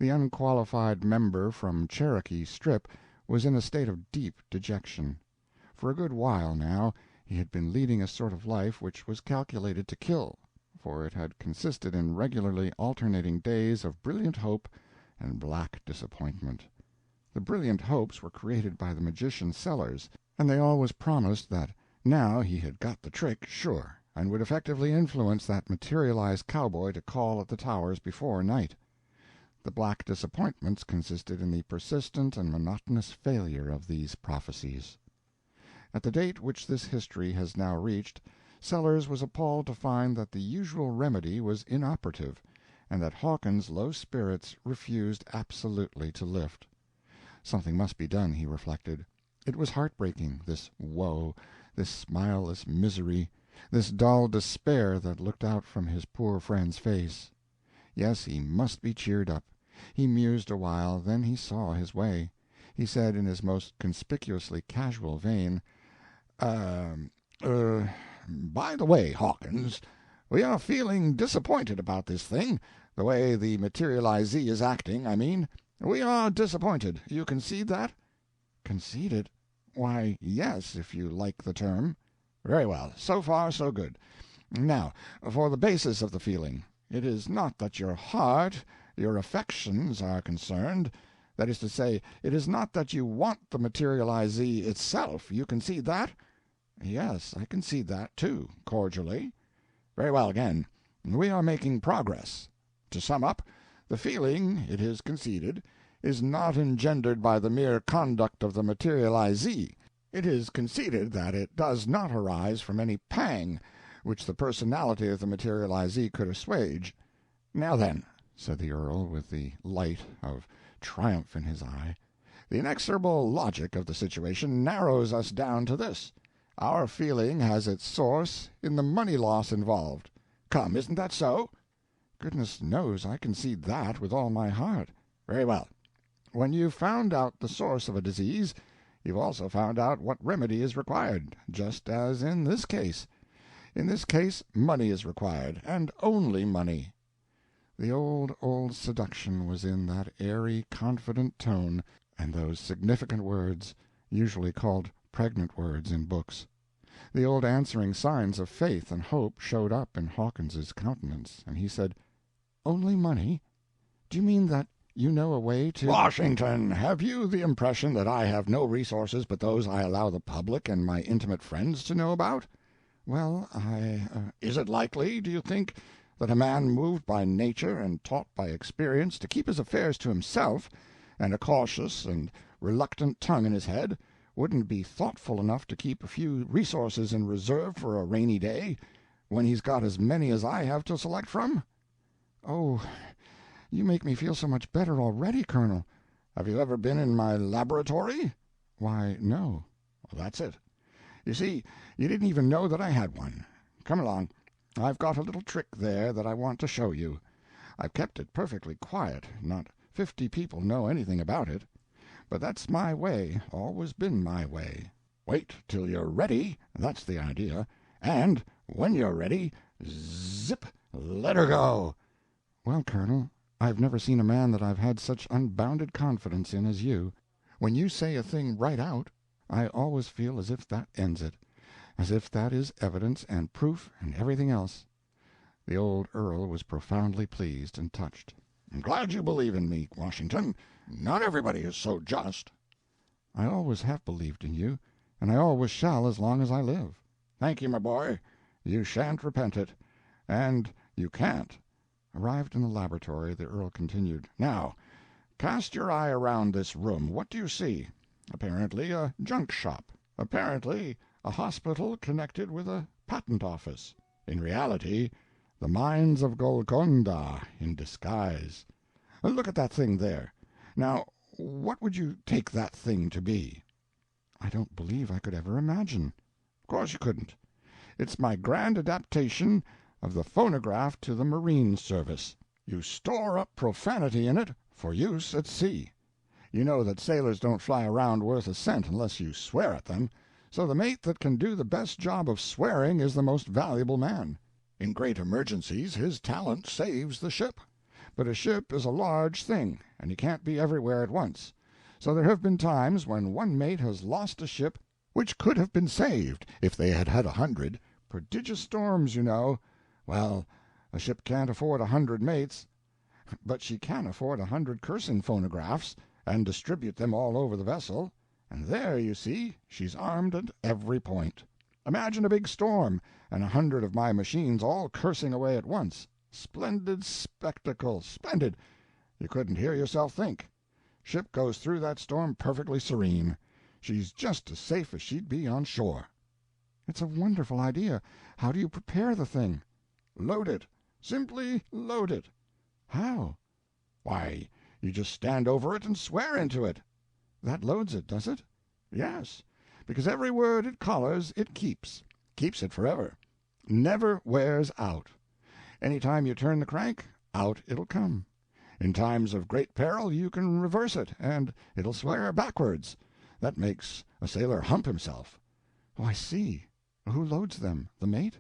The unqualified member from Cherokee Strip was in a state of deep dejection. For a good while, now, He had been leading a sort of life which was calculated to kill, for it had consisted in regularly alternating days of brilliant hope and black disappointment. The brilliant hopes were created by the magician Sellers, and they always promised that now he had got the trick sure, and would effectively influence that materialized cowboy to call at the Towers before night. The black disappointments consisted in the persistent and monotonous failure of these prophecies. At the date which this history has now reached, Sellers was appalled to find that the usual remedy was inoperative, and that Hawkins's low spirits refused absolutely to lift. Something must be done, he reflected. It was heartbreaking, this woe, this smileless misery, this dull despair that looked out from his poor friend's face. Yes, he must be cheered up. He mused a while, then he saw his way. He said in his most conspicuously casual vein, By the way, Hawkins, we are feeling disappointed about this thing, the way the materializee is acting, I mean. We are disappointed. You concede that?" "Concede it? "Why, yes, if you like the term." "Very well. So far, so good. Now, for the basis of the feeling. It is not that your heart, your affections, are concerned. That is to say, it is not that you want the materializee itself. You concede that?" "Yes, I concede that, too, cordially." "Very well, again. We are making progress. To sum up, the feeling, it is conceded, is not engendered by the mere conduct of the materializee. It is conceded that it does not arise from any pang which the personality of the materializee could assuage. Now then," said the Earl, with the light of triumph in his eye, "the inexorable logic of the situation narrows us down to this. Our feeling has its source in the money loss involved. Come, isn't that so?" "Goodness knows I concede that with all my heart." "Very well. When you've found out the source of a disease, you've also found out what remedy is required, just as in this case. In this case money is required, and only money." The old seduction was in that airy, confident tone, and those significant words, usually called pregnant words in books. The old answering signs of faith and hope showed up in Hawkins's countenance, and he said, "Only money? Do you mean that you know a way to—" "Washington, have you the impression that I have no resources but those I allow the public and my intimate friends to know about?" "Well, Is it likely, do you think, that a man moved by nature and taught by experience to keep his affairs to himself, and a cautious and reluctant tongue in his head, wouldn't be thoughtful enough to keep a few resources in reserve for a rainy day, when he's got as many as I have to select from?" "Oh, you make me feel so much better already, Colonel." "Have you ever been in my laboratory?" "Why, no." "Well, that's it. You see, you didn't even know that I had one. Come along. I've got a little trick there that I want to show you. I've kept it perfectly quiet, not 50 people know anything about it. But that's my way, always been my way. Wait till you're ready, that's the idea, and when you're ready, zip, let her go." "Well, Colonel, I've never seen a man that I've had such unbounded confidence in as you. When you say a thing right out, I always feel as if that ends it, as if that is evidence and proof and everything else." The old Earl was profoundly pleased and touched. "I'm glad you believe in me, Washington. Not everybody is so just." "I always have believed in you, and I always shall as long as I live." "Thank you, my boy. You shan't repent it. And you can't." Arrived in the laboratory, the Earl continued, "Now, cast your eye around this room. What do you see? Apparently a junk shop. Apparently a hospital connected with a patent office. In reality, the mines of Golconda in disguise. Look at that thing there. Now, what would you take that thing to be?" "I don't believe I could ever imagine." "Of course you couldn't. It's my grand adaptation of the phonograph to the marine service. You store up profanity in it for use at sea. You know that sailors don't fly around worth a cent unless you swear at them, so the mate that can do the best job of swearing is the most valuable man. In great emergencies his talent saves the ship. But a ship is a large thing, and he can't be everywhere at once. So there have been times when one mate has lost a ship which could have been saved if they had had 100. Prodigious storms, you know. Well, a ship can't afford 100 mates, but she can afford 100 cursing phonographs, and distribute them all over the vessel, and there, you see, she's armed at every point. Imagine a big storm, and 100 of my machines all cursing away at once. Splendid spectacle, splendid. You couldn't hear yourself think. Ship goes through that storm perfectly serene. She's just as safe as she'd be on shore. It's a wonderful idea. How do you prepare the thing? Load it. Simply load it. How? Why, you just stand over it and swear into it. That loads it, does it? Yes, because every word it collars it keeps it forever. Never wears out. Any time you turn the crank, out it'll come. In times of great peril you can reverse it, and it'll swear backwards. That makes a sailor hump himself. Oh, I see. Who loads them? The mate?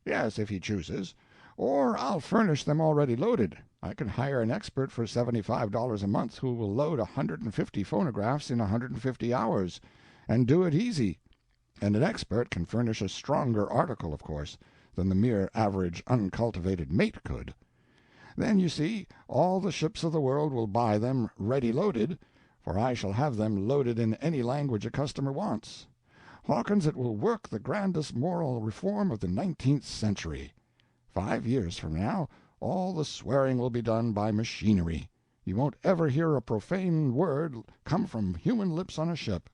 Yes, if he chooses. Or I'll furnish them already loaded. I can hire an expert for $75 a month who will load 150 phonographs in 150 hours, and do it easy. And an expert can furnish a stronger article, of course, than the mere average uncultivated mate could. Then, you see, all the ships of the world will buy them ready loaded, for I shall have them loaded in any language a customer wants. Hawkins, it will work the grandest moral reform of the 19th century. 5 years from now, all the swearing will be done by machinery. You won't ever hear a profane word come from human lips on a ship.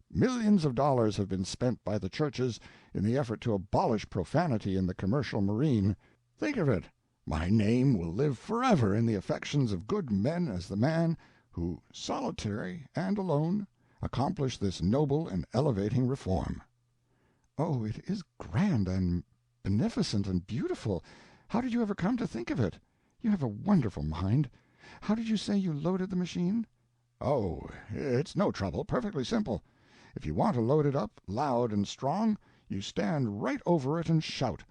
Millions of dollars have been spent by the churches in the effort to abolish profanity in the commercial marine. Think of it. My name will live forever in the affections of good men as the man who, solitary and alone, accomplished this noble and elevating reform. Oh, it is grand and beneficent and beautiful. How did you ever come to think of it? You have a wonderful mind. How did you say you loaded the machine? Oh, it's no trouble, perfectly simple. If you want to load it up loud and strong, you stand right over it and shout.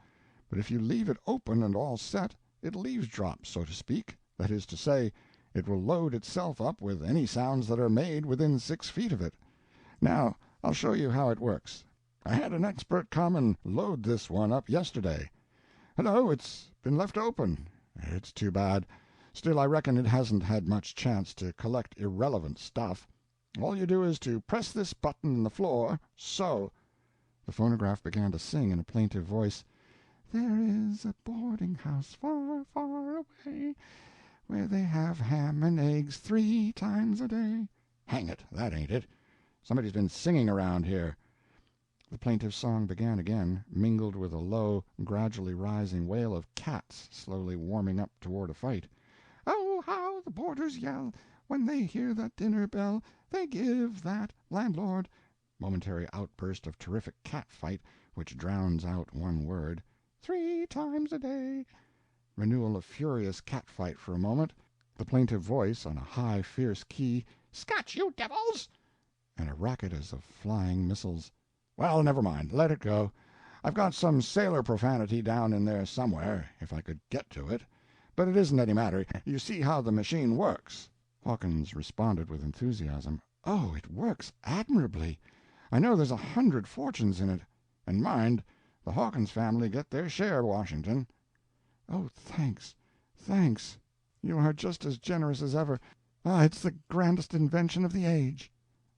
But if you leave it open and all set, it'll eavesdrop, so to speak. That is to say, it will load itself up with any sounds that are made within 6 feet of it. Now, I'll show you how it works. I had an expert come and load this one up yesterday. Hello, it's been left open. It's too bad. Still, I reckon it hasn't had much chance to collect irrelevant stuff. All you do is to press this button in the floor, so. The phonograph began to sing in a plaintive voice, "There is a boarding house far, far away, where they have ham and eggs 3 times a day." Hang it, that ain't it. Somebody's been singing around here. The plaintive song began again, mingled with a low, gradually rising wail of cats slowly warming up toward a fight. "Oh, how the boarders yell when they hear that dinner bell. They give that landlord—" Momentary outburst of terrific cat fight, which drowns out one word. "3 times a day." Renewal of furious cat fight for a moment. The plaintive voice, on a high, fierce key, "Scotch, you devils!" and a racket as of flying missiles. Well, never mind, let it go. I've got some sailor profanity down in there somewhere, if I could get to it. But it isn't any matter. You see how the machine works. Hawkins responded with enthusiasm. "Oh, it works admirably. I know there's 100 fortunes in it. And mind, the Hawkins family get their share, Washington." "Oh, thanks, thanks. You are just as generous as ever. Ah, it's the grandest invention of the age."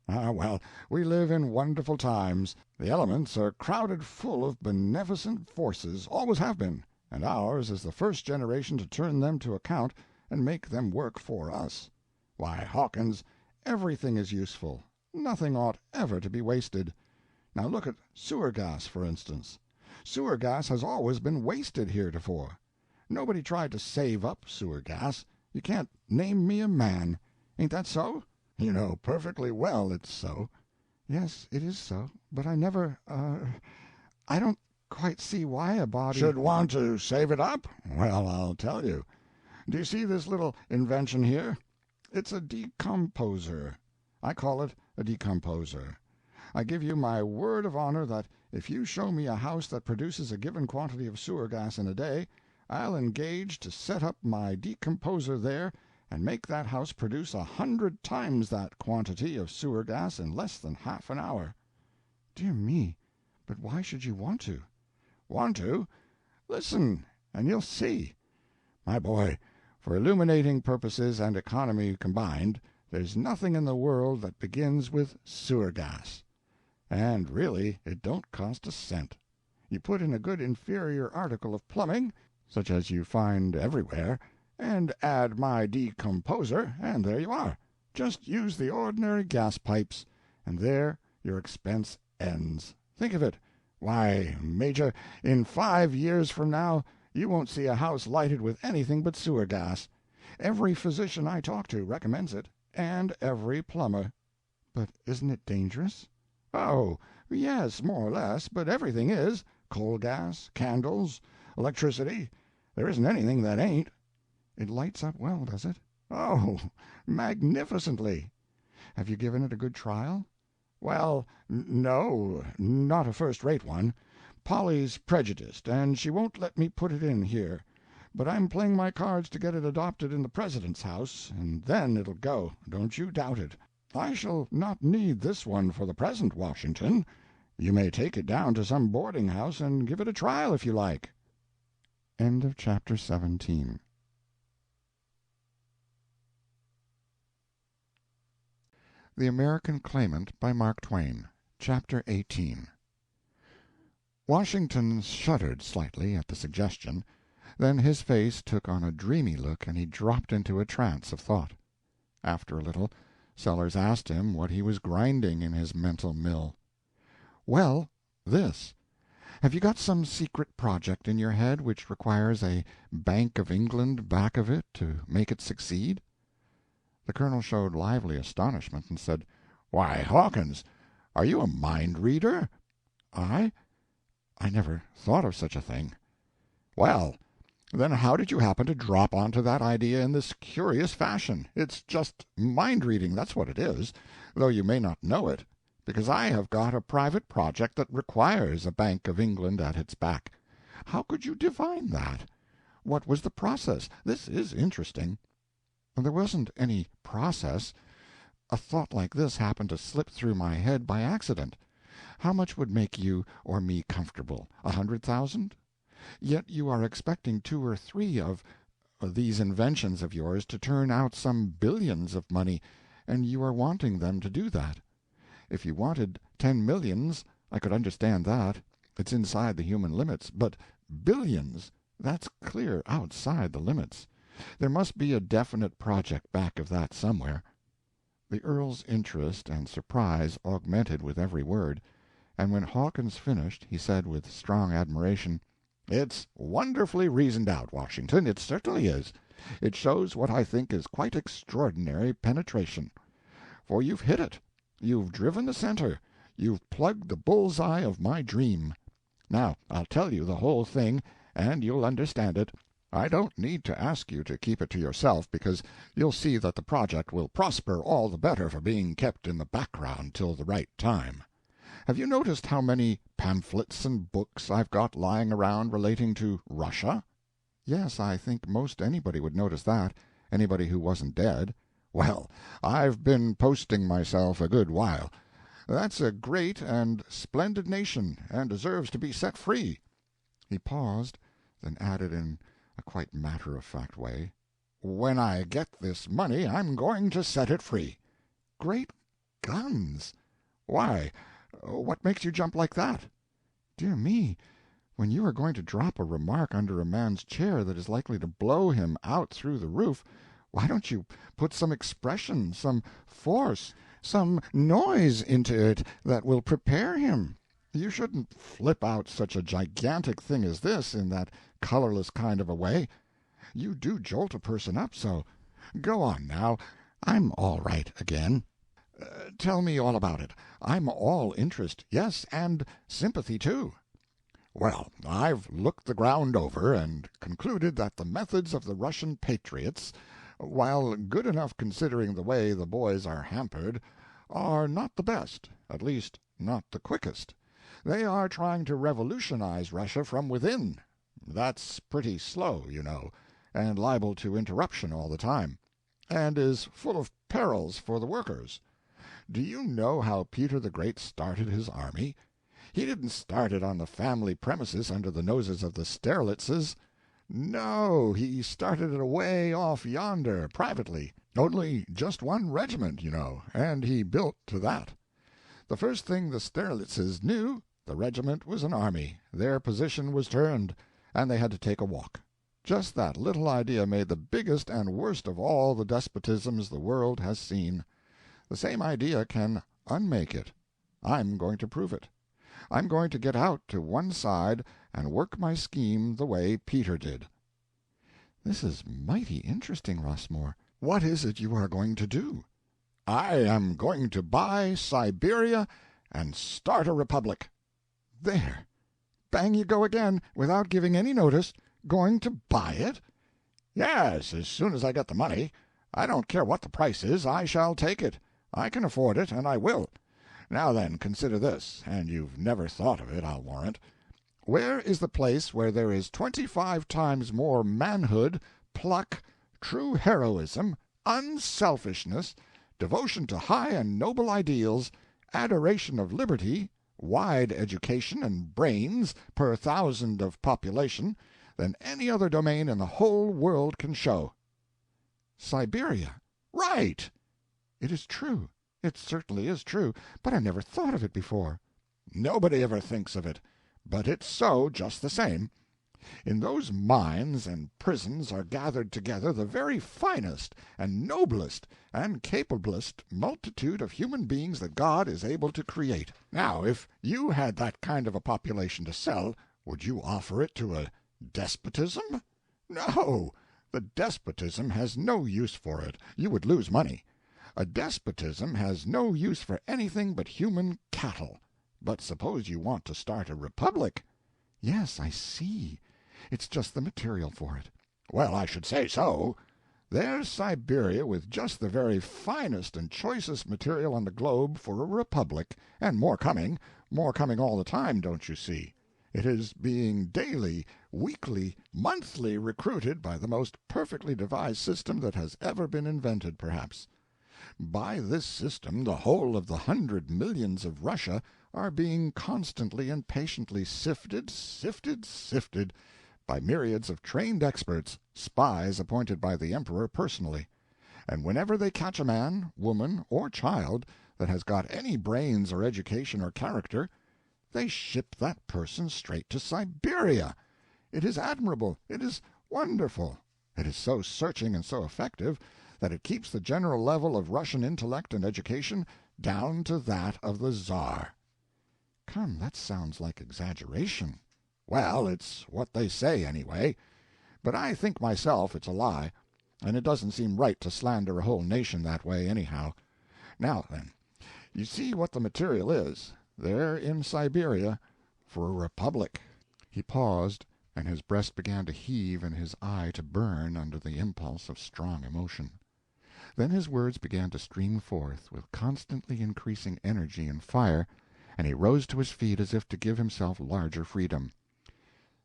Ah, well, we live in wonderful times. The elements are crowded full of beneficent forces, always have been, and ours is the first generation to turn them to account and make them work for us. Why, Hawkins, everything is useful. Nothing ought ever to be wasted. Now look at sewer gas, for instance. Sewer gas has always been wasted heretofore. Nobody tried to save up sewer gas. You can't name me a man. Ain't that so? You know perfectly well it's so. "Yes, it is so, but I never—I don't quite see why a body—" "Should want to save it up? Well, I'll tell you. Do you see this little invention here? It's a decomposer. I call it a decomposer. I give you my word of honor that if you show me a house that produces a given quantity of sewer gas in a day, I'll engage to set up my decomposer there and make that house produce 100 times that quantity of sewer gas in less than half an hour." Dear me, but why should you want to? Want to? Listen, and you'll see. My boy, for illuminating purposes and economy combined, there's nothing in the world that begins with sewer gas. And really, it don't cost a cent. You put in a good inferior article of plumbing, such as you find everywhere, and add my decomposer, and there you are. Just use the ordinary gas pipes, and there your expense ends. Think of it. Why, Major, in 5 years from now you won't see a house lighted with anything but sewer gas. Every physician I talk to recommends it, and every plumber. But isn't it dangerous? Oh, yes, more or less, but everything is. Coal gas, candles, electricity. There isn't anything that ain't. It lights up well, does it? Oh, magnificently. Have you given it a good trial? Well, no, not a first-rate one. Polly's prejudiced, and she won't let me put it in here. But I'm playing my cards to get it adopted in the President's house, and then it'll go, don't you doubt it. I shall not need this one for the present, Washington. You may take it down to some boarding house and give it a trial if you like. End of chapter 17. The American Claimant by Mark Twain. Chapter 18. Washington shuddered slightly at the suggestion. Then his face took on a dreamy look, and he dropped into a trance of thought. After a little, Sellers asked him what he was grinding in his mental mill. "Well, this. Have you got some secret project in your head which requires a Bank of England back of it to make it succeed?" The colonel showed lively astonishment, and said, Why, Hawkins, are you a mind-reader? "I? I never thought of such a thing." Well, then how did you happen to drop onto that idea in this curious fashion? It's just mind-reading, that's what it is, though you may not know it, because I have got a private project that requires a Bank of England at its back. How could you divine that? What was the process? This is interesting. There wasn't any process. A thought like this happened to slip through my head by accident. How much would make you or me comfortable? 100,000? Yet you are expecting 2 or 3 of these inventions of yours to turn out some billions of money, and you are wanting them to do that. If you wanted 10 millions, I could understand that. It's inside the human limits. But billions, that's clear outside the limits. There must be a definite project back of that somewhere. The Earl's interest and surprise augmented with every word, and when Hawkins finished, he said with strong admiration, It's wonderfully reasoned out, Washington, it certainly is. It shows what I think is quite extraordinary penetration. For you've hit it. You've driven the center. You've plugged the bull's-eye of my dream. Now, I'll tell you the whole thing, and you'll understand it. I don't need to ask you to keep it to yourself, because you'll see that the project will prosper all the better for being kept in the background till the right time. Have you noticed how many pamphlets and books I've got lying around relating to Russia? "Yes, I think most anybody would notice that, anybody who wasn't dead." Well, I've been posting myself a good while. That's a great and splendid nation, and deserves to be set free. He paused, then added in a quite matter-of-fact way, When I get this money, I'm going to set it free. "Great guns!" Why, what makes you jump like that? "Dear me, when you are going to drop a remark under a man's chair that is likely to blow him out through the roof, why don't you put some expression, some force, some noise into it that will prepare him? You shouldn't flip out such a gigantic thing as this in that colorless kind of a way. You do jolt a person up so. Go on, now. I'm all right again. Tell me all about it. I'm all interest, yes, and sympathy, too." Well, I've looked the ground over and concluded that the methods of the Russian patriots, while good enough considering the way the boys are hampered, are not the best, at least not the quickest. They are trying to revolutionize Russia from within. That's pretty slow, you know, and liable to interruption all the time, and is full of perils for the workers. Do you know how Peter the Great started his army? He didn't start it on the family premises under the noses of the Sterlitzes. No, he started it away off yonder, privately. Only just one regiment, you know, and he built to that. The first thing the Sterlitzes knew, the regiment was an army, their position was turned, and they had to take a walk. Just that little idea made the biggest and worst of all the despotisms the world has seen. The same idea can unmake it. I'm going to prove it. I'm going to get out to one side and work my scheme the way Peter did. This is mighty interesting, Rossmore. What is it you are going to do? I am going to buy Siberia and start a republic. There. Bang you go again, without giving any notice. Going to buy it? Yes, as soon as I get the money. I don't care what the price is, I shall take it. I can afford it, and I will. Now then, consider this, and you've never thought of it, I'll warrant. Where is the place where there is 25 times more manhood, pluck, true heroism, unselfishness, devotion to high and noble ideals, adoration of liberty, wide education and brains per thousand of population, than any other domain in the whole world can show? Siberia. Right. It is true. It certainly is true, but I never thought of it before. Nobody ever thinks of it, but it's so just the same. In those mines and prisons are gathered together the very finest and noblest and capablest multitude of human beings that God is able to create. Now, if you had that kind of a population to sell, would you offer it to a despotism? No, the despotism has no use for it. You would lose money. A despotism has no use for anything but human cattle. But suppose you want to start a republic. Yes, I see. It's just the material for it. Well, I should say so. There's Siberia with just the very finest and choicest material on the globe for a republic, and more coming all the time, don't you see? It is being daily, weekly, monthly recruited by the most perfectly devised system that has ever been invented, perhaps. By this system the whole of the 100 millions of Russia are being constantly and patiently sifted by myriads of trained experts, spies appointed by the Emperor personally. And whenever they catch a man, woman, or child that has got any brains or education or character, they ship that person straight to Siberia. It is admirable. It is wonderful. It is so searching and so effective that it keeps the general level of Russian intellect and education down to that of the Czar. Come, that sounds like exaggeration. Well, it's what they say, anyway. But I think myself it's a lie, and it doesn't seem right to slander a whole nation that way, anyhow. Now, then, you see what the material is, there in Siberia, for a republic. He paused, and his breast began to heave and his eye to burn under the impulse of strong emotion. Then his words began to stream forth with constantly increasing energy and fire, and he rose to his feet as if to give himself larger freedom.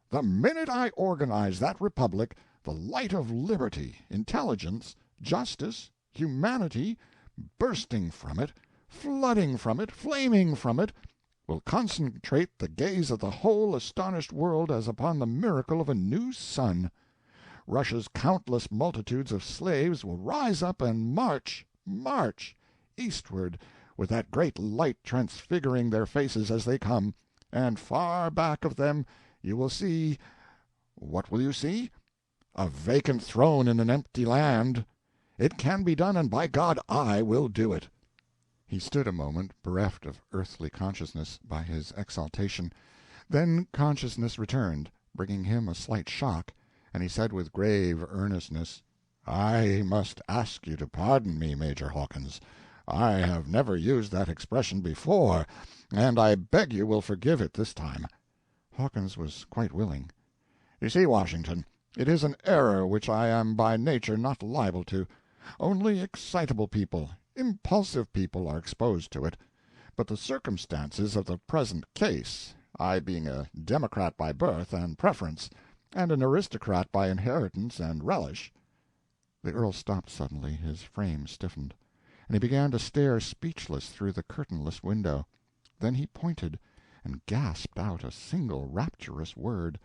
The minute I organize that republic, the light of liberty, intelligence, justice, humanity, bursting from it, flooding from it, flaming from it, will concentrate the gaze of the whole astonished world as upon the miracle of a new sun. Russia's countless multitudes of slaves will rise up and march eastward, with that great light transfiguring their faces as they come, and far back of them you will see— what will you see? A vacant throne in an empty land. It can be done, and by God I will do it. He stood a moment, bereft of earthly consciousness by his exaltation. Then consciousness returned, bringing him a slight shock, and he said with grave earnestness, I must ask you to pardon me, Major Hawkins. I have never used that expression before, and I beg you will forgive it this time. Hawkins was quite willing. You see, Washington, it is an error which I am by nature not liable to. Only excitable people, impulsive people are exposed to it. But the circumstances of the present case, I being a Democrat by birth and preference, and an aristocrat by inheritance and relish— The Earl stopped suddenly, his frame stiffened, and he began to stare speechless through the curtainless window. Then he pointed, and gasped out a single rapturous word.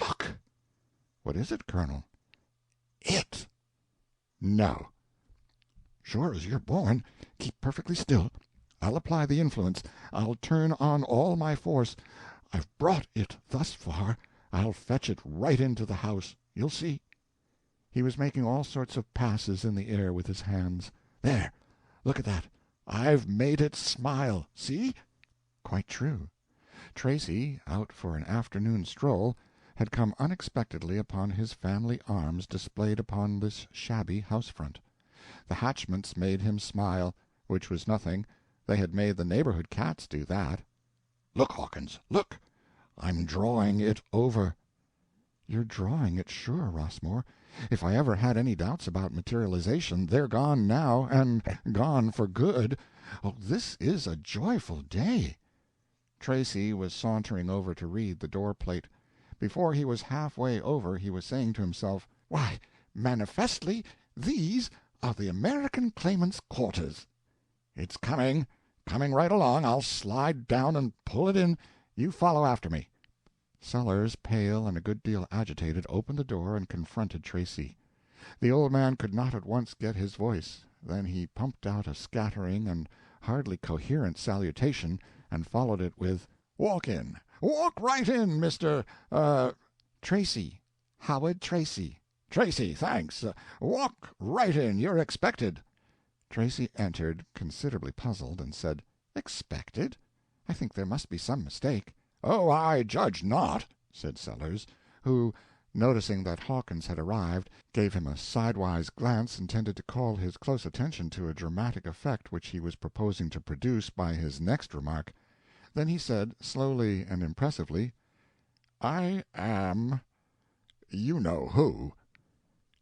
"Look!" "What is it, Colonel?" "It." "No." "Sure as you're born. Keep perfectly still. I'll apply the influence. I'll turn on all my force. I've brought it thus far. I'll fetch it right into the house. You'll see." He was making all sorts of passes in the air with his hands. "There! Look at that! I've made it smile. See?" Quite true. Tracy, out for an afternoon stroll, had come unexpectedly upon his family arms displayed upon this shabby house-front. The hatchments made him smile, which was nothing. They had made the neighborhood cats do that. "Look, Hawkins, look! I'm drawing it over." "You're drawing it sure, Rossmore. If I ever had any doubts about materialization, they're gone now, and gone for good. Oh, this is a joyful day." Tracy was sauntering over to read the door-plate. Before he was half-way over he was saying to himself, "Why, manifestly these are the American Claimant's quarters. It's coming right along. I'll slide down and pull it in. You follow after me." Sellers, pale and a good deal agitated, opened the door and confronted Tracy. The old man could not at once get his voice. Then he pumped out a scattering and hardly coherent salutation, and followed it with, "Walk in. Walk right in, Mr. Tracy. Howard Tracy." "Tracy, thanks. Walk right in. You're expected." Tracy entered, considerably puzzled, and said, "Expected? I think there must be some mistake." "Oh, I judge not," said Sellers, who, noticing that Hawkins had arrived, gave him a sidewise glance intended to call his close attention to a dramatic effect which he was proposing to produce by his next remark. Then he said, slowly and impressively, "I am—you-know-who."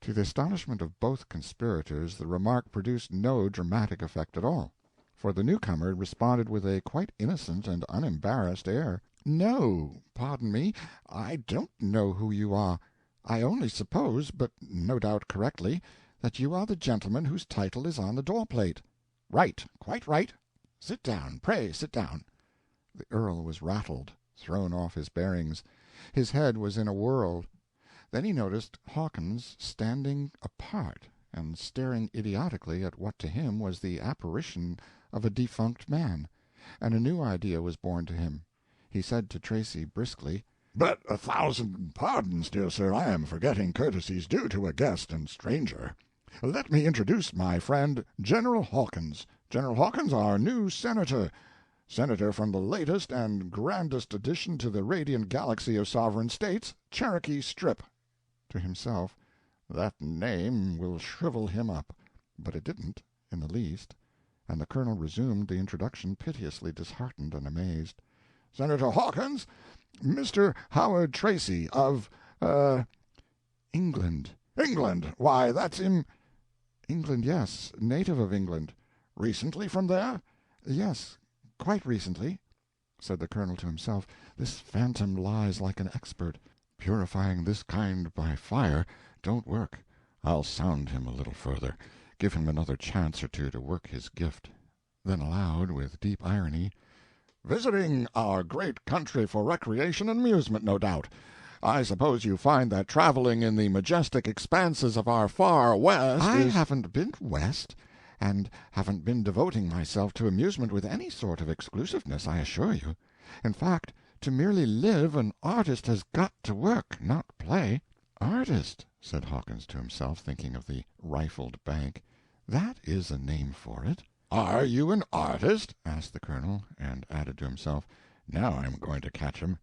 To the astonishment of both conspirators, the remark produced no dramatic effect at all, for the newcomer responded with a quite innocent and unembarrassed air. "No, pardon me, I don't know who you are. I only suppose, but no doubt correctly, that you are the gentleman whose title is on the door-plate." "Right, quite right. Sit down, pray sit down." The Earl was rattled, thrown off his bearings. His head was in a whirl. Then he noticed Hawkins standing apart and staring idiotically at what to him was the apparition of a defunct man, and a new idea was born to him. He said to Tracy briskly, "But 1,000 pardons, dear sir, I am forgetting courtesies due to a guest and stranger. Let me introduce my friend, General Hawkins. General Hawkins, our new senator from the latest and grandest addition to the radiant galaxy of sovereign states, Cherokee Strip." To himself, "That name will shrivel him up." But it didn't, in the least, and the Colonel resumed the introduction piteously disheartened and amazed. "Senator Hawkins, Mr. Howard Tracy of, England." "England? Why, that's England, yes, native of England." "Recently from there?" "Yes, quite recently." Said the Colonel to himself, "This phantom lies like an expert. Purifying this kind by fire don't work. I'll sound him a little further, give him another chance or two to work his gift." Then aloud, with deep irony, "Visiting our great country for recreation and amusement, no doubt. I suppose you find that traveling in the majestic expanses of our far West "I is—" haven't been West, and haven't been devoting myself to amusement with any sort of exclusiveness, I assure you. In fact, to merely live, an artist has got to work, not play." "Artist," said Hawkins to himself, thinking of the rifled bank. "That is a name for it." "Are you an artist?" asked the Colonel, and added to himself, "Now I'm going to catch him."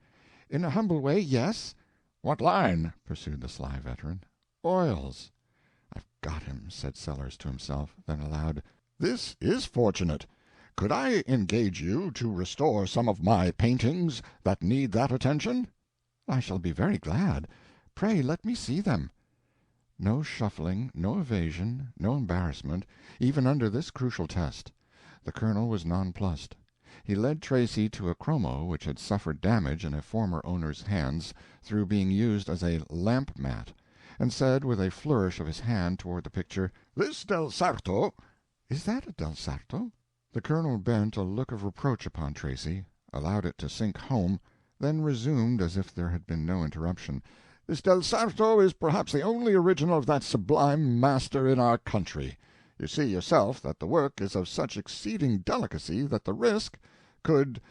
"In a humble way, yes." "What line?" pursued the sly veteran. "Oils." "I've got him," said Sellers to himself. Then aloud, "This is fortunate. Could I engage you to restore some of my paintings that need that attention?" "I shall be very glad. Pray let me see them." No shuffling, no evasion, no embarrassment, even under this crucial test. The Colonel was nonplussed. He led Tracy to a chromo which had suffered damage in a former owner's hands through being used as a lamp-mat, and said with a flourish of his hand toward the picture, "This Del Sarto—" Is that a del sarto?" The Colonel bent a look of reproach upon Tracy, allowed it to sink home, then resumed as if there had been no interruption. "This del sarto is perhaps the only original of that sublime master in our country. You see yourself that the work is of such exceeding delicacy that the risk would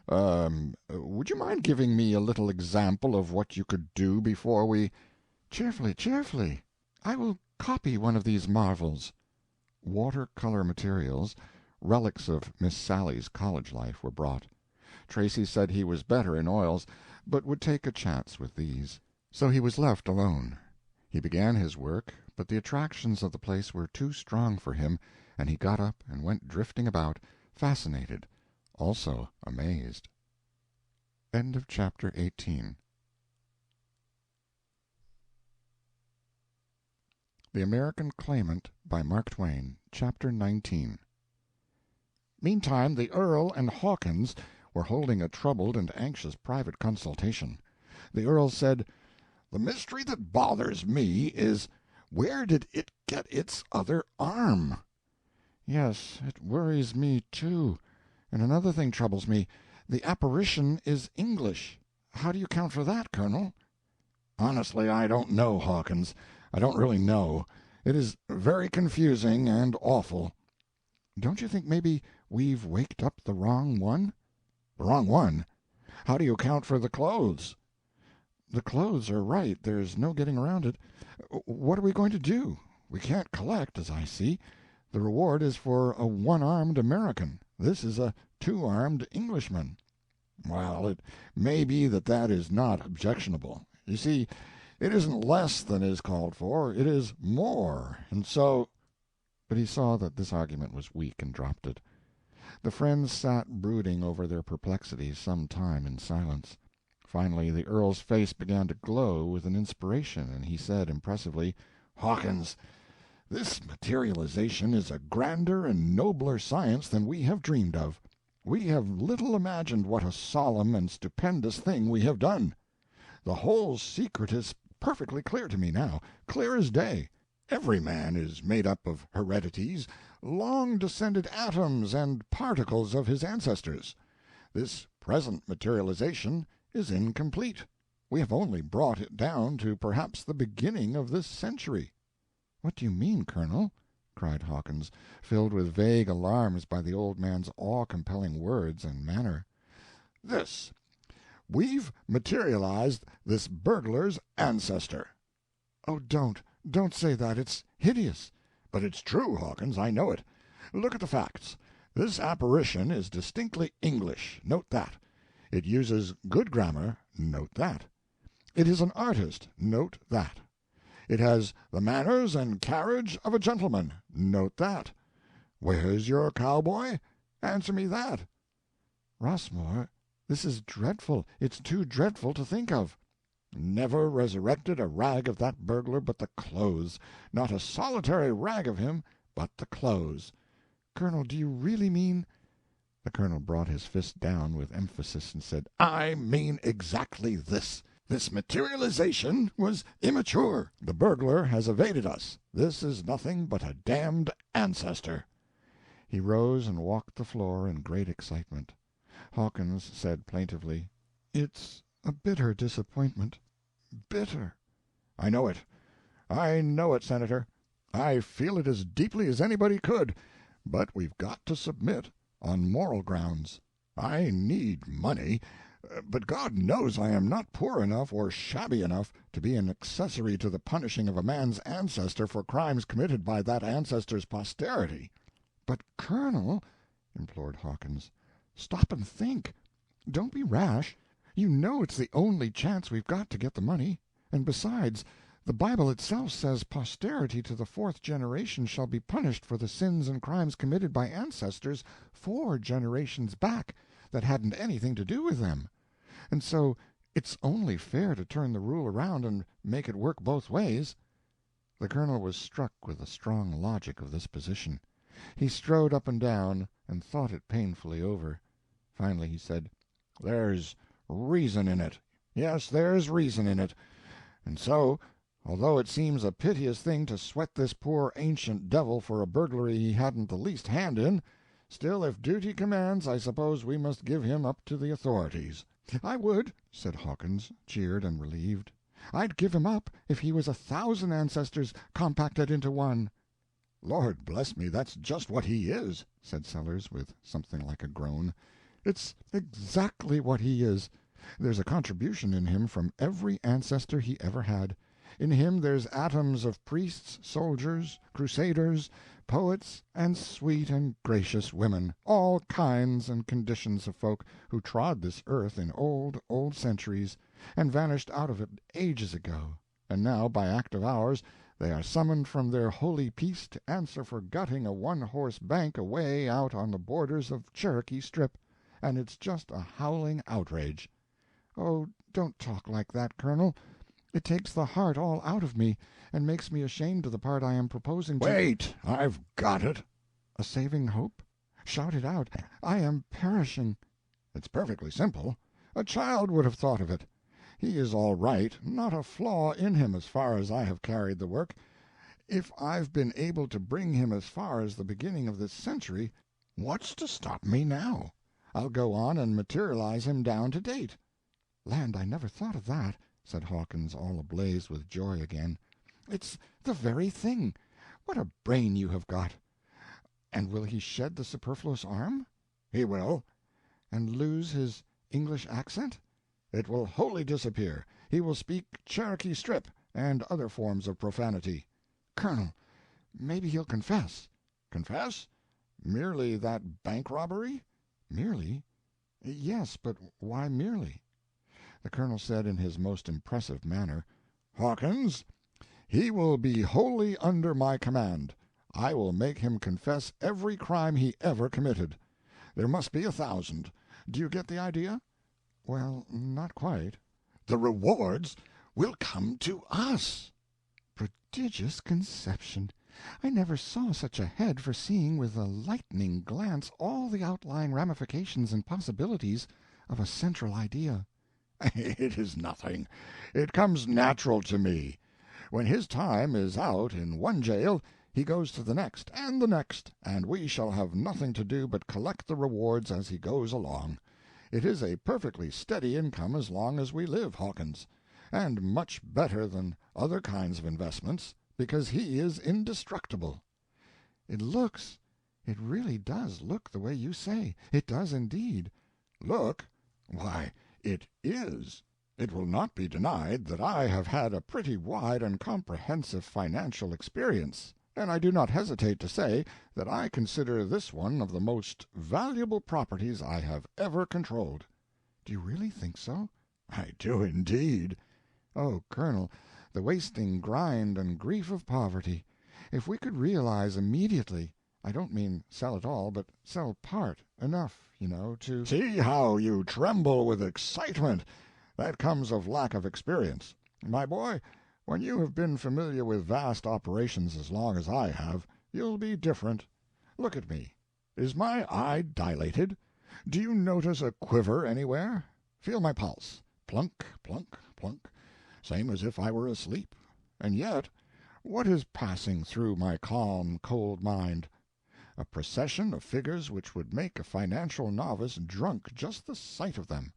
you mind giving me a little example of what you could do before we—" "Cheerfully, cheerfully. I will copy one of these marvels." Water-color materials, relics of Miss Sally's college life, were brought. Tracy said he was better in oils, but would take a chance with these. So he was left alone. He began his work, but the attractions of the place were too strong for him, and he got up and went drifting about, fascinated, also amazed. End of chapter 18. The American Claimant, by Mark Twain, Chapter 19. Meantime the Earl and Hawkins were holding a troubled and anxious private consultation. The Earl said, "The mystery that bothers me is, where did it get its other arm?" "Yes, it worries me, too. And another thing troubles me. The apparition is English. How do you account for that, Colonel?" "Honestly, I don't know, Hawkins. I don't really know. It is very confusing and awful." "Don't you think maybe we've waked up the wrong one?" "The wrong one? How do you account for the clothes?" "The clothes are right. There's no getting around it. What are we going to do? We can't collect, as I see. The reward is for a one-armed American. This is a two-armed Englishman." "Well, it may be that that is not objectionable. You see, it isn't less than is called for, it is more, and so—" But he saw that this argument was weak and dropped it. The friends sat brooding over their perplexities some time in silence. Finally the Earl's face began to glow with an inspiration, and he said impressively, "Hawkins, this materialization is a grander and nobler science than we have dreamed of. We have little imagined what a solemn and stupendous thing we have done. The whole secret is perfectly clear to me now, clear as day. Every man is made up of heredities, long-descended atoms and particles of his ancestors. This present materialization is incomplete. We have only brought it down to perhaps the beginning of this century." "What do you mean, Colonel?" cried Hawkins, filled with vague alarms by the old man's awe-compelling words and manner. "This. We've materialized this burglar's ancestor." "Oh, don't say that. It's hideous." "But it's true, Hawkins, I know it. Look at the facts. This apparition is distinctly English, note that. It uses good grammar, note that. It is an artist, note that. It has the manners and carriage of a gentleman, note that. Where's your cowboy? Answer me that." "Rossmore, this is dreadful. It's too dreadful to think of." "Never resurrected a rag of that burglar but the clothes. Not a solitary rag of him but the clothes." "Colonel, do you really mean—" The Colonel brought his fist down with emphasis and said, "I mean exactly this. This materialization was immature. The burglar has evaded us. This is nothing but a damned ancestor." He rose and walked the floor in great excitement. Hawkins said plaintively, "It's a bitter disappointment. Bitter." "I know it. I know it, Senator. I feel it as deeply as anybody could. But we've got to submit, on moral grounds. I need money, but God knows I am not poor enough or shabby enough to be an accessory to the punishing of a man's ancestor for crimes committed by that ancestor's posterity." "But, Colonel," implored Hawkins, "stop and think. Don't be rash. You know it's the only chance we've got to get the money. And besides, the Bible itself says posterity to the fourth generation shall be punished for the sins and crimes committed by ancestors 4 generations back that hadn't anything to do with them. And so it's only fair to turn the rule around and make it work both ways." The Colonel was struck with the strong logic of this position. He strode up and down, and thought it painfully over. Finally he said, "There's reason in it. Yes, there's reason in it. And so Although it seems a piteous thing to sweat this poor ancient devil for a burglary he hadn't the least hand in, still if duty commands I suppose we must give him up to the authorities." "I would," said Hawkins, cheered and relieved. "I'd give him up if he was 1,000 ancestors compacted into one." "Lord bless me, that's just what he is," said Sellers, with something like a groan. "It's exactly what he is. There's a contribution in him from every ancestor he ever had. In him there's atoms of priests, soldiers, crusaders, poets, and sweet and gracious women, all kinds and conditions of folk who trod this earth in old, old centuries, and vanished out of it ages ago, and now by act of ours they are summoned from their holy peace to answer for gutting a one-horse bank away out on the borders of Cherokee Strip, and it's just a howling outrage." "Oh, don't talk like that, Colonel. It takes the heart all out of me, and makes me ashamed of the part I am proposing to—" "Wait, I've got it." "A saving hope? Shout it out. I am perishing." "It's perfectly simple. A child would have thought of it. He is all right, not a flaw in him as far as I have carried the work. If I've been able to bring him as far as the beginning of this century, what's to stop me now? I'll go on and materialize him down to date." "Land, I never thought of that," said Hawkins, all ablaze with joy again. "It's the very thing. What a brain you have got! And will he shed the superfluous arm?" "He will." "And lose his English accent?" "It will wholly disappear. He will speak Cherokee Strip, and other forms of profanity." "Colonel, maybe he'll confess." "Confess? Merely that bank robbery?" "Merely? Yes, but why merely?" The Colonel said in his most impressive manner, "Hawkins, he will be wholly under my command. I will make him confess every crime he ever committed. There must be 1,000. Do you get the idea?" "Well, not quite." "The rewards will come to us." "Prodigious conception! I never saw such a head for seeing with a lightning glance all the outlying ramifications and possibilities of a central idea." "It is nothing. It comes natural to me. When his time is out in one jail, he goes to the next, and we shall have nothing to do but collect the rewards as he goes along. It is a perfectly steady income as long as we live, Hawkins, and much better than other kinds of investments, because he is indestructible." "It really does look the way you say. It does indeed." "Look? Why, it is. It will not be denied that I have had a pretty wide and comprehensive financial experience, and I do not hesitate to say that I consider this one of the most valuable properties I have ever controlled." "Do you really think so?" "I do indeed." "Oh, Colonel, the wasting grind and grief of poverty! If we could realize immediately—I don't mean sell it all, but sell part, enough, to—" "See how you tremble with excitement. That comes of lack of experience. My boy, when you have been familiar with vast operations as long as I have, you'll be different. Look at me. Is my eye dilated? Do you notice a quiver anywhere? Feel my pulse. Plunk, plunk, plunk, same as if I were asleep. And yet, what is passing through my calm, cold mind? A procession of figures which would make a financial novice drunk just the sight of them.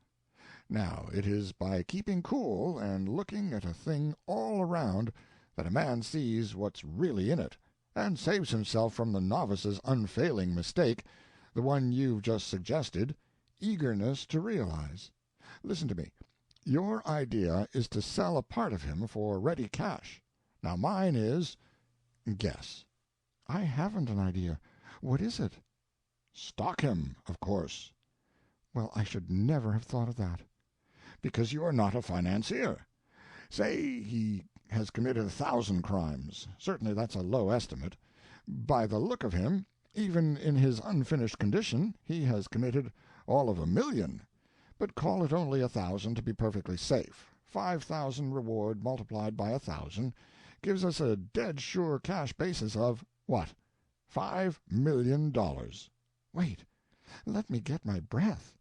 Now, it is by keeping cool and looking at a thing all around that a man sees what's really in it, and saves himself from the novice's unfailing mistake, the one you've just suggested, eagerness to realize. Listen to me. Your idea is to sell a part of him for ready cash. Now mine is—guess." "I haven't an idea. What is it?" "Stock him, of course." "Well, I should never have thought of that." "Because you are not a financier. Say he has committed 1,000 crimes. Certainly that's a low estimate. By the look of him, even in his unfinished condition, he has committed all of 1,000,000. But call it only 1,000 to be perfectly safe. 5,000 reward multiplied by 1,000 gives us a dead sure cash basis of what? $5,000,000. "Wait, let me get my breath."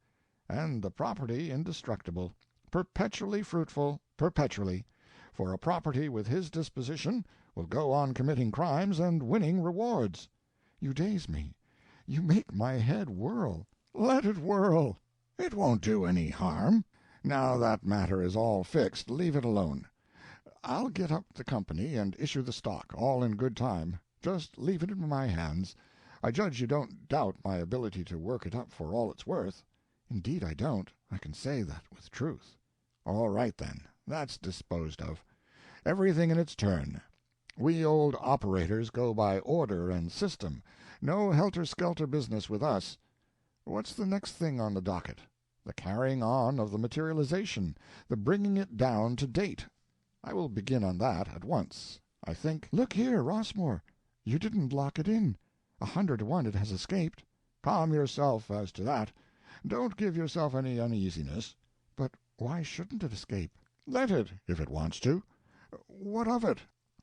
"And the property indestructible, perpetually fruitful, perpetually. for a property with his disposition will go on committing crimes and winning rewards." "You daze me. You make my head whirl." "Let it whirl. It won't do any harm. Now that matter is all fixed, leave it alone. I'll get up the company and issue the stock, all in good time. Just leave it in my hands. I judge you don't doubt my ability to work it up for all it's worth." "Indeed I don't. I can say that with truth." "All right, then. That's disposed of. Everything in its turn. We old operators go by order and system. No helter-skelter business with us. What's the next thing on the docket? The carrying on of the materialization, the bringing it down to date. I will begin on that at once. I think—" "Look here, Rossmore, you didn't lock it in. 100 to 1 it has escaped." "Calm yourself as to that. Don't give yourself any uneasiness." "But why shouldn't it escape?" "Let it, if it wants to. What of it?"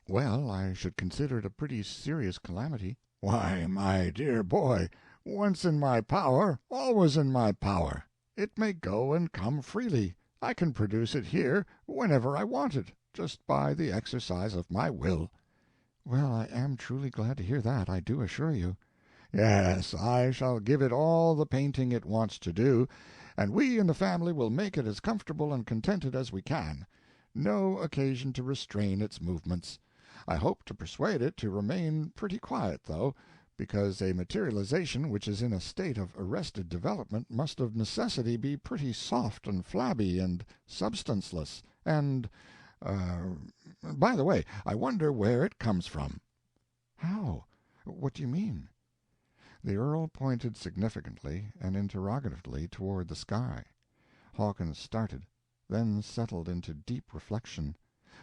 "Well, I should consider it a pretty serious calamity." "Why, my dear boy, once in my power, always in my power. It may go and come freely. I can produce it here whenever I want it, just by the exercise of my will." "Well, I am truly glad to hear that, I do assure you." "Yes, I shall give it all the painting it wants to do, and we in the family will make it as comfortable and contented as we can. No occasion to restrain its movements. I hope to persuade it to remain pretty quiet, though, because a materialization which is in a state of arrested development must of necessity be pretty soft and flabby and substanceless, and— by the way, I wonder where it comes from." "How? What do you mean?" The earl pointed significantly and interrogatively toward the sky. Hawkins started, then settled into deep reflection,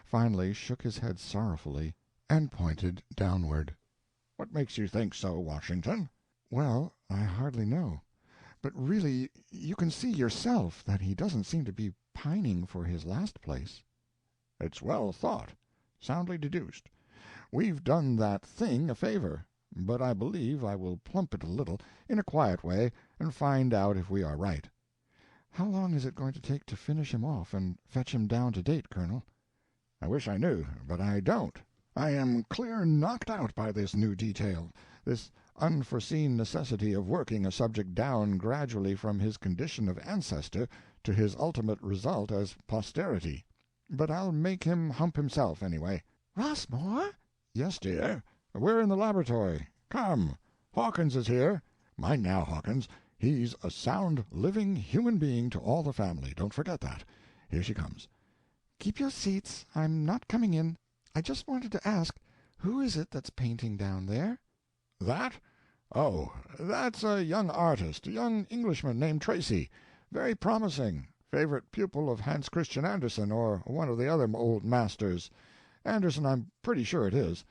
finally shook his head sorrowfully, and pointed downward. "What makes you think so, Washington?" "Well, I hardly know. But really, you can see yourself that he doesn't seem to be pining for his last place." "It's well thought, soundly deduced. We've done that thing a favor, but I believe I will plump it a little, in a quiet way, and find out if we are right." "How long is it going to take to finish him off and fetch him down to date, Colonel?" "I wish I knew, but I don't. I am clear knocked out by this new detail, this unforeseen necessity of working a subject down gradually from his condition of ancestor to his ultimate result as posterity. But I'll make him hump himself, anyway." "Rossmore?" "Yes, dear. We're in the laboratory. Come. Hawkins is here. Mind now, Hawkins, he's a sound, living human being to all the family. Don't forget that. Here she comes." "Keep your seats. I'm not coming in. I just wanted to ask, who is it that's painting down there?" "That? Oh, that's a young artist, a young Englishman named Tracy. Very promising. Favorite pupil of Hans Christian Andersen, or one of the other old masters. Andersen, I'm pretty sure it is.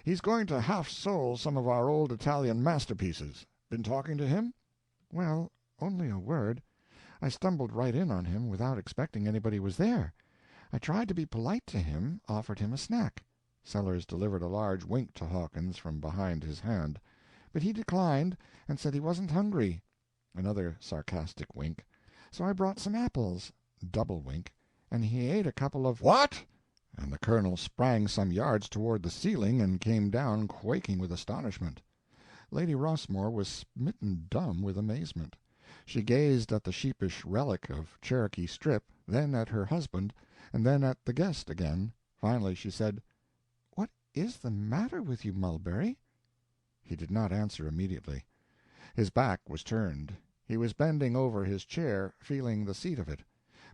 He's going to half-sole some of our old Italian masterpieces. Been talking to him?" "Well, only a word. I stumbled right in on him without expecting anybody was there. I tried to be polite to him, offered him a snack." Sellers delivered a large wink to Hawkins from behind his hand. "But he declined, and said he wasn't hungry." Another sarcastic wink. "So I brought some apples." Double wink. "And he ate a couple of—" "What?" And the colonel sprang some yards toward the ceiling and came down quaking with astonishment. Lady Rossmore was smitten dumb with amazement. She gazed at the sheepish relic of Cherokee Strip, then at her husband, and then at the guest again. Finally she said, "What is the matter with you, Mulberry?" He did not answer immediately. His back was turned. He was bending over his chair, feeling the seat of it.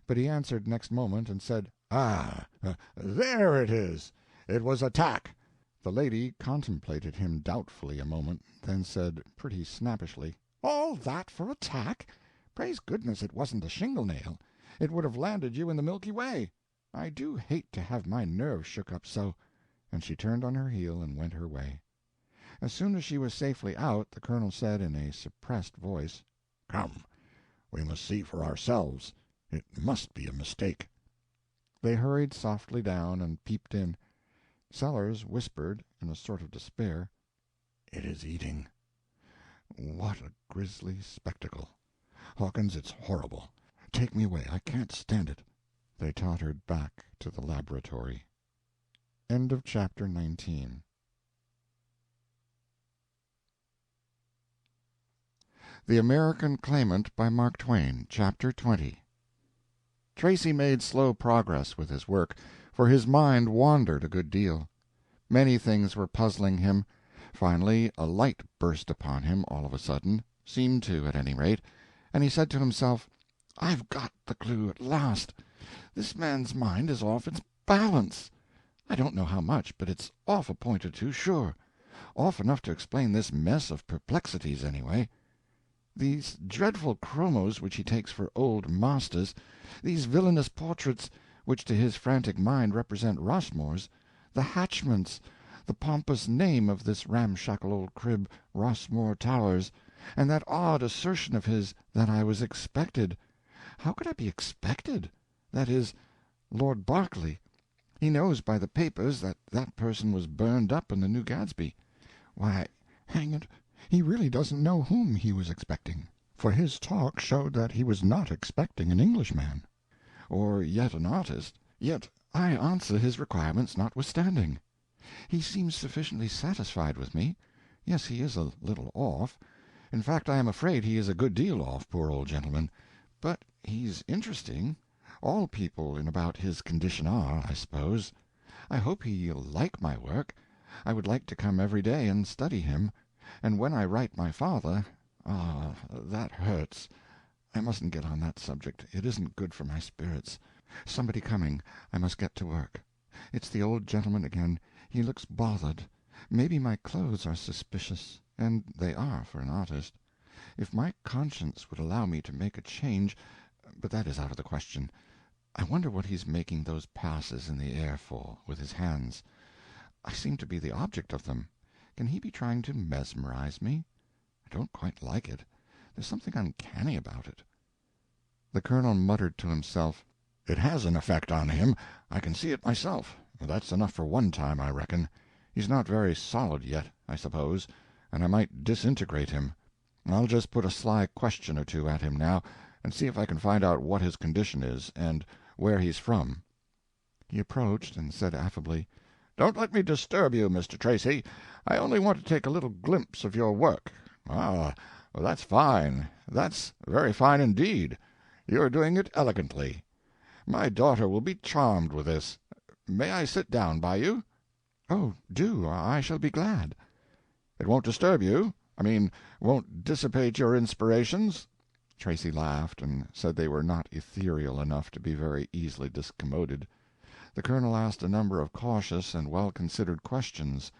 But he answered next moment and said, There it is. It was a tack." The lady contemplated him doubtfully a moment, then said pretty snappishly, "All that for a tack? Praise goodness it wasn't a shingle-nail. It would have landed you in the Milky Way. I do hate to have my nerves shook up so." And she turned on her heel and went her way. As soon as she was safely out, the colonel said in a suppressed voice, "Come, we must see for ourselves. It must be a mistake." They hurried softly down and peeped in. Sellers whispered, in a sort of despair, "It is eating. What a grisly spectacle. Hawkins, it's horrible. Take me away. I can't stand it." They tottered back to the laboratory. End of chapter 19. The American Claimant by Mark Twain, Chapter 20. Tracy made slow progress with his work, for his mind wandered a good deal. Many things were puzzling him. Finally a light burst upon him all of a sudden, seemed to, at any rate, and he said to himself, "I've got the clue at last. This man's mind is off its balance. I don't know how much, but it's off a point or two, sure. Off enough to explain this mess of perplexities, anyway. These dreadful chromos which he takes for old masters, these villainous portraits which to his frantic mind represent Rossmore's, the hatchments, the pompous name of this ramshackle old crib, Rossmore Towers, and that odd assertion of his that I was expected. How could I be expected? That is, Lord Berkeley. He knows by the papers that that person was burned up in the New Gadsby. Why, hang it, he really doesn't know whom he was expecting, for his talk showed that he was not expecting an Englishman. Or yet an artist. Yet I answer his requirements notwithstanding. He seems sufficiently satisfied with me. Yes, he is a little off. In fact, I am afraid he is a good deal off, poor old gentleman. But he's interesting. All people in about his condition are, I suppose. I hope he'll like my work. I would like to come every day and study him. And when I write my father, that hurts. I mustn't get on that subject. It isn't good for my spirits. Somebody coming. I must get to work. It's the old gentleman again. He looks bothered. Maybe my clothes are suspicious, and they are for an artist. If my conscience would allow me to make a change, but that is out of the question. I wonder what he's making those passes in the air for, with his hands. I seem to be the object of them. Can he be trying to mesmerize me? I don't quite like it. There's something uncanny about it. The colonel muttered to himself, "It has an effect on him. I can see it myself. That's enough for one time, I reckon. He's not very solid yet, I suppose, and I might disintegrate him. I'll just put a sly question or two at him now, and see if I can find out what his condition is, and where he's from." He approached and said affably, "Don't let me disturb you, Mr. Tracy. I only want to take a little glimpse of your work." "Ah, well, that's fine. That's very fine indeed. You're doing it elegantly. My daughter will be charmed with this. May I sit down by you?" "Oh, do. I shall be glad." "It won't disturb you? I mean, won't dissipate your inspirations?" Tracy laughed, and said they were not ethereal enough to be very easily discommoded. The colonel asked a number of cautious and well-considered questions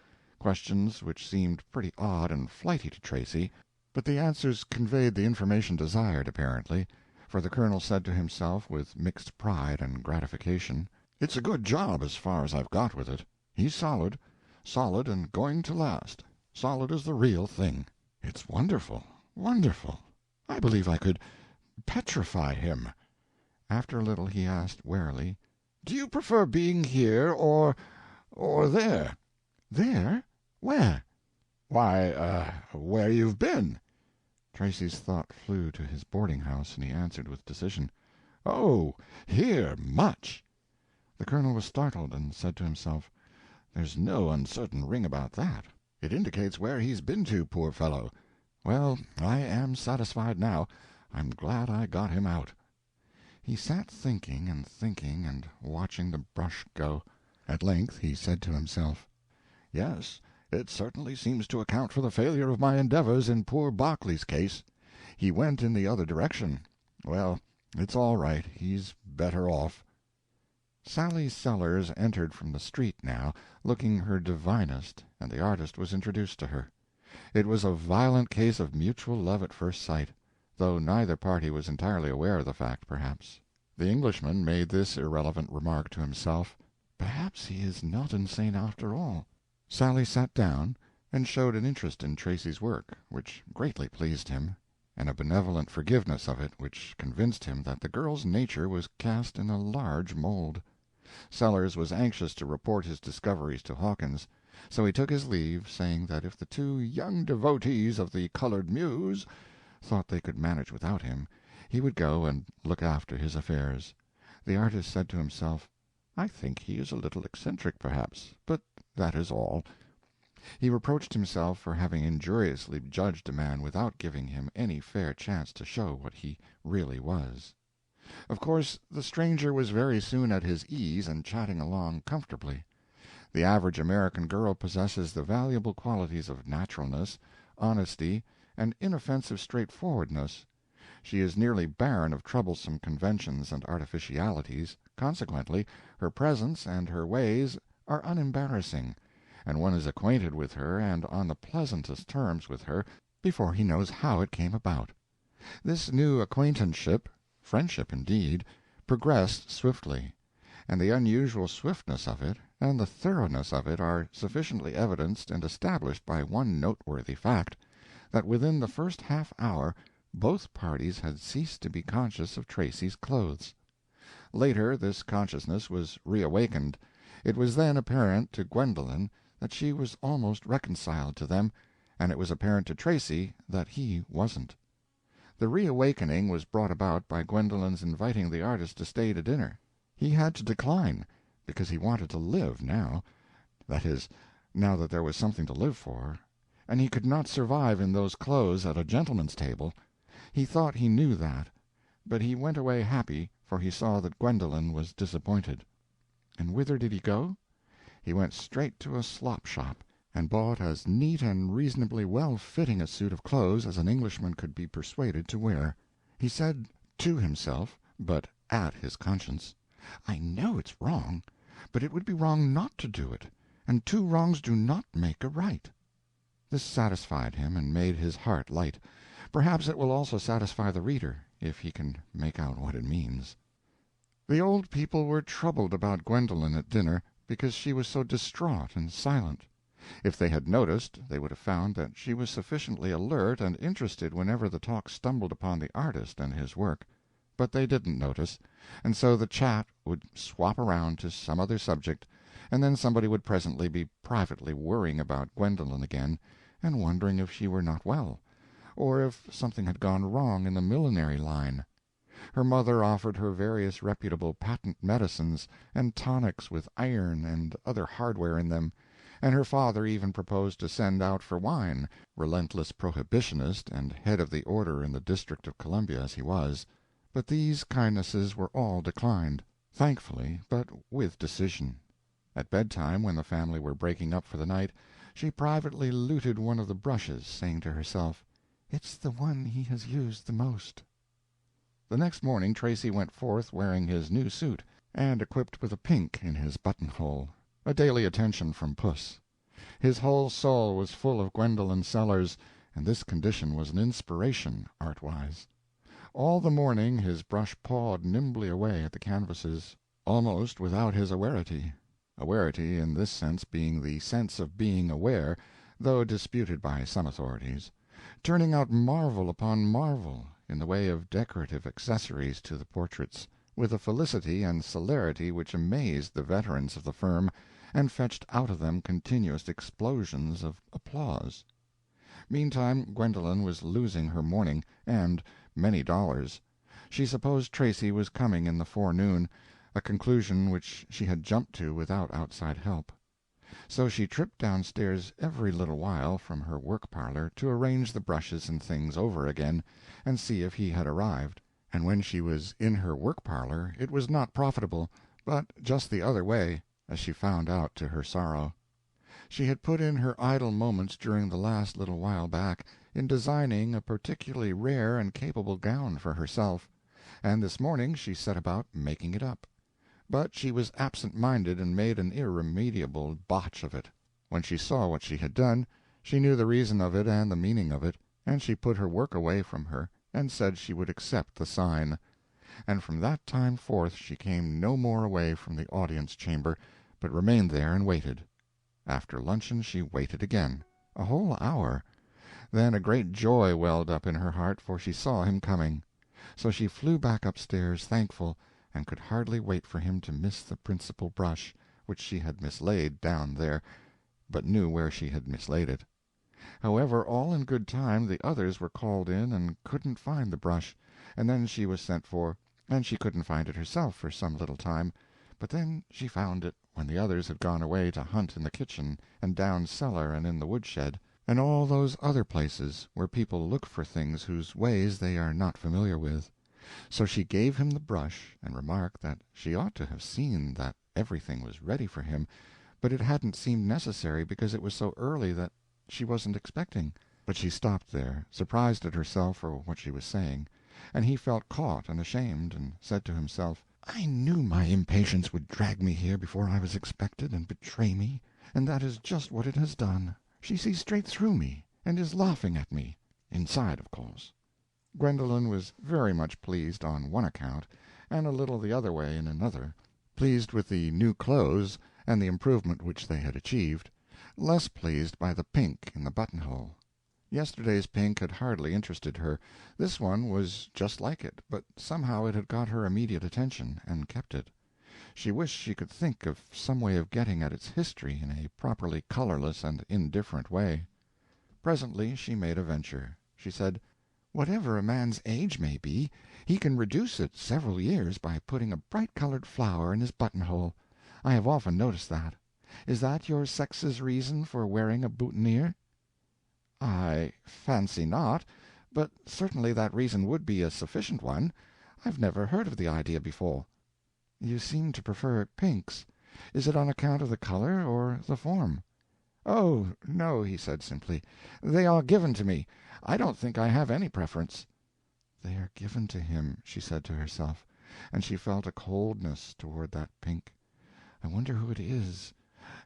which seemed pretty odd and flighty to Tracy, but the answers conveyed the information desired, apparently, for the colonel said to himself with mixed pride and gratification, "It's a good job as far as I've got with it. He's solid. Solid and going to last. Solid as the real thing. It's wonderful, wonderful. I believe I could petrify him." After a little he asked warily, "Do you prefer being here or there?" "There? Where?" "Why, where you've been." Tracy's thought flew to his boarding-house, and he answered with decision, "Oh, here, much." The colonel was startled, and said to himself, "There's no uncertain ring about that. It indicates where he's been to, poor fellow. Well, I am satisfied now. I'm glad I got him out." He sat thinking and watching the brush go. At length he said to himself, "Yes, it certainly seems to account for the failure of my endeavors in poor Berkeley's case. He went in the other direction. Well, it's all right. He's better off." Sally Sellers entered from the street now, looking her divinest, and the artist was introduced to her. It was a violent case of mutual love at first sight, though neither party was entirely aware of the fact, perhaps. The Englishman made this irrelevant remark to himself, "Perhaps he is not insane after all." Sally sat down, and showed an interest in Tracy's work, which greatly pleased him, and a benevolent forgiveness of it which convinced him that the girl's nature was cast in a large mold. Sellers was anxious to report his discoveries to Hawkins, so he took his leave, saying that if the two young devotees of the Colored Muse thought they could manage without him, he would go and look after his affairs. The artist said to himself, "I think he is a little eccentric, perhaps, but that is all." He reproached himself for having injuriously judged a man without giving him any fair chance to show what he really was. Of course, the stranger was very soon at his ease and chatting along comfortably. The average American girl possesses the valuable qualities of naturalness, honesty, and inoffensive straightforwardness. She is nearly barren of troublesome conventions and artificialities, consequently her presence and her ways are unembarrassing, and one is acquainted with her and on the pleasantest terms with her before he knows how it came about. This new acquaintanceship, friendship indeed, progressed swiftly, and the unusual swiftness of it and the thoroughness of it are sufficiently evidenced and established by one noteworthy fact, that within the first half-hour both parties had ceased to be conscious of Tracy's clothes. Later this consciousness was reawakened. It was then apparent to Gwendolen that she was almost reconciled to them, and it was apparent to Tracy that he wasn't. The reawakening was brought about by Gwendolen's inviting the artist to stay to dinner. He had to decline, because he wanted to live now, that is, now that there was something to live for, and he could not survive in those clothes at a gentleman's table. He thought he knew that, but he went away happy, for he saw that Gwendolen was disappointed. And whither did he go? He went straight to a slop shop, and bought as neat and reasonably well-fitting a suit of clothes as an Englishman could be persuaded to wear. He said to himself, but at his conscience, "I know it's wrong, but it would be wrong not to do it, and two wrongs do not make a right." This satisfied him and made his heart light. Perhaps it will also satisfy the reader, if he can make out what it means. The old people were troubled about Gwendolen at dinner, because she was so distraught and silent. If they had noticed, they would have found that she was sufficiently alert and interested whenever the talk stumbled upon the artist and his work. But they didn't notice, and so the chat would swap around to some other subject, and then somebody would presently be privately worrying about Gwendolen again, and wondering if she were not well, or if something had gone wrong in the millinery line. Her mother offered her various reputable patent medicines and tonics with iron and other hardware in them, and her father even proposed to send out for wine, relentless prohibitionist and head of the order in the District of Columbia as he was. But these kindnesses were all declined, thankfully, but with decision. At bedtime, when the family were breaking up for the night, she privately looted one of the brushes, saying to herself, "It's the one he has used the most." The next morning Tracy went forth wearing his new suit, and equipped with a pink in his buttonhole, a daily attention from Puss. His whole soul was full of Gwendolen Sellers, and this condition was an inspiration, art-wise. All the morning his brush pawed nimbly away at the canvases, almost without his awarity in this sense being the sense of being aware, though disputed by some authorities, turning out marvel upon marvel in the way of decorative accessories to the portraits, with a felicity and celerity which amazed the veterans of the firm and fetched out of them continuous explosions of applause. Meantime Gwendolen was losing her morning, and many dollars. She supposed Tracy was coming in the forenoon, a conclusion which she had jumped to without outside help. So she tripped downstairs every little while from her work-parlor to arrange the brushes and things over again, and see if he had arrived. And when she was in her work-parlor it was not profitable, but just the other way, as she found out to her sorrow. She had put in her idle moments during the last little while back in designing a particularly rare and capable gown for herself, and this morning she set about making it up. But she was absent-minded and made an irremediable botch of it. When she saw what she had done, she knew the reason of it and the meaning of it, and she put her work away from her, and said she would accept the sign. And from that time forth she came no more away from the audience-chamber, but remained there and waited. After luncheon she waited again, a whole hour. Then a great joy welled up in her heart, for she saw him coming. So she flew back upstairs thankful, and could hardly wait for him to miss the principal brush, which she had mislaid down there, but knew where she had mislaid it. However, all in good time the others were called in and couldn't find the brush, and then she was sent for, and she couldn't find it herself for some little time, But then she found it when the others had gone away to hunt in the kitchen and down cellar and in the woodshed, and all those other places where people look for things whose ways they are not familiar with. So she gave him the brush, and remarked that she ought to have seen that everything was ready for him, but it hadn't seemed necessary because it was so early that she wasn't expecting. But she stopped there, surprised at herself for what she was saying, and he felt caught and ashamed, and said to himself, "I knew my impatience would drag me here before I was expected and betray me, and that is just what it has done. She sees straight through me, and is laughing at me, inside, of course." Gwendolen was very much pleased on one account, and a little the other way in another. Pleased with the new clothes and the improvement which they had achieved, less pleased by the pink in the buttonhole. Yesterday's pink had hardly interested her. This one was just like it, but somehow it had got her immediate attention, and kept it. She wished she could think of some way of getting at its history in a properly colorless and indifferent way. Presently she made a venture. She said, "Whatever a man's age may be, he can reduce it several years by putting a bright-colored flower in his buttonhole. I have often noticed that. Is that your sex's reason for wearing a boutonniere?" "I fancy not, but certainly that reason would be a sufficient one. I've never heard of the idea before." "You seem to prefer pinks. Is it on account of the color or the form?" "Oh, no," he said simply. "They are given to me. I don't think I have any preference." "They are given to him," she said to herself, and she felt a coldness toward that pink. "I wonder who it is,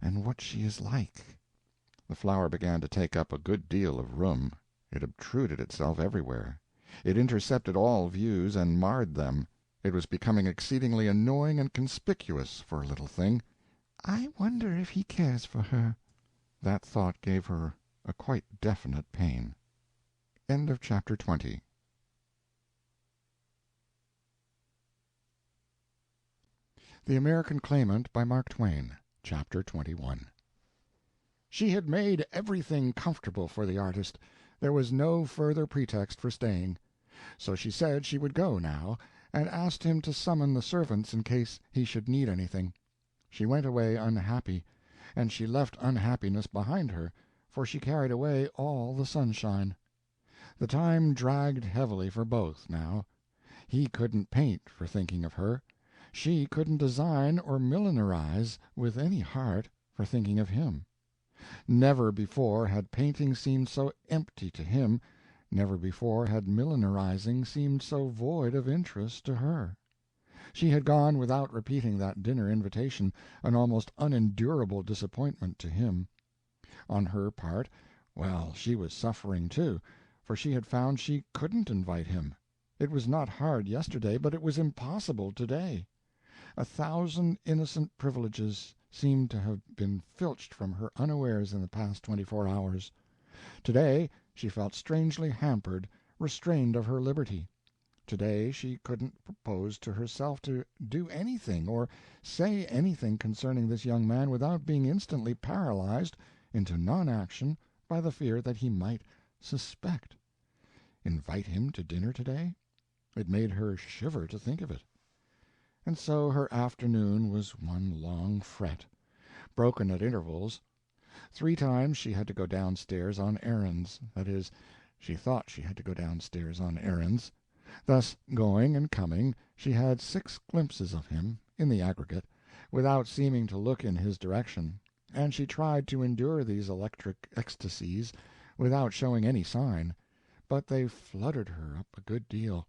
and what she is like." The flower began to take up a good deal of room. It obtruded itself everywhere. It intercepted all views and marred them. It was becoming exceedingly annoying and conspicuous for a little thing. "I wonder if he cares for her." That thought gave her a quite definite pain. End of chapter 20. The American Claimant, by Mark Twain. Chapter 21. She had made everything comfortable for the artist. There was no further pretext for staying. So she said she would go now, and asked him to summon the servants in case he should need anything. She went away unhappy, and she left unhappiness behind her, for she carried away all the sunshine. The time dragged heavily for both, now. He couldn't paint for thinking of her. She couldn't design or millinerize with any heart for thinking of him. Never before had painting seemed so empty to him, never before had millinerizing seemed so void of interest to her. She had gone without repeating that dinner invitation, an almost unendurable disappointment to him. On her part, well, she was suffering too, for she had found she couldn't invite him. It was not hard yesterday, but it was impossible today. 1,000 innocent privileges seemed to have been filched from her unawares in the past 24 hours. Today she felt strangely hampered, restrained of her liberty. Today she couldn't propose to herself to do anything or say anything concerning this young man without being instantly paralyzed into non-action by the fear that he might suspect. Invite him to dinner today? It made her shiver to think of it. And so her afternoon was one long fret, broken at intervals. 3 times she had to go downstairs on errands. That is, she thought she had to go downstairs on errands. Thus, going and coming, she had 6 glimpses of him, in the aggregate, without seeming to look in his direction, and she tried to endure these electric ecstasies without showing any sign, but they fluttered her up a good deal,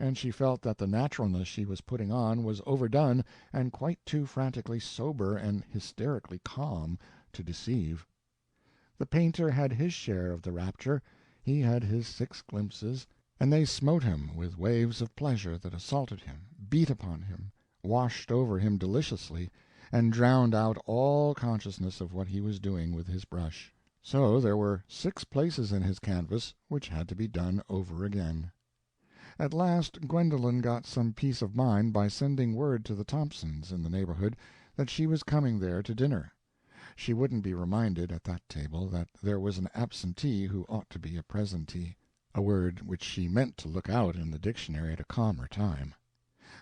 and she felt that the naturalness she was putting on was overdone and quite too frantically sober and hysterically calm to deceive. The painter had his share of the rapture. He had his 6 glimpses, and they smote him with waves of pleasure that assaulted him, beat upon him, washed over him deliciously, and drowned out all consciousness of what he was doing with his brush. So there were 6 places in his canvas which had to be done over again. At last Gwendolen got some peace of mind by sending word to the Thompsons in the neighborhood that she was coming there to dinner. She wouldn't be reminded at that table that there was an absentee who ought to be a presentee, a word which she meant to look out in the dictionary at a calmer time.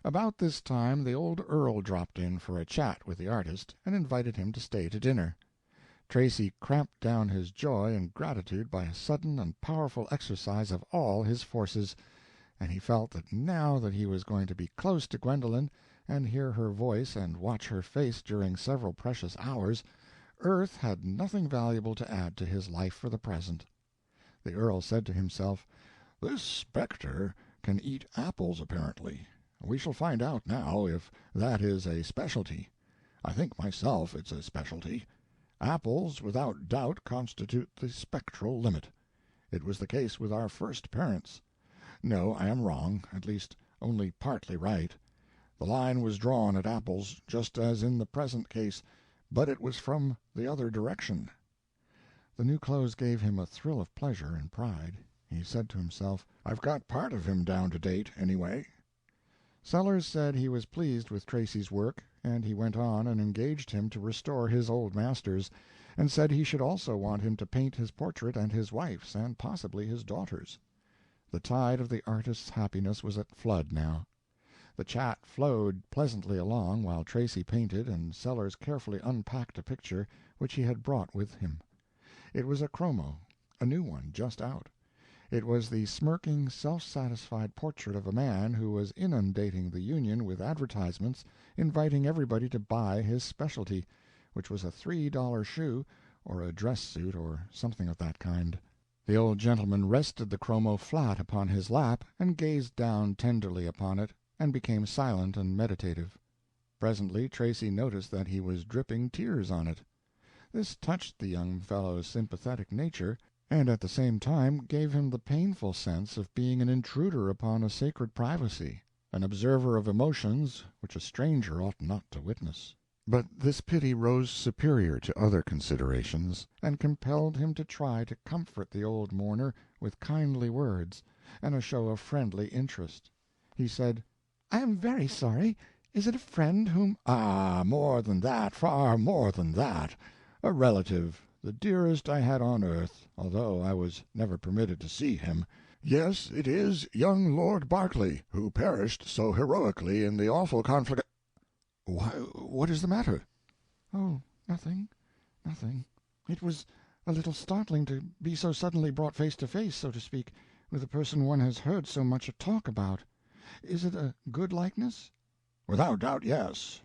About this time the old Earl dropped in for a chat with the artist, and invited him to stay to dinner. Tracy cramped down his joy and gratitude by a sudden and powerful exercise of all his forces, and he felt that now that he was going to be close to Gwendolen, and hear her voice and watch her face during several precious hours, earth had nothing valuable to add to his life for the present. The Earl said to himself, "This spectre can eat apples, apparently. We shall find out now if that is a specialty. I think myself it's a specialty. Apples, without doubt, constitute the spectral limit. It was the case with our first parents. No, I am wrong, at least only partly right. The line was drawn at apples, just as in the present case, but it was from the other direction." The new clothes gave him a thrill of pleasure and pride. He said to himself, "I've got part of him down to date, anyway." Sellers said he was pleased with Tracy's work, and he went on and engaged him to restore his old masters, and said he should also want him to paint his portrait and his wife's, and possibly his daughter's. The tide of the artist's happiness was at flood now. The chat flowed pleasantly along while Tracy painted and Sellers carefully unpacked a picture which he had brought with him. It was a chromo, a new one, just out. It was the smirking, self-satisfied portrait of a man who was inundating the Union with advertisements inviting everybody to buy his specialty, which was a $3 shoe or a dress suit or something of that kind. The old gentleman rested the chromo flat upon his lap and gazed down tenderly upon it, and became silent and meditative. Presently Tracy noticed that he was dripping tears on it. This touched the young fellow's sympathetic nature, and at the same time gave him the painful sense of being an intruder upon a sacred privacy, an observer of emotions which a stranger ought not to witness. But this pity rose superior to other considerations, and compelled him to try to comfort the old mourner with kindly words and a show of friendly interest. He said, "I am very sorry. Is it a friend whom—" "Ah, more than that, far more than that. A relative, the dearest I had on earth, although I was never permitted to see him. Yes, it is young Lord Berkeley, who perished so heroically in the awful conflict—" "Why, what is the matter?" "Oh, nothing, nothing. It was a little startling to be so suddenly brought face to face, so to speak, with a person one has heard so much talk about. Is it a good likeness?" "Without doubt, yes.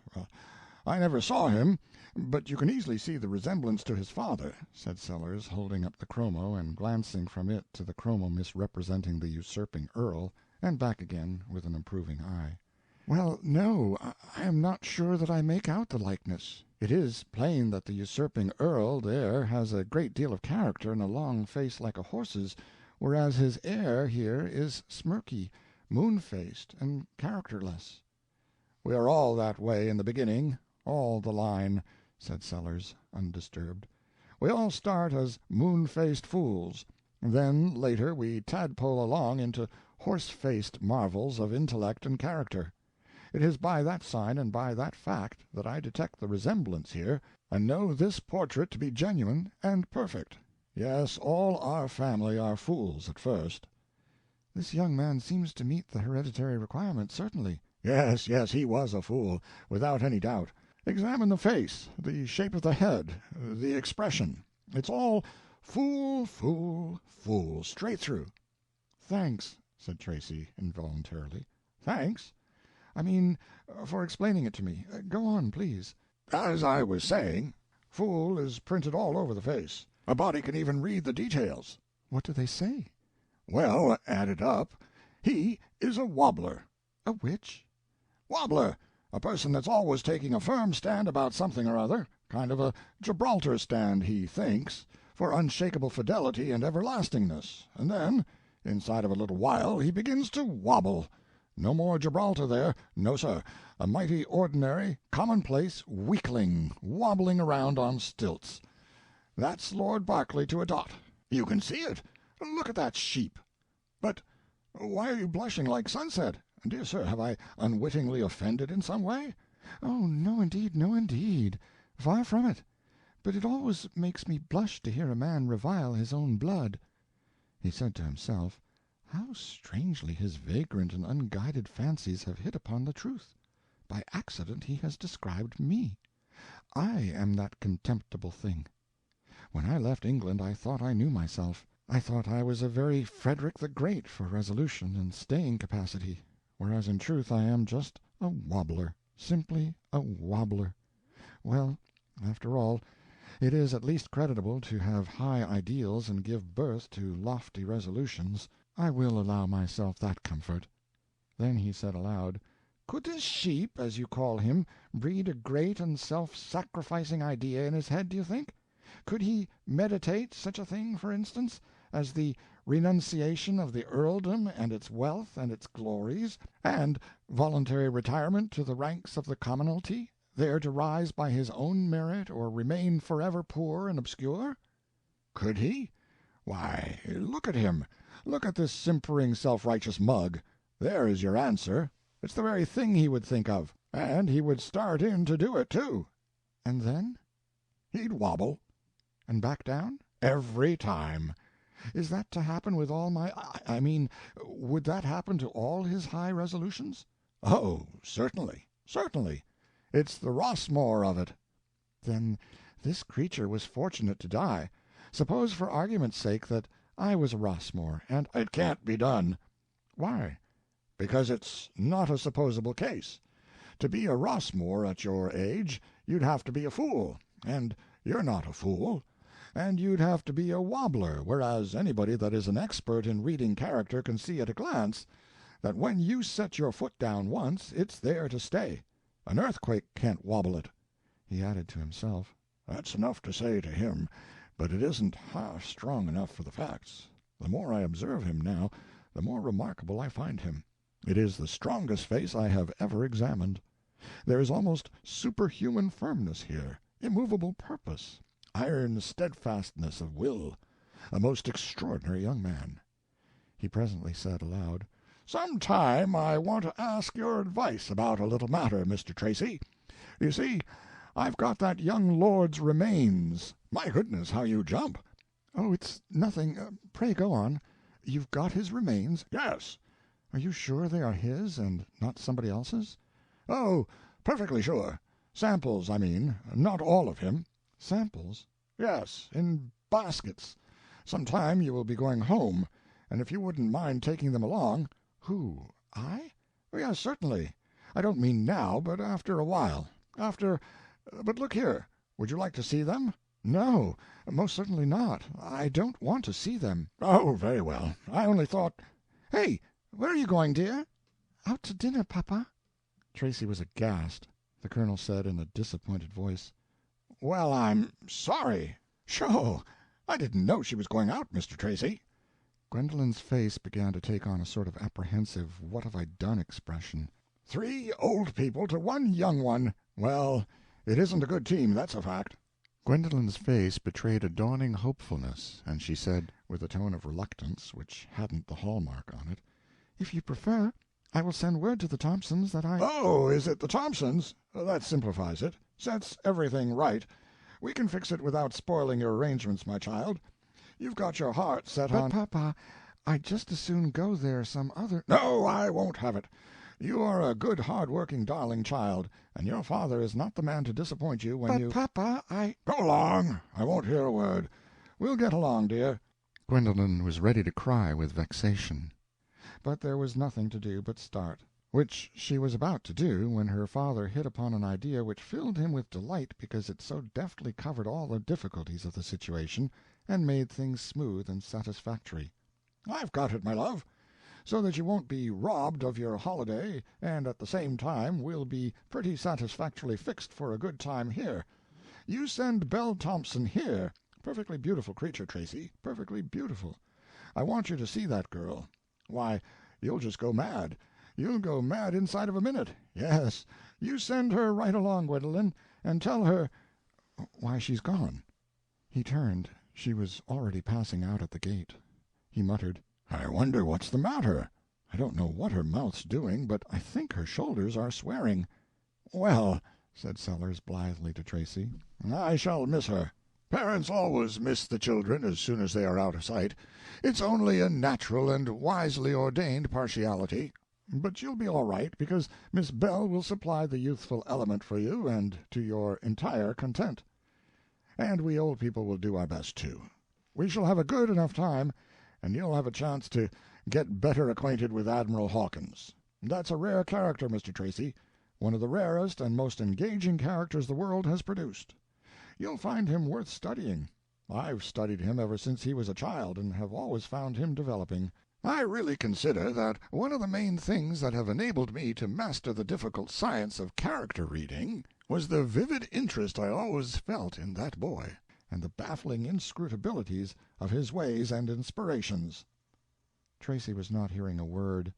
I never saw him, but you can easily see the resemblance to his father," said Sellers, holding up the chromo and glancing from it to the chromo misrepresenting the usurping Earl, and back again with an approving eye. "Well, no, I am not sure that I make out the likeness. It is plain that the usurping Earl there has a great deal of character and a long face like a horse's, whereas his heir here is smirky, moon-faced, and characterless." "We are all that way in the beginning, all the line," said Sellers, undisturbed. "We all start as moon-faced fools, then later we tadpole along into horse-faced marvels of intellect and character. It is by that sign and by that fact that I detect the resemblance here, and know this portrait to be genuine and perfect. Yes, all our family are fools at first." "This young man seems to meet the hereditary requirement, certainly." Yes, he was a fool, without any doubt. Examine the face, the shape of the head, the expression. It's all fool, fool, fool, straight through." "Thanks," said Tracy, involuntarily. "Thanks? I mean, for explaining it to me. Go on, please." As I was saying, fool is printed all over the face. A body can even read the details." "What do they say?" "Well, added up, he is a wobbler." "A which?" "Wobbler. A person that's always taking a firm stand about something or other. Kind of a Gibraltar stand, he thinks, for unshakable fidelity and everlastingness, and then, inside of a little while, he begins to wobble. No more Gibraltar there. No, sir. A mighty ordinary, commonplace weakling wobbling around on stilts. That's Lord Berkeley to a dot. You can see it. Look at that sheep. But why are you blushing like sunset? Dear sir, have I unwittingly offended in some way?" "Oh, no, indeed, no, indeed. Far from it. But it always makes me blush to hear a man revile his own blood." He said to himself, How strangely his vagrant and unguided fancies have hit upon the truth! By accident he has described me. I am that contemptible thing. When I left England I thought I knew myself. I thought I was a very Frederick the Great for resolution and staying capacity, whereas in truth I am just a wobbler, simply a wobbler. Well, after all, it is at least creditable to have high ideals and give birth to lofty resolutions. I will allow myself that comfort. Then he said aloud, "Could this sheep, as you call him, breed a great and self-sacrificing idea in his head, do you think? Could he meditate such a thing, for instance, as the renunciation of the earldom and its wealth and its glories, and voluntary retirement to the ranks of the commonalty, there to rise by his own merit or remain forever poor and obscure?" Could he? Why, look at him. Look at this simpering, self-righteous mug. There is your answer. It's the very thing he would think of. And he would start in to do it, too. And then? He'd wobble. And back down? Every time. Is that to happen with all I mean, would that happen to all his high resolutions? Oh, certainly, certainly. It's the Rossmore of it. Then this creature was fortunate to die. Suppose, for argument's sake, that I was a Rossmore, and— It can't be done. Why? Because it's not a supposable case. To be a Rossmore at your age, you'd have to be a fool, and you're not a fool. And you'd have to be a wobbler, whereas anybody that is an expert in reading character can see at a glance that when you set your foot down once, it's there to stay. An earthquake can't wobble it. He added to himself, That's enough to say to him, but it isn't half strong enough for the facts. The more I observe him now, the more remarkable I find him. It is the strongest face I have ever examined. There is almost superhuman firmness here, immovable purpose, iron steadfastness of will. A most extraordinary young man. He presently said aloud, "Some time I want to ask your advice about a little matter, Mr. Tracy. You see, I've got that young lord's remains. My goodness, how you jump!" "Oh, it's nothing. Pray go on. You've got his remains?" "Yes." "Are you sure they are his, and not somebody else's?" "Oh, perfectly sure. Samples, I mean, not all of him." "Samples?" "Yes, in baskets. Some time you will be going home, and if you wouldn't mind taking them along—" "Who? I?" "Yes, certainly. I don't mean now, but after a while. But look here, would you like to see them?" "No, most certainly not. I don't want to see them." "Oh, very well. I only thought— Hey, where are you going, dear?" "Out to dinner, papa." Tracy was aghast. The Colonel said in a disappointed voice, "Well, I'm sorry. Sho! I didn't know she was going out, Mr. Tracy." Gwendolen's face began to take on a sort of apprehensive what-have-I-done expression. 3 old people to 1 young one. Well, it isn't a good team, that's a fact." Gwendolen's face betrayed a dawning hopefulness, and she said, with a tone of reluctance which hadn't the hallmark on it, "If you prefer, I will send word to the Thompsons that I—" "Oh, is it the Thompsons? That simplifies it. Sets everything right. We can fix it without spoiling your arrangements, my child. You've got your heart set on—" "But, papa, I'd just as soon go there some other—" "No, I won't have it. You are a good, hard-working, darling child, and your father is not the man to disappoint you when you—" "But, papa, I—" "Go along. I won't hear a word. We'll get along, dear." Gwendolen was ready to cry with vexation. But there was nothing to do but start, which she was about to do when her father hit upon an idea which filled him with delight because it so deftly covered all the difficulties of the situation and made things smooth and satisfactory. "I've got it, my love. So that you won't be robbed of your holiday, and at the same time we'll be pretty satisfactorily fixed for a good time here. You send Belle Thompson here. Perfectly beautiful creature, Tracy, perfectly beautiful. I want you to see that girl. Why, you'll just go mad. You'll go mad inside of a minute. Yes, you send her right along, Gwendolen, and tell her— Why, she's gone." He turned. She was already passing out at the gate. He muttered, "I wonder what's the matter. I don't know what her mouth's doing, but I think her shoulders are swearing." "Well," said Sellers blithely to Tracy, "I shall miss her." Parents always miss the children as soon as they are out of sight. It's only a natural and wisely ordained partiality. But you'll be all right, because Miss Bell will supply the youthful element for you, and to your entire content. And we old people will do our best, too. We shall have a good enough time, and you'll have a chance to get better acquainted with Admiral Hawkins. That's a rare character, Mr. Tracy, one of the rarest and most engaging characters the world has produced. You'll find him worth studying. I've studied him ever since he was a child, and have always found him developing. I really consider that one of the main things that have enabled me to master the difficult science of character reading was the vivid interest I always felt in that boy, and the baffling inscrutabilities of his ways and inspirations. Tracy was not hearing a word.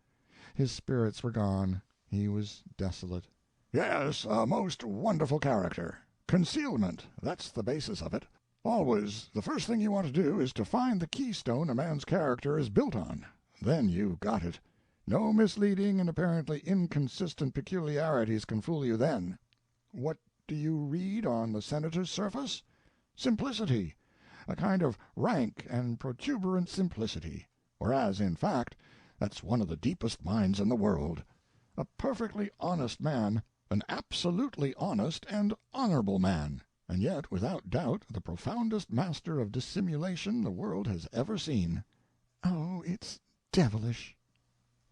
His spirits were gone. He was desolate. Yes, a most wonderful character. Concealment, that's the basis of it. Always, the first thing you want to do is to find the keystone a man's character is built on. Then you've got it. No misleading and apparently inconsistent peculiarities can fool you then. What do you read on the senator's surface? Simplicity, a kind of rank and protuberant simplicity, whereas, in fact, that's one of the deepest minds in the world. A perfectly honest man, an absolutely honest and honorable man, and yet without doubt the profoundest master of dissimulation the world has ever seen. Oh, it's devilish.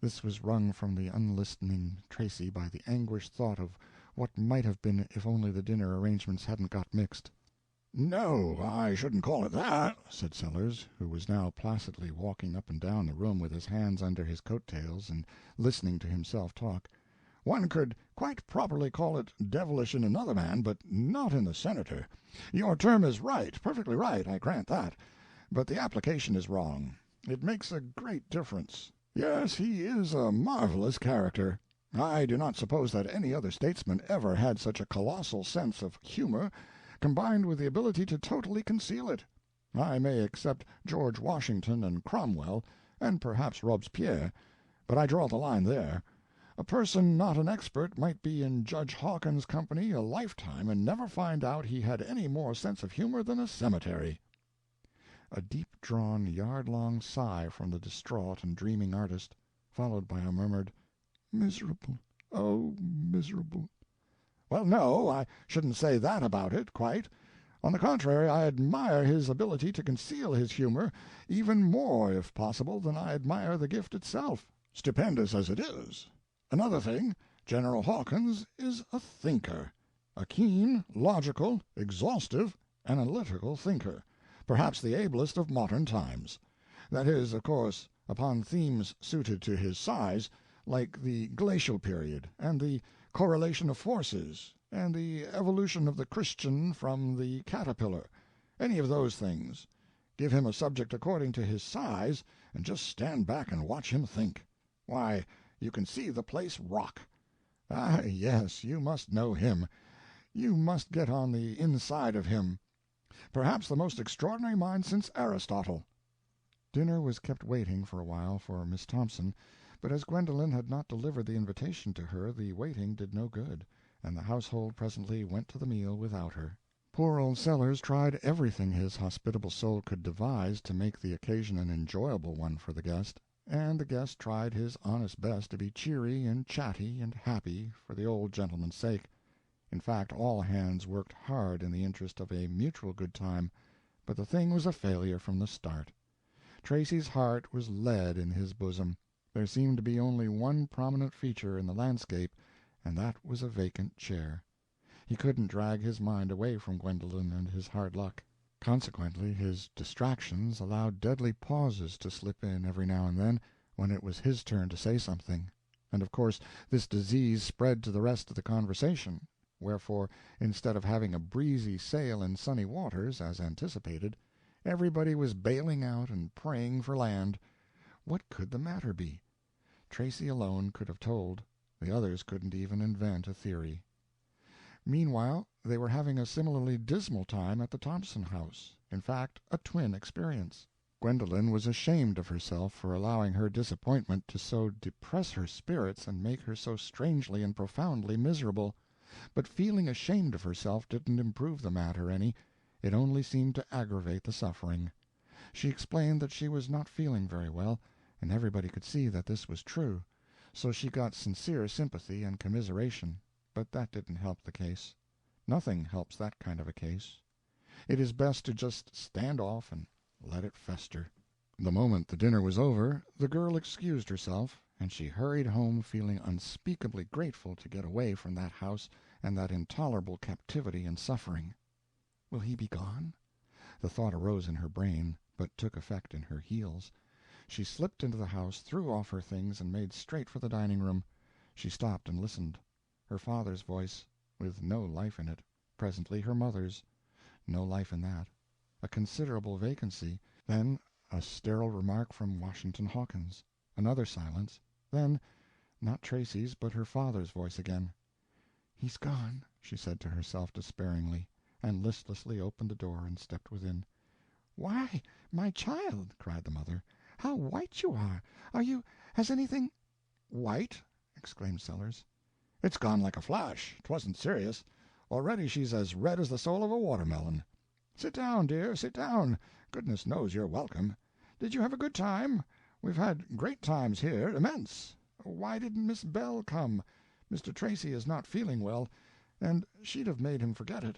This was wrung from the unlistening Tracy by the anguished thought of what might have been if only the dinner arrangements hadn't got mixed. "No, I shouldn't call it that," said Sellers, who was now placidly walking up and down the room with his hands under his coat-tails and listening to himself talk. "One could quite properly call it devilish in another man, but not in the senator. Your term is right, perfectly right, I grant that, but the application is wrong. It makes a great difference. Yes, he is a marvelous character. I do not suppose that any other statesman ever had such a colossal sense of humor, combined with the ability to totally conceal it. I may except George Washington and Cromwell, and perhaps Robespierre, but I draw the line there. A person not an expert might be in Judge Hawkins' company a lifetime and never find out he had any more sense of humor than a cemetery." A deep-drawn, yard-long sigh from the distraught and dreaming artist, followed by a murmured, "Miserable, oh, miserable." "Well, no, I shouldn't say that about it, quite. On the contrary, I admire his ability to conceal his humor even more, if possible, than I admire the gift itself, stupendous as it is. Another thing, General Hawkins is a thinker, a keen, logical, exhaustive, analytical thinker, perhaps the ablest of modern times. That is, of course, upon themes suited to his size, like the glacial period, and the correlation of forces, and the evolution of the Christian from the caterpillar, any of those things. Give him a subject according to his size, and just stand back and watch him think. Why, you can see the place rock. Ah, yes, you must know him. You must get on the inside of him. Perhaps the most extraordinary mind since Aristotle." Dinner was kept waiting for a while for Miss Thompson, but as Gwendolen had not delivered the invitation to her, the waiting did no good, and the household presently went to the meal without her. Poor old Sellers tried everything his hospitable soul could devise to make the occasion an enjoyable one for the guest, and the guest tried his honest best to be cheery and chatty and happy for the old gentleman's sake. In fact, all hands worked hard in the interest of a mutual good time, but the thing was a failure from the start. Tracy's heart was lead in his bosom. There seemed to be only one prominent feature in the landscape, and that was a vacant chair. He couldn't drag his mind away from Gwendolen and his hard luck. Consequently, his distractions allowed deadly pauses to slip in every now and then when it was his turn to say something, and of course this disease spread to the rest of the conversation, wherefore, instead of having a breezy sail in sunny waters, as anticipated, everybody was bailing out and praying for land. What could the matter be? Tracy alone could have told. The others couldn't even invent a theory. Meanwhile, they were having a similarly dismal time at the Thompson house, in fact, a twin experience. Gwendolen was ashamed of herself for allowing her disappointment to so depress her spirits and make her so strangely and profoundly miserable, but feeling ashamed of herself didn't improve the matter any. It only seemed to aggravate the suffering. She explained that she was not feeling very well, and everybody could see that this was true, so she got sincere sympathy and commiseration, but that didn't help the case. Nothing helps that kind of a case. It is best to just stand off and let it fester. The moment the dinner was over, the girl excused herself, and she hurried home feeling unspeakably grateful to get away from that house and that intolerable captivity and suffering. Will he be gone? The thought arose in her brain, but took effect in her heels. She slipped into the house, threw off her things, and made straight for the dining-room. She stopped and listened. Her father's voice, with no life in it. Presently her mother's. No life in that. A considerable vacancy. Then a sterile remark from Washington Hawkins. Another silence. Then, not Tracy's, but her father's voice again. "He's gone," she said to herself despairingly, and listlessly opened the door and stepped within. "Why, my child," cried the mother, "how white you are! Has anything—" "White?" exclaimed Sellers. "It's gone like a flash. 'Twasn't serious. Already she's as red as the soul of a watermelon. Sit down, dear, sit down. Goodness knows you're welcome. Did you have a good time? We've had great times here, immense. Why didn't Miss Bell come? Mr. Tracy is not feeling well, and she'd have made him forget it."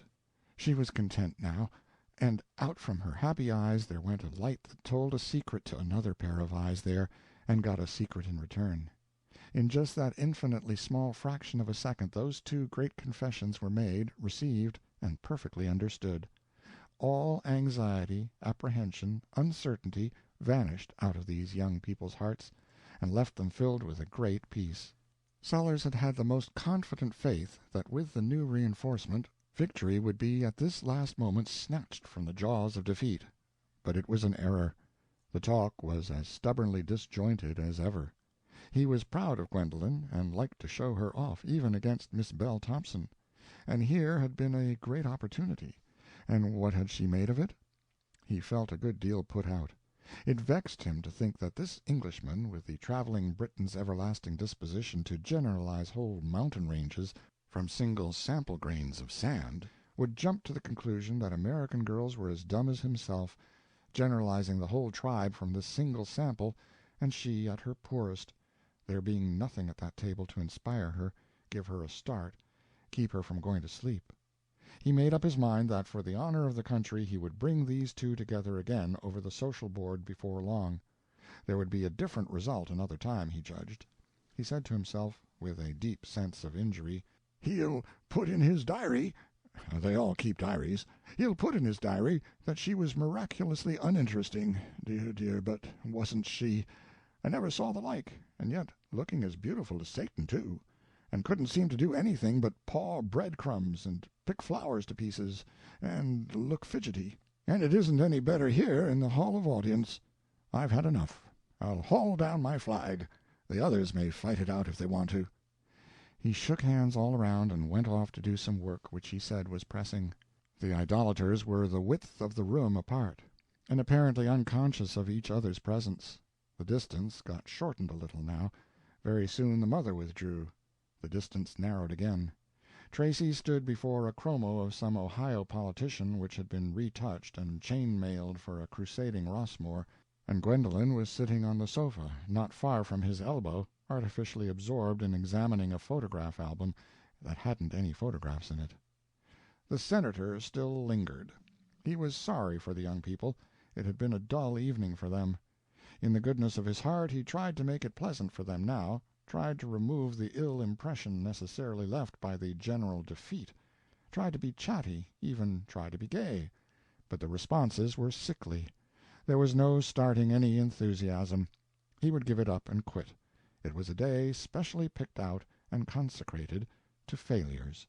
She was content now, and out from her happy eyes there went a light that told a secret to another pair of eyes there, and got a secret in return. In just that infinitely small fraction of a second those two great confessions were made, received, and perfectly understood. All anxiety, apprehension, uncertainty vanished out of these young people's hearts, and left them filled with a great peace. Sellers had had the most confident faith that with the new reinforcement victory would be at this last moment snatched from the jaws of defeat. But it was an error. The talk was as stubbornly disjointed as ever. He was proud of Gwendolen, and liked to show her off, even against Miss Belle Thompson. And here had been a great opportunity. And what had she made of it? He felt a good deal put out. It vexed him to think that this Englishman, with the traveling Briton's everlasting disposition to generalize whole mountain ranges from single sample grains of sand, would jump to the conclusion that American girls were as dumb as himself, generalizing the whole tribe from this single sample, and she at her poorest, there being nothing at that table to inspire her, give her a start, keep her from going to sleep. He made up his mind that for the honor of the country he would bring these two together again over the social board before long. There would be a different result another time, he judged. He said to himself, with a deep sense of injury, "He'll put in his diary," they all keep diaries, "he'll put in his diary that she was miraculously uninteresting. Dear, dear, but wasn't she? I never saw the like, and yet looking as beautiful as Satan, too, and couldn't seem to do anything but paw breadcrumbs and pick flowers to pieces, and look fidgety. And it isn't any better here in the Hall of Audience. I've had enough. I'll haul down my flag. The others may fight it out if they want to." He shook hands all around and went off to do some work which he said was pressing. The idolaters were the width of the room apart, and apparently unconscious of each other's presence. The distance got shortened a little now. Very soon the mother withdrew. The distance narrowed again. Tracy stood before a chromo of some Ohio politician which had been retouched and chain-mailed for a crusading Rossmore, and Gwendolen was sitting on the sofa, not far from his elbow, artificially absorbed in examining a photograph album that hadn't any photographs in it. The senator still lingered. He was sorry for the young people. It had been a dull evening for them. In the goodness of his heart he tried to make it pleasant for them now, tried to remove the ill impression necessarily left by the general defeat, tried to be chatty, even tried to be gay, but the responses were sickly. There was no starting any enthusiasm. He would give it up and quit. It was a day specially picked out and consecrated to failures.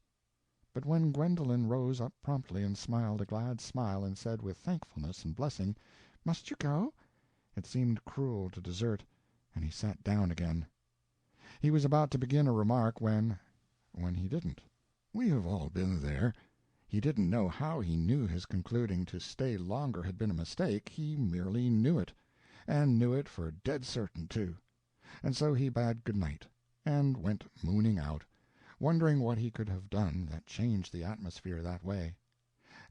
But when Gwendolen rose up promptly and smiled a glad smile and said with thankfulness and blessing, "Must you go?" it seemed cruel to desert, and he sat down again. He was about to begin a remark when he didn't. We have all been there. He didn't know how he knew his concluding to stay longer had been a mistake, he merely knew it, and knew it for dead certain, too. And so he bade good night, and went mooning out, wondering what he could have done that changed the atmosphere that way.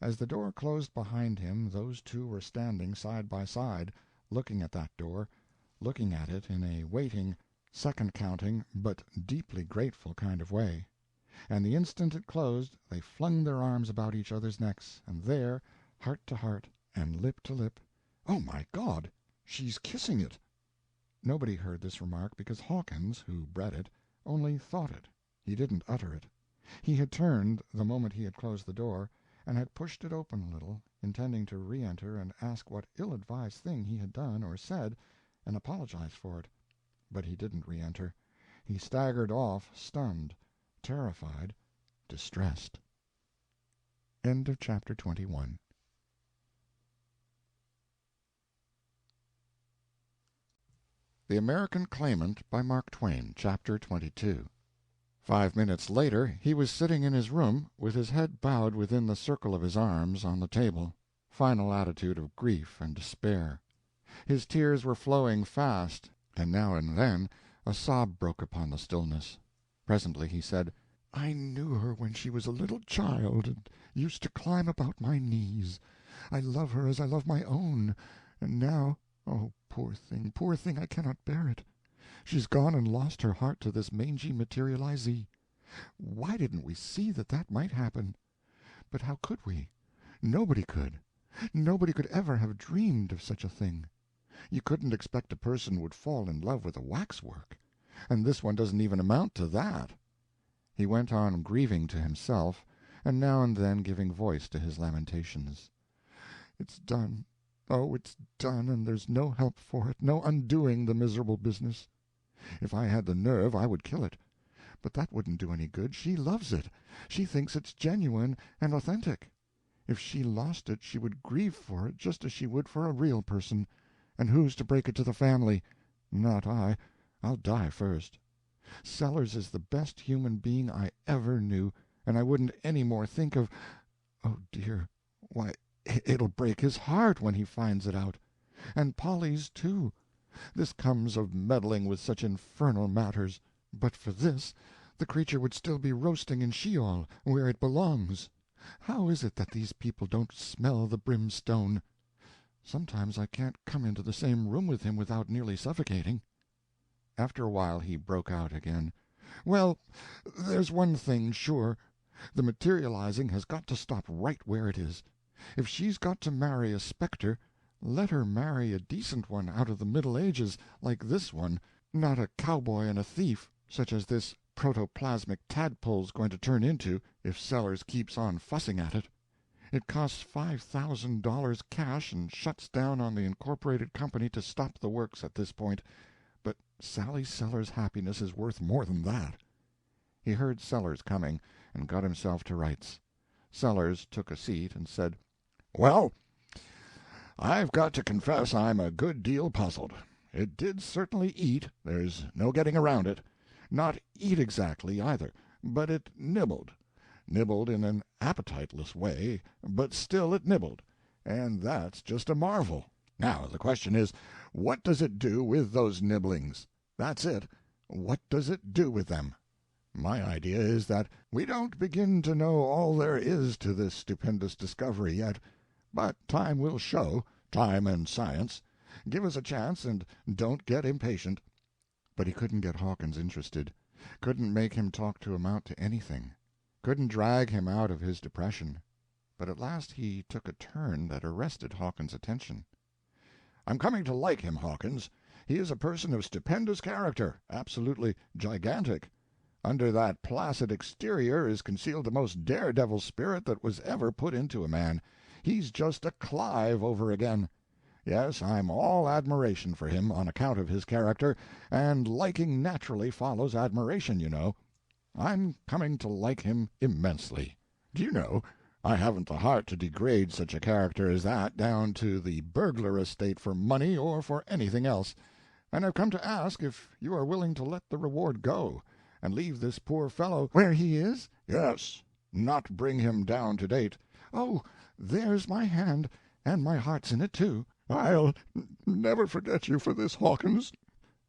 As the door closed behind him those two were standing side by side, looking at that door, looking at it in a waiting, second-counting, but deeply grateful kind of way. And the instant it closed they flung their arms about each other's necks, and there, heart to heart, and lip to lip, "Oh, my God! She's kissing it!" Nobody heard this remark, because Hawkins, who bred it, only thought it. He didn't utter it. He had turned, the moment he had closed the door, and had pushed it open a little, intending to re-enter and ask what ill-advised thing he had done or said, and apologize for it. But he didn't re-enter. He staggered off, stunned, terrified, distressed. End of chapter 21. The American Claimant, by Mark Twain, Chapter 22. 5 minutes later he was sitting in his room, with his head bowed within the circle of his arms on the table, final attitude of grief and despair. His tears were flowing fast, and now and then a sob broke upon the stillness. Presently he said, "I knew her when she was a little child, and used to climb about my knees. I love her as I love my own, and now, oh, poor thing, I cannot bear it. She's gone and lost her heart to this mangy materializee. Why didn't we see that that might happen? But how could we? Nobody could. Nobody could ever have dreamed of such a thing. You couldn't expect a person would fall in love with a waxwork, and this one doesn't even amount to that." He went on grieving to himself, and now and then giving voice to his lamentations. "It's done. Oh, it's done, and there's no help for it, no undoing the miserable business. If I had the nerve I would kill it. But that wouldn't do any good. She loves it. She thinks it's genuine and authentic. If she lost it she would grieve for it just as she would for a real person. And who's to break it to the family? Not I. I'll die first. Sellers is the best human being I ever knew, and I wouldn't any more think of— Oh, dear, why, it'll break his heart when he finds it out. And Polly's, too. This comes of meddling with such infernal matters. But for this, the creature would still be roasting in Sheol, where it belongs. How is it that these people don't smell the brimstone? Sometimes I can't come into the same room with him without nearly suffocating." After a while he broke out again. "Well, there's one thing sure. The materializing has got to stop right where it is. If she's got to marry a spectre, let her marry a decent one out of the Middle Ages, like this one, not a cowboy and a thief, such as this protoplasmic tadpole's going to turn into if Sellers keeps on fussing at it. It costs $5,000 cash and shuts down on the incorporated company to stop the works at this point, but Sally Sellers' happiness is worth more than that." He heard Sellers coming, and got himself to rights. Sellers took a seat and said, "Well, I've got to confess I'm a good deal puzzled. It did certainly eat, there's no getting around it. Not eat exactly, either, but it nibbled. Nibbled in an appetiteless way, but still it nibbled, and that's just a marvel. Now the question is, what does it do with those nibblings? That's it. What does it do with them? My idea is that we don't begin to know all there is to this stupendous discovery yet, but time will show, time and science. Give us a chance, and don't get impatient." But he couldn't get Hawkins interested, couldn't make him talk to amount to anything, couldn't drag him out of his depression. But at last he took a turn that arrested Hawkins' attention. "I'm coming to like him, Hawkins. He is a person of stupendous character, absolutely gigantic. Under that placid exterior is concealed the most daredevil spirit that was ever put into a man. He's just a Clive over again. Yes, I'm all admiration for him on account of his character, and liking naturally follows admiration, you know. I'm coming to like him immensely. Do you know, I haven't the heart to degrade such a character as that down to the burglar estate for money or for anything else, and I've come to ask if you are willing to let the reward go, and leave this poor fellow— "Where he is?" Yes, not bring him down to date. "Oh, there's my hand, and my heart's in it, too." "I'll never forget you for this, Hawkins,"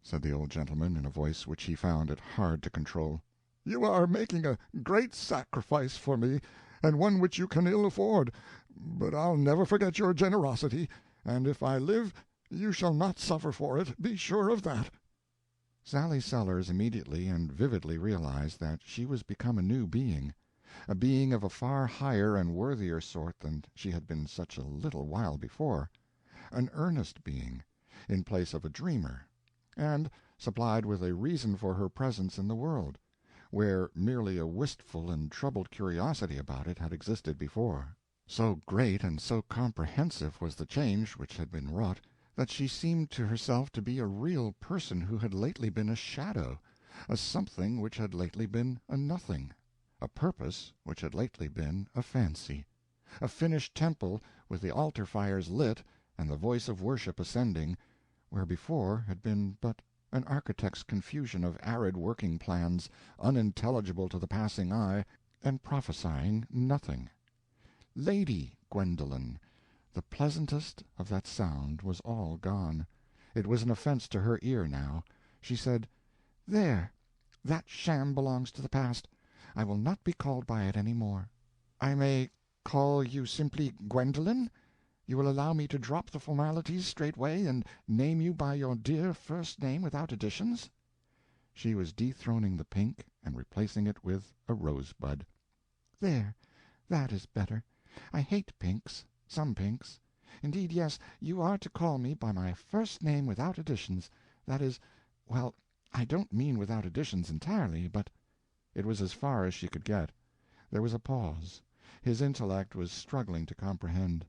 said the old gentleman, in a voice which he found it hard to control. "You are making a great sacrifice for me, and one which you can ill afford, but I'll never forget your generosity, and if I live you shall not suffer for it, be sure of that." Sally Sellers immediately and vividly realized that she was become a new being, a being of a far higher and worthier sort than she had been such a little while before, an earnest being, in place of a dreamer, and supplied with a reason for her presence in the world, where merely a wistful and troubled curiosity about it had existed before. So great and so comprehensive was the change which had been wrought, that she seemed to herself to be a real person who had lately been a shadow, a something which had lately been a nothing, a purpose which had lately been a fancy, a finished temple with the altar fires lit and the voice of worship ascending, where before had been but an architect's confusion of arid working plans, unintelligible to the passing eye, and prophesying nothing. Lady Gwendolen, the pleasantest of that sound, was all gone. It was an offense to her ear now. She said, "There, that sham belongs to the past. I will not be called by it any more. I may call you simply Gwendolen? You will allow me to drop the formalities straightway and name you by your dear first name without additions?" She was dethroning the pink and replacing it with a rosebud. "There, that is better. I hate pinks, some pinks. Indeed, yes, you are to call me by my first name without additions. That is, well, I don't mean without additions entirely, but—" It was as far as she could get. There was a pause. His intellect was struggling to comprehend.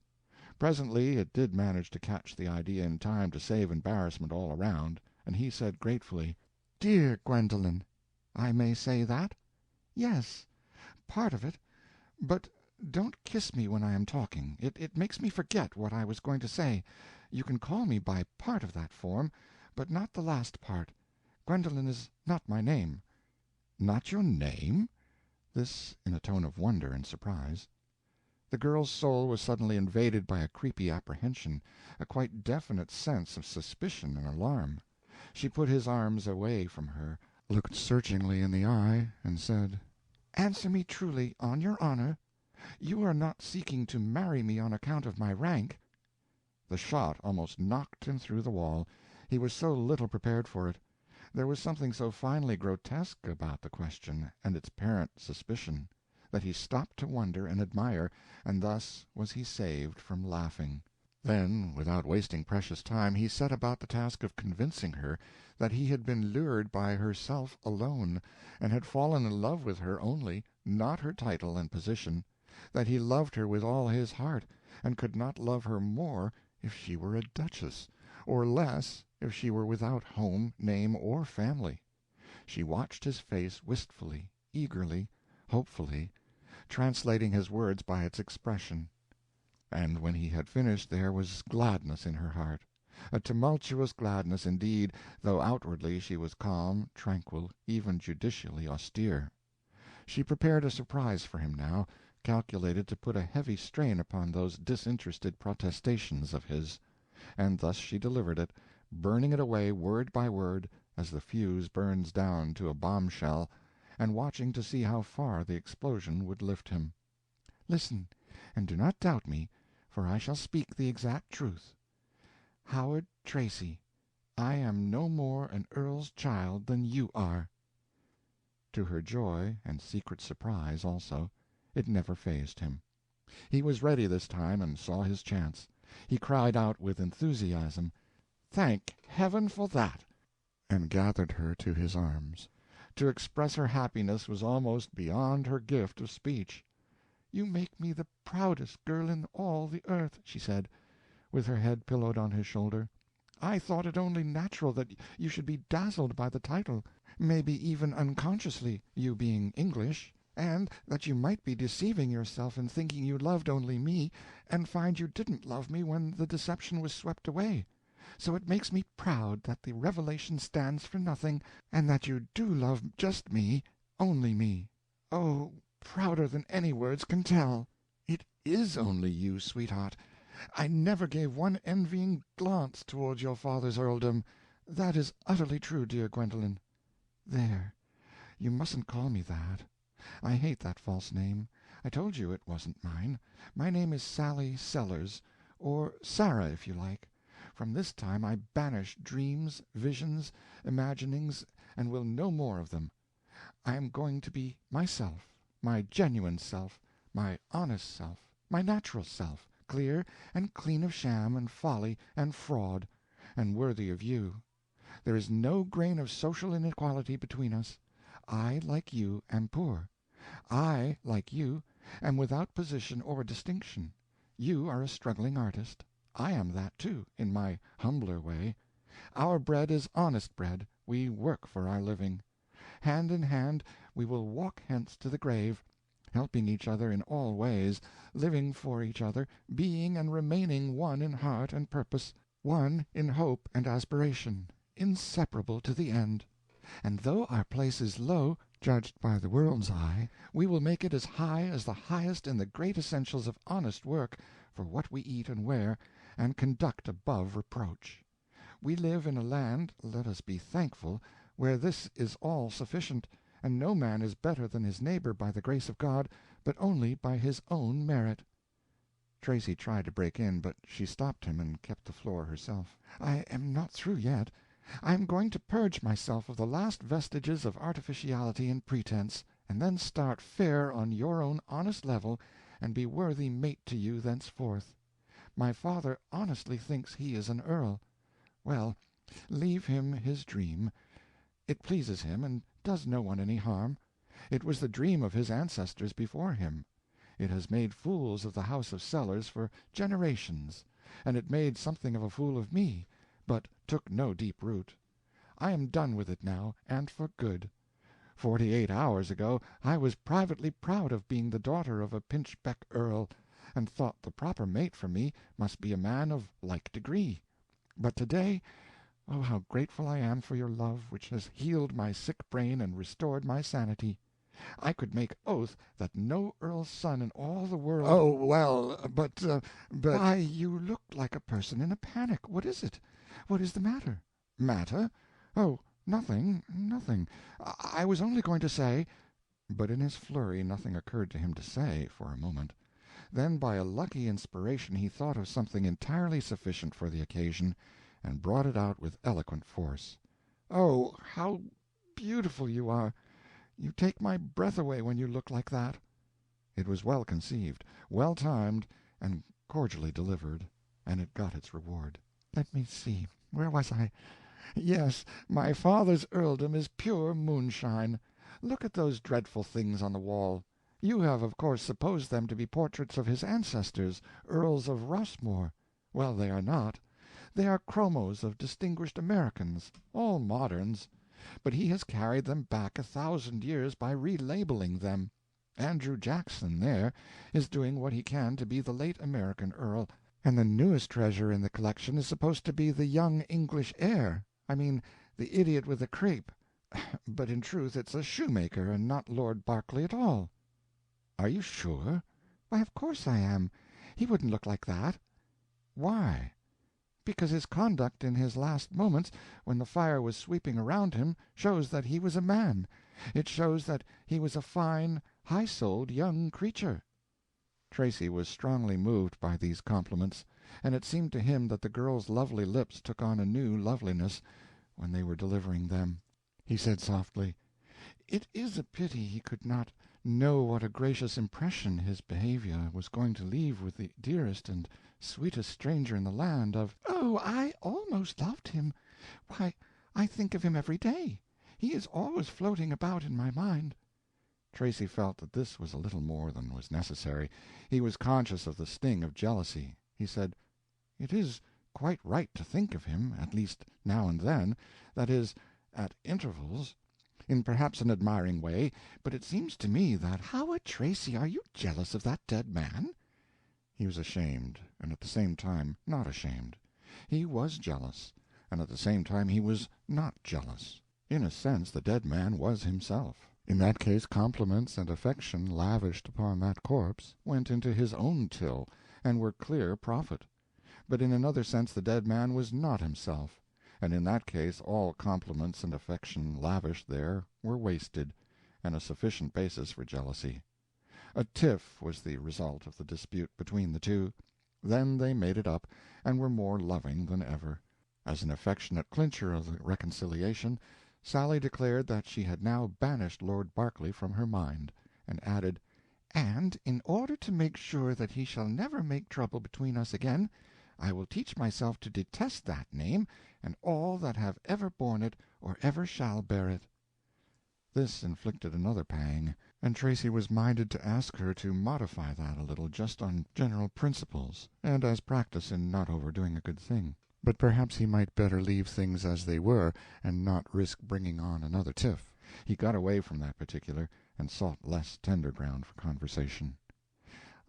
Presently it did manage to catch the idea in time to save embarrassment all around, and he said gratefully, "Dear Gwendolen, I may say that?" "Yes, part of it. But don't kiss me when I am talking. It makes me forget what I was going to say. You can call me by part of that form, but not the last part. Gwendolen is not my name." "Not your name?" This in a tone of wonder and surprise. The girl's soul was suddenly invaded by a creepy apprehension, a quite definite sense of suspicion and alarm. She put his arms away from her, looked searchingly in the eye, and said, "Answer me truly, on your honor. You are not seeking to marry me on account of my rank?" The shot almost knocked him through the wall, he was so little prepared for it. There was something so finely grotesque about the question and its parent suspicion, that he stopped to wonder and admire, and thus was he saved from laughing. Then, without wasting precious time, he set about the task of convincing her that he had been lured by herself alone, and had fallen in love with her only, not her title and position, that he loved her with all his heart, and could not love her more if she were a duchess, or less if she were without home, name, or family. She watched his face wistfully, eagerly, hopefully, translating his words by its expression. And when he had finished there was gladness in her heart, a tumultuous gladness indeed, though outwardly she was calm, tranquil, even judicially austere. She prepared a surprise for him now, calculated to put a heavy strain upon those disinterested protestations of his, and thus she delivered it, burning it away word by word, as the fuse burns down to a bombshell, and watching to see how far the explosion would lift him. "Listen, and do not doubt me, for I shall speak the exact truth. Howard Tracy, I am no more an earl's child than you are." To her joy, and secret surprise also, it never fazed him. He was ready this time, and saw his chance. He cried out with enthusiasm, "Thank Heaven for that!" and gathered her to his arms. To express her happiness was almost beyond her gift of speech. "You make me the proudest girl in all the earth," she said, with her head pillowed on his shoulder. "I thought it only natural that you should be dazzled by the title, maybe even unconsciously, you being English, and that you might be deceiving yourself in thinking you loved only me, and find you didn't love me when the deception was swept away. So it makes me proud that the revelation stands for nothing, and that you do love just me, only me. Oh, prouder than any words can tell." "It is only you, sweetheart. I never gave one envying glance toward your father's earldom. That is utterly true, dear Gwendolen." "There, you mustn't call me that. I hate that false name. I told you it wasn't mine. My name is Sally Sellers, or Sarah, if you like. From this time I banish dreams, visions, imaginings, and will no more of them. I am going to be myself, my genuine self, my honest self, my natural self, clear and clean of sham and folly and fraud, and worthy of you. There is no grain of social inequality between us. I, like you, am poor. I, like you, am without position or distinction. You are a struggling artist. I am that, too, in my humbler way. Our bread is honest bread. We work for our living. Hand in hand we will walk hence to the grave, helping each other in all ways, living for each other, being and remaining one in heart and purpose, one in hope and aspiration, inseparable to the end. And though our place is low, judged by the world's eye, we will make it as high as the highest in the great essentials of honest work for what we eat and wear, and conduct above reproach. We live in a land, let us be thankful, where this is all sufficient, and no man is better than his neighbor by the grace of God, but only by his own merit. Tracy tried to break in, but she stopped him and kept the floor herself. I am not through yet. I am going to purge myself of the last vestiges of artificiality and pretense, and then start fair on your own honest level, and be worthy mate to you thenceforth. My father honestly thinks he is an earl. Well, leave him his dream. It pleases him, and does no one any harm. It was the dream of his ancestors before him. It has made fools of the house of Sellers for generations, and it made something of a fool of me, but took no deep root. I am done with it now, and for good. 48 hours ago I was privately proud of being the daughter of a pinchbeck earl, and thought the proper mate for me must be a man of like degree. But today, oh, how grateful I am for your love, which has healed my sick brain and restored my sanity. I could make oath that no earl's son in all the world— Oh, well, but— Why, you look like a person in a panic. What is it? What is the matter? Matter? Oh, nothing, nothing. I was only going to say— But in his flurry nothing occurred to him to say, for a moment. Then by a lucky inspiration he thought of something entirely sufficient for the occasion, and brought it out with eloquent force. "Oh, how beautiful you are! You take my breath away when you look like that." It was well conceived, well timed, and cordially delivered, and it got its reward. Let me see, where was I? Yes, my father's earldom is pure moonshine. Look at those dreadful things on the wall. You have of course supposed them to be portraits of his ancestors, Earls of Rossmore. Well, they are not. They are chromos of distinguished Americans, all moderns. But he has carried them back 1,000 years by relabeling them. Andrew Jackson, there, is doing what he can to be the late American earl, and the newest treasure in the collection is supposed to be the young English heir. I mean, the idiot with the crape. But in truth it's a shoemaker, and not Lord Berkeley at all. Are you sure? Why, of course I am. He wouldn't look like that. Why? Because his conduct in his last moments, when the fire was sweeping around him, shows that he was a man. It shows that he was a fine, high-souled young creature. Tracy was strongly moved by these compliments, and it seemed to him that the girl's lovely lips took on a new loveliness when they were delivering them. He said softly, "It is a pity he could not know what a gracious impression his behavior was going to leave with the dearest and sweetest stranger in the land of—" "Oh, I almost loved him. Why, I think of him every day. He is always floating about in my mind." Tracy felt that this was a little more than was necessary. He was conscious of the sting of jealousy. He said, "It is quite right to think of him, at least now and then, that is, at intervals, in perhaps an admiring way, but it seems to me that—" "Howard Tracy, are you jealous of that dead man?" He was ashamed, and at the same time not ashamed. He was jealous, and at the same time he was not jealous. In a sense the dead man was himself. In that case compliments and affection lavished upon that corpse went into his own till, and were clear profit. But in another sense the dead man was not himself, and in that case all compliments and affection lavished there were wasted, and a sufficient basis for jealousy. A tiff was the result of the dispute between the two. Then they made it up, and were more loving than ever. As an affectionate clincher of the reconciliation, Sally declared that she had now banished Lord Berkeley from her mind, and added, "And in order to make sure that he shall never make trouble between us again, I will teach myself to detest that name and all that have ever borne it or ever shall bear it." This inflicted another pang, and Tracy was minded to ask her to modify that a little, just on general principles, and as practice in not overdoing a good thing. But perhaps he might better leave things as they were, and not risk bringing on another tiff. He got away from that particular, and sought less tender ground for conversation.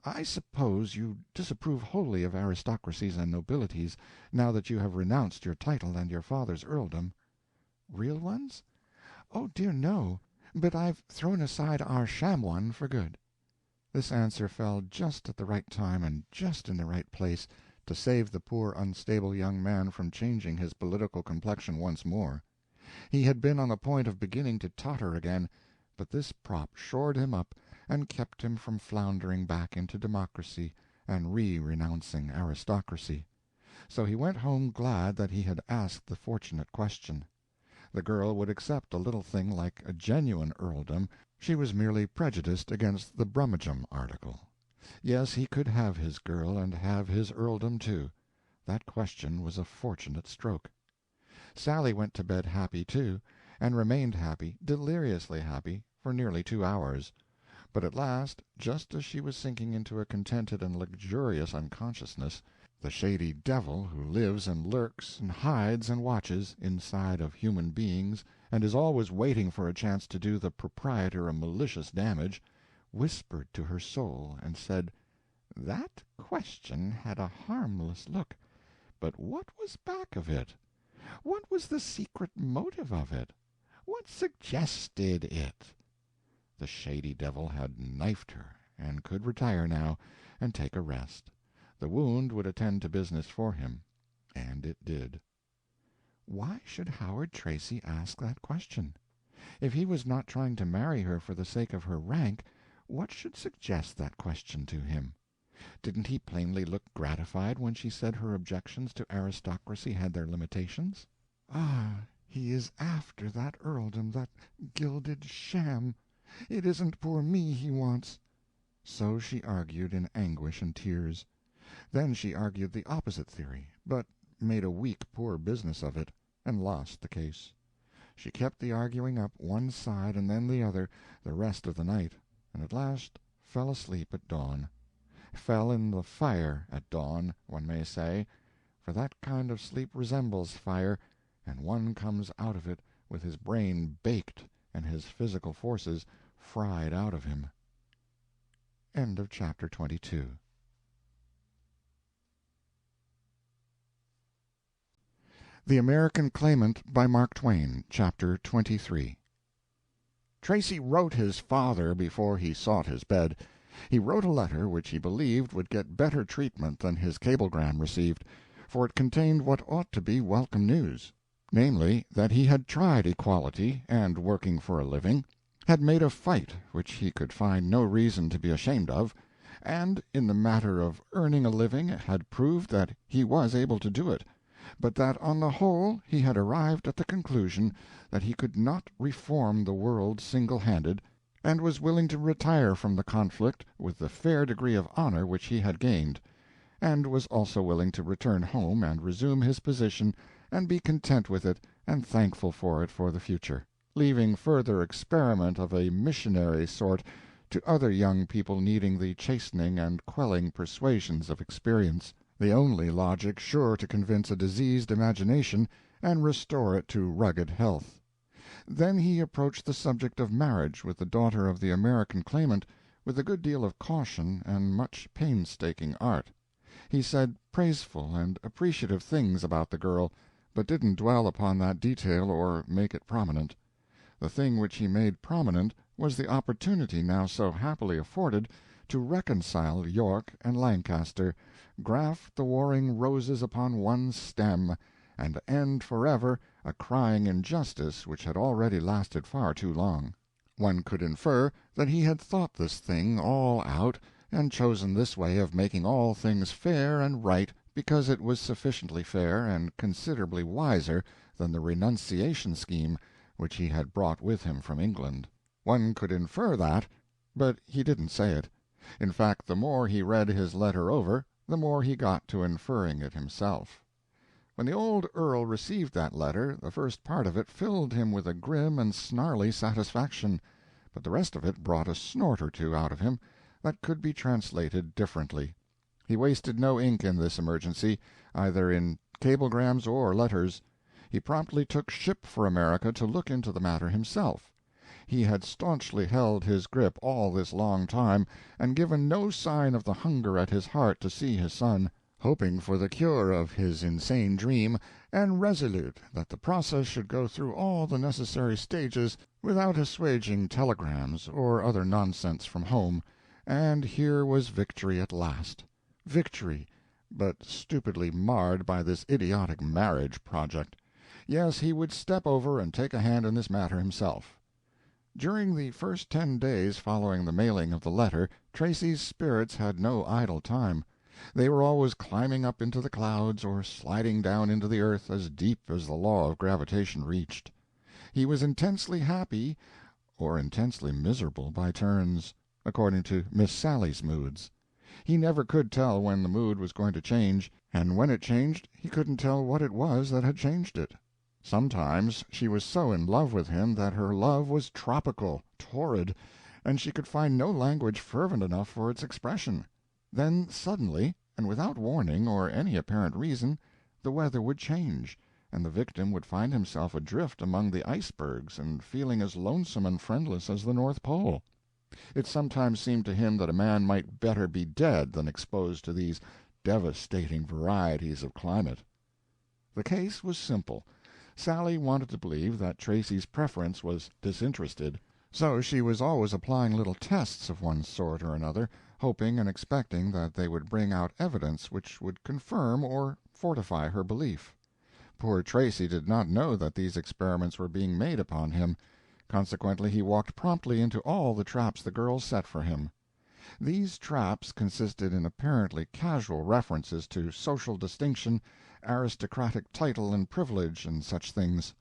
"I suppose you disapprove wholly of aristocracies and nobilities, now that you have renounced your title and your father's earldom." "Real ones? Oh, dear, no. But I've thrown aside our sham one for good." This answer fell just at the right time and just in the right place, to save the poor unstable young man from changing his political complexion once more. He had been on the point of beginning to totter again, but this prop shored him up and kept him from floundering back into democracy and renouncing aristocracy. So he went home glad that he had asked the fortunate question. The girl would accept a little thing like a genuine earldom. She was merely prejudiced against the Brummagem article. Yes, he could have his girl and have his earldom too. That question was a fortunate stroke. Sally went to bed happy, too, and remained happy, deliriously happy, for nearly 2 hours. But at last, just as she was sinking into a contented and luxurious unconsciousness, the shady devil who lives and lurks and hides and watches inside of human beings and is always waiting for a chance to do the proprietor a malicious damage, whispered to her soul and said, "That question had a harmless look, but what was back of it? What was the secret motive of it? What suggested it?" The shady devil had knifed her, and could retire now, and take a rest. The wound would attend to business for him, and it did. Why should Howard Tracy ask that question? If he was not trying to marry her for the sake of her rank, what should suggest that question to him? Didn't he plainly look gratified when she said her objections to aristocracy had their limitations? Ah, he is after that earldom, that gilded sham. It isn't poor me he wants. So she argued in anguish and tears. Then she argued the opposite theory, but made a weak poor business of it, and lost the case. She kept the arguing up one side and then the other the rest of the night, and at last fell asleep at dawn. Fell in the fire at dawn, one may say, for that kind of sleep resembles fire, and one comes out of it with his brain baked and his physical forces fried out of him. End of chapter 22. The American Claimant, by Mark Twain, Chapter 23. Tracy wrote his father before he sought his bed. He wrote a letter which he believed would get better treatment than his cablegram received, for it contained what ought to be welcome news, namely, that he had tried equality and working for a living, had made a fight which he could find no reason to be ashamed of, and in the matter of earning a living had proved that he was able to do it, but that on the whole he had arrived at the conclusion that he could not reform the world single-handed, and was willing to retire from the conflict with the fair degree of honor which he had gained, and was also willing to return home and resume his position and be content with it and thankful for it for the future, leaving further experiment of a missionary sort to other young people needing the chastening and quelling persuasions of experience, the only logic sure to convince a diseased imagination and restore it to rugged health. Then he approached the subject of marriage with the daughter of the American Claimant with a good deal of caution and much painstaking art. He said praiseful and appreciative things about the girl, but didn't dwell upon that detail or make it prominent. The thing which he made prominent was the opportunity now so happily afforded to reconcile York and Lancaster, graft the warring roses upon one stem, and end forever a crying injustice which had already lasted far too long. One could infer that he had thought this thing all out and chosen this way of making all things fair and right because it was sufficiently fair and considerably wiser than the renunciation scheme which he had brought with him from England. One could infer that, but he didn't say it. In fact, the more he read his letter over, the more he got to inferring it himself. When the old Earl received that letter, the first part of it filled him with a grim and snarly satisfaction, but the rest of it brought a snort or two out of him that could be translated differently. He wasted no ink in this emergency, either in cablegrams or letters. He promptly took ship for America to look into the matter himself. He had staunchly held his grip all this long time, and given no sign of the hunger at his heart to see his son, hoping for the cure of his insane dream, and resolute that the process should go through all the necessary stages without assuaging telegrams or other nonsense from home, and here was victory at last. Victory, but stupidly marred by this idiotic marriage project. Yes, he would step over and take a hand in this matter himself. During the first 10 days following the mailing of the letter, Tracy's spirits had no idle time. They were always climbing up into the clouds or sliding down into the earth as deep as the law of gravitation reached. He was intensely happy or intensely miserable by turns, according to Miss Sally's moods. He never could tell when the mood was going to change, and when it changed he couldn't tell what it was that had changed it. Sometimes she was so in love with him that her love was tropical, torrid, and she could find no language fervent enough for its expression. Then suddenly, and without warning or any apparent reason, the weather would change, and the victim would find himself adrift among the icebergs and feeling as lonesome and friendless as the North Pole. It sometimes seemed to him that a man might better be dead than exposed to these devastating varieties of climate. The case was simple. Sally wanted to believe that Tracy's preference was disinterested, so she was always applying little tests of one sort or another, hoping and expecting that they would bring out evidence which would confirm or fortify her belief. Poor Tracy did not know that these experiments were being made upon him. Consequently, he walked promptly into all the traps the girls set for him. These traps consisted in apparently casual references to social distinction, aristocratic title and privilege, and such things.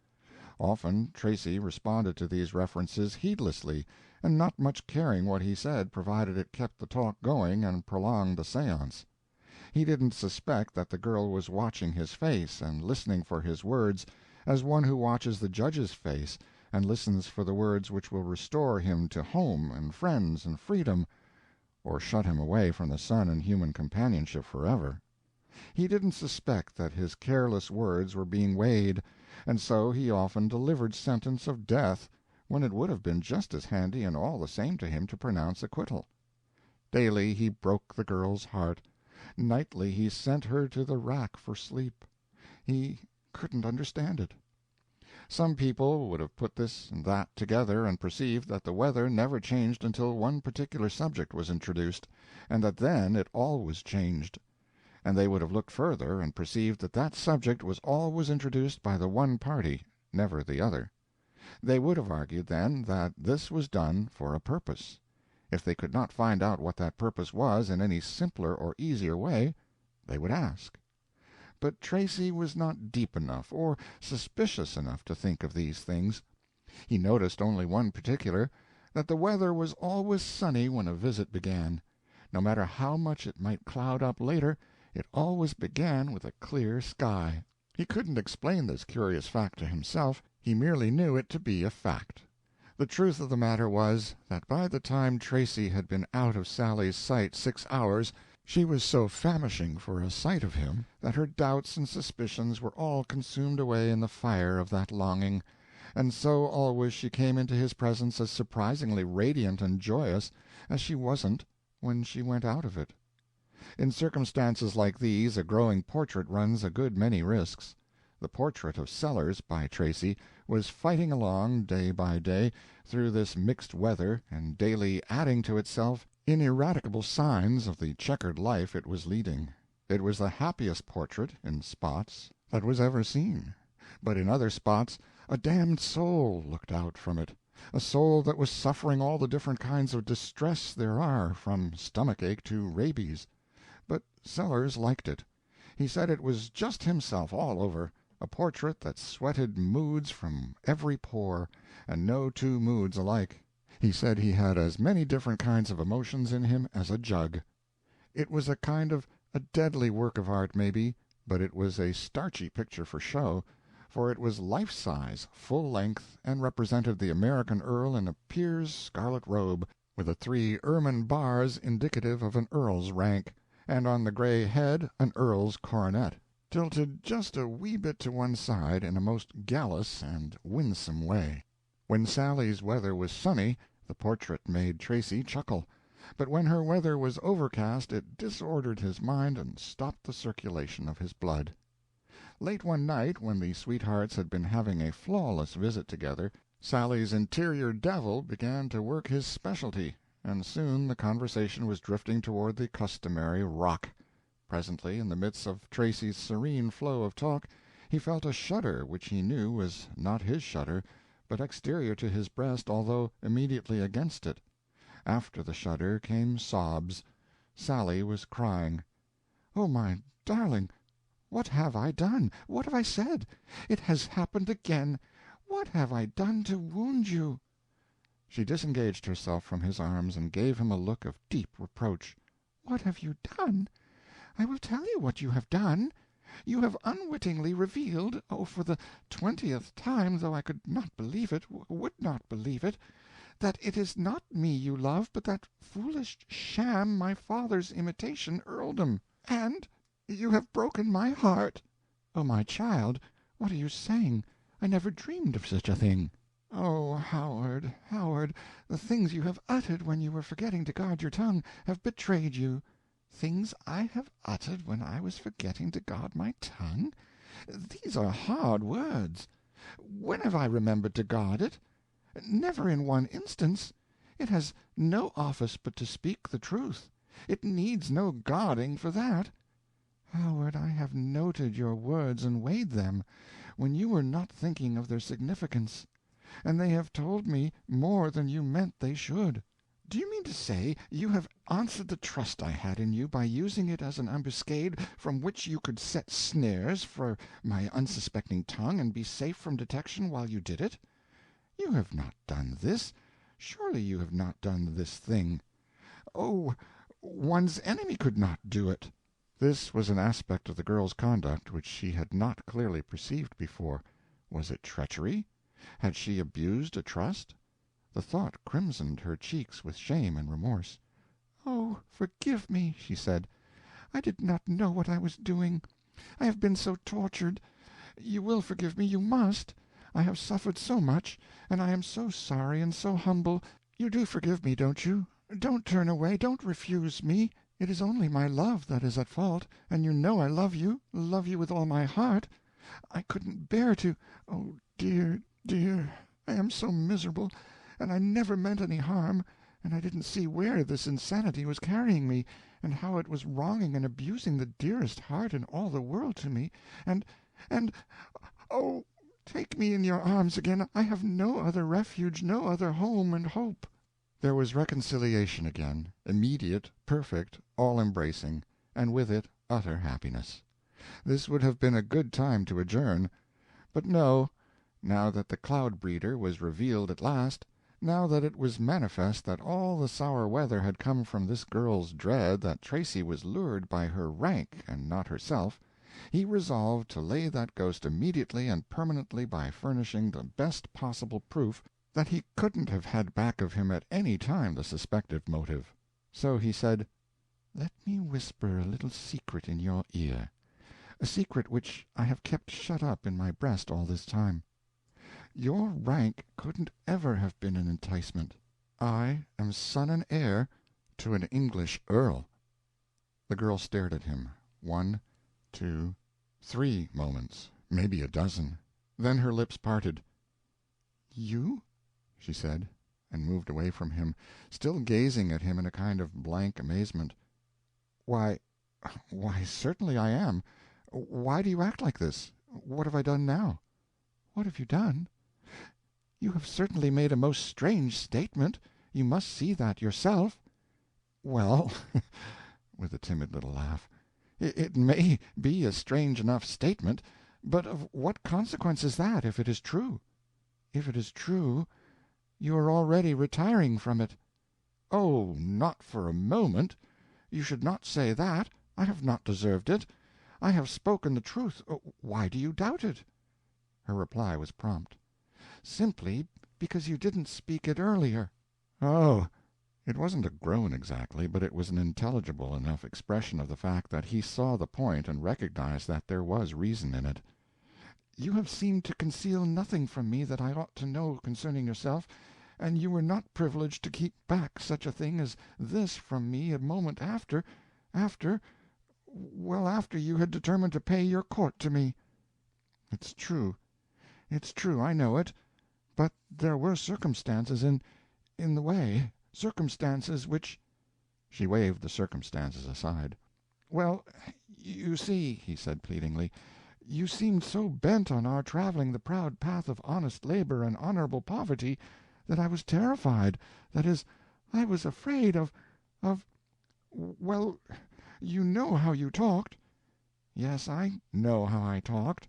Often Tracy responded to these references heedlessly, and not much caring what he said, provided it kept the talk going and prolonged the seance. He didn't suspect that the girl was watching his face and listening for his words, as one who watches the judge's face and listens for the words which will restore him to home and friends and freedom, or shut him away from the sun and human companionship forever. He didn't suspect that his careless words were being weighed, and so he often delivered sentence of death when it would have been just as handy and all the same to him to pronounce acquittal. Daily he broke the girl's heart. Nightly he sent her to the rack for sleep. He couldn't understand it. Some people would have put this and that together and perceived that the weather never changed until one particular subject was introduced, and that then it always changed. And they would have looked further and perceived that that subject was always introduced by the one party, never the other. They would have argued, then, that this was done for a purpose. If they could not find out what that purpose was in any simpler or easier way, they would ask. But Tracy was not deep enough or suspicious enough to think of these things. He noticed only one particular, that the weather was always sunny when a visit began. No matter how much it might cloud up later, it always began with a clear sky. He couldn't explain this curious fact to himself, he merely knew it to be a fact. The truth of the matter was, that by the time Tracy had been out of Sally's sight 6 hours, she was so famishing for a sight of him that her doubts and suspicions were all consumed away in the fire of that longing, and so always she came into his presence as surprisingly radiant and joyous as she wasn't when she went out of it. In circumstances like these a growing portrait runs a good many risks. The portrait of Sellers, by Tracy, was fighting along, day by day, through this mixed weather, and daily adding to itself ineradicable signs of the checkered life it was leading. It was the happiest portrait, in spots, that was ever seen, but in other spots a damned soul looked out from it, a soul that was suffering all the different kinds of distress there are, from stomach-ache to rabies. But Sellers liked it. He said it was just himself all over, a portrait that sweated moods from every pore, and no two moods alike. He said he had as many different kinds of emotions in him as a jug. It was a kind of a deadly work of art, maybe, but it was a starchy picture for show, for it was life-size, full length, and represented the American earl in a peer's scarlet robe, with the 3 ermine bars indicative of an earl's rank, and on the gray head an earl's coronet, tilted just a wee bit to one side in a most gallus and winsome way. When Sally's weather was sunny, the portrait made Tracy chuckle, but when her weather was overcast it disordered his mind and stopped the circulation of his blood. Late one night, when the sweethearts had been having a flawless visit together, Sally's interior devil began to work his specialty, and soon the conversation was drifting toward the customary rock. Presently, in the midst of Tracy's serene flow of talk, he felt a shudder which he knew was not his shudder, but exterior to his breast, although immediately against it. After the shudder came sobs. Sally was crying. "Oh, my darling, what have I done? What have I said? It has happened again. What have I done to wound you?" She disengaged herself from his arms and gave him a look of deep reproach. "What have you done? I will tell you what you have done. You have unwittingly revealed, oh, for the 20th time, though I could not believe it, would not believe it, that it is not me you love, but that foolish sham, my father's imitation earldom. And you have broken my heart." "Oh, my child, what are you saying? I never dreamed of such a thing." "Oh, Howard, Howard, the things you have uttered when you were forgetting to guard your tongue have betrayed you." "Things I have uttered when I was forgetting to guard my tongue? These are hard words. When have I remembered to guard it? Never in one instance. It has no office but to speak the truth. It needs no guarding for that. Howard, I have noted your words and weighed them, when you were not thinking of their significance, and they have told me more than you meant they should. Do you mean to say you have answered the trust I had in you by using it as an ambuscade from which you could set snares for my unsuspecting tongue and be safe from detection while you did it? You have not done this. Surely you have not done this thing. Oh, one's enemy could not do it." This was an aspect of the girl's conduct which she had not clearly perceived before. Was it treachery? Had she abused a trust? The thought crimsoned her cheeks with shame and remorse. "Oh, forgive me," she said. "I did not know what I was doing. I have been so tortured. You will forgive me, you must. I have suffered so much, and I am so sorry and so humble. You do forgive me, don't you? Don't turn away, don't refuse me. It is only my love that is at fault, and you know I love you with all my heart. I couldn't bear to— Oh, dear, dear, I am so miserable, and I never meant any harm, and I didn't see where this insanity was carrying me, and how it was wronging and abusing the dearest heart in all the world to me, oh, take me in your arms again. I have no other refuge, no other home and hope." There was reconciliation again, immediate, perfect, all-embracing, and with it utter happiness. This would have been a good time to adjourn. But no, now that the cloud-breeder was revealed at last, now that it was manifest that all the sour weather had come from this girl's dread that Tracy was lured by her rank and not herself, he resolved to lay that ghost immediately and permanently by furnishing the best possible proof that he couldn't have had back of him at any time the suspected motive. So he said, "Let me whisper a little secret in your ear, a secret which I have kept shut up in my breast all this time. Your rank couldn't ever have been an enticement. I am son and heir to an English earl." The girl stared at him 1, 2, 3 moments, maybe a dozen. Then her lips parted. "You?" she said, and moved away from him, still gazing at him in a kind of blank amazement. Why, certainly I am. Why do you act like this? What have I done now?" "What have you done? You have certainly made a most strange statement. You must see that yourself." "Well," with a timid little laugh, "it may be a strange enough statement, but of what consequence is that, if it is true?" "If it is true, you are already retiring from it." "Oh, not for a moment. You should not say that. I have not deserved it. I have spoken the truth. Why do you doubt it?" Her reply was prompt. "Simply because you didn't speak it earlier." "Oh!" It wasn't a groan exactly, but it was an intelligible enough expression of the fact that he saw the point and recognized that there was reason in it. "You have seemed to conceal nothing from me that I ought to know concerning yourself, and you were not privileged to keep back such a thing as this from me a moment after you had determined to pay your court to me." "It's true, I know it. But there were circumstances in the way, circumstances which—" She waved the circumstances aside. "Well, you see," he said pleadingly, "you seemed so bent on our traveling the proud path of honest labor and honorable poverty that I was terrified. That is, I was afraid of—well, you know how you talked." "Yes, I know how I talked.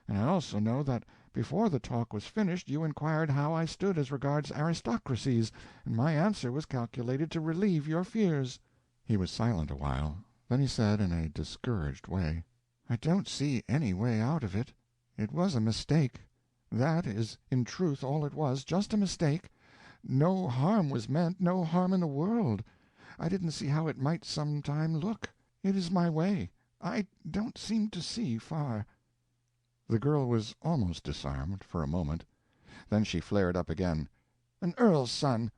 And I also know that before the talk was finished you inquired how I stood as regards aristocracies, and my answer was calculated to relieve your fears." He was silent a while. Then he said in a discouraged way, "I don't see any way out of it. It was a mistake. That is in truth all it was, just a mistake. No harm was meant, no harm in the world. I didn't see how it might some time look. It is my way. I don't seem to see far." The girl was almost disarmed, for a moment. Then she flared up again. "An earl's son!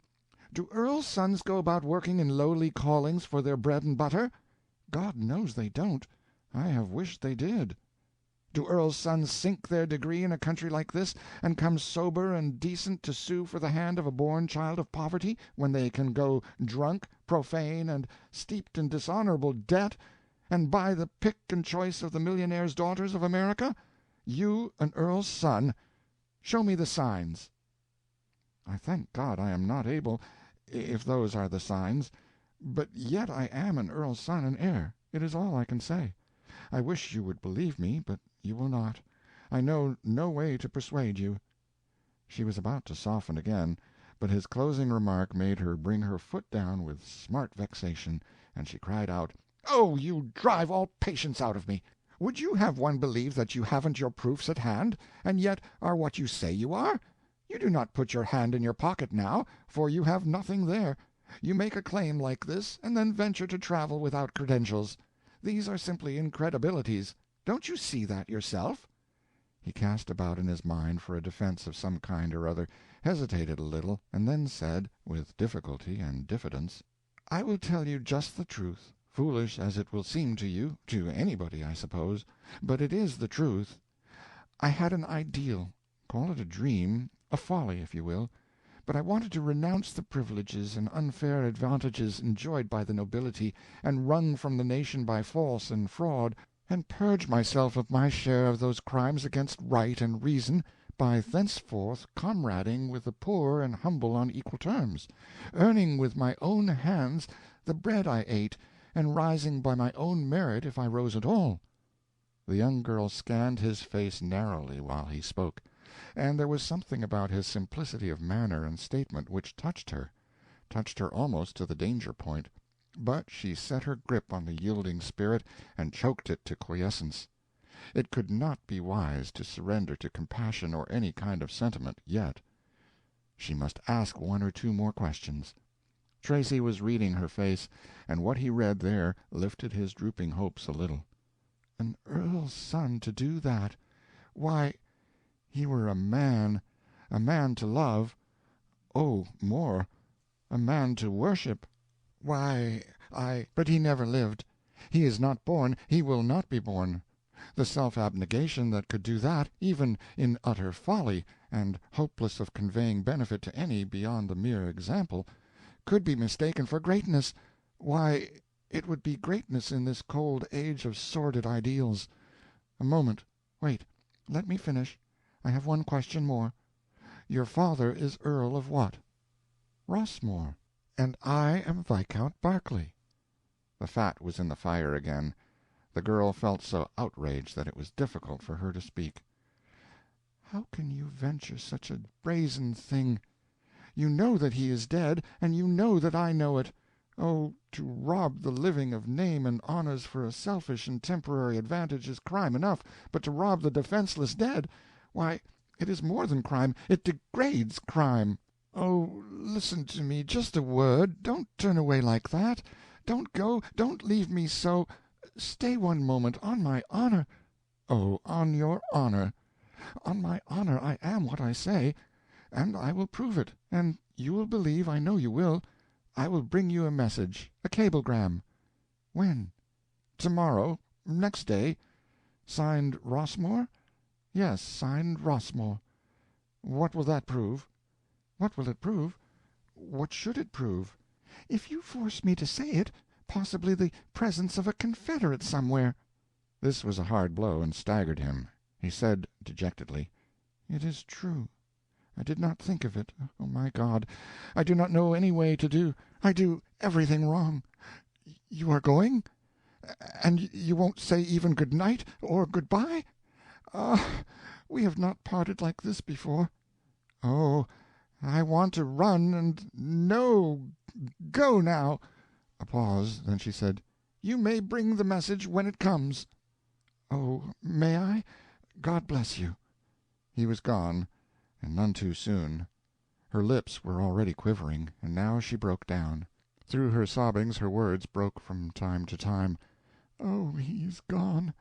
Do earls' sons go about working in lowly callings for their bread and butter? God knows they don't. I have wished they did. Do earls' sons sink their degree in a country like this, and come sober and decent to sue for the hand of a born child of poverty, when they can go drunk, profane, and steeped in dishonorable debt, and buy the pick and choice of the millionaire's daughters of America? You an earl's son! Show me the signs." "I thank God I am not able, if those are the signs. But yet I am an earl's son and heir. It is all I can say. I wish you would believe me, but you will not. I know no way to persuade you." She was about to soften again, but his closing remark made her bring her foot down with smart vexation, and she cried out, "Oh, you drive all patience out of me! Would you have one believe that you haven't your proofs at hand, and yet are what you say you are? You do not put your hand in your pocket now, for you have nothing there. You make a claim like this, and then venture to travel without credentials. These are simply incredibilities. Don't you see that yourself?" He cast about in his mind for a defense of some kind or other, hesitated a little, and then said, with difficulty and diffidence, "I will tell you just the truth, foolish as it will seem to you, to anybody, I suppose, but it is the truth. I had an ideal, call it a dream, a folly, if you will, but I wanted to renounce the privileges and unfair advantages enjoyed by the nobility, and wrung from the nation by force and fraud, and purge myself of my share of those crimes against right and reason, by thenceforth comrading with the poor and humble on equal terms, earning with my own hands the bread I ate, and rising by my own merit if I rose at all." The young girl scanned his face narrowly while he spoke, and there was something about his simplicity of manner and statement which touched her almost to the danger point, but she set her grip on the yielding spirit and choked it to quiescence. It could not be wise to surrender to compassion or any kind of sentiment yet. She must ask one or two more questions. Tracy was reading her face, and what he read there lifted his drooping hopes a little. An earl's son to do that! Why, he were a man to love. Oh, more, a man to worship. Why, but he never lived. He is not born, he will not be born. The self-abnegation that could do that, even in utter folly, and hopeless of conveying benefit to any beyond the mere example, could be mistaken for greatness. Why, it would be greatness in this cold age of sordid ideals. A moment. Wait. Let me finish. I have one question more. Your father is Earl of what? Rossmore. And I am Viscount Berkeley. The fat was in the fire again. The girl felt so outraged that it was difficult for her to speak. How can you venture such a brazen thing? You know that he is dead, and you know that I know it. Oh, to rob the living of name and honors for a selfish and temporary advantage is crime enough, but to rob the defenseless dead, why, it is more than crime, it degrades crime. Oh, listen to me, just a word. Don't turn away like that. Don't go, don't leave me so. Stay one moment, on my honor. Oh, on your honor. On my honor I am what I say, and I will prove it, and you will believe, I know you will. I will bring you a message, a cablegram. When? Tomorrow, next day. Signed Rossmore? Yes, signed Rossmore. What will that prove? What will it prove? What should it prove? If you force me to say it, possibly the presence of a confederate somewhere. This was a hard blow, and staggered him. He said dejectedly, It is true. I did not think of it. Oh, my God, I do not know any way to do. I do everything wrong. You are going? And you won't say even good night or good-bye? Ah, we have not parted like this before. Oh, I want to run and no, go now. A pause, then she said, You may bring the message when it comes. Oh, may I? God bless you. He was gone, and none too soon. Her lips were already quivering, and now she broke down. Through her sobbings her words broke from time to time. Oh, he is gone.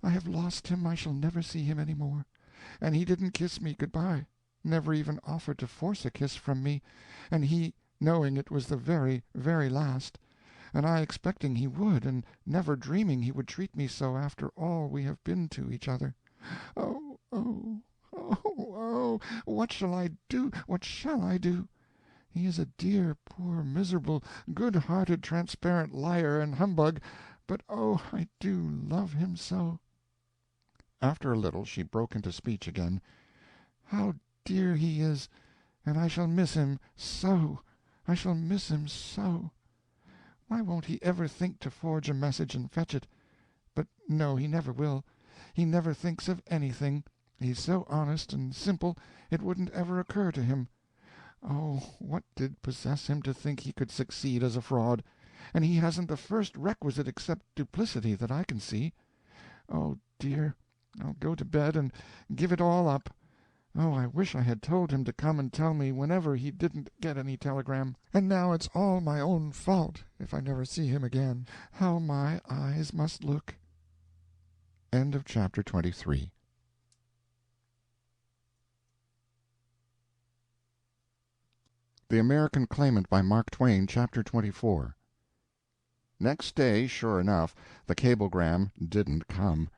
I have lost him. I shall never see him any more. And he didn't kiss me good-bye, never even offered to force a kiss from me, and he knowing it was the very, very last, and I expecting he would, and never dreaming he would treat me so after all we have been to each other. Oh, oh, oh, oh, what shall I do? What shall I do? He is a dear, poor, miserable, good-hearted, transparent liar and humbug, but oh, I do love him so. After a little she broke into speech again. How dear he is, and I shall miss him so. I shall miss him so. Why won't he ever think to forge a message and fetch it? But no, he never will. He never thinks of anything. He's so honest and simple it wouldn't ever occur to him. Oh, what did possess him to think he could succeed as a fraud? And he hasn't the first requisite except duplicity that I can see. Oh, dear, I'll go to bed and give it all up. Oh, I wish I had told him to come and tell me whenever he didn't get any telegram. And now it's all my own fault if I never see him again. How my eyes must look. End of chapter 23. The American Claimant by Mark Twain, chapter 24. Next day, sure enough, the cablegram didn't come.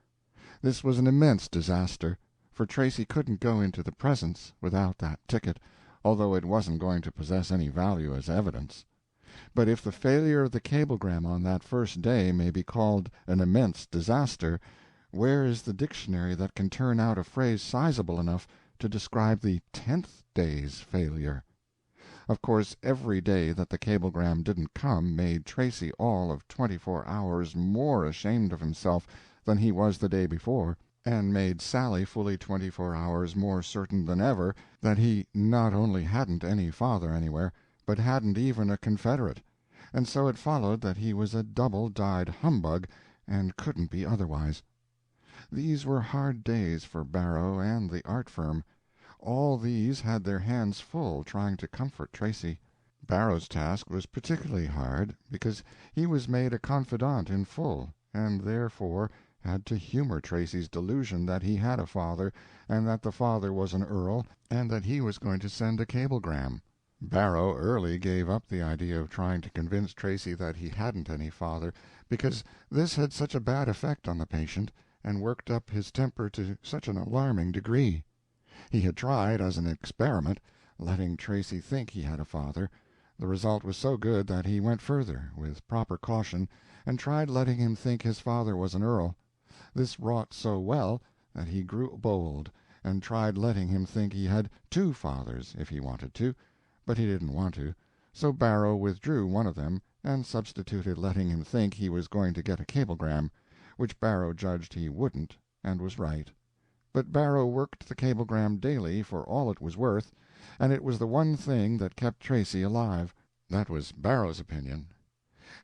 This was an immense disaster, for Tracy couldn't go into the presence without that ticket, although it wasn't going to possess any value as evidence. But if the failure of the cablegram on that first day may be called an immense disaster, where is the dictionary that can turn out a phrase sizable enough to describe the 10th day's failure? Of course, every day that the cablegram didn't come made Tracy all of 24 hours more ashamed of himself than he was the day before, and made Sally fully 24 hours more certain than ever that he not only hadn't any father anywhere, but hadn't even a confederate, and so it followed that he was a double-dyed humbug and couldn't be otherwise. These were hard days for Barrow and the art firm. All these had their hands full trying to comfort Tracy. Barrow's task was particularly hard, because he was made a confidant in full, and therefore had to humor Tracy's delusion that he had a father, and that the father was an earl, and that he was going to send a cablegram. Barrow early gave up the idea of trying to convince Tracy that he hadn't any father, because this had such a bad effect on the patient, and worked up his temper to such an alarming degree. He had tried, as an experiment, letting Tracy think he had a father. The result was so good that he went further, with proper caution, and tried letting him think his father was an earl. This wrought so well that he grew bold, and tried letting him think he had two fathers if he wanted to, but he didn't want to, so Barrow withdrew one of them and substituted letting him think he was going to get a cablegram, which Barrow judged he wouldn't, and was right. But Barrow worked the cablegram daily for all it was worth, and it was the one thing that kept Tracy alive. That was Barrow's opinion.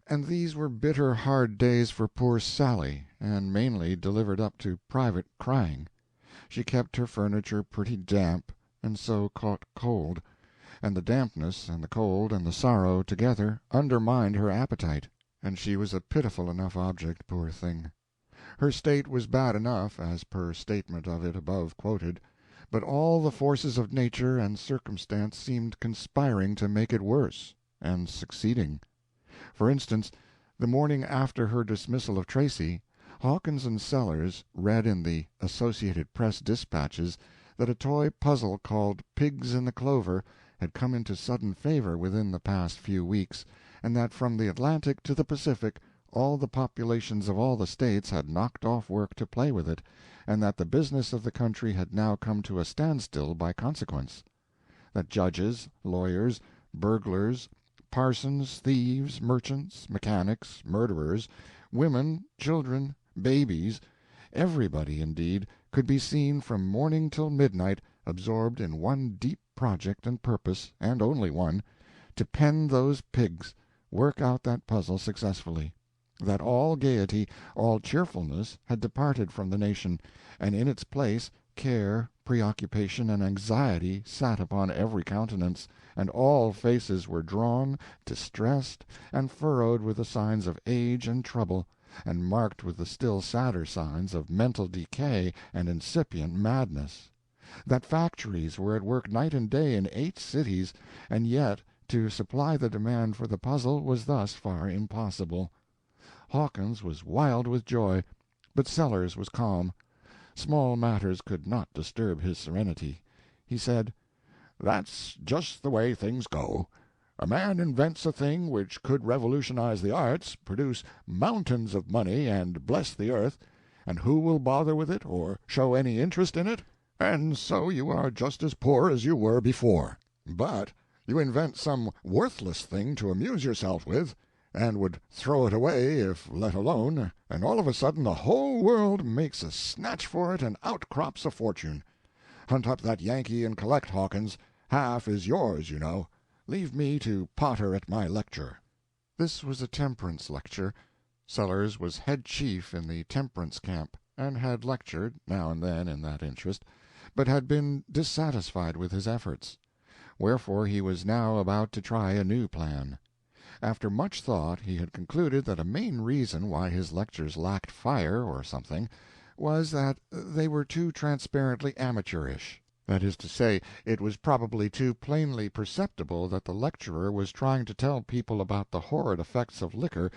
And these were bitter, hard days for poor Sally, and mainly delivered up to private crying. She kept her furniture pretty damp, and so caught cold, and the dampness and the cold and the sorrow together undermined her appetite, and she was a pitiful enough object, poor thing. Her state was bad enough, as per statement of it above quoted, but all the forces of nature and circumstance seemed conspiring to make it worse, and succeeding. For instance, the morning after her dismissal of Tracy, Hawkins and Sellers read in the Associated Press dispatches that a toy puzzle called Pigs in the Clover had come into sudden favor within the past few weeks, and that from the Atlantic to the Pacific all the populations of all the states had knocked off work to play with it, and that the business of the country had now come to a standstill by consequence. That judges, lawyers, burglars, parsons, thieves, merchants, mechanics, murderers, women, children, babies, everybody, indeed, could be seen from morning till midnight absorbed in one deep project and purpose, and only one, to pen those pigs, work out that puzzle successfully. That all gaiety, all cheerfulness had departed from the nation, and in its place care, preoccupation, and anxiety sat upon every countenance, and all faces were drawn, distressed, and furrowed with the signs of age and trouble, and marked with the still sadder signs of mental decay and incipient madness. That factories were at work night and day in 8 cities, and yet to supply the demand for the puzzle was thus far impossible. Hawkins was wild with joy, but Sellers was calm. Small matters could not disturb his serenity. He said, "That's just the way things go. A man invents a thing which could revolutionize the arts, produce mountains of money, and bless the earth, and who will bother with it or show any interest in it? And so you are just as poor as you were before. But you invent some worthless thing to amuse yourself with, and would throw it away if let alone, and all of a sudden the whole world makes a snatch for it and out crops a fortune. Hunt up that Yankee and collect, Hawkins. Half is yours, you know. Leave me to potter at my lecture." This was a temperance lecture. Sellers was head chief in the temperance camp, and had lectured, now and then, in that interest, but had been dissatisfied with his efforts. Wherefore he was now about to try a new plan. After much thought he had concluded that a main reason why his lectures lacked fire, or something, was that they were too transparently amateurish. That is to say, it was probably too plainly perceptible that the lecturer was trying to tell people about the horrid effects of liquor,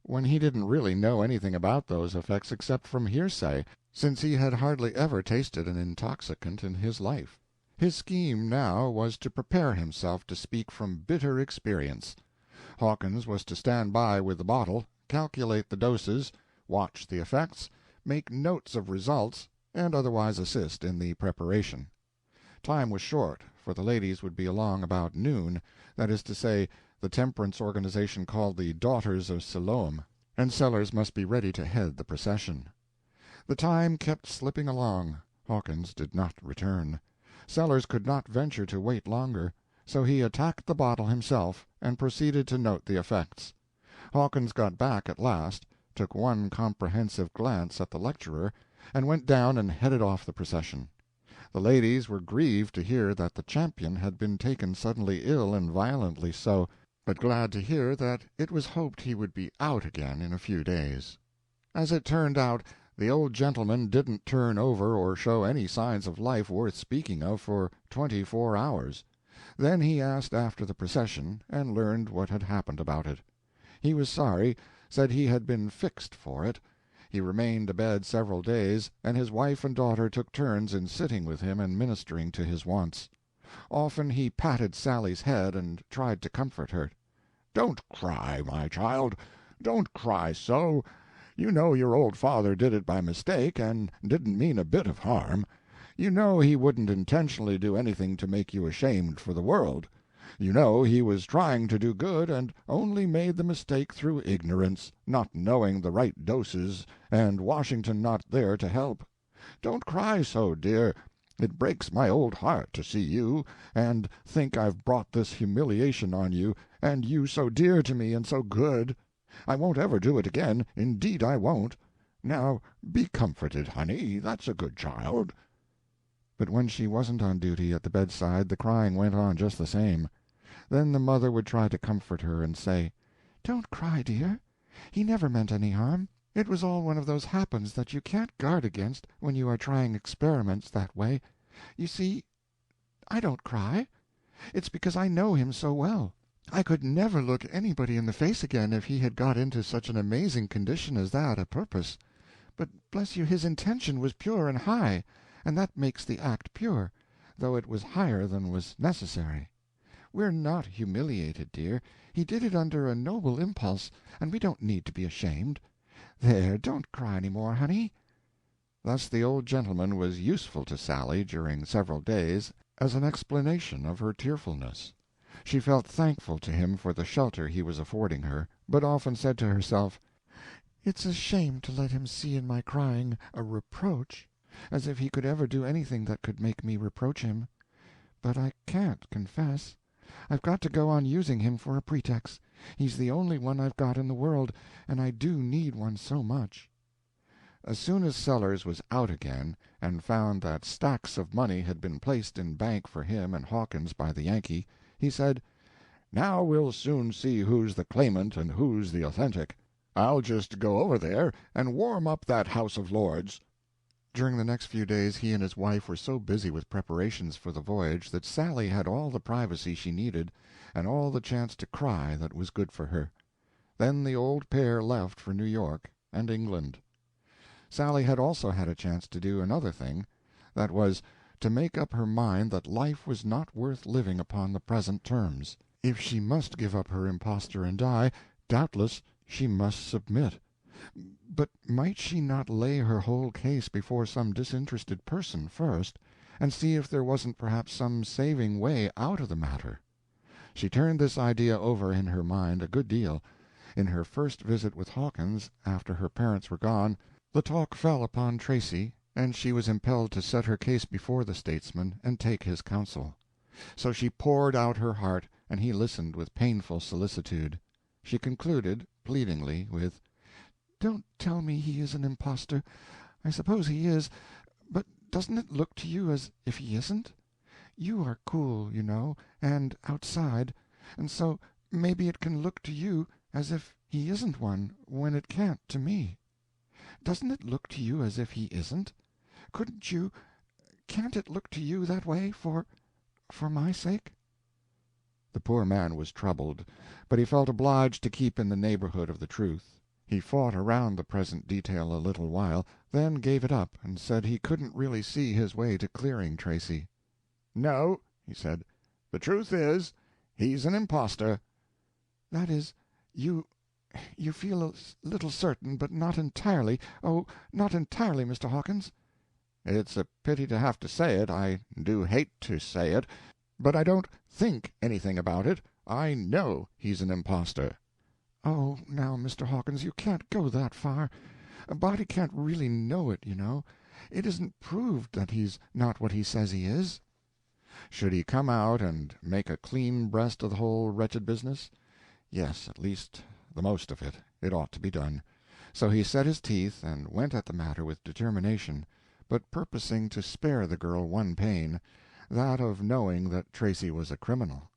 when he didn't really know anything about those effects except from hearsay, since he had hardly ever tasted an intoxicant in his life. His scheme now was to prepare himself to speak from bitter experience. Hawkins was to stand by with the bottle, calculate the doses, watch the effects, make notes of results, and otherwise assist in the preparation. Time was short, for the ladies would be along about noon, that is to say, the temperance organization called the Daughters of Siloam, and Sellers must be ready to head the procession. The time kept slipping along. Hawkins did not return. Sellers could not venture to wait longer, so he attacked the bottle himself, and proceeded to note the effects. Hawkins got back at last, took one comprehensive glance at the lecturer, and went down and headed off the procession. The ladies were grieved to hear that the champion had been taken suddenly ill, and violently so, but glad to hear that it was hoped he would be out again in a few days. As it turned out, the old gentleman didn't turn over or show any signs of life worth speaking of for 24 hours. Then he asked after the procession, and learned what had happened about it. He was sorry, said he had been fixed for it. He remained abed several days, and his wife and daughter took turns in sitting with him and ministering to his wants. Often he patted Sally's head and tried to comfort her. "Don't cry, my child, don't cry so. You know your old father did it by mistake, and didn't mean a bit of harm. You know he wouldn't intentionally do anything to make you ashamed for the world. You know he was trying to do good and only made the mistake through ignorance, not knowing the right doses, and Washington not there to help. Don't cry so, dear. It breaks my old heart to see you, and think I've brought this humiliation on you, and you so dear to me and so good. I won't ever do it again, indeed I won't. Now be comforted, honey, that's a good child." But when she wasn't on duty at the bedside the crying went on just the same. Then the mother would try to comfort her and say, "Don't cry, dear. He never meant any harm. It was all one of those happens that you can't guard against when you are trying experiments that way. You see, I don't cry. It's because I know him so well. I could never look anybody in the face again if he had got into such an amazing condition as that a purpose. But bless you, his intention was pure and high, and that makes the act pure, though it was higher than was necessary. We're not humiliated, dear. He did it under a noble impulse, and we don't need to be ashamed. There, don't cry any more, honey." Thus the old gentleman was useful to Sally during several days as an explanation of her tearfulness. She felt thankful to him for the shelter he was affording her, but often said to herself, "It's a shame to let him see in my crying a reproach, as if he could ever do anything that could make me reproach him. But I can't confess. I've got to go on using him for a pretext. He's the only one I've got in the world, and I do need one so much." As soon as Sellers was out again, and found that stacks of money had been placed in bank for him and Hawkins by the Yankee, he said, "Now we'll soon see who's the claimant and who's the authentic. I'll just go over there and warm up that House of Lords." During the next few days he and his wife were so busy with preparations for the voyage that Sally had all the privacy she needed, and all the chance to cry that was good for her. Then the old pair left for New York and England. Sally had also had a chance to do another thing. That was, to make up her mind that life was not worth living upon the present terms. If she must give up her impostor and die, doubtless she must submit. But might she not lay her whole case before some disinterested person first, and see if there wasn't perhaps some saving way out of the matter? She turned this idea over in her mind a good deal. In her first visit with Hawkins, after her parents were gone, the talk fell upon Tracy, and she was impelled to set her case before the statesman and take his counsel. So she poured out her heart, and he listened with painful solicitude. She concluded, pleadingly, with, "Don't tell me he is an impostor. I suppose he is, but doesn't it look to you as if he isn't? You are cool, you know, and outside, and so maybe it can look to you as if he isn't one, when it can't to me. Doesn't it look to you as if he isn't? Can't it look to you that way for my sake?" The poor man was troubled, but he felt obliged to keep in the neighborhood of the truth. He fought around the present detail a little while, then gave it up, and said he couldn't really see his way to clearing Tracy. "No," he said, "the truth is, he's an impostor." "That is, you feel a little certain, but not entirely, oh, not entirely, Mr. Hawkins?" "It's a pity to have to say it, I do hate to say it, but I don't think anything about it. I know he's an impostor." "Oh, now, Mr. Hawkins, you can't go that far. A body can't really know it, you know. It isn't proved that he's not what he says he is." Should he come out and make a clean breast of the whole wretched business? Yes, at least the most of it. It ought to be done. So he set his teeth and went at the matter with determination, but purposing to spare the girl one pain, that of knowing that Tracy was a criminal.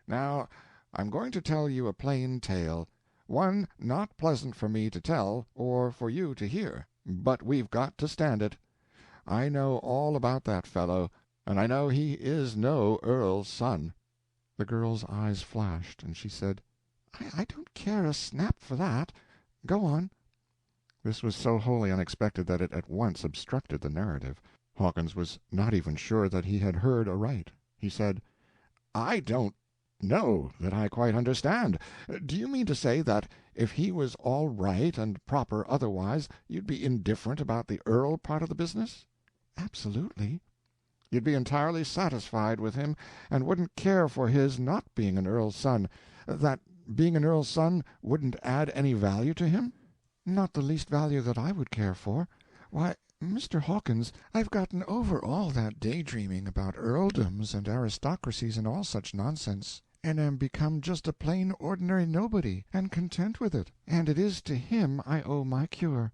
"Now, I'm going to tell you a plain tale, one not pleasant for me to tell or for you to hear, but we've got to stand it. I know all about that fellow, and I know he is no earl's son." The girl's eyes flashed, and she said, I don't care a snap for that. Go on." This was so wholly unexpected that it at once obstructed the narrative. Hawkins was not even sure that he had heard aright. He said, "I don't know that I quite understand. Do you mean to say that if he was all right and proper otherwise, you'd be indifferent about the earl part of the business?" Absolutely. You'd be entirely satisfied with him, and wouldn't care for his not being an earl's son. That being an earl's son wouldn't add any value to him? Not the least value that I would care for. Why, Mr. Hawkins, I've gotten over all that daydreaming about earldoms and aristocracies and all such nonsense, and am become just a plain ordinary nobody, and content with it, and it is to him I owe my cure.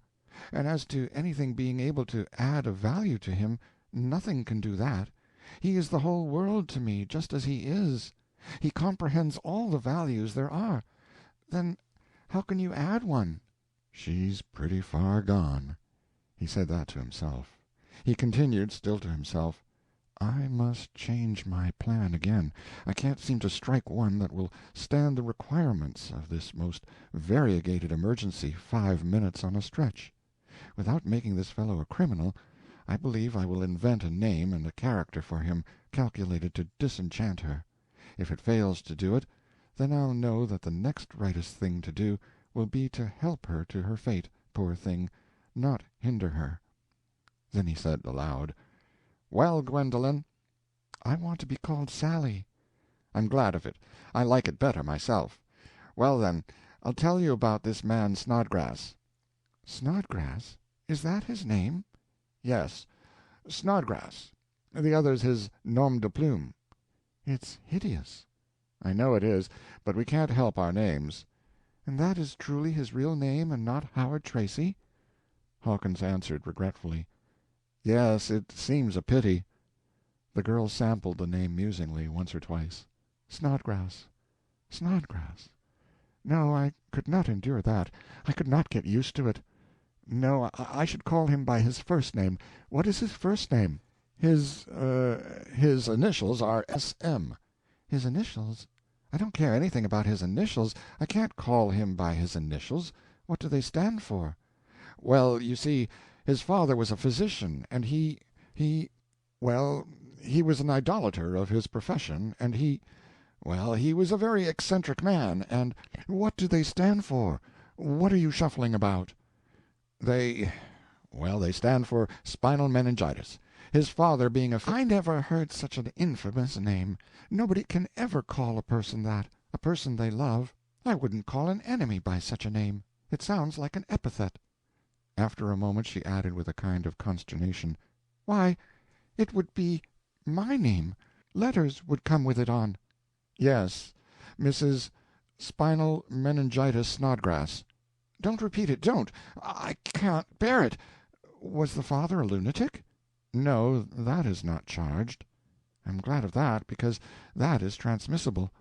And as to anything being able to add a value to him, nothing can do that. He is the whole world to me, just as he is. He comprehends all the values there are. Then how can you add one? She's pretty far gone. He said that to himself. He continued, still to himself, I must change my plan again. I can't seem to strike one that will stand the requirements of this most variegated emergency 5 minutes on a stretch. Without making this fellow a criminal, I believe I will invent a name and a character for him calculated to disenchant her. If it fails to do it, then I'll know that the next rightest thing to do will be to help her to her fate, poor thing, not hinder her. Then he said aloud, Well, Gwendolen? I want to be called Sally. I'm glad of it. I like it better myself. Well, then, I'll tell you about this man Snodgrass. Snodgrass? Is that his name? Yes, Snodgrass. The other's his nom de plume. It's hideous. I know it is, but we can't help our names. And that is truly his real name, and not Howard Tracy? Hawkins answered regretfully, Yes, it seems a pity. The girl sampled the name musingly once or twice. Snodgrass. Snodgrass. No, I could not endure that. I could not get used to it. No, I should call him by his first name. What is his first name? His initials are S.M. His initials? I don't care anything about his initials. I can't call him by his initials. What do they stand for? Well, you see, his father was a physician, and he was an idolater of his profession, and he was a very eccentric man, and— What do they stand for? What are you shuffling about? They stand for spinal meningitis. His father being a— I never heard such an infamous name. Nobody can ever call a person that, a person they love. I wouldn't call an enemy by such a name. It sounds like an epithet. After a moment she added with a kind of consternation, Why, it would be my name. Letters would come with it on. Yes, Mrs. Spinal Meningitis Snodgrass. Don't repeat it, don't. I can't bear it. Was the father a lunatic? No, that is not charged. I'm glad of that, because that is transmissible.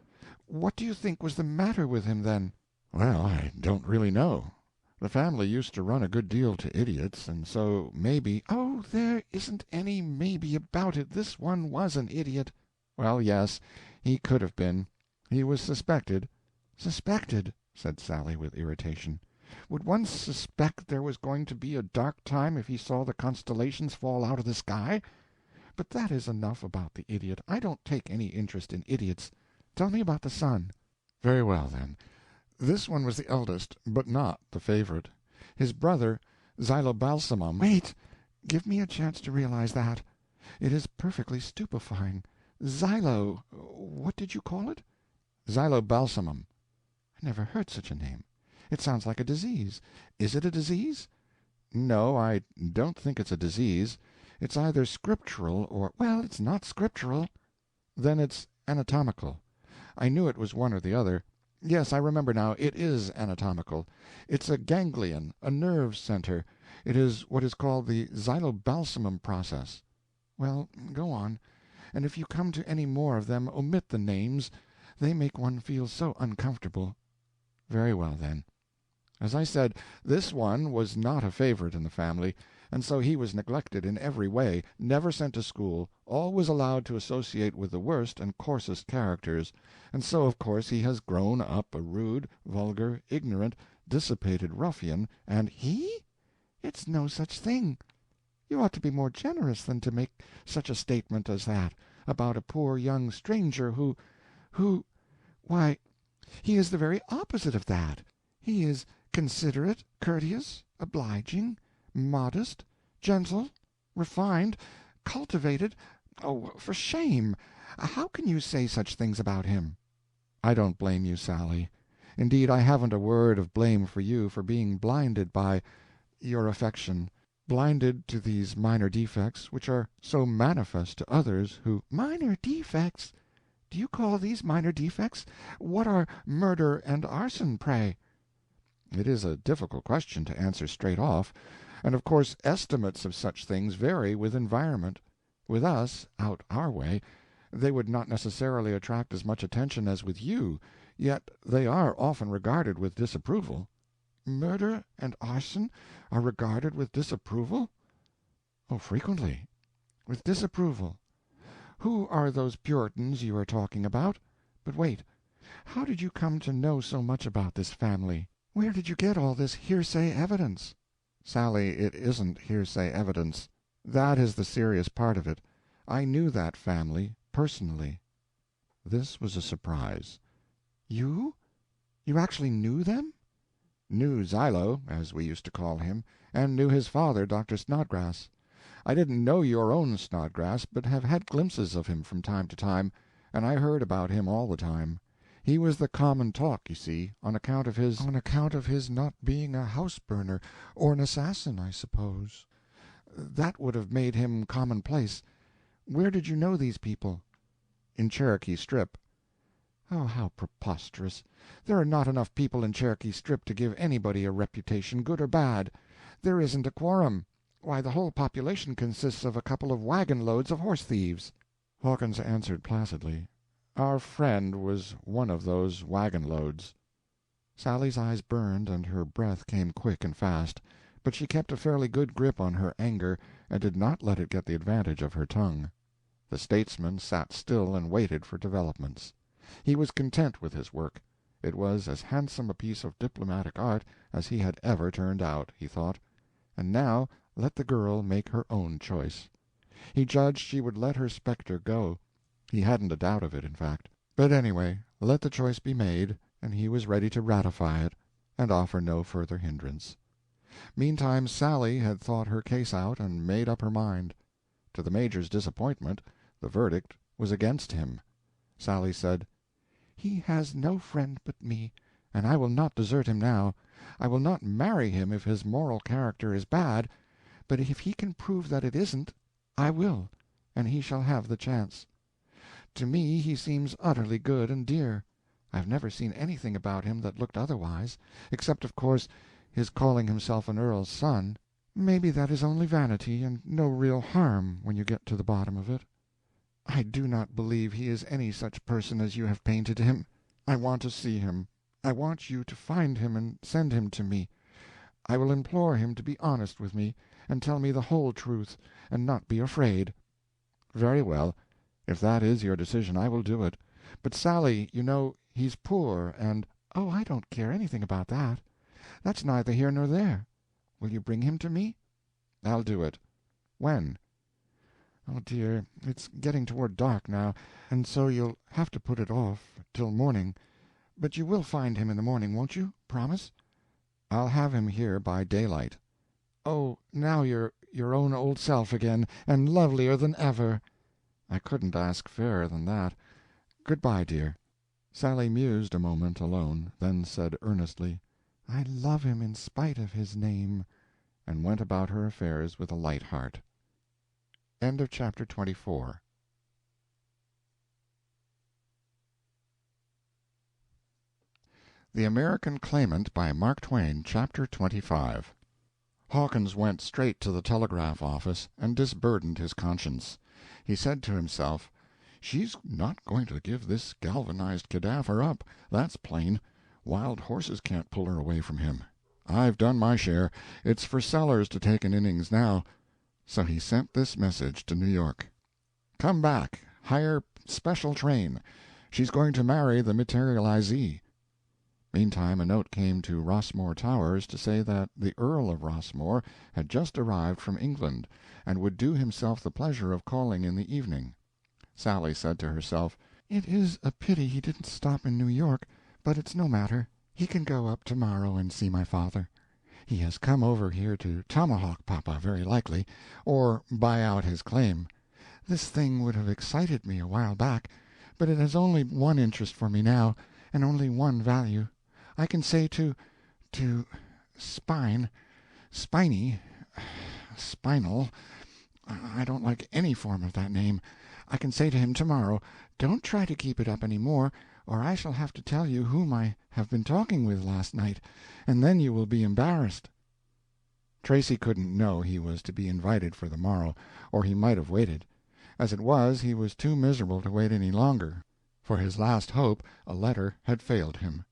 What do you think was the matter with him, then? Well, I don't really know. The family used to run a good deal to idiots, and so maybe— Oh, there isn't any maybe about it. This one was an idiot. Well, yes, he could have been. He was suspected. Suspected, said Sally with irritation. Would one suspect there was going to be a dark time if he saw the constellations fall out of the sky? But that is enough about the idiot. I don't take any interest in idiots. Tell me about the son. Very well, then. This one was the eldest, but not the favorite. His brother, Xylobalsamum— Wait! Give me a chance to realize that. It is perfectly stupefying. What did you call it? Xylobalsamum. I never heard such a name. It sounds like a disease. Is it a disease? No, I don't think it's a disease. It's either scriptural or— Well, it's not scriptural. Then it's anatomical. I knew it was one or the other. Yes, I remember now. It is anatomical. It's a ganglion, a nerve center. It is what is called the xylobalsamum process. Well, go on. And if you come to any more of them, omit the names. They make one feel so uncomfortable. Very well, then. As I said, this one was not a favorite in the family, and so he was neglected in every way, never sent to school, always allowed to associate with the worst and coarsest characters, and so of course he has grown up a rude, vulgar, ignorant, dissipated ruffian, and— He? It's no such thing. You ought to be more generous than to make such a statement as that about a poor young stranger why, he is the very opposite of that. He is considerate, courteous, obliging, modest, gentle, refined, cultivated. Oh, for shame! How can you say such things about him?" "I don't blame you, Sally. Indeed, I haven't a word of blame for you for being blinded by your affection, blinded to these minor defects which are so manifest to others who—" "Minor defects? Do you call these minor defects? What are murder and arson, pray?" "It is a difficult question to answer straight off, and of course estimates of such things vary with environment. With us, out our way, they would not necessarily attract as much attention as with you, yet they are often regarded with disapproval." "Murder and arson are regarded with disapproval?" "Oh, frequently." "With disapproval. Who are those Puritans you are talking about? But wait, how did you come to know so much about this family? Where did you get all this hearsay evidence?" "Sally, it isn't hearsay evidence. That is the serious part of it. I knew that family, personally." This was a surprise. "You? You actually knew them?" "Knew Zylo, as we used to call him, and knew his father, Dr. Snodgrass. I didn't know your own Snodgrass, but have had glimpses of him from time to time, and I heard about him all the time. He was the common talk, you see, on account of his—" "On account of his not being a house-burner, or an assassin, I suppose. That would have made him commonplace. Where did you know these people?" "In Cherokee Strip." "Oh, how preposterous! There are not enough people in Cherokee Strip to give anybody a reputation, good or bad. There isn't a quorum. Why, the whole population consists of a couple of wagon-loads of horse-thieves." Hawkins answered placidly, "Our friend was one of those wagon-loads." Sally's eyes burned and her breath came quick and fast, but she kept a fairly good grip on her anger and did not let it get the advantage of her tongue. The statesman sat still and waited for developments. He was content with his work. It was as handsome a piece of diplomatic art as he had ever turned out, he thought. And now let the girl make her own choice. He judged she would let her specter go. He hadn't a doubt of it, in fact. But anyway, let the choice be made, and he was ready to ratify it and offer no further hindrance. Meantime Sally had thought her case out and made up her mind. To the Major's disappointment, the verdict was against him. Sally said, "He has no friend but me, and I will not desert him now. I will not marry him if his moral character is bad, but if he can prove that it isn't, I will, and he shall have the chance. To me he seems utterly good and dear. I've never seen anything about him that looked otherwise, except, of course, his calling himself an earl's son. Maybe that is only vanity, and no real harm when you get to the bottom of it. I do not believe he is any such person as you have painted him. I want to see him. I want you to find him and send him to me. I will implore him to be honest with me, and tell me the whole truth, and not be afraid." "Very well. If that is your decision, I will do it. But, Sally, you know, he's poor, and—" "Oh, I don't care anything about that. That's neither here nor there. Will you bring him to me?" "I'll do it. When?" "Oh, dear, it's getting toward dark now, and so you'll have to put it off till morning. But you will find him in the morning, won't you? Promise." "I'll have him here by daylight." "Oh, now you're your own old self again, and lovelier than ever." "I couldn't ask fairer than that. Good-bye, dear." Sally mused a moment alone, then said earnestly, "I love him in spite of his name," and went about her affairs with a light heart. End of chapter 24. The American Claimant, by Mark Twain, Chapter 25. Hawkins went straight to the telegraph office and disburdened his conscience. He said to himself, "She's not going to give this galvanized cadaver up, that's plain. Wild horses can't pull her away from him. I've done my share. It's for Sellers to take an innings now." So he sent this message to New York: "Come back. Hire special train. She's going to marry the materializee." Meantime a note came to Rossmore Towers to say that the Earl of Rossmore had just arrived from England, and would do himself the pleasure of calling in the evening. Sally said to herself, "It is a pity he didn't stop in New York, but it's no matter. He can go up tomorrow and see my father. He has come over here to tomahawk papa, very likely, or buy out his claim. This thing would have excited me a while back, but it has only one interest for me now, and only one value. I can say to Spine, Spiny, Spinal, I don't like any form of that name. I can say to him tomorrow, don't try to keep it up any more, or I shall have to tell you whom I have been talking with last night, and then you will be embarrassed." Tracy couldn't know he was to be invited for the morrow, or he might have waited. As it was, he was too miserable to wait any longer, for his last hope, a letter, had failed him.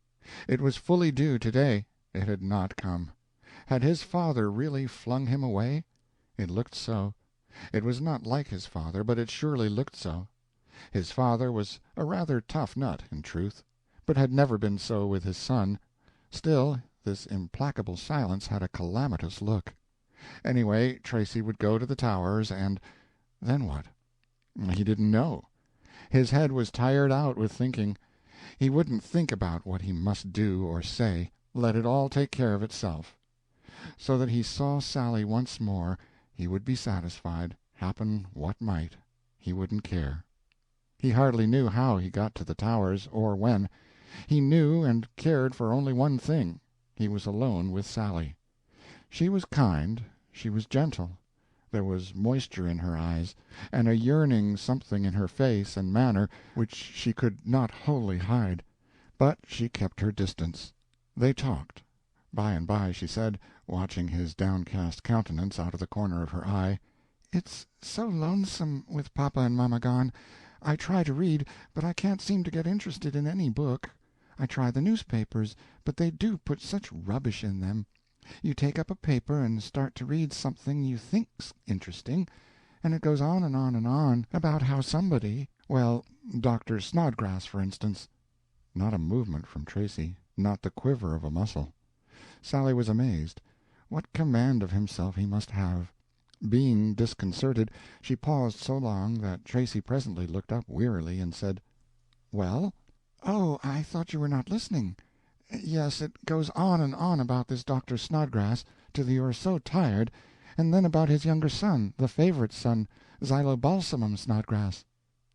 It was fully due today. It had not come. Had his father really flung him away? It looked so. It was not like his father, but it surely looked so. His father was a rather tough nut, in truth, but had never been so with his son. Still, this implacable silence had a calamitous look. Anyway, Tracy would go to the Towers, and then what? He didn't know. His head was tired out with thinking. He wouldn't think about what he must do or say, let it all take care of itself. So that he saw Sally once more, he would be satisfied, happen what might. He wouldn't care. He hardly knew how he got to the Towers, or when. He knew and cared for only one thing. He was alone with Sally. She was kind, she was gentle. There was moisture in her eyes, and a yearning something in her face and manner which she could not wholly hide. But she kept her distance. They talked. By and by she said, watching his downcast countenance out of the corner of her eye, "It's so lonesome with papa and mamma gone. I try to read, but I can't seem to get interested in any book. I try the newspapers, but they do put such rubbish in them. You take up a paper and start to read something you think's interesting, and it goes on and on and on about how somebody, well, Dr. Snodgrass, for instance." Not a movement from Tracy, not the quiver of a muscle. Sally was amazed. What command of himself he must have! Being disconcerted, she paused so long that Tracy presently looked up wearily and said, "Well?" "Oh, I thought you were not listening. Yes, it goes on and on about this Dr. Snodgrass, till you are so tired, and then about his younger son, the favorite son, Xylobalsamum Snodgrass."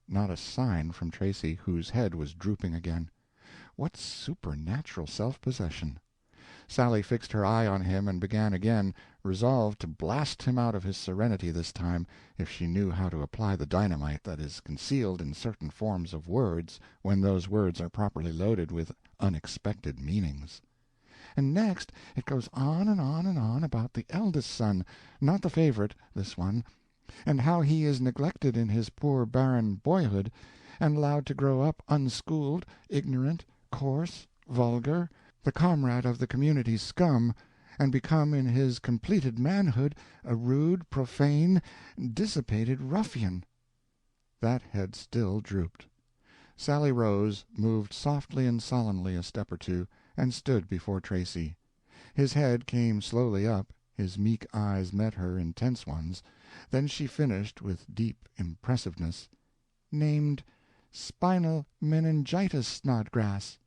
Not a sign from Tracy, whose head was drooping again. What supernatural self-possession! Sally fixed her eye on him and began again, resolved to blast him out of his serenity this time, if she knew how to apply the dynamite that is concealed in certain forms of words when those words are properly loaded with unexpected meanings. "And next it goes on and on and on about the eldest son, not the favorite, this one, and how he is neglected in his poor barren boyhood, and allowed to grow up unschooled, ignorant, coarse, vulgar, the comrade of the community's scum, and become in his completed manhood a rude, profane, dissipated ruffian." That head still drooped. Sally rose, moved softly and solemnly a step or two, and stood before Tracy. His head came slowly up, his meek eyes met her intense ones, then she finished with deep impressiveness, "Named Spinal Meningitis Snodgrass."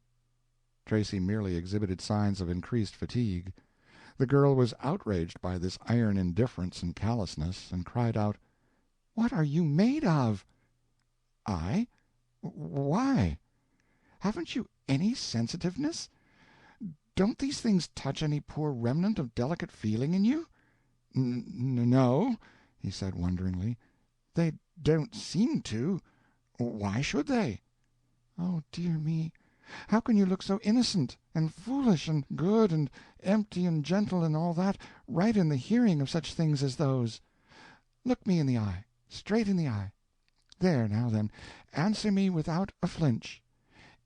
Tracy merely exhibited signs of increased fatigue. The girl was outraged by this iron indifference and callousness, and cried out, "What are you made of?" "I? Why? Haven't you any sensitiveness? Don't these things touch any poor remnant of delicate feeling in you?" "No," he said wonderingly. "They don't seem to. Why should they?" "Oh, dear me, how can you look so innocent, and foolish, and good, and empty, and gentle, and all that, right in the hearing of such things as those? Look me in the eye, straight in the eye. There, now then, answer me without a flinch.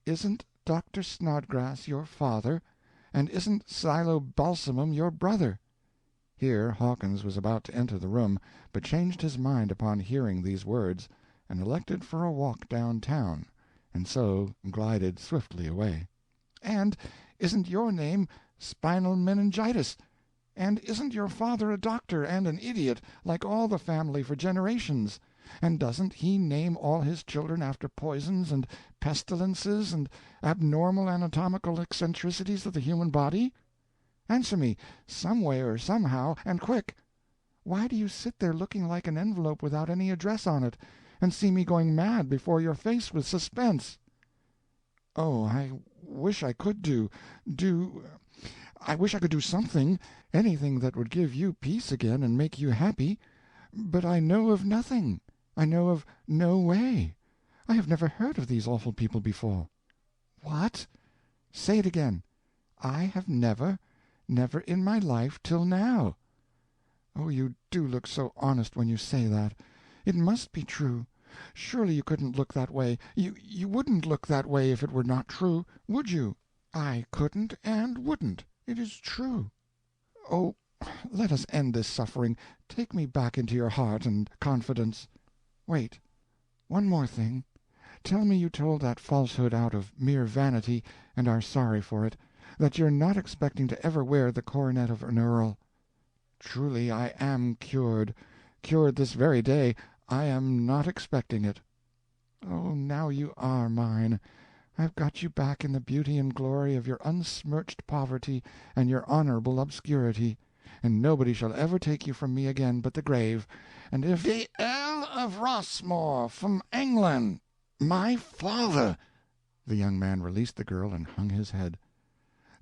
Isn't Dr. Snodgrass your father, and isn't Xylobalsamum your brother?" Here Hawkins was about to enter the room, but changed his mind upon hearing these words, and elected for a walk downtown, and so glided swiftly away. "And isn't your name Spinal Meningitis? And isn't your father a doctor and an idiot, like all the family for generations? And doesn't he name all his children after poisons and pestilences and abnormal anatomical eccentricities of the human body?" Answer me, some way or somehow, and quick. Why do you sit there looking like an envelope without any address on it, and see me going mad before your face with suspense?" "Oh, I wish I could I wish I could do something, anything that would give you peace again and make you happy. But I know of nothing. I know of no way. I have never heard of these awful people before." "What? Say it again." "I have never in my life till now." "Oh, you do look so honest when you say that. It must be true. Surely you couldn't look that way. You wouldn't look that way if it were not true, would you?" "I couldn't and wouldn't. It is true." "Oh, let us end this suffering. Take me back into your heart and confidence. Wait, one more thing. Tell me you told that falsehood out of mere vanity, and are sorry for it, that you're not expecting to ever wear the coronet of an earl." "Truly I am cured this very day. I am not expecting it." "Oh, now you are mine. I've got you back in the beauty and glory of your unsmirched poverty and your honorable obscurity, and nobody shall ever take you from me again but the grave, and if—" "The Earl of Rossmore, from England. My father!" The young man released the girl and hung his head.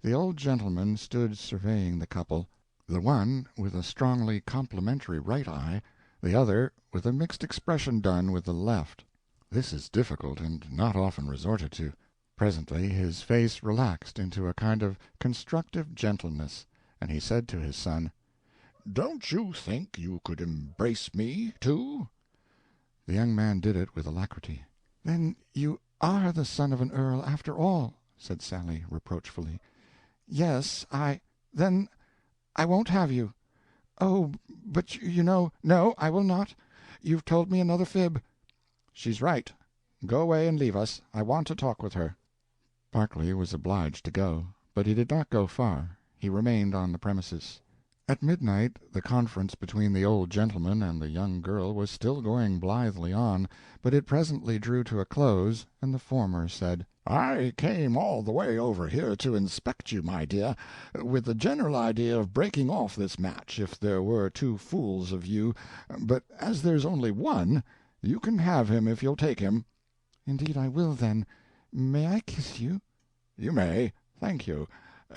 The old gentleman stood surveying the couple, the one with a strongly complimentary right eye, the other with a mixed expression done with the left. This is difficult, and not often resorted to. Presently his face relaxed into a kind of constructive gentleness, and he said to his son, "Don't you think you could embrace me, too?" The young man did it with alacrity. "Then you are the son of an earl, after all," said Sally, reproachfully. "Yes, then I won't have you. Oh, but you know—" "No, I will not. You've told me another fib." "She's right. Go away and leave us. I want to talk with her." Berkeley was obliged to go, but he did not go far. He remained on the premises. At midnight the conference between the old gentleman and the young girl was still going blithely on, but it presently drew to a close, and the former said, "I came all the way over here to inspect you, my dear, with the general idea of breaking off this match if there were two fools of you, but as there's only one, you can have him if you'll take him." "Indeed I will, then. May I kiss you?" "You may. Thank you.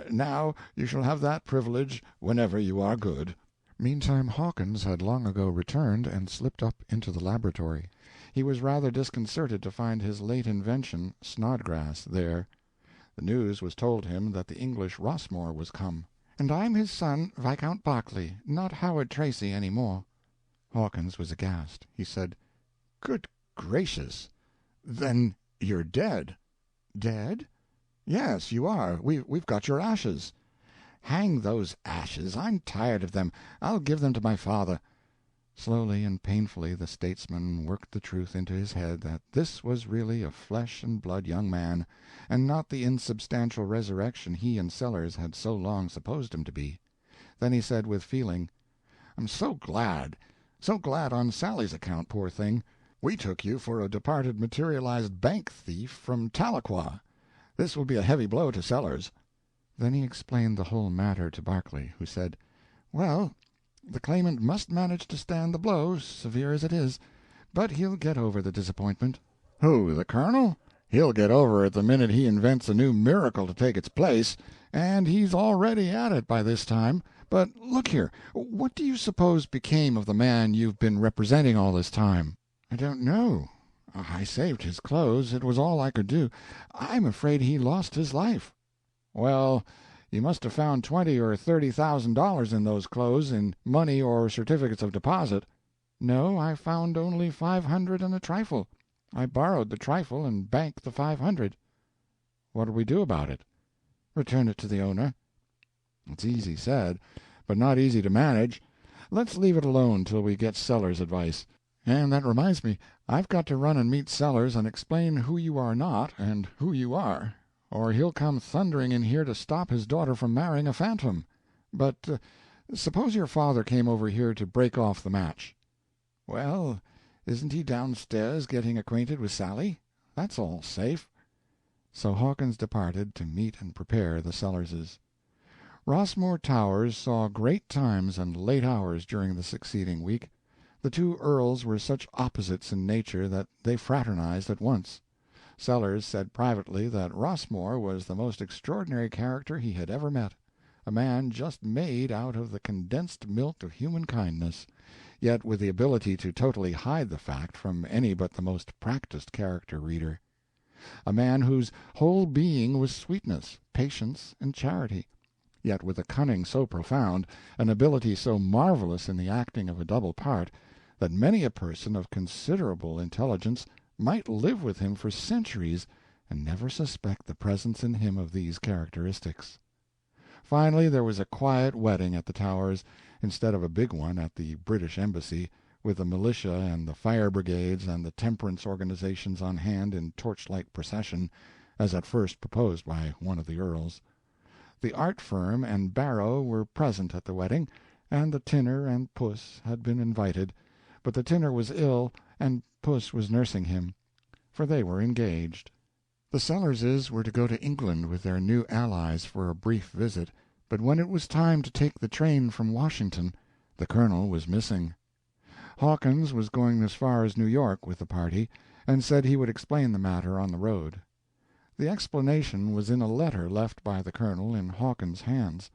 Now you shall have that privilege whenever you are good." Meantime Hawkins had long ago returned and slipped up into the laboratory. He was rather disconcerted to find his late invention, Snodgrass, there. The news was told him that the English Rossmore was come. "And I'm his son, Viscount Berkeley, not Howard Tracy any more." Hawkins was aghast. He said, "Good gracious! Then you're dead." "Dead?" "Yes, you are. We've got your ashes." "Hang those ashes! I'm tired of them. I'll give them to my father." Slowly and painfully the statesman worked the truth into his head that this was really a flesh-and-blood young man, and not the insubstantial resurrection he and Sellers had so long supposed him to be. Then he said with feeling, "I'm so glad on Sally's account, poor thing. We took you for a departed materialized bank thief from Tahlequah. This will be a heavy blow to Sellers." Then he explained the whole matter to Berkeley, who said, "Well, the Claimant must manage to stand the blow, severe as it is, but he'll get over the disappointment." "Who, the Colonel? He'll get over it the minute he invents a new miracle to take its place, and he's already at it by this time. But look here, what do you suppose became of the man you've been representing all this time?" "I don't know. I saved his clothes. It was all I could do. I'm afraid he lost his life." "Well, you must have found $20,000 or $30,000 in those clothes, in money or certificates of deposit." "No, I found only 500 and a trifle. I borrowed the trifle and banked the 500. "What'll we do about it?" "Return it to the owner." "It's easy said, but not easy to manage. Let's leave it alone till we get Sellers' advice. And that reminds me, I've got to run and meet Sellers and explain who you are not and who you are, or he'll come thundering in here to stop his daughter from marrying a phantom. But suppose your father came over here to break off the match?" "Well, isn't he downstairs getting acquainted with Sally? That's all safe." So Hawkins departed to meet and prepare the Sellerses. Rossmore Towers saw great times and late hours during the succeeding week. The two earls were such opposites in nature that they fraternized at once. Sellers said privately that Rossmore was the most extraordinary character he had ever met, a man just made out of the condensed milk of human kindness, yet with the ability to totally hide the fact from any but the most practiced character reader. A man whose whole being was sweetness, patience, and charity, yet with a cunning so profound, an ability so marvelous in the acting of a double part, that many a person of considerable intelligence might live with him for centuries and never suspect the presence in him of these characteristics. Finally, there was a quiet wedding at the Towers, instead of a big one at the British Embassy, with the militia and the fire brigades and the temperance organizations on hand in torchlight procession, as at first proposed by one of the earls. The art firm and Barrow were present at the wedding, and the tinner and Puss had been invited, but the tinner was ill, and Puss was nursing him, for they were engaged. The Sellerses were to go to England with their new allies for a brief visit, but when it was time to take the train from Washington, the Colonel was missing. Hawkins was going as far as New York with the party, and said he would explain the matter on the road. The explanation was in a letter left by the Colonel in Hawkins's hands.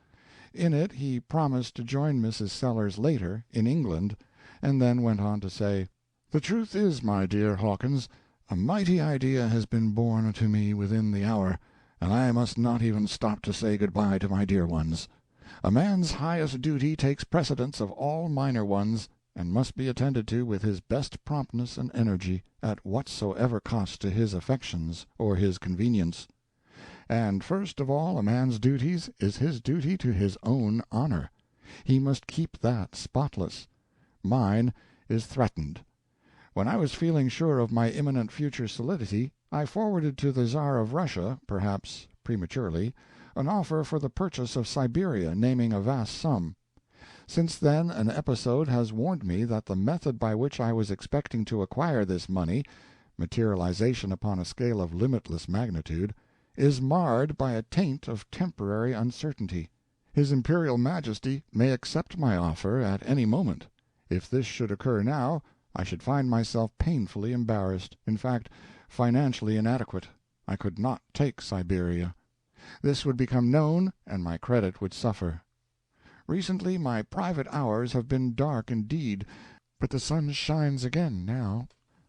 In it he promised to join Mrs. Sellers later, in England, and then went on to say, "The truth is, my dear Hawkins, a mighty idea has been born to me within the hour, and I must not even stop to say good-bye to my dear ones. A man's highest duty takes precedence of all minor ones, and must be attended to with his best promptness and energy, at whatsoever cost to his affections or his convenience. And first of all a man's duties is his duty to his own honor. He must keep that spotless. Mine is threatened. When I was feeling sure of my imminent future solidity, I forwarded to the Czar of Russia, perhaps prematurely, an offer for the purchase of Siberia, naming a vast sum. Since then an episode has warned me that the method by which I was expecting to acquire this money, materialization upon a scale of limitless magnitude, is marred by a taint of temporary uncertainty. His Imperial Majesty may accept my offer at any moment. If this should occur now, I should find myself painfully embarrassed, in fact, financially inadequate. I could not take Siberia. This would become known, and my credit would suffer. Recently my private hours have been dark indeed, but the sun shines again now.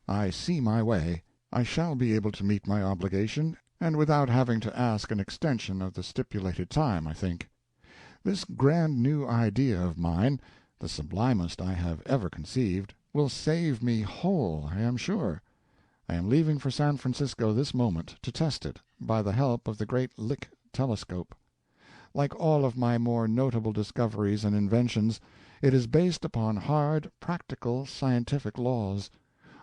I see my way. I shall be able to meet my obligation, and without having to ask an extension of the stipulated time, I think. This grand new idea of mine, the sublimest I have ever conceived, will save me whole, I am sure. I am leaving for San Francisco this moment, to test it, by the help of the great Lick telescope. Like all of my more notable discoveries and inventions, it is based upon hard, practical, scientific laws.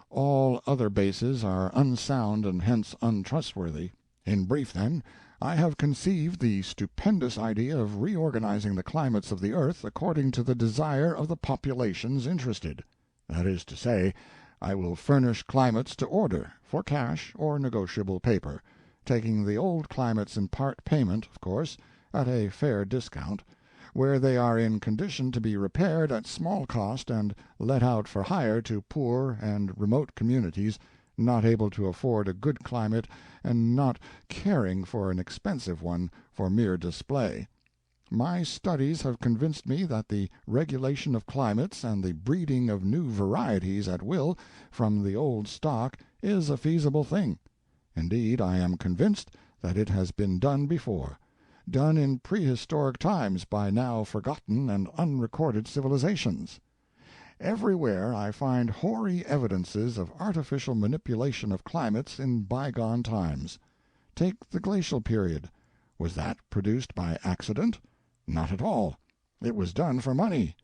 All other bases are unsound and hence untrustworthy. In brief, then, I have conceived the stupendous idea of reorganizing the climates of the earth according to the desire of the populations interested. That is to say, I will furnish climates to order, for cash or negotiable paper, taking the old climates in part payment, of course, at a fair discount, where they are in condition to be repaired at small cost and let out for hire to poor and remote communities not able to afford a good climate and not caring for an expensive one for mere display. My studies have convinced me that the regulation of climates and the breeding of new varieties at will from the old stock is a feasible thing. Indeed, I am convinced that it has been done before, done in prehistoric times by now forgotten and unrecorded civilizations. Everywhere I find hoary evidences of artificial manipulation of climates in bygone times. Take the glacial period. Was that produced by accident? Not at all. It was done for money.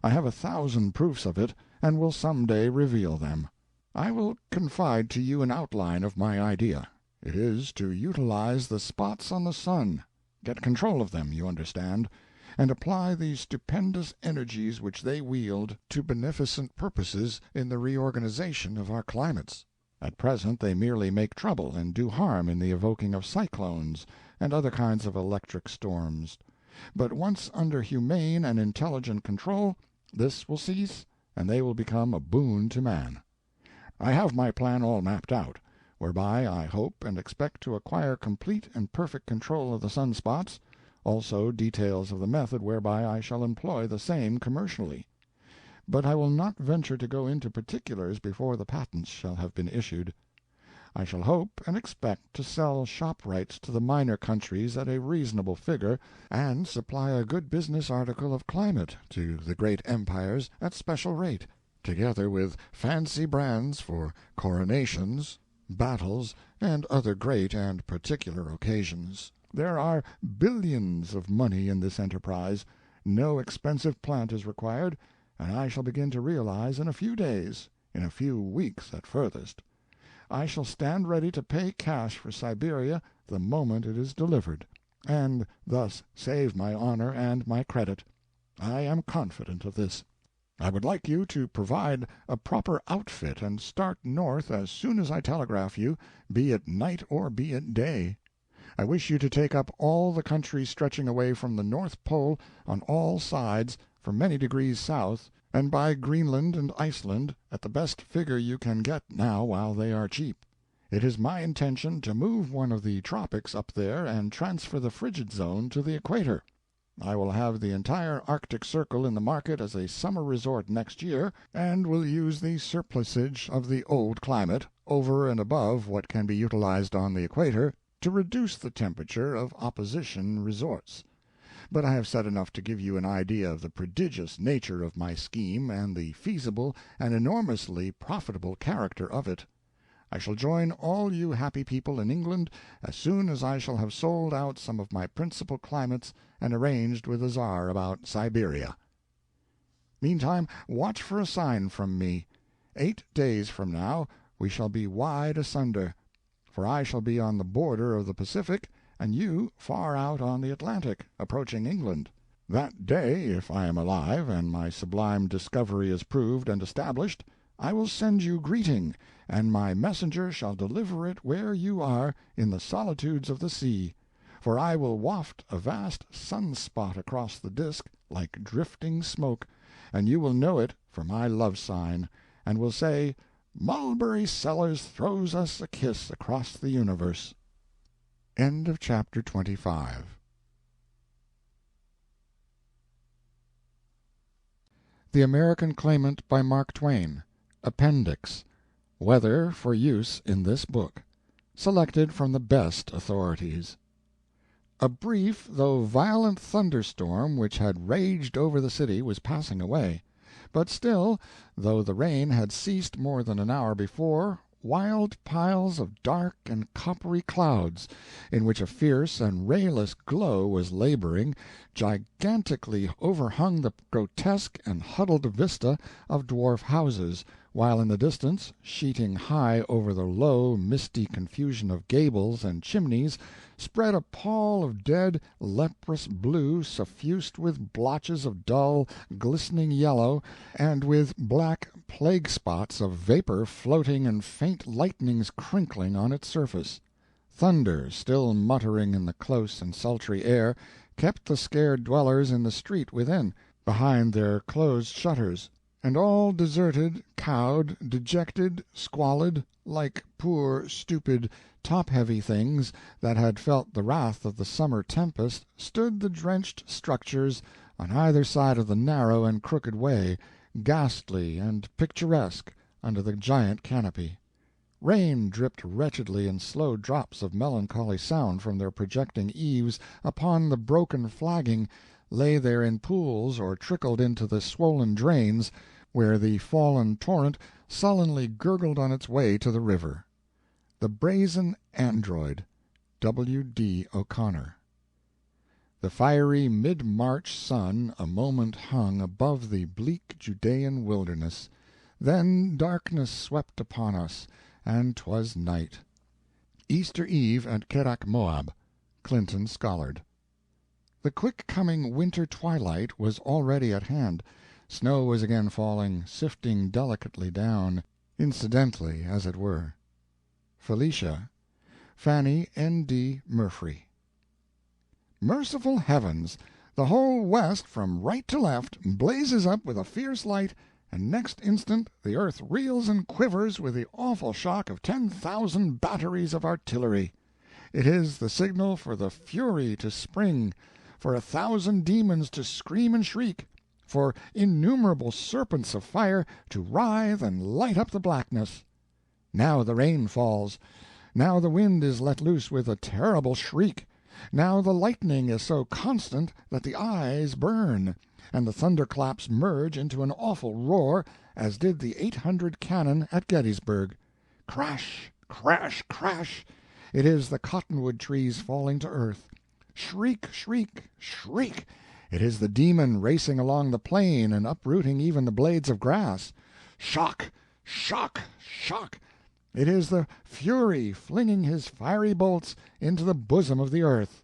I have 1,000 proofs of it, and will some day reveal them. I will confide to you an outline of my idea. It is to utilize the spots on the sun, get control of them, you understand, and apply the stupendous energies which they wield to beneficent purposes in the reorganization of our climates. At present they merely make trouble and do harm in the evoking of cyclones and other kinds of electric storms. But once under humane and intelligent control, this will cease, and they will become a boon to man. I have my plan all mapped out, whereby I hope and expect to acquire complete and perfect control of the sun-spots, also details of the method whereby I shall employ the same commercially. But I will not venture to go into particulars before the patents shall have been issued. I shall hope and expect to sell shop rights to the minor countries at a reasonable figure, and supply a good business article of climate to the great empires at special rate, together with fancy brands for coronations, battles, and other great and particular occasions. There are billions of money in this enterprise, no expensive plant is required, and I shall begin to realize in a few days, in a few weeks at furthest. I shall stand ready to pay cash for Siberia the moment it is delivered, and thus save my honor and my credit. I am confident of this. I would like you to provide a proper outfit and start north as soon as I telegraph you, be it night or be it day. I wish you to take up all the country stretching away from the North Pole on all sides for many degrees south, and buy Greenland and Iceland at the best figure you can get now while they are cheap. It is my intention to move one of the tropics up there and transfer the frigid zone to the equator. I will have the entire Arctic Circle in the market as a summer resort next year, and will use the surplusage of the old climate, over and above what can be utilized on the equator, to reduce the temperature of opposition resorts. But I have said enough to give you an idea of the prodigious nature of my scheme and the feasible and enormously profitable character of it. I shall join all you happy people in England as soon as I shall have sold out some of my principal climates and arranged with the Czar about Siberia. Meantime, watch for a sign from me. 8 days from now we shall be wide asunder, for I shall be on the border of the Pacific, and you far out on the Atlantic, approaching England. That day, if I am alive and my sublime discovery is proved and established, I will send you greeting, and my messenger shall deliver it where you are in the solitudes of the sea, for I will waft a vast sun-spot across the disk like drifting smoke, and you will know it for my love sign, and will say, "Mulberry Sellers throws us a kiss across the universe." End of chapter 25. The American Claimant by Mark Twain. Appendix. Weather for use in this book. Selected from the best authorities. A brief though violent thunderstorm which had raged over the city was passing away. But still, though the rain had ceased more than an hour before, wild piles of dark and coppery clouds, in which a fierce and rayless glow was laboring, gigantically overhung the grotesque and huddled vista of dwarf houses, while in the distance, sheeting high over the low, misty confusion of gables and chimneys, spread a pall of dead, leprous blue suffused with blotches of dull, glistening yellow, and with black plague spots of vapor floating and faint lightnings crinkling on its surface. Thunder, still muttering in the close and sultry air, kept the scared dwellers in the street within, behind their closed shutters, and all deserted, cowed, dejected, squalid, like poor, stupid, top-heavy things that had felt the wrath of the summer tempest, stood the drenched structures on either side of the narrow and crooked way, ghastly and picturesque under the giant canopy. Rain dripped wretchedly in slow drops of melancholy sound from their projecting eaves upon the broken flagging, lay there in pools or trickled into the swollen drains, where the fallen torrent sullenly gurgled on its way to the river. The Brazen Android. W. D. O'Connor. The fiery mid-March sun a moment hung above the bleak Judean wilderness, then darkness swept upon us, and 'twas night. Easter Eve at Kerak Moab. Clinton Scollard. The quick-coming winter twilight was already at hand. Snow was again falling, sifting delicately down, incidentally, as it were. Felicia. Fanny N. D. Murphy. Merciful heavens! The whole west, from right to left, blazes up with a fierce light, and next instant the earth reels and quivers with the awful shock of 10,000 batteries of artillery. It is the signal for the Fury to spring, for 1,000 demons to scream and shriek, for innumerable serpents of fire to writhe and light up the blackness. Now the rain falls. Now the wind is let loose with a terrible shriek. Now the lightning is so constant that the eyes burn, and the thunderclaps merge into an awful roar, as did the 800 cannon at Gettysburg. Crash, crash, crash! It is the cottonwood trees falling to earth. Shriek, shriek, shriek! It is the demon racing along the plain and uprooting even the blades of grass. Shock, shock, shock! It is the Fury flinging his fiery bolts into the bosom of the earth.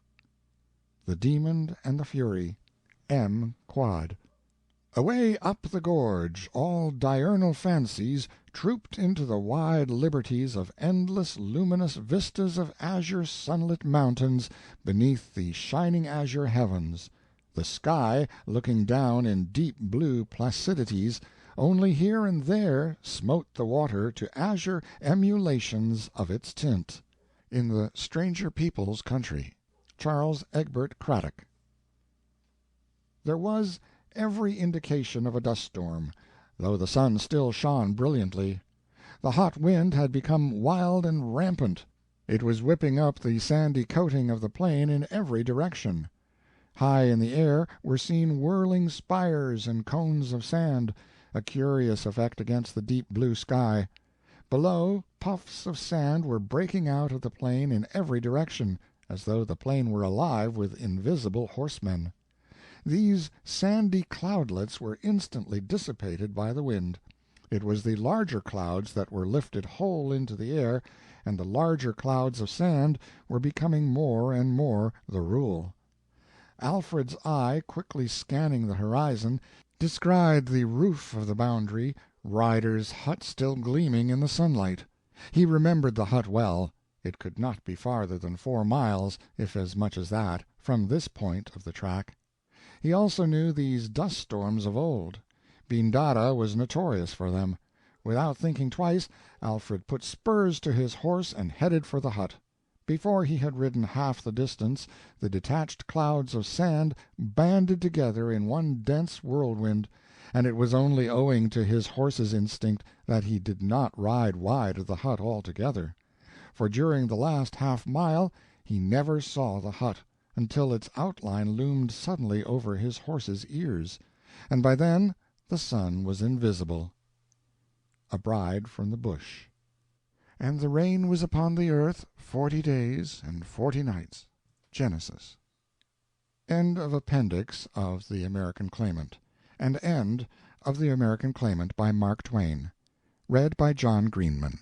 The Demon and the Fury. M. Quad. Away up the gorge all diurnal fancies trooped into the wide liberties of endless luminous vistas of azure sunlit mountains beneath the shining azure heavens. The sky, looking down in deep blue placidities, only here and there smote the water to azure emulations of its tint. In the Stranger People's Country. Charles Egbert Craddock. There was every indication of a dust storm, though the sun still shone brilliantly. The hot wind had become wild and rampant. It was whipping up the sandy coating of the plain in every direction. High in the air were seen whirling spires and cones of sand, a curious effect against the deep blue sky. Below, puffs of sand were breaking out of the plain in every direction, as though the plain were alive with invisible horsemen. These sandy cloudlets were instantly dissipated by the wind. It was the larger clouds that were lifted whole into the air, and the larger clouds of sand were becoming more and more the rule. Alfred's eye, quickly scanning the horizon, descried the roof of the boundary, Ryder's hut still gleaming in the sunlight. He remembered the hut well. It could not be farther than 4 miles, if as much as that, from this point of the track. He also knew these dust storms of old. Bindara was notorious for them. Without thinking twice, Alfred put spurs to his horse and headed for the hut. Before he had ridden half the distance, the detached clouds of sand banded together in one dense whirlwind, and it was only owing to his horse's instinct that he did not ride wide of the hut altogether. For during the last half-mile he never saw the hut, until its outline loomed suddenly over his horse's ears, and by then the sun was invisible. A Bride from the Bush. And the rain was upon the earth 40 days and 40 nights. Genesis. End of Appendix of The American Claimant, and end of The American Claimant by Mark Twain. Read by John Greenman.